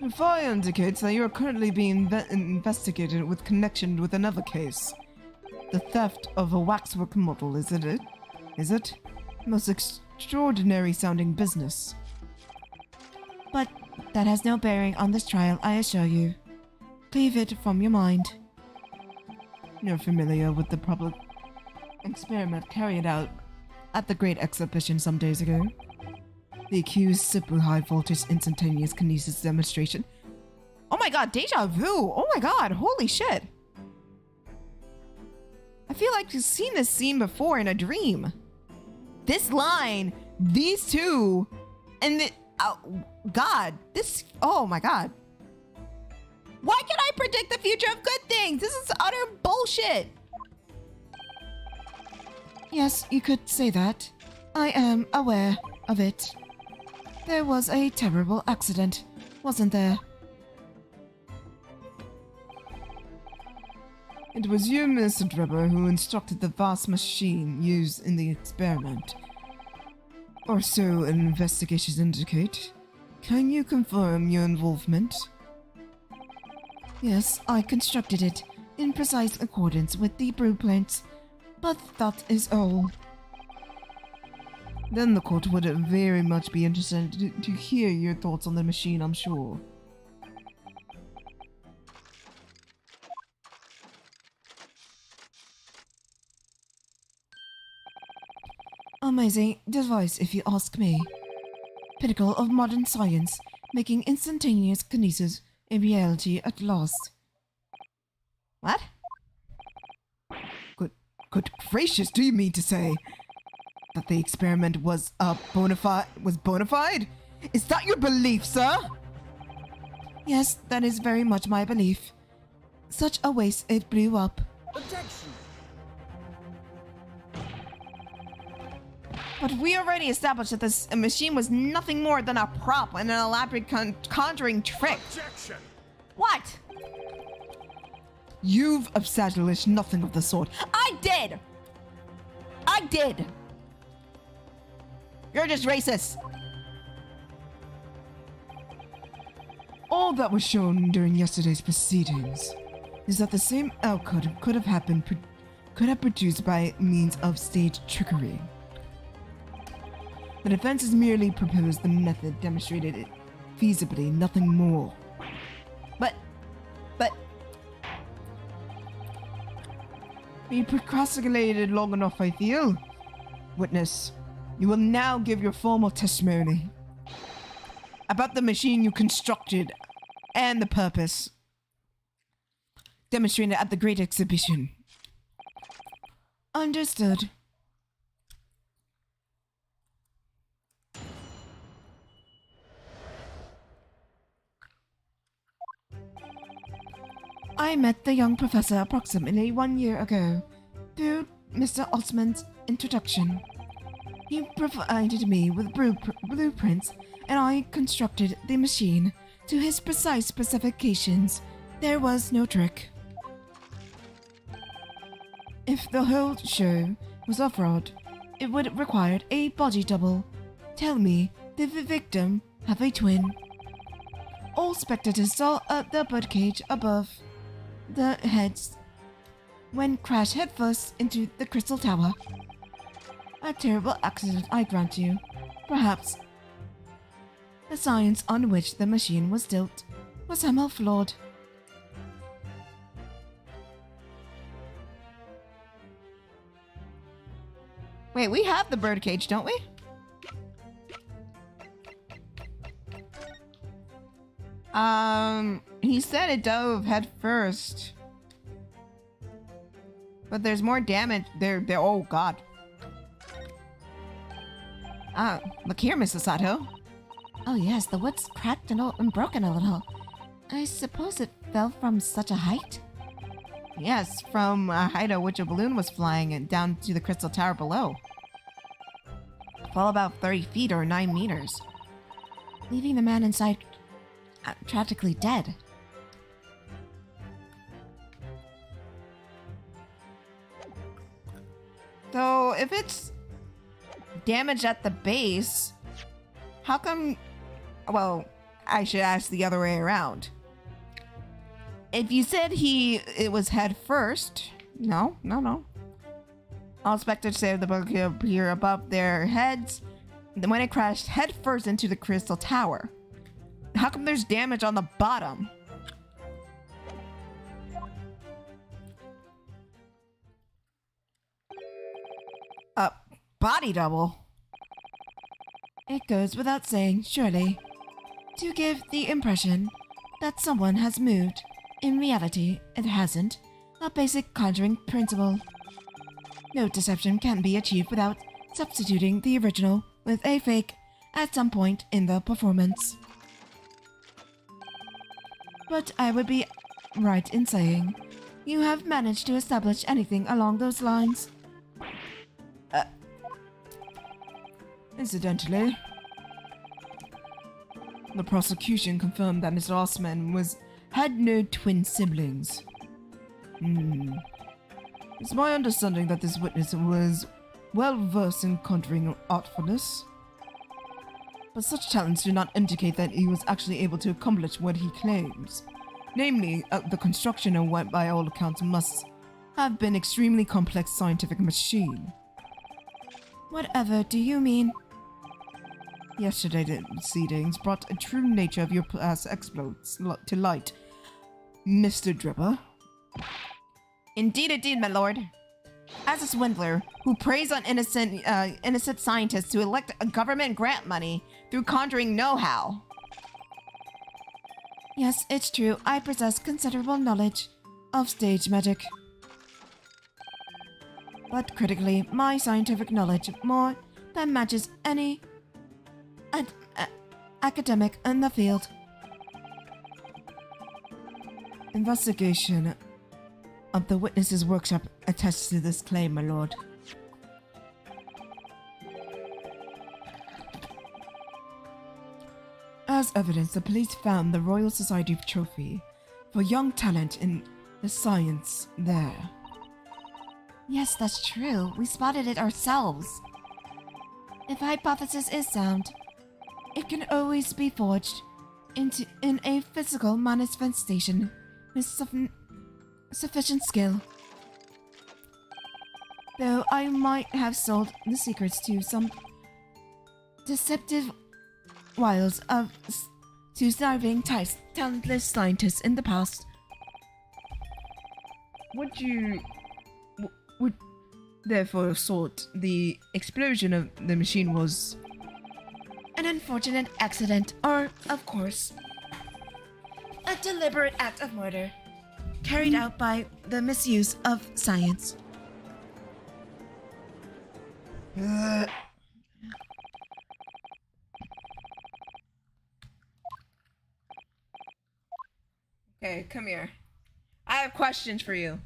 The file indicates that you are currently being investigated with connection with another case. The theft of a waxwork model, isn't it? Is it? Most extraordinary sounding business. But that has no bearing on this trial, I assure you. Leave it from your mind. You're familiar with the public experiment carried out at the Great Exhibition some days ago. The accused super high voltage instantaneous kinesis demonstration. Oh my god, deja vu! Oh my god, holy shit! I feel like I've seen this scene before in a dream. This line, these two, and the, oh god, this, oh my god. Why can I predict the future of good things? This is utter bullshit! Yes, you could say that. I am aware. of it. There was a terrible accident, wasn't there? It was you, Mr. Drebber, who instructed the vast machine used in the experiment. Or so investigations indicate. Can you confirm your involvement? Yes, I constructed it in precise accordance with the blueprints, but that is all. Then the court would very much be interested to hear your thoughts on the machine, I'm sure. Amazing device, if you ask me. Pinnacle of modern science, making instantaneous kinesis a reality at last. What? Good gracious, do you mean to say that the experiment was bona fide? Is that your belief, sir? Yes, that is very much my belief. Such a waste, it blew up. Objection! But we already established that this machine was nothing more than a prop and an elaborate conjuring trick. Objection! What? You've established nothing of the sort. I did! You're just racist. All that was shown during yesterday's proceedings is that the same outcome could have produced by means of stage trickery. The defense has merely proposed the method demonstrated it feasibly, nothing more. But... We procrastinated long enough, I feel. Witness, you will now give your formal testimony about the machine you constructed and the purpose demonstrated at the Great Exhibition. Understood. I met the young professor approximately 1 year ago through Mr. Osman's introduction. He provided me with blueprints and I constructed the machine to his precise specifications. There was no trick. If the whole show was a fraud, it would have required a body double. Tell me, did the victim have a twin? All spectators saw the birdcage above the heads when crashed headfirst into the crystal tower. A terrible accident, I grant you. Perhaps the science on which the machine was built was somehow flawed. Wait, we have the birdcage, don't we? He said it dove head first. But there's more damage there. Oh, God. Look here, Mrs. Sato. Oh yes, the wood's cracked and broken a little. I suppose it fell from such a height? Yes, from a height at which a balloon was flying and down to the crystal tower below. Fell about 30 feet or 9 meters. Leaving the man inside tragically dead. So, if it's damage at the base, how come... Well, I should ask the other way around. If you said it was head first... No. All spectators say the bug appear above their heads when it crashed head first into the crystal tower. How come there's damage on the bottom? Body double? It goes without saying, surely, to give the impression that someone has moved. In reality, it hasn't. A basic conjuring principle. No deception can be achieved without substituting the original with a fake at some point in the performance. But I would be right in saying you have managed to establish anything along those lines. Incidentally, the prosecution confirmed that Mr. Osman had no twin siblings. It's my understanding that this witness was well versed in conjuring artfulness, but such talents do not indicate that he was actually able to accomplish what he claims. Namely, the construction of what by all accounts must have been extremely complex scientific machine. Whatever do you mean? Yesterday's proceedings brought a true nature of your past exploits to light, Mr. Dripper. Indeed, my lord. As a swindler who preys on innocent scientists to elect a government grant money through conjuring know-how. Yes, it's true. I possess considerable knowledge of stage magic. But critically, my scientific knowledge more than matches any academic in the field. Investigation of the witnesses' workshop attests to this claim, my lord. As evidence, the police found the Royal Society trophy for young talent in the science there. Yes, that's true. We spotted it ourselves. If hypothesis is sound, it can always be forged in a physical manifestation with sufficient skill. Though I might have sold the secrets to some deceptive wiles to starving talentless scientists in the past. Would therefore thought the explosion of the machine was An unfortunate accident, or, of course, a deliberate act of murder carried out by the misuse of science. Okay, come here. I have questions for you.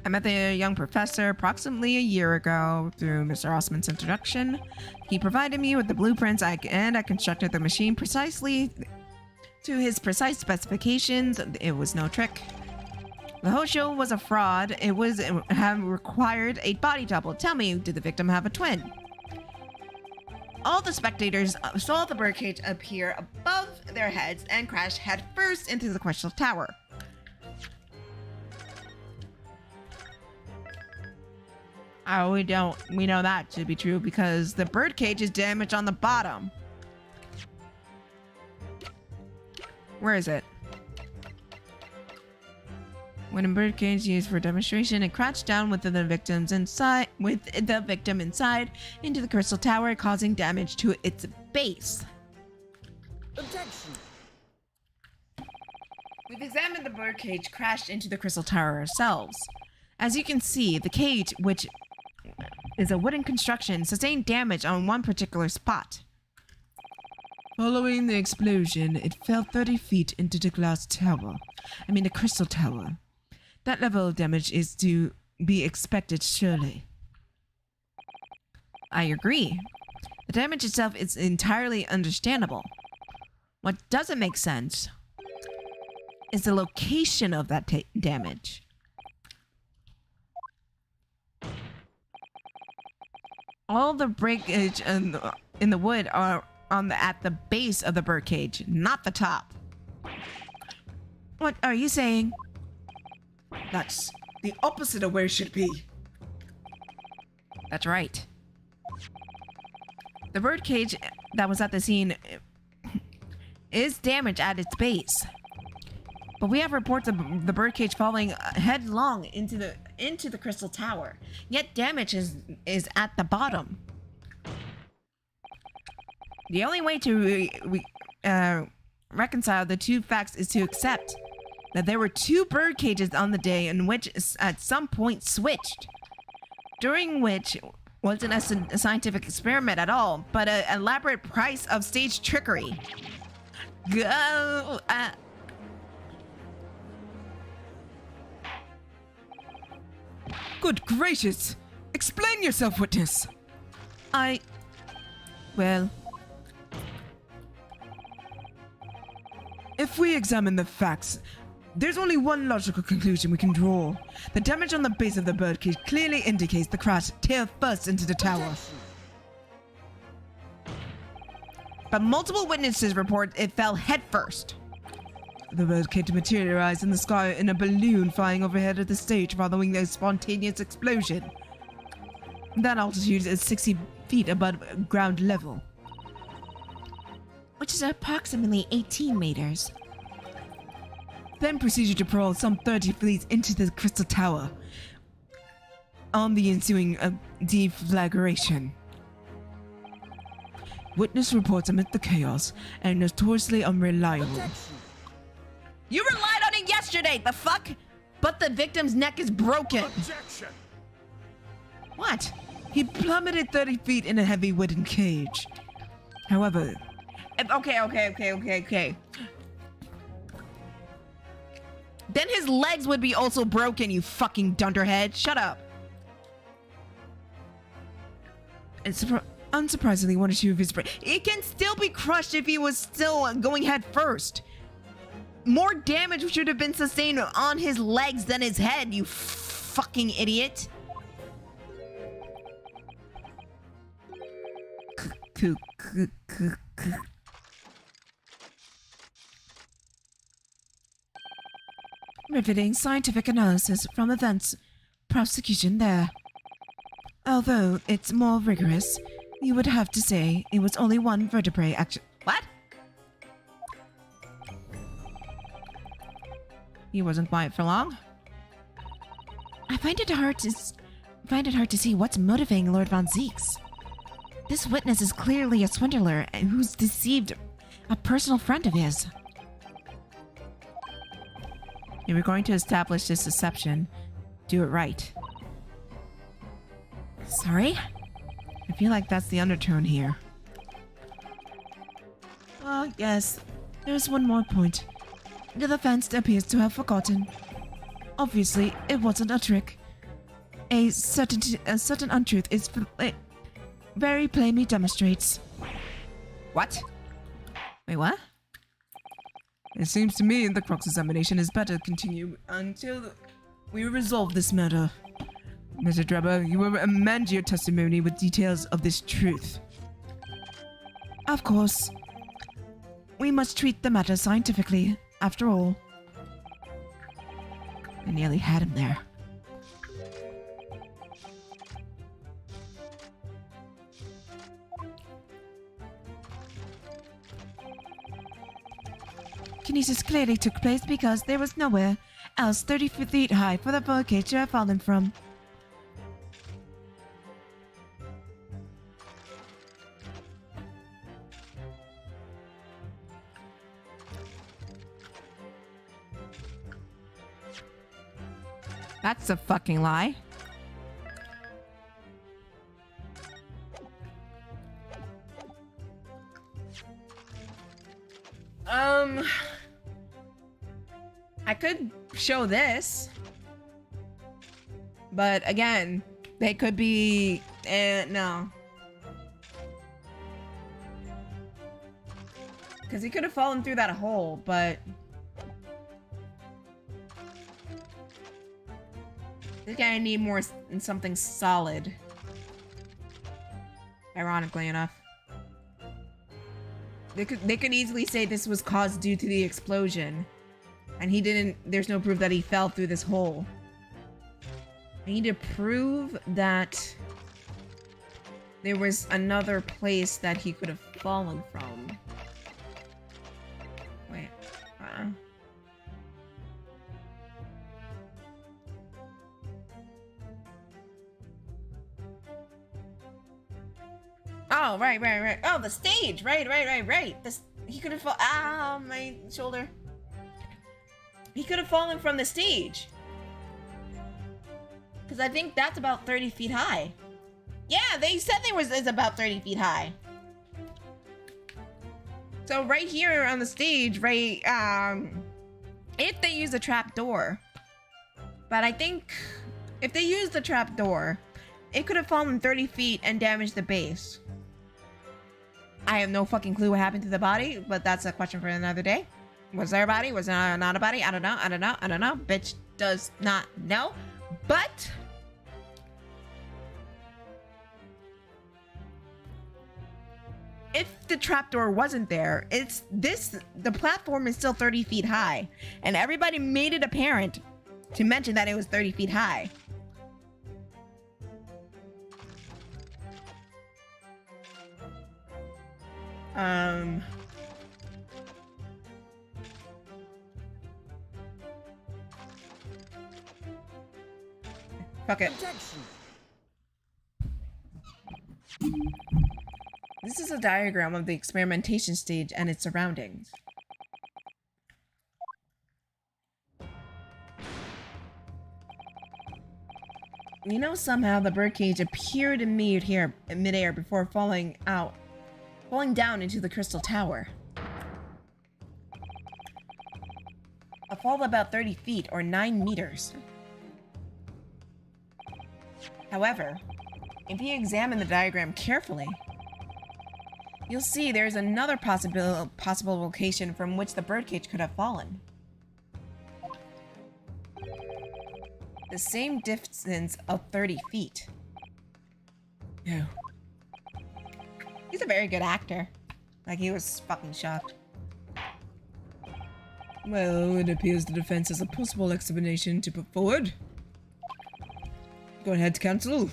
I met the young professor approximately a year ago through Mr. Osman's introduction. He provided me with the blueprints and I constructed the machine precisely to his precise specifications. It was no trick. The whole show was a fraud. It required a body double. Tell me, did the victim have a twin? All the spectators saw the birdcage appear above their heads and crash headfirst into the crystal tower. Oh, we know that to be true because the birdcage is damaged on the bottom. Where is it? When a birdcage used for demonstration, it crashed down with the victim inside into the crystal tower, causing damage to its base. Objection. We've examined the birdcage crashed into the crystal tower ourselves. As you can see, the cage, which is a wooden construction, sustained damage on one particular spot. Following the explosion, it fell 30 feet into the the crystal tower. That level of damage is to be expected, surely. I agree. The damage itself is entirely understandable. What doesn't make sense is the location of that damage. All the breakage in the wood are at the base of the birdcage, not the top. What are you saying? That's the opposite of where it should be. That's right. The birdcage that was at the scene is damaged at its base. But we have reports of the birdcage falling headlong into the crystal tower. Yet damage is at the bottom. The only way to reconcile the two facts is to accept that there were two bird cages on the day in which at some point switched, during which wasn't a scientific experiment at all, but an elaborate price of stage trickery. Good gracious! Explain yourself, witness! Well... If we examine the facts, there's only one logical conclusion we can draw. The damage on the base of the birdcage clearly indicates the crash tail first into the tower. But multiple witnesses report it fell head first. The birdcage materialized in the sky in a balloon flying overhead of the stage following a spontaneous explosion. That altitude is 60 feet above ground level. Which is approximately 18 meters. Then proceeded to crawl some 30 feet into the crystal tower. On the ensuing deflagration. Witness reports amid the chaos and notoriously unreliable. You relied on it yesterday, the fuck? But the victim's neck is broken. Objection. What? He plummeted 30 feet in a heavy wooden cage. However, Okay. Then his legs would be also broken, you fucking dunderhead. Shut up. it's unsurprisingly, one or two of his It can still be crushed if he was still going head first. More damage should have been sustained on his legs than his head, you fucking idiot. Riveting scientific analysis from events prosecution there. Although it's more rigorous, you would have to say it was only one vertebrae action. What? He wasn't quiet for long. I find it hard to see what's motivating Lord Von Zeeks. This witness is clearly a swindler who's deceived a personal friend of his. If we're going to establish this deception, do it right. Sorry? I feel like that's the undertone here. Yes, there's one more point. The defense appears to have forgotten. Obviously, it wasn't a trick. A certain untruth is very plainly demonstrates. What? Wait, what? It seems to me the cross-examination is better continue until we resolve this matter. Mr. Drebber, you will amend your testimony with details of this truth. Of course. We must treat the matter scientifically, after all. I nearly had him there. Kinesis clearly took place because there was nowhere else 30 feet high for the birdcage to have fallen from. That's a fucking lie. I could show this. But again, they could be no. Because he could have fallen through that hole, but this guy need more something solid. Ironically enough. They could easily say this was caused due to the explosion. And he didn't, there's no proof that he fell through this hole. I need to prove that there was another place that he could have fallen from. Wait. Oh, right. Oh, the stage. Right. This, he could have fallen. My shoulder. He could have fallen from the stage. Because I think that's about 30 feet high. Yeah, they said it's about 30 feet high. So right here on the stage, right, if they use a trap door. But I think If they used the trap door, it could have fallen 30 feet and damaged the base. I have no fucking clue what happened to the body, but that's a question for another day. Was there a body? Was there not a body? I don't know. I don't know. I don't know. Bitch does not know. But if the trapdoor wasn't there, the platform is still 30 feet high. And everybody made it apparent to mention that it was 30 feet high. Fuck it. Objection. This is a diagram of the experimentation stage and its surroundings. You know, somehow the birdcage appeared in midair before falling down into the crystal tower. A fall of about 30 feet or 9 meters. However, if you examine the diagram carefully, you'll see there's another possible location from which the birdcage could have fallen. The same distance of 30 feet. No. He's a very good actor. Like, he was fucking shocked. Well, it appears the defense has a possible explanation to put forward. Go ahead, counsel.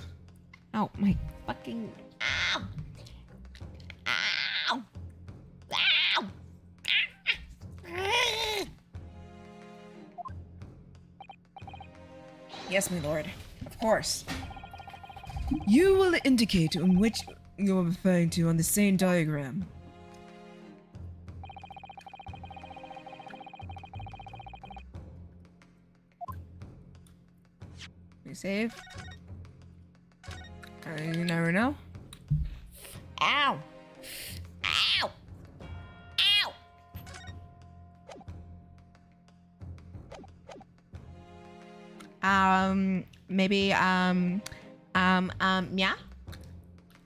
Oh, my fucking... Ow! Ow! Ow! Yes, my lord. Of course. You will indicate on which you're referring to on the same diagram. You save. You never know. Ow! Ow! Ow! Maybe, yeah?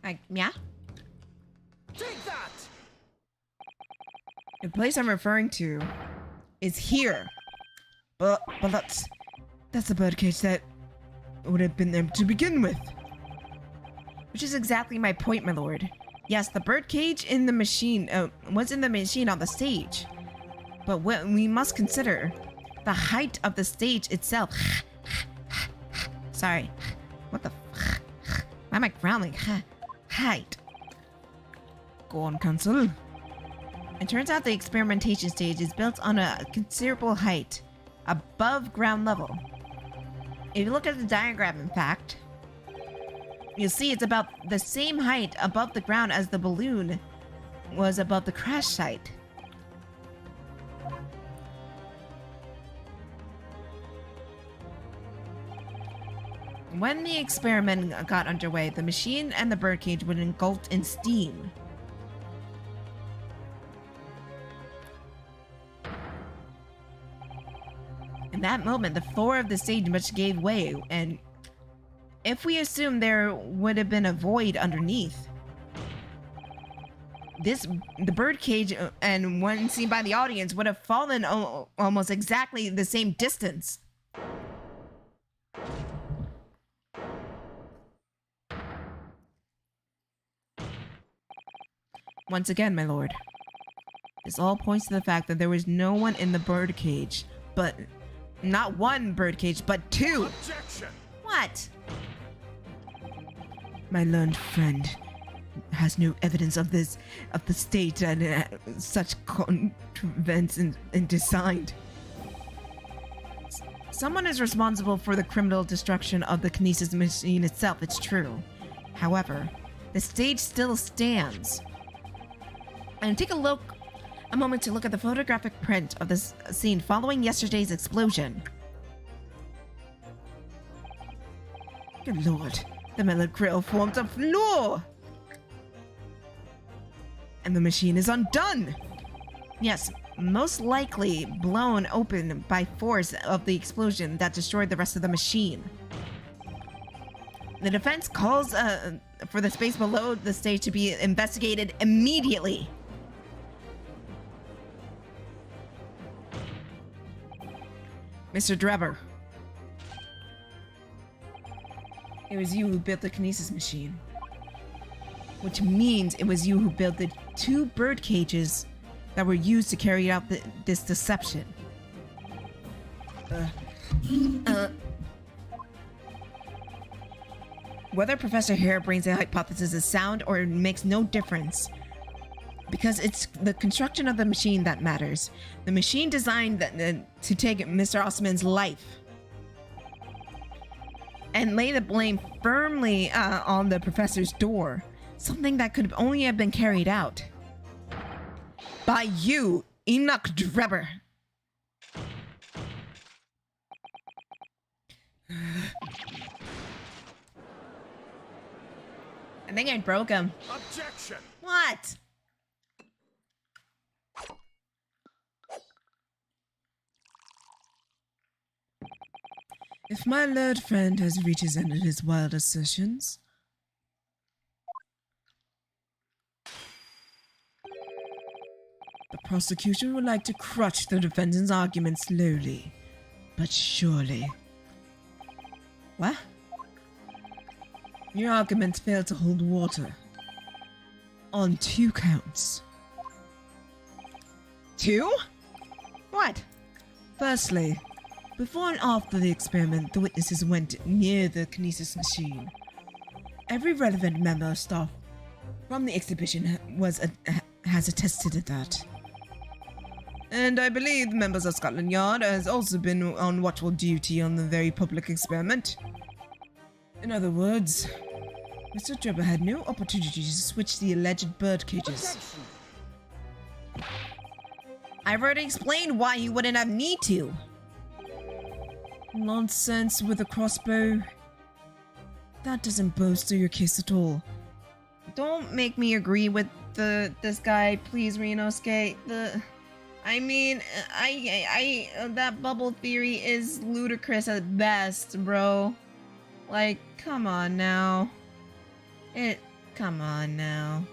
Like, yeah? Take that! The place I'm referring to is here. But that's the birdcage that would have been there to begin with. Which is exactly my point, my lord. Yes, the birdcage in the machine was in the machine on the stage. But what we must consider the height of the stage itself. Sorry. What the why am I growling? Height. Go on, counsel. It turns out the experimentation stage is built on a considerable height, above ground level. If you look at the diagram, in fact, you'll see it's about the same height above the ground as the balloon was above the crash site. When the experiment got underway, the machine and the birdcage were engulfed in steam. In that moment, the floor of the stage much gave way, and if we assume there would have been a void underneath, the birdcage and one seen by the audience would have fallen almost exactly the same distance. Once again, my lord, this all points to the fact that there was no one in the birdcage, but not one birdcage, but two. Objection! What? My learned friend has no evidence of the state and such contrivance and designed. Someone is responsible for the criminal destruction of the kinesis machine itself, it's true. However, the stage still stands. And take a moment to look at the photographic print of this scene following yesterday's explosion. Good lord, the metal grill forms a floor! And the machine is undone! Yes, most likely blown open by force of the explosion that destroyed the rest of the machine. The defense calls for the space below the stage to be investigated immediately. Mr. Drebber. It was you who built the kinesis machine. Which means it was you who built the 2 bird cages that were used to carry out this deception. Whether Professor Harebrain's hypothesis is sound or makes no difference. Because it's the construction of the machine that matters. The machine designed to take Mr. Osman's life. And lay the blame firmly on the professor's door. Something that could only have been carried out by you, Enoch Drebber. I think I broke him. Objection! What? If my learned friend has reached his end of his wild assertions, the prosecution would like to crush the defendant's argument slowly, but surely. What? Your arguments fail to hold water. On 2 counts. 2? What? Firstly, before and after the experiment, the witnesses went near the kinesis machine. Every relevant member of staff from the exhibition has attested to that. And I believe the members of Scotland Yard has also been on watchful duty on the very public experiment. In other words, Mr. Drebber had no opportunity to switch the alleged bird cages. I've already explained why he wouldn't have need to. Nonsense with a crossbow. That doesn't bolster your case at all. Don't make me agree with this guy, please, Renosuke. That bubble theory is ludicrous at best, bro. Like, come on now. Come on now.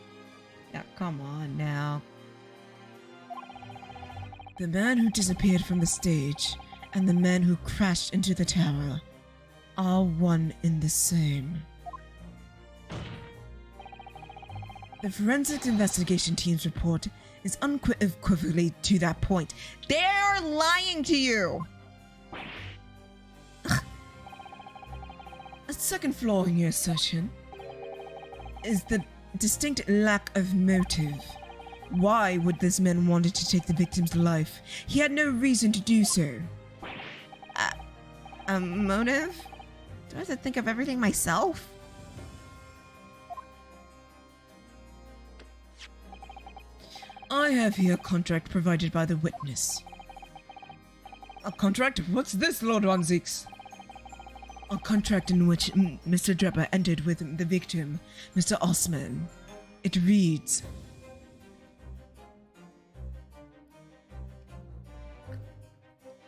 Yeah, come on now. The man who disappeared from the stage and the man who crashed into the tower are one in the same. The forensic investigation team's report is unequivocally to that point. They're lying to you! Ugh. A second flaw in your assertion is the distinct lack of motive. Why would this man wanted to take the victim's life? He had no reason to do so. A motive? Do I have to think of everything myself? I have here a contract provided by the witness. A contract? What's this, Lord Van Zeeks? A contract in which Mr. Drebber entered with the victim, Mr. Osman. It reads...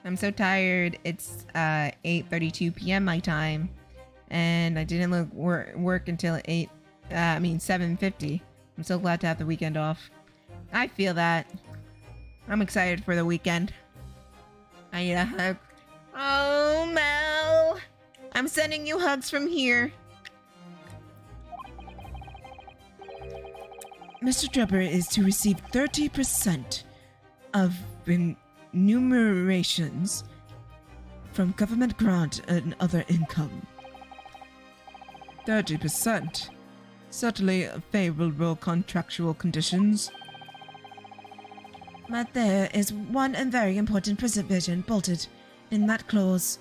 I'm so tired. It's 8:32 p.m. my time, and I didn't work until 7:50. I'm so glad to have the weekend off. I feel that. I'm excited for the weekend. I need a hug. Oh, Mel! I'm sending you hugs from here. Mr. Drebber is to receive 30% of remunerations from government grant and other income. 30%? Certainly favorable contractual conditions. But there is one and very important provision bolted in that clause.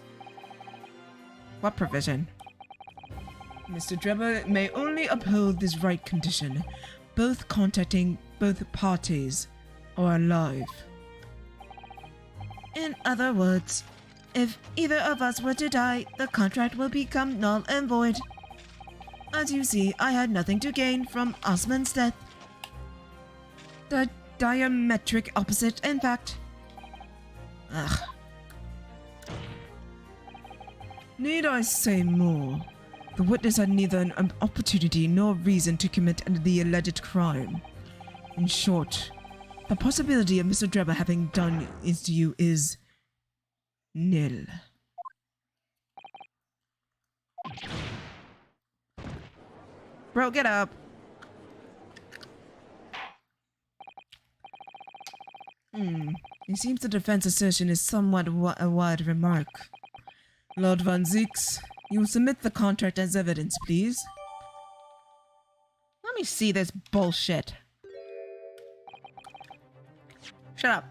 What provision? Mr. Drebber may only uphold this right condition, both contacting both parties or alive. In other words, if either of us were to die, the contract will become null and void. As you see, I had nothing to gain from Osman's death. The diametric opposite, in fact. Ugh. Need I say more? The witness had neither an opportunity nor reason to commit the alleged crime. In short, the possibility of Mr. Drebber having done this to you is nil. Bro, get up. It seems the defense assertion is somewhat a wide remark. Lord Van Zieks, you will submit the contract as evidence, please. Let me see this bullshit. Shut up.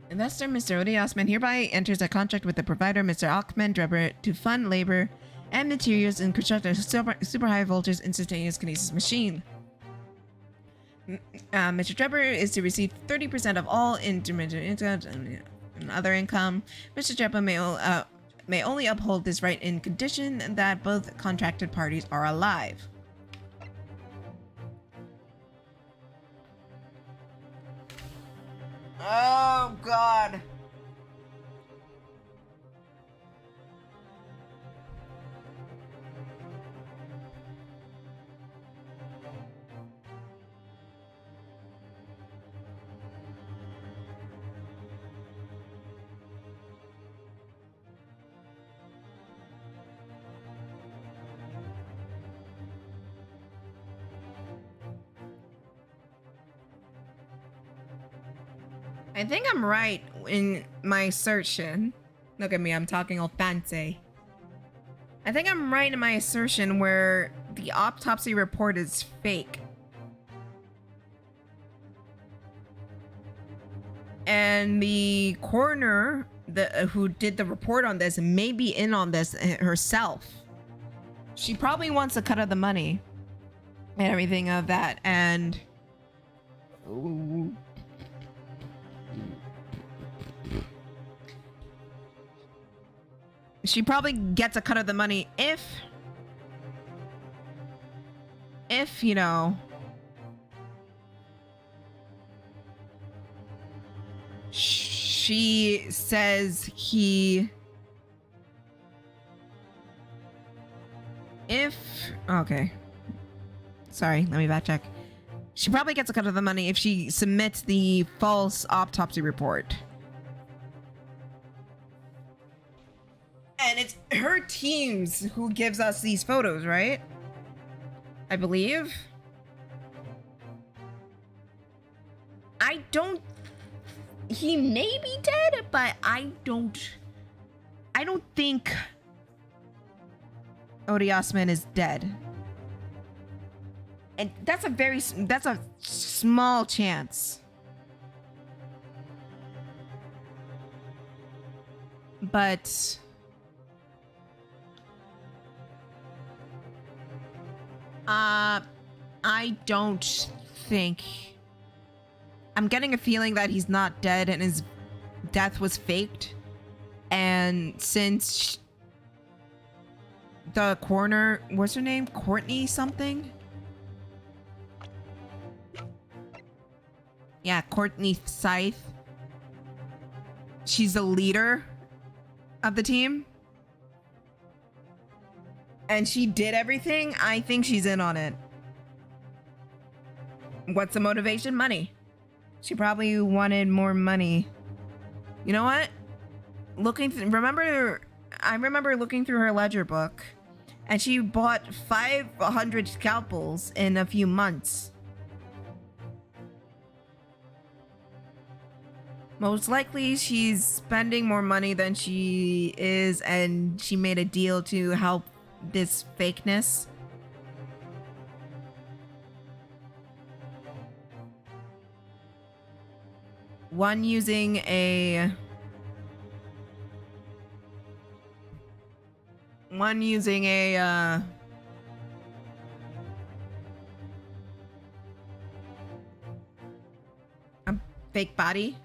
Investor Mr. Odi Osman hereby enters a contract with the provider Mr. Ahmed Drebber to fund labor and materials and construct a super high voltage instantaneous kinesis machine. Mr. Drebber is to receive 30% of all intermittent income and other income. Mr. Drebber may only uphold this right in condition that both contracted parties are alive. Oh, God. I think I'm right in my assertion. Look at me, I'm talking all fancy. I think I'm right in my assertion where the autopsy report is fake. And the coroner who did the report on this may be in on this herself. She probably wants a cut of the money and everything of that, and she probably gets a cut of the money if you know, she says okay. Sorry, let me backcheck. She probably gets a cut of the money if she submits the false autopsy report. And it's her teams who gives us these photos, right? I believe. He may be dead, but I don't think Odi Osman is dead. And that's a small chance. But I don't think. I'm getting a feeling that he's not dead and his death was faked. And since the coroner, what's her name? Courtney something? Yeah, Courtney Scythe. She's the leader of the team. And she did everything. I think she's in on it. What's the motivation? Money. She probably wanted more money. You know what? I remember looking through her ledger book, and she bought 500 scalpels in a few months. Most likely she's spending more money than she is, and she made a deal to help this fakeness. One using a fake body,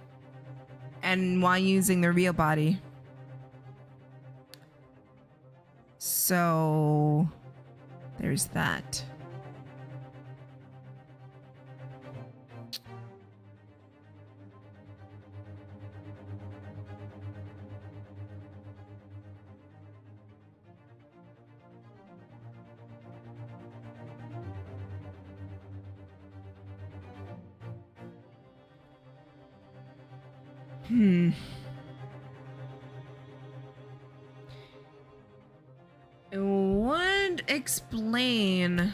and one using the real body. So there's that. It would explain.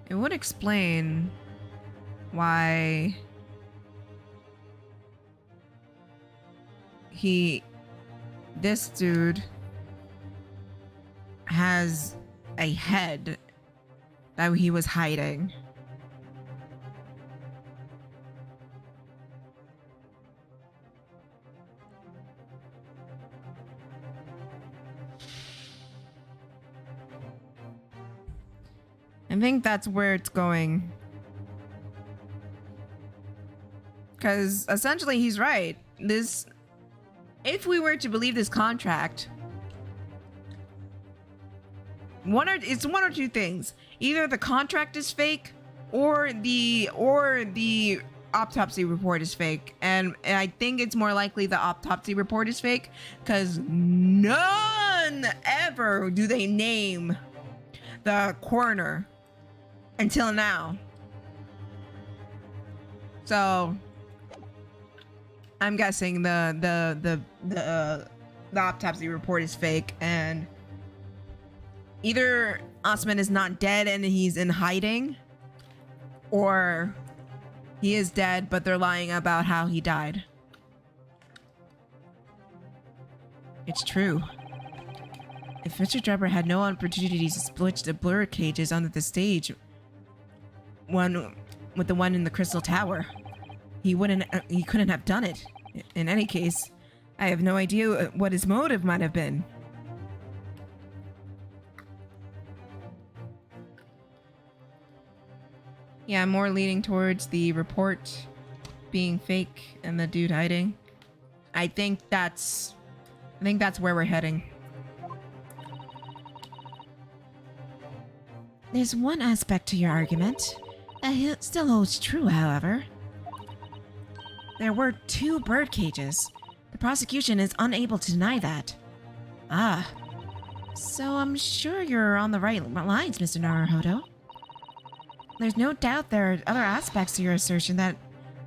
It would explain why this dude has a head that he was hiding. I think that's where it's going. Because essentially he's right. If we were to believe this contract, it's one or two things. Either the contract is fake or the autopsy report is fake. And I think it's more likely the autopsy report is fake because none ever do they name the coroner until now. So I'm guessing the autopsy report is fake, and either Osman is not dead and he's in hiding, or he is dead but they're lying about how he died. It's true. If Richard Drebber had no opportunities to split the blur cages under the stage, one with the one in the Crystal Tower, he couldn't have done it. In any case, I have no idea what his motive might have been. Yeah, I'm more leaning towards the report being fake and the dude hiding. I think that's where we're heading. There's one aspect to your argument that still holds true, however. There were 2 bird cages. The prosecution is unable to deny that. Ah. So I'm sure you're on the right lines, Mr. Naruhodo. There's no doubt there are other aspects to your assertion that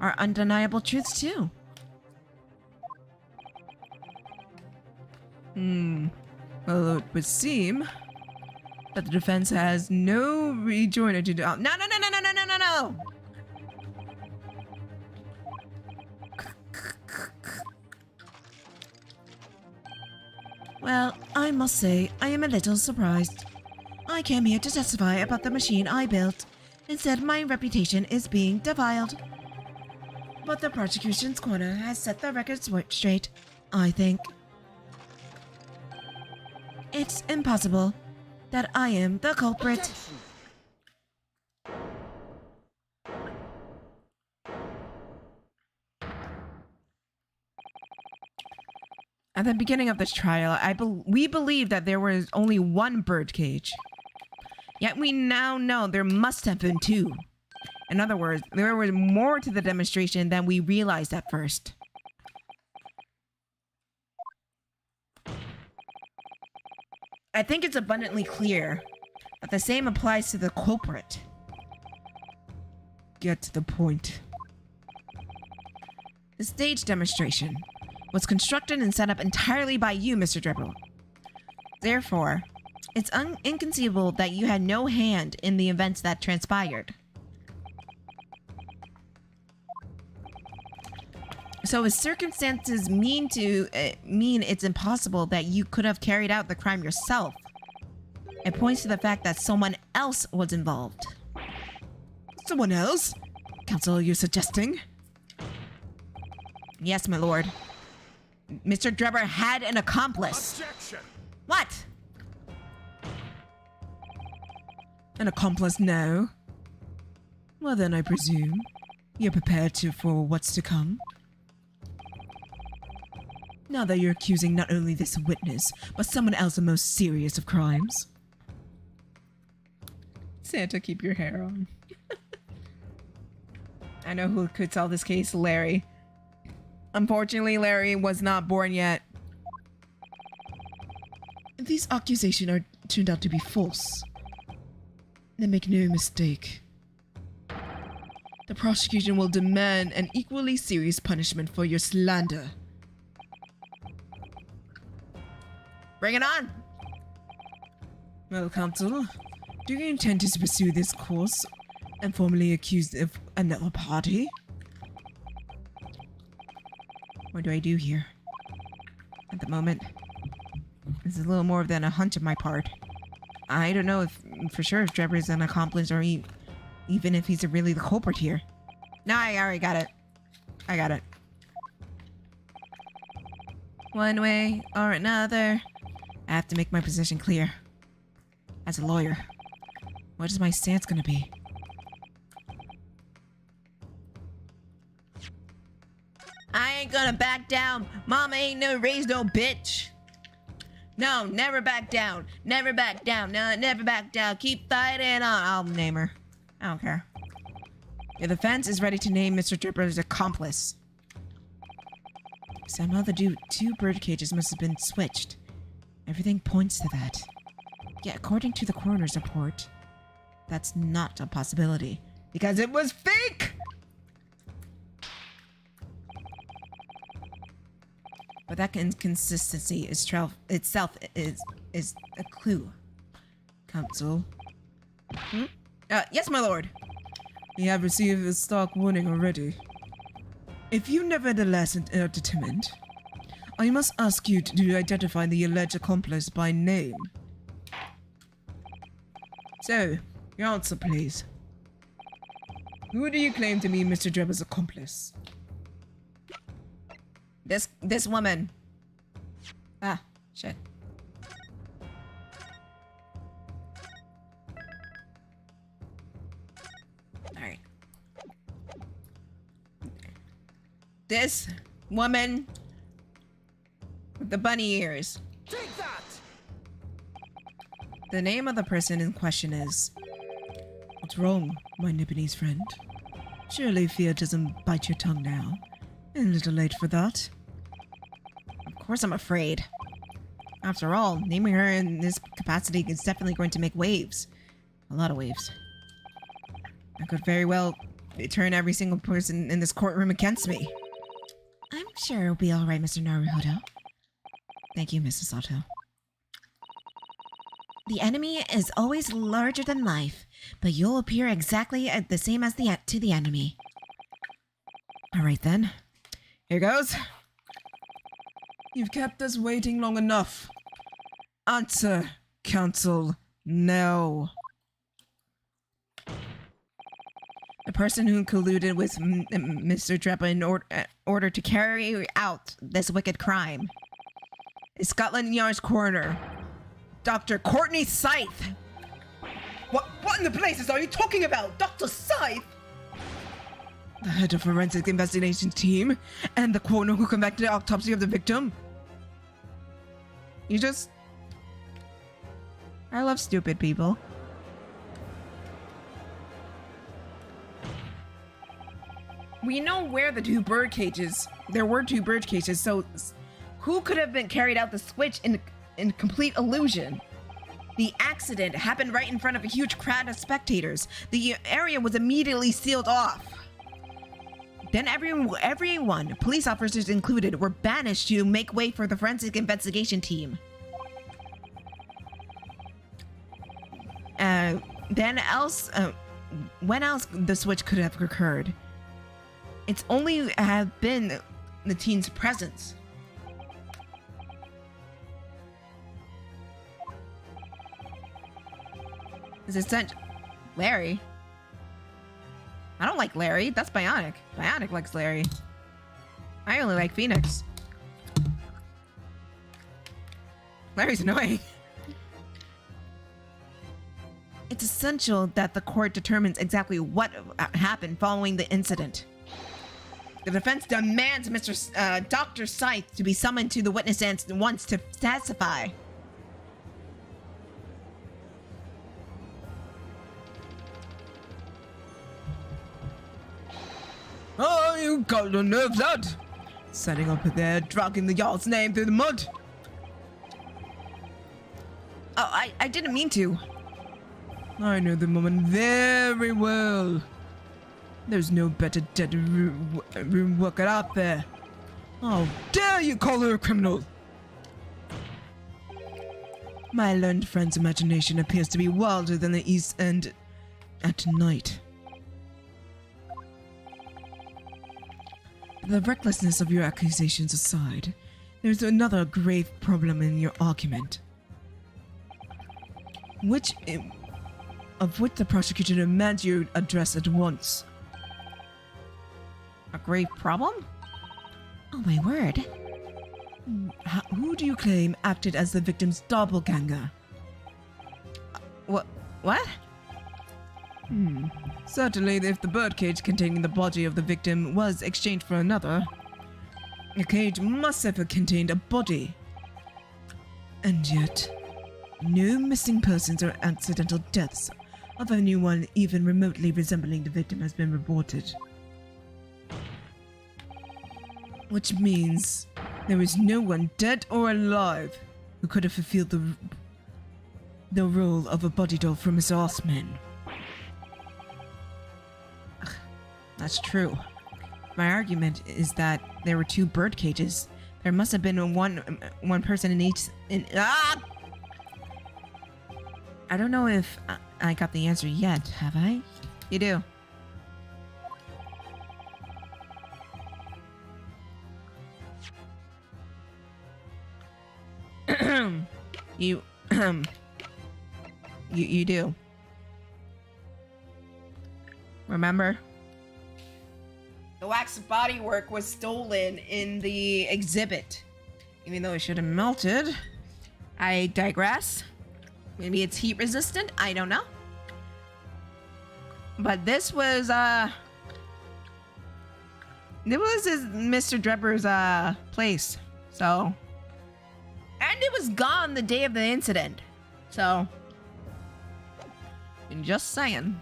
are undeniable truths too. Well, it would seem that the defense has no rejoinder to do. No! Well, I must say, I am a little surprised. I came here to testify about the machine I built. Instead, my reputation is being defiled. But the prosecution's corner has set the record straight, I think. It's impossible that I am the culprit. At the beginning of this trial, we believed that there was only 1 birdcage. Yet we now know there must have been 2. In other words, there was more to the demonstration than we realized at first. I think it's abundantly clear that the same applies to the culprit. Get to the point. The stage demonstration was constructed and set up entirely by you, Mr. Drebber. Therefore, it's inconceivable that you had no hand in the events that transpired. So if circumstances mean it's impossible that you could have carried out the crime yourself, it points to the fact that someone else was involved. Someone else? Counsel, you're suggesting? Yes, my lord. Mr. Drebber had an accomplice. Objection! What? An accomplice now? Well then, I presume you're prepared for what's to come. Now that you're accusing not only this witness, but someone else the most serious of crimes. Santa, keep your hair on. I know who could solve this case, Larry. Unfortunately, Larry was not born yet. If these accusations are turned out to be false, then make no mistake, The prosecution will demand an equally serious punishment for your slander. Bring it on! Well, counsel, do you intend to pursue this course and formally accuse of another party? What do I do here? At the moment, this is a little more than a hunch of my part. I don't know if for sure if Trevor is an accomplice or even if he's really the culprit here. No, I already got it. I got it. One way or another, I have to make my position clear. As a lawyer, what is my stance gonna be? I ain't gonna back down. Mama ain't no raised no bitch. No, never back down. Never back down. No, never back down. Keep fighting on. I'll name her. I don't care. Your defense is ready to name Mr. Dripper's accomplice. Somehow the two bird cages must have been switched. Everything points to that. Yet, according to the coroner's report, that's not a possibility. Because it was fake! But that inconsistency itself is a clue. Counsel. Yes, my lord. We have received a stark warning already. If you nevertheless are determined, I must ask you to identify the alleged accomplice by name. So, your answer, please. Who do you claim to be Mr. Drebber's accomplice? This woman. Ah, shit. Alright. This woman with the bunny ears. Take that! The name of the person in question is... What's wrong, my Nipponese friend? Surely fear doesn't bite your tongue now. A little late for that. Of course I'm afraid. After all, naming her in this capacity is definitely going to make waves. A lot of waves. I could very well turn every single person in this courtroom against me. I'm sure it'll be alright, Mr. Naruhodo. Thank you, Mrs. Sato. The enemy is always larger than life, but you'll appear exactly the same as to the enemy. Alright then. Here goes. You've kept us waiting long enough. Answer, counsel, no. The person who colluded with Mr. Dreppa in order to carry out this wicked crime is Scotland Yard's coroner, Dr. Courtney Scythe. What in the blazes are you talking about, Dr. Scythe? The head of forensic investigation team and the coroner who conducted the autopsy of the victim. I love stupid people. We know where the two bird cages. There were two bird cages, so who could have been carried out the switch in complete illusion? The accident happened right in front of a huge crowd of spectators. The area was immediately sealed off. Then everyone, police officers included, were banished to make way for the forensic investigation team. When else the switch could have occurred? It's only have been the teen's presence. Is it sent Larry? I don't like Larry. That's Bionic. Bionic likes Larry. I only like Phoenix. Larry's annoying. It's essential that the court determines exactly what happened following the incident. The defense demands Dr. Scythe to be summoned to the witness stand once to testify. Oh, you got the nerve, lad! Setting up there, dragging the Yard's name through the mud. Oh, I didn't mean to. I know the woman very well. There's no better dead room worker out there. How dare you call her a criminal? My learned friend's imagination appears to be wilder than the East End at night. The recklessness of your accusations aside, there's another grave problem in your argument. Of which the prosecutor demands you address at once. A grave problem? Oh my word. Who do you claim acted as the victim's doppelganger? What? Certainly, if the birdcage containing the body of the victim was exchanged for another, the cage must have contained a body. And yet, no missing persons or accidental deaths of anyone even remotely resembling the victim has been reported. Which means there is no one dead or alive who could have fulfilled the role of a body double for Mr. Osman. That's true. My argument is that there were 2 bird cages. There must have been one person in each. I don't know if I got the answer yet. Have I? You do. you do. Remember? The wax bodywork was stolen in the exhibit. Even though it should have melted. I digress. Maybe it's heat resistant. I don't know. But this was Mr. Drebber's place. So, and it was gone the day of the incident. So, I'm just saying.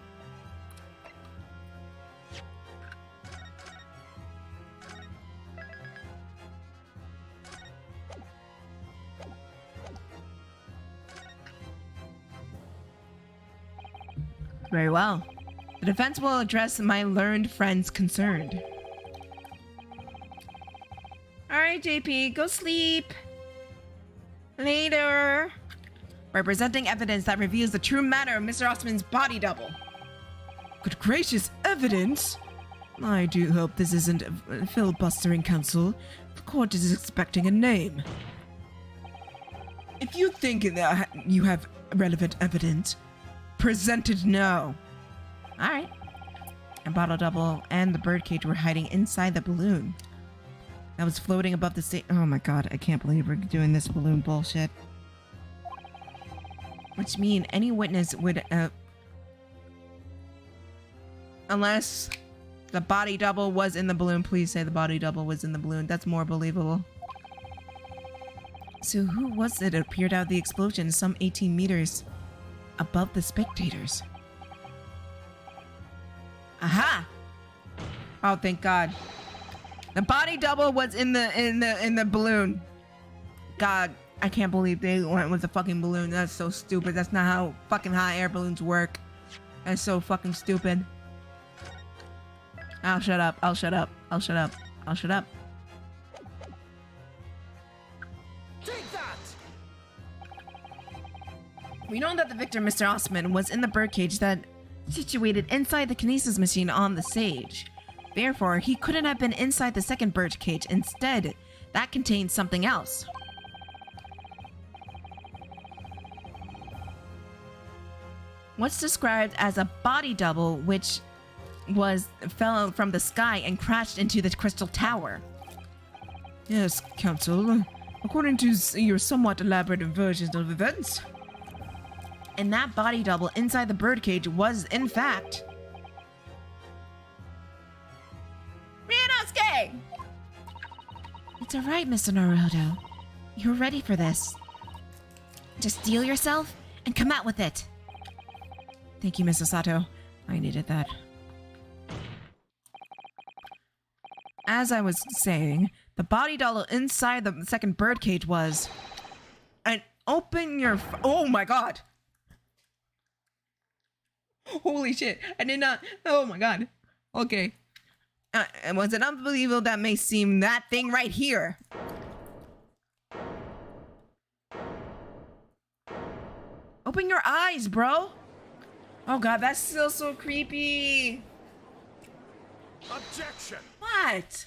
Very well. The defense will address my learned friends concerned. Alright, JP, go sleep. Later. By presenting evidence that reveals the true matter of Mr. Osman's body double. Good gracious, evidence? I do hope this isn't a filibustering counsel. The court is expecting a name. If you think that you have relevant evidence, present it now. Alright. A bottle double and the birdcage were hiding inside the balloon that was floating above the stage. Oh my god, I can't believe we're doing this balloon bullshit. Which mean any witness would, unless the body double was in the balloon. Please say the body double was in the balloon. That's more believable. So who was it that appeared out of the explosion some 18 meters above the spectators? Aha! Oh, thank God. The body double was in the balloon. God, I can't believe they went with the fucking balloon. That's so stupid. That's not how fucking hot air balloons work. That's so fucking stupid. I'll shut up. I'll shut up. I'll shut up. I'll shut up. Take that! We know that the victim, Mr. Osman, was in the birdcage that situated inside the kinesis machine on the stage. Therefore, he couldn't have been inside the second birdcage. Instead, that contained something else. What's described as a body double, which fell from the sky and crashed into the crystal tower. Yes, counsel. According to your somewhat elaborate versions of events. And that body double inside the birdcage was, in fact, Ryunosuke! It's alright, Mr. Naruto. You're ready for this. Just steel yourself and come out with it. Thank you, Mrs. Sato. I needed that. As I was saying, the body double inside the second birdcage was... And open your... Oh my god! Holy shit. I did not... Oh my god. Okay. And was it unbelievable that may seem that thing right here? Open your eyes, bro. Oh god, that's still so creepy. Objection! What?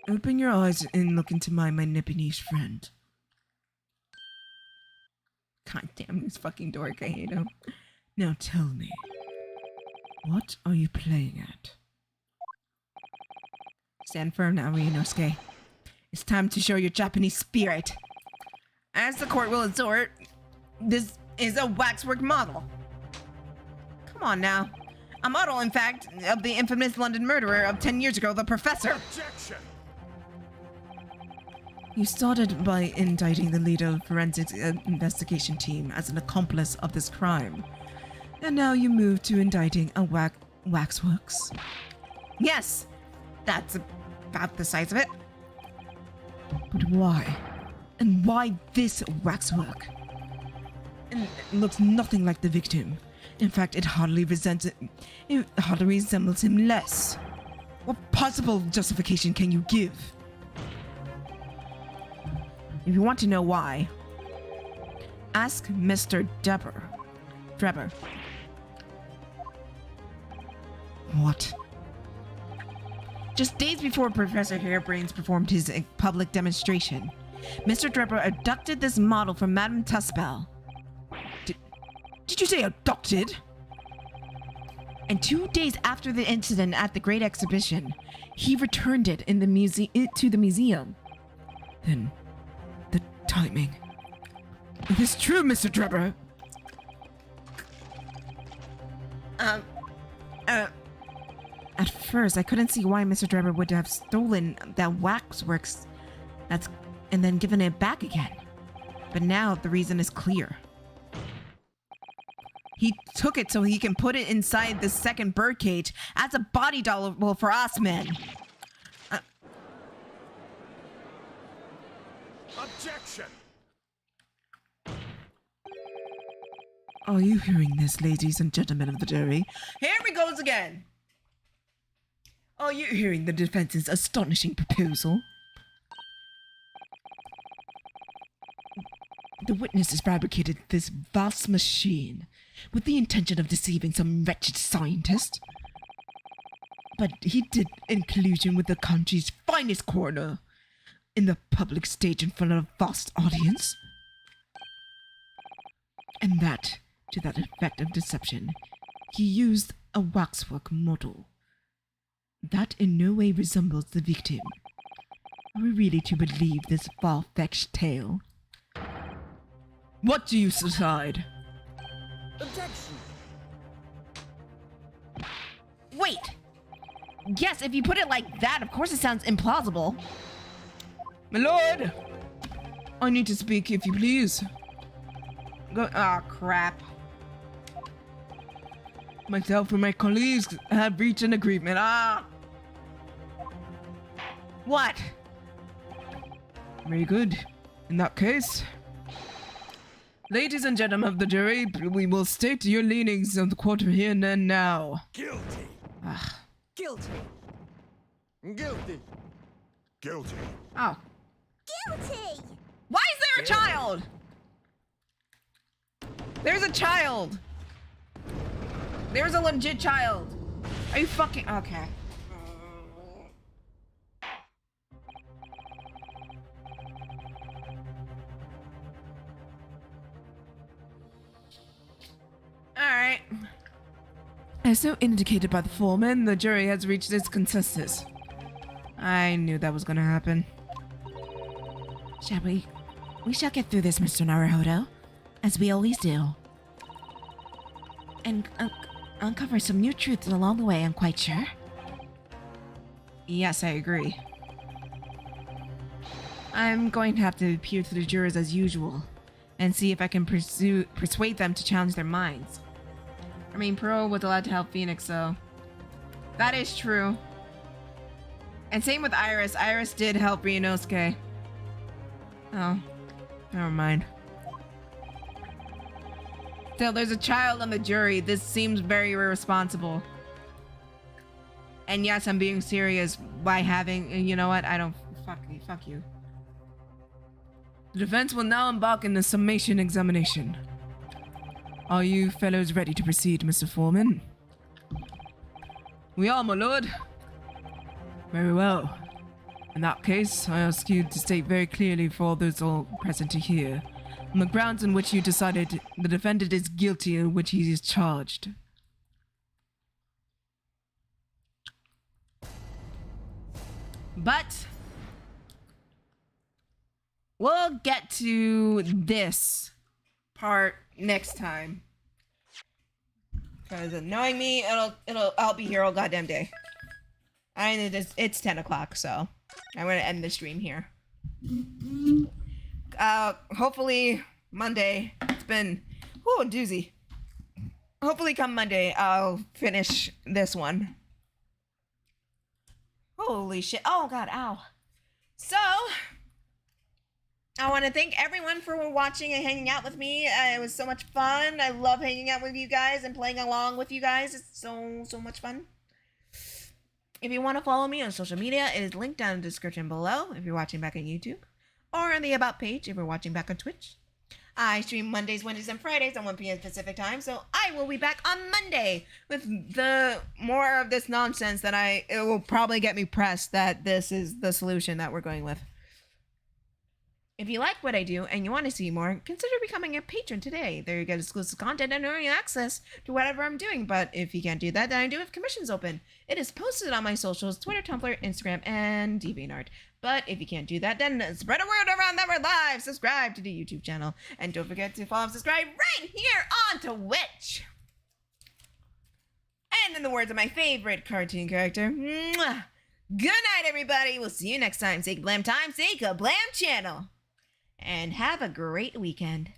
Open your eyes and look into my Nipponese friend. God damn this fucking dork, I hate him. Now tell me, what are you playing at? Stand firm now, Ryunosuke. It's time to show your Japanese spirit. As the court will exhort, this is a waxwork model. Come on now. A model, in fact, of the infamous London murderer of 10 years ago, the Professor. Objection! You started by indicting the leader of the forensics investigation team as an accomplice of this crime. And now you move to indicting a waxworks. Yes, that's about the size of it. But why? And why this waxwork? And it looks nothing like the victim. In fact, it hardly resembles him less. What possible justification can you give? If you want to know why, ask Mr. Drebber. What? Just days before Professor Hairbrains performed his public demonstration, Mr. Drebber abducted this model from Madame Tuspel. Did you say abducted? And 2 days after the incident at the Great Exhibition, he returned it in the to the museum. Then, the timing. It is true, Mr. Drebber. At first, I couldn't see why Mr. Drebber would have stolen that waxworks and then given it back again. But now the reason is clear. He took it so he can put it inside the second birdcage as a body double for us men. Objection! Are you hearing this, ladies and gentlemen of the jury? Here we goes again. Are you hearing the defense's astonishing proposal? The witness has fabricated this vast machine with the intention of deceiving some wretched scientist. But he did in collusion with the country's finest coroner in the public stage in front of a vast audience. And that, to that effect of deception, he used a waxwork model that in no way resembles the victim. Are we really to believe this far-fetched tale? What do you decide? Objection! Wait! Yes, if you put it like that, of course it sounds implausible. My lord! I need to speak, if you please. Ah, crap. Myself and my colleagues have reached an agreement. What? Very good. In that case, ladies and gentlemen of the jury, we will state your leanings of the court here and now. Guilty! Guilty! Guilty! Guilty! Oh. Guilty! Why is there a child? There's a child. There's a legit child. Are you fucking okay? Alright. As so indicated by the foreman, the jury has reached its consensus. I knew that was gonna happen. Shall we? We shall get through this, Mr. Naruhodo, as we always do. And uncover some new truths along the way, I'm quite sure. Yes, I agree. I'm going to have to appeal to the jurors as usual and see if I can persuade them to challenge their minds. I mean, Pearl was allowed to help Phoenix, so that is true. And same with Iris. Iris did help Ryunosuke. Oh, never mind. Still, there's a child on the jury. This seems very irresponsible. And yes, I'm being serious by having, you know what? I don't, fuck you. The defense will now embark in the summation examination. Are you fellows ready to proceed, Mr. Foreman? We are, my lord. Very well. In that case, I ask you to state very clearly for all those all present to hear, on the grounds on which you decided the defendant is guilty in which he is charged. But we'll get to this part next time. Because knowing me, I'll be here all goddamn day. It's 10 o'clock, so I'm gonna end the stream here. Hopefully Monday. It's been a doozy. Hopefully come Monday, I'll finish this one. Holy shit. Oh god, ow. So, I want to thank everyone for watching and hanging out with me. It was so much fun. I love hanging out with you guys and playing along with you guys. It's so much fun. If you want to follow me on social media, it is linked down in the description below if you're watching back on YouTube, or on the About page if you're watching back on Twitch. I stream Mondays, Wednesdays, and Fridays on 1 p.m. Pacific time, so I will be back on Monday with the more of this nonsense that it will probably get me pressed that this is the solution that we're going with. If you like what I do and you want to see more, consider becoming a patron today. There you get exclusive content and early access to whatever I'm doing. But if you can't do that, then I do have commissions open. It is posted on my socials, Twitter, Tumblr, Instagram, and DeviantArt. But if you can't do that, then spread a word around that we're live. Subscribe to the YouTube channel. And don't forget to follow and subscribe right here on Twitch. And in the words of my favorite cartoon character, mwah, good night, everybody. We'll see you next time. Say Kablam time, say Kablam channel. And have a great weekend.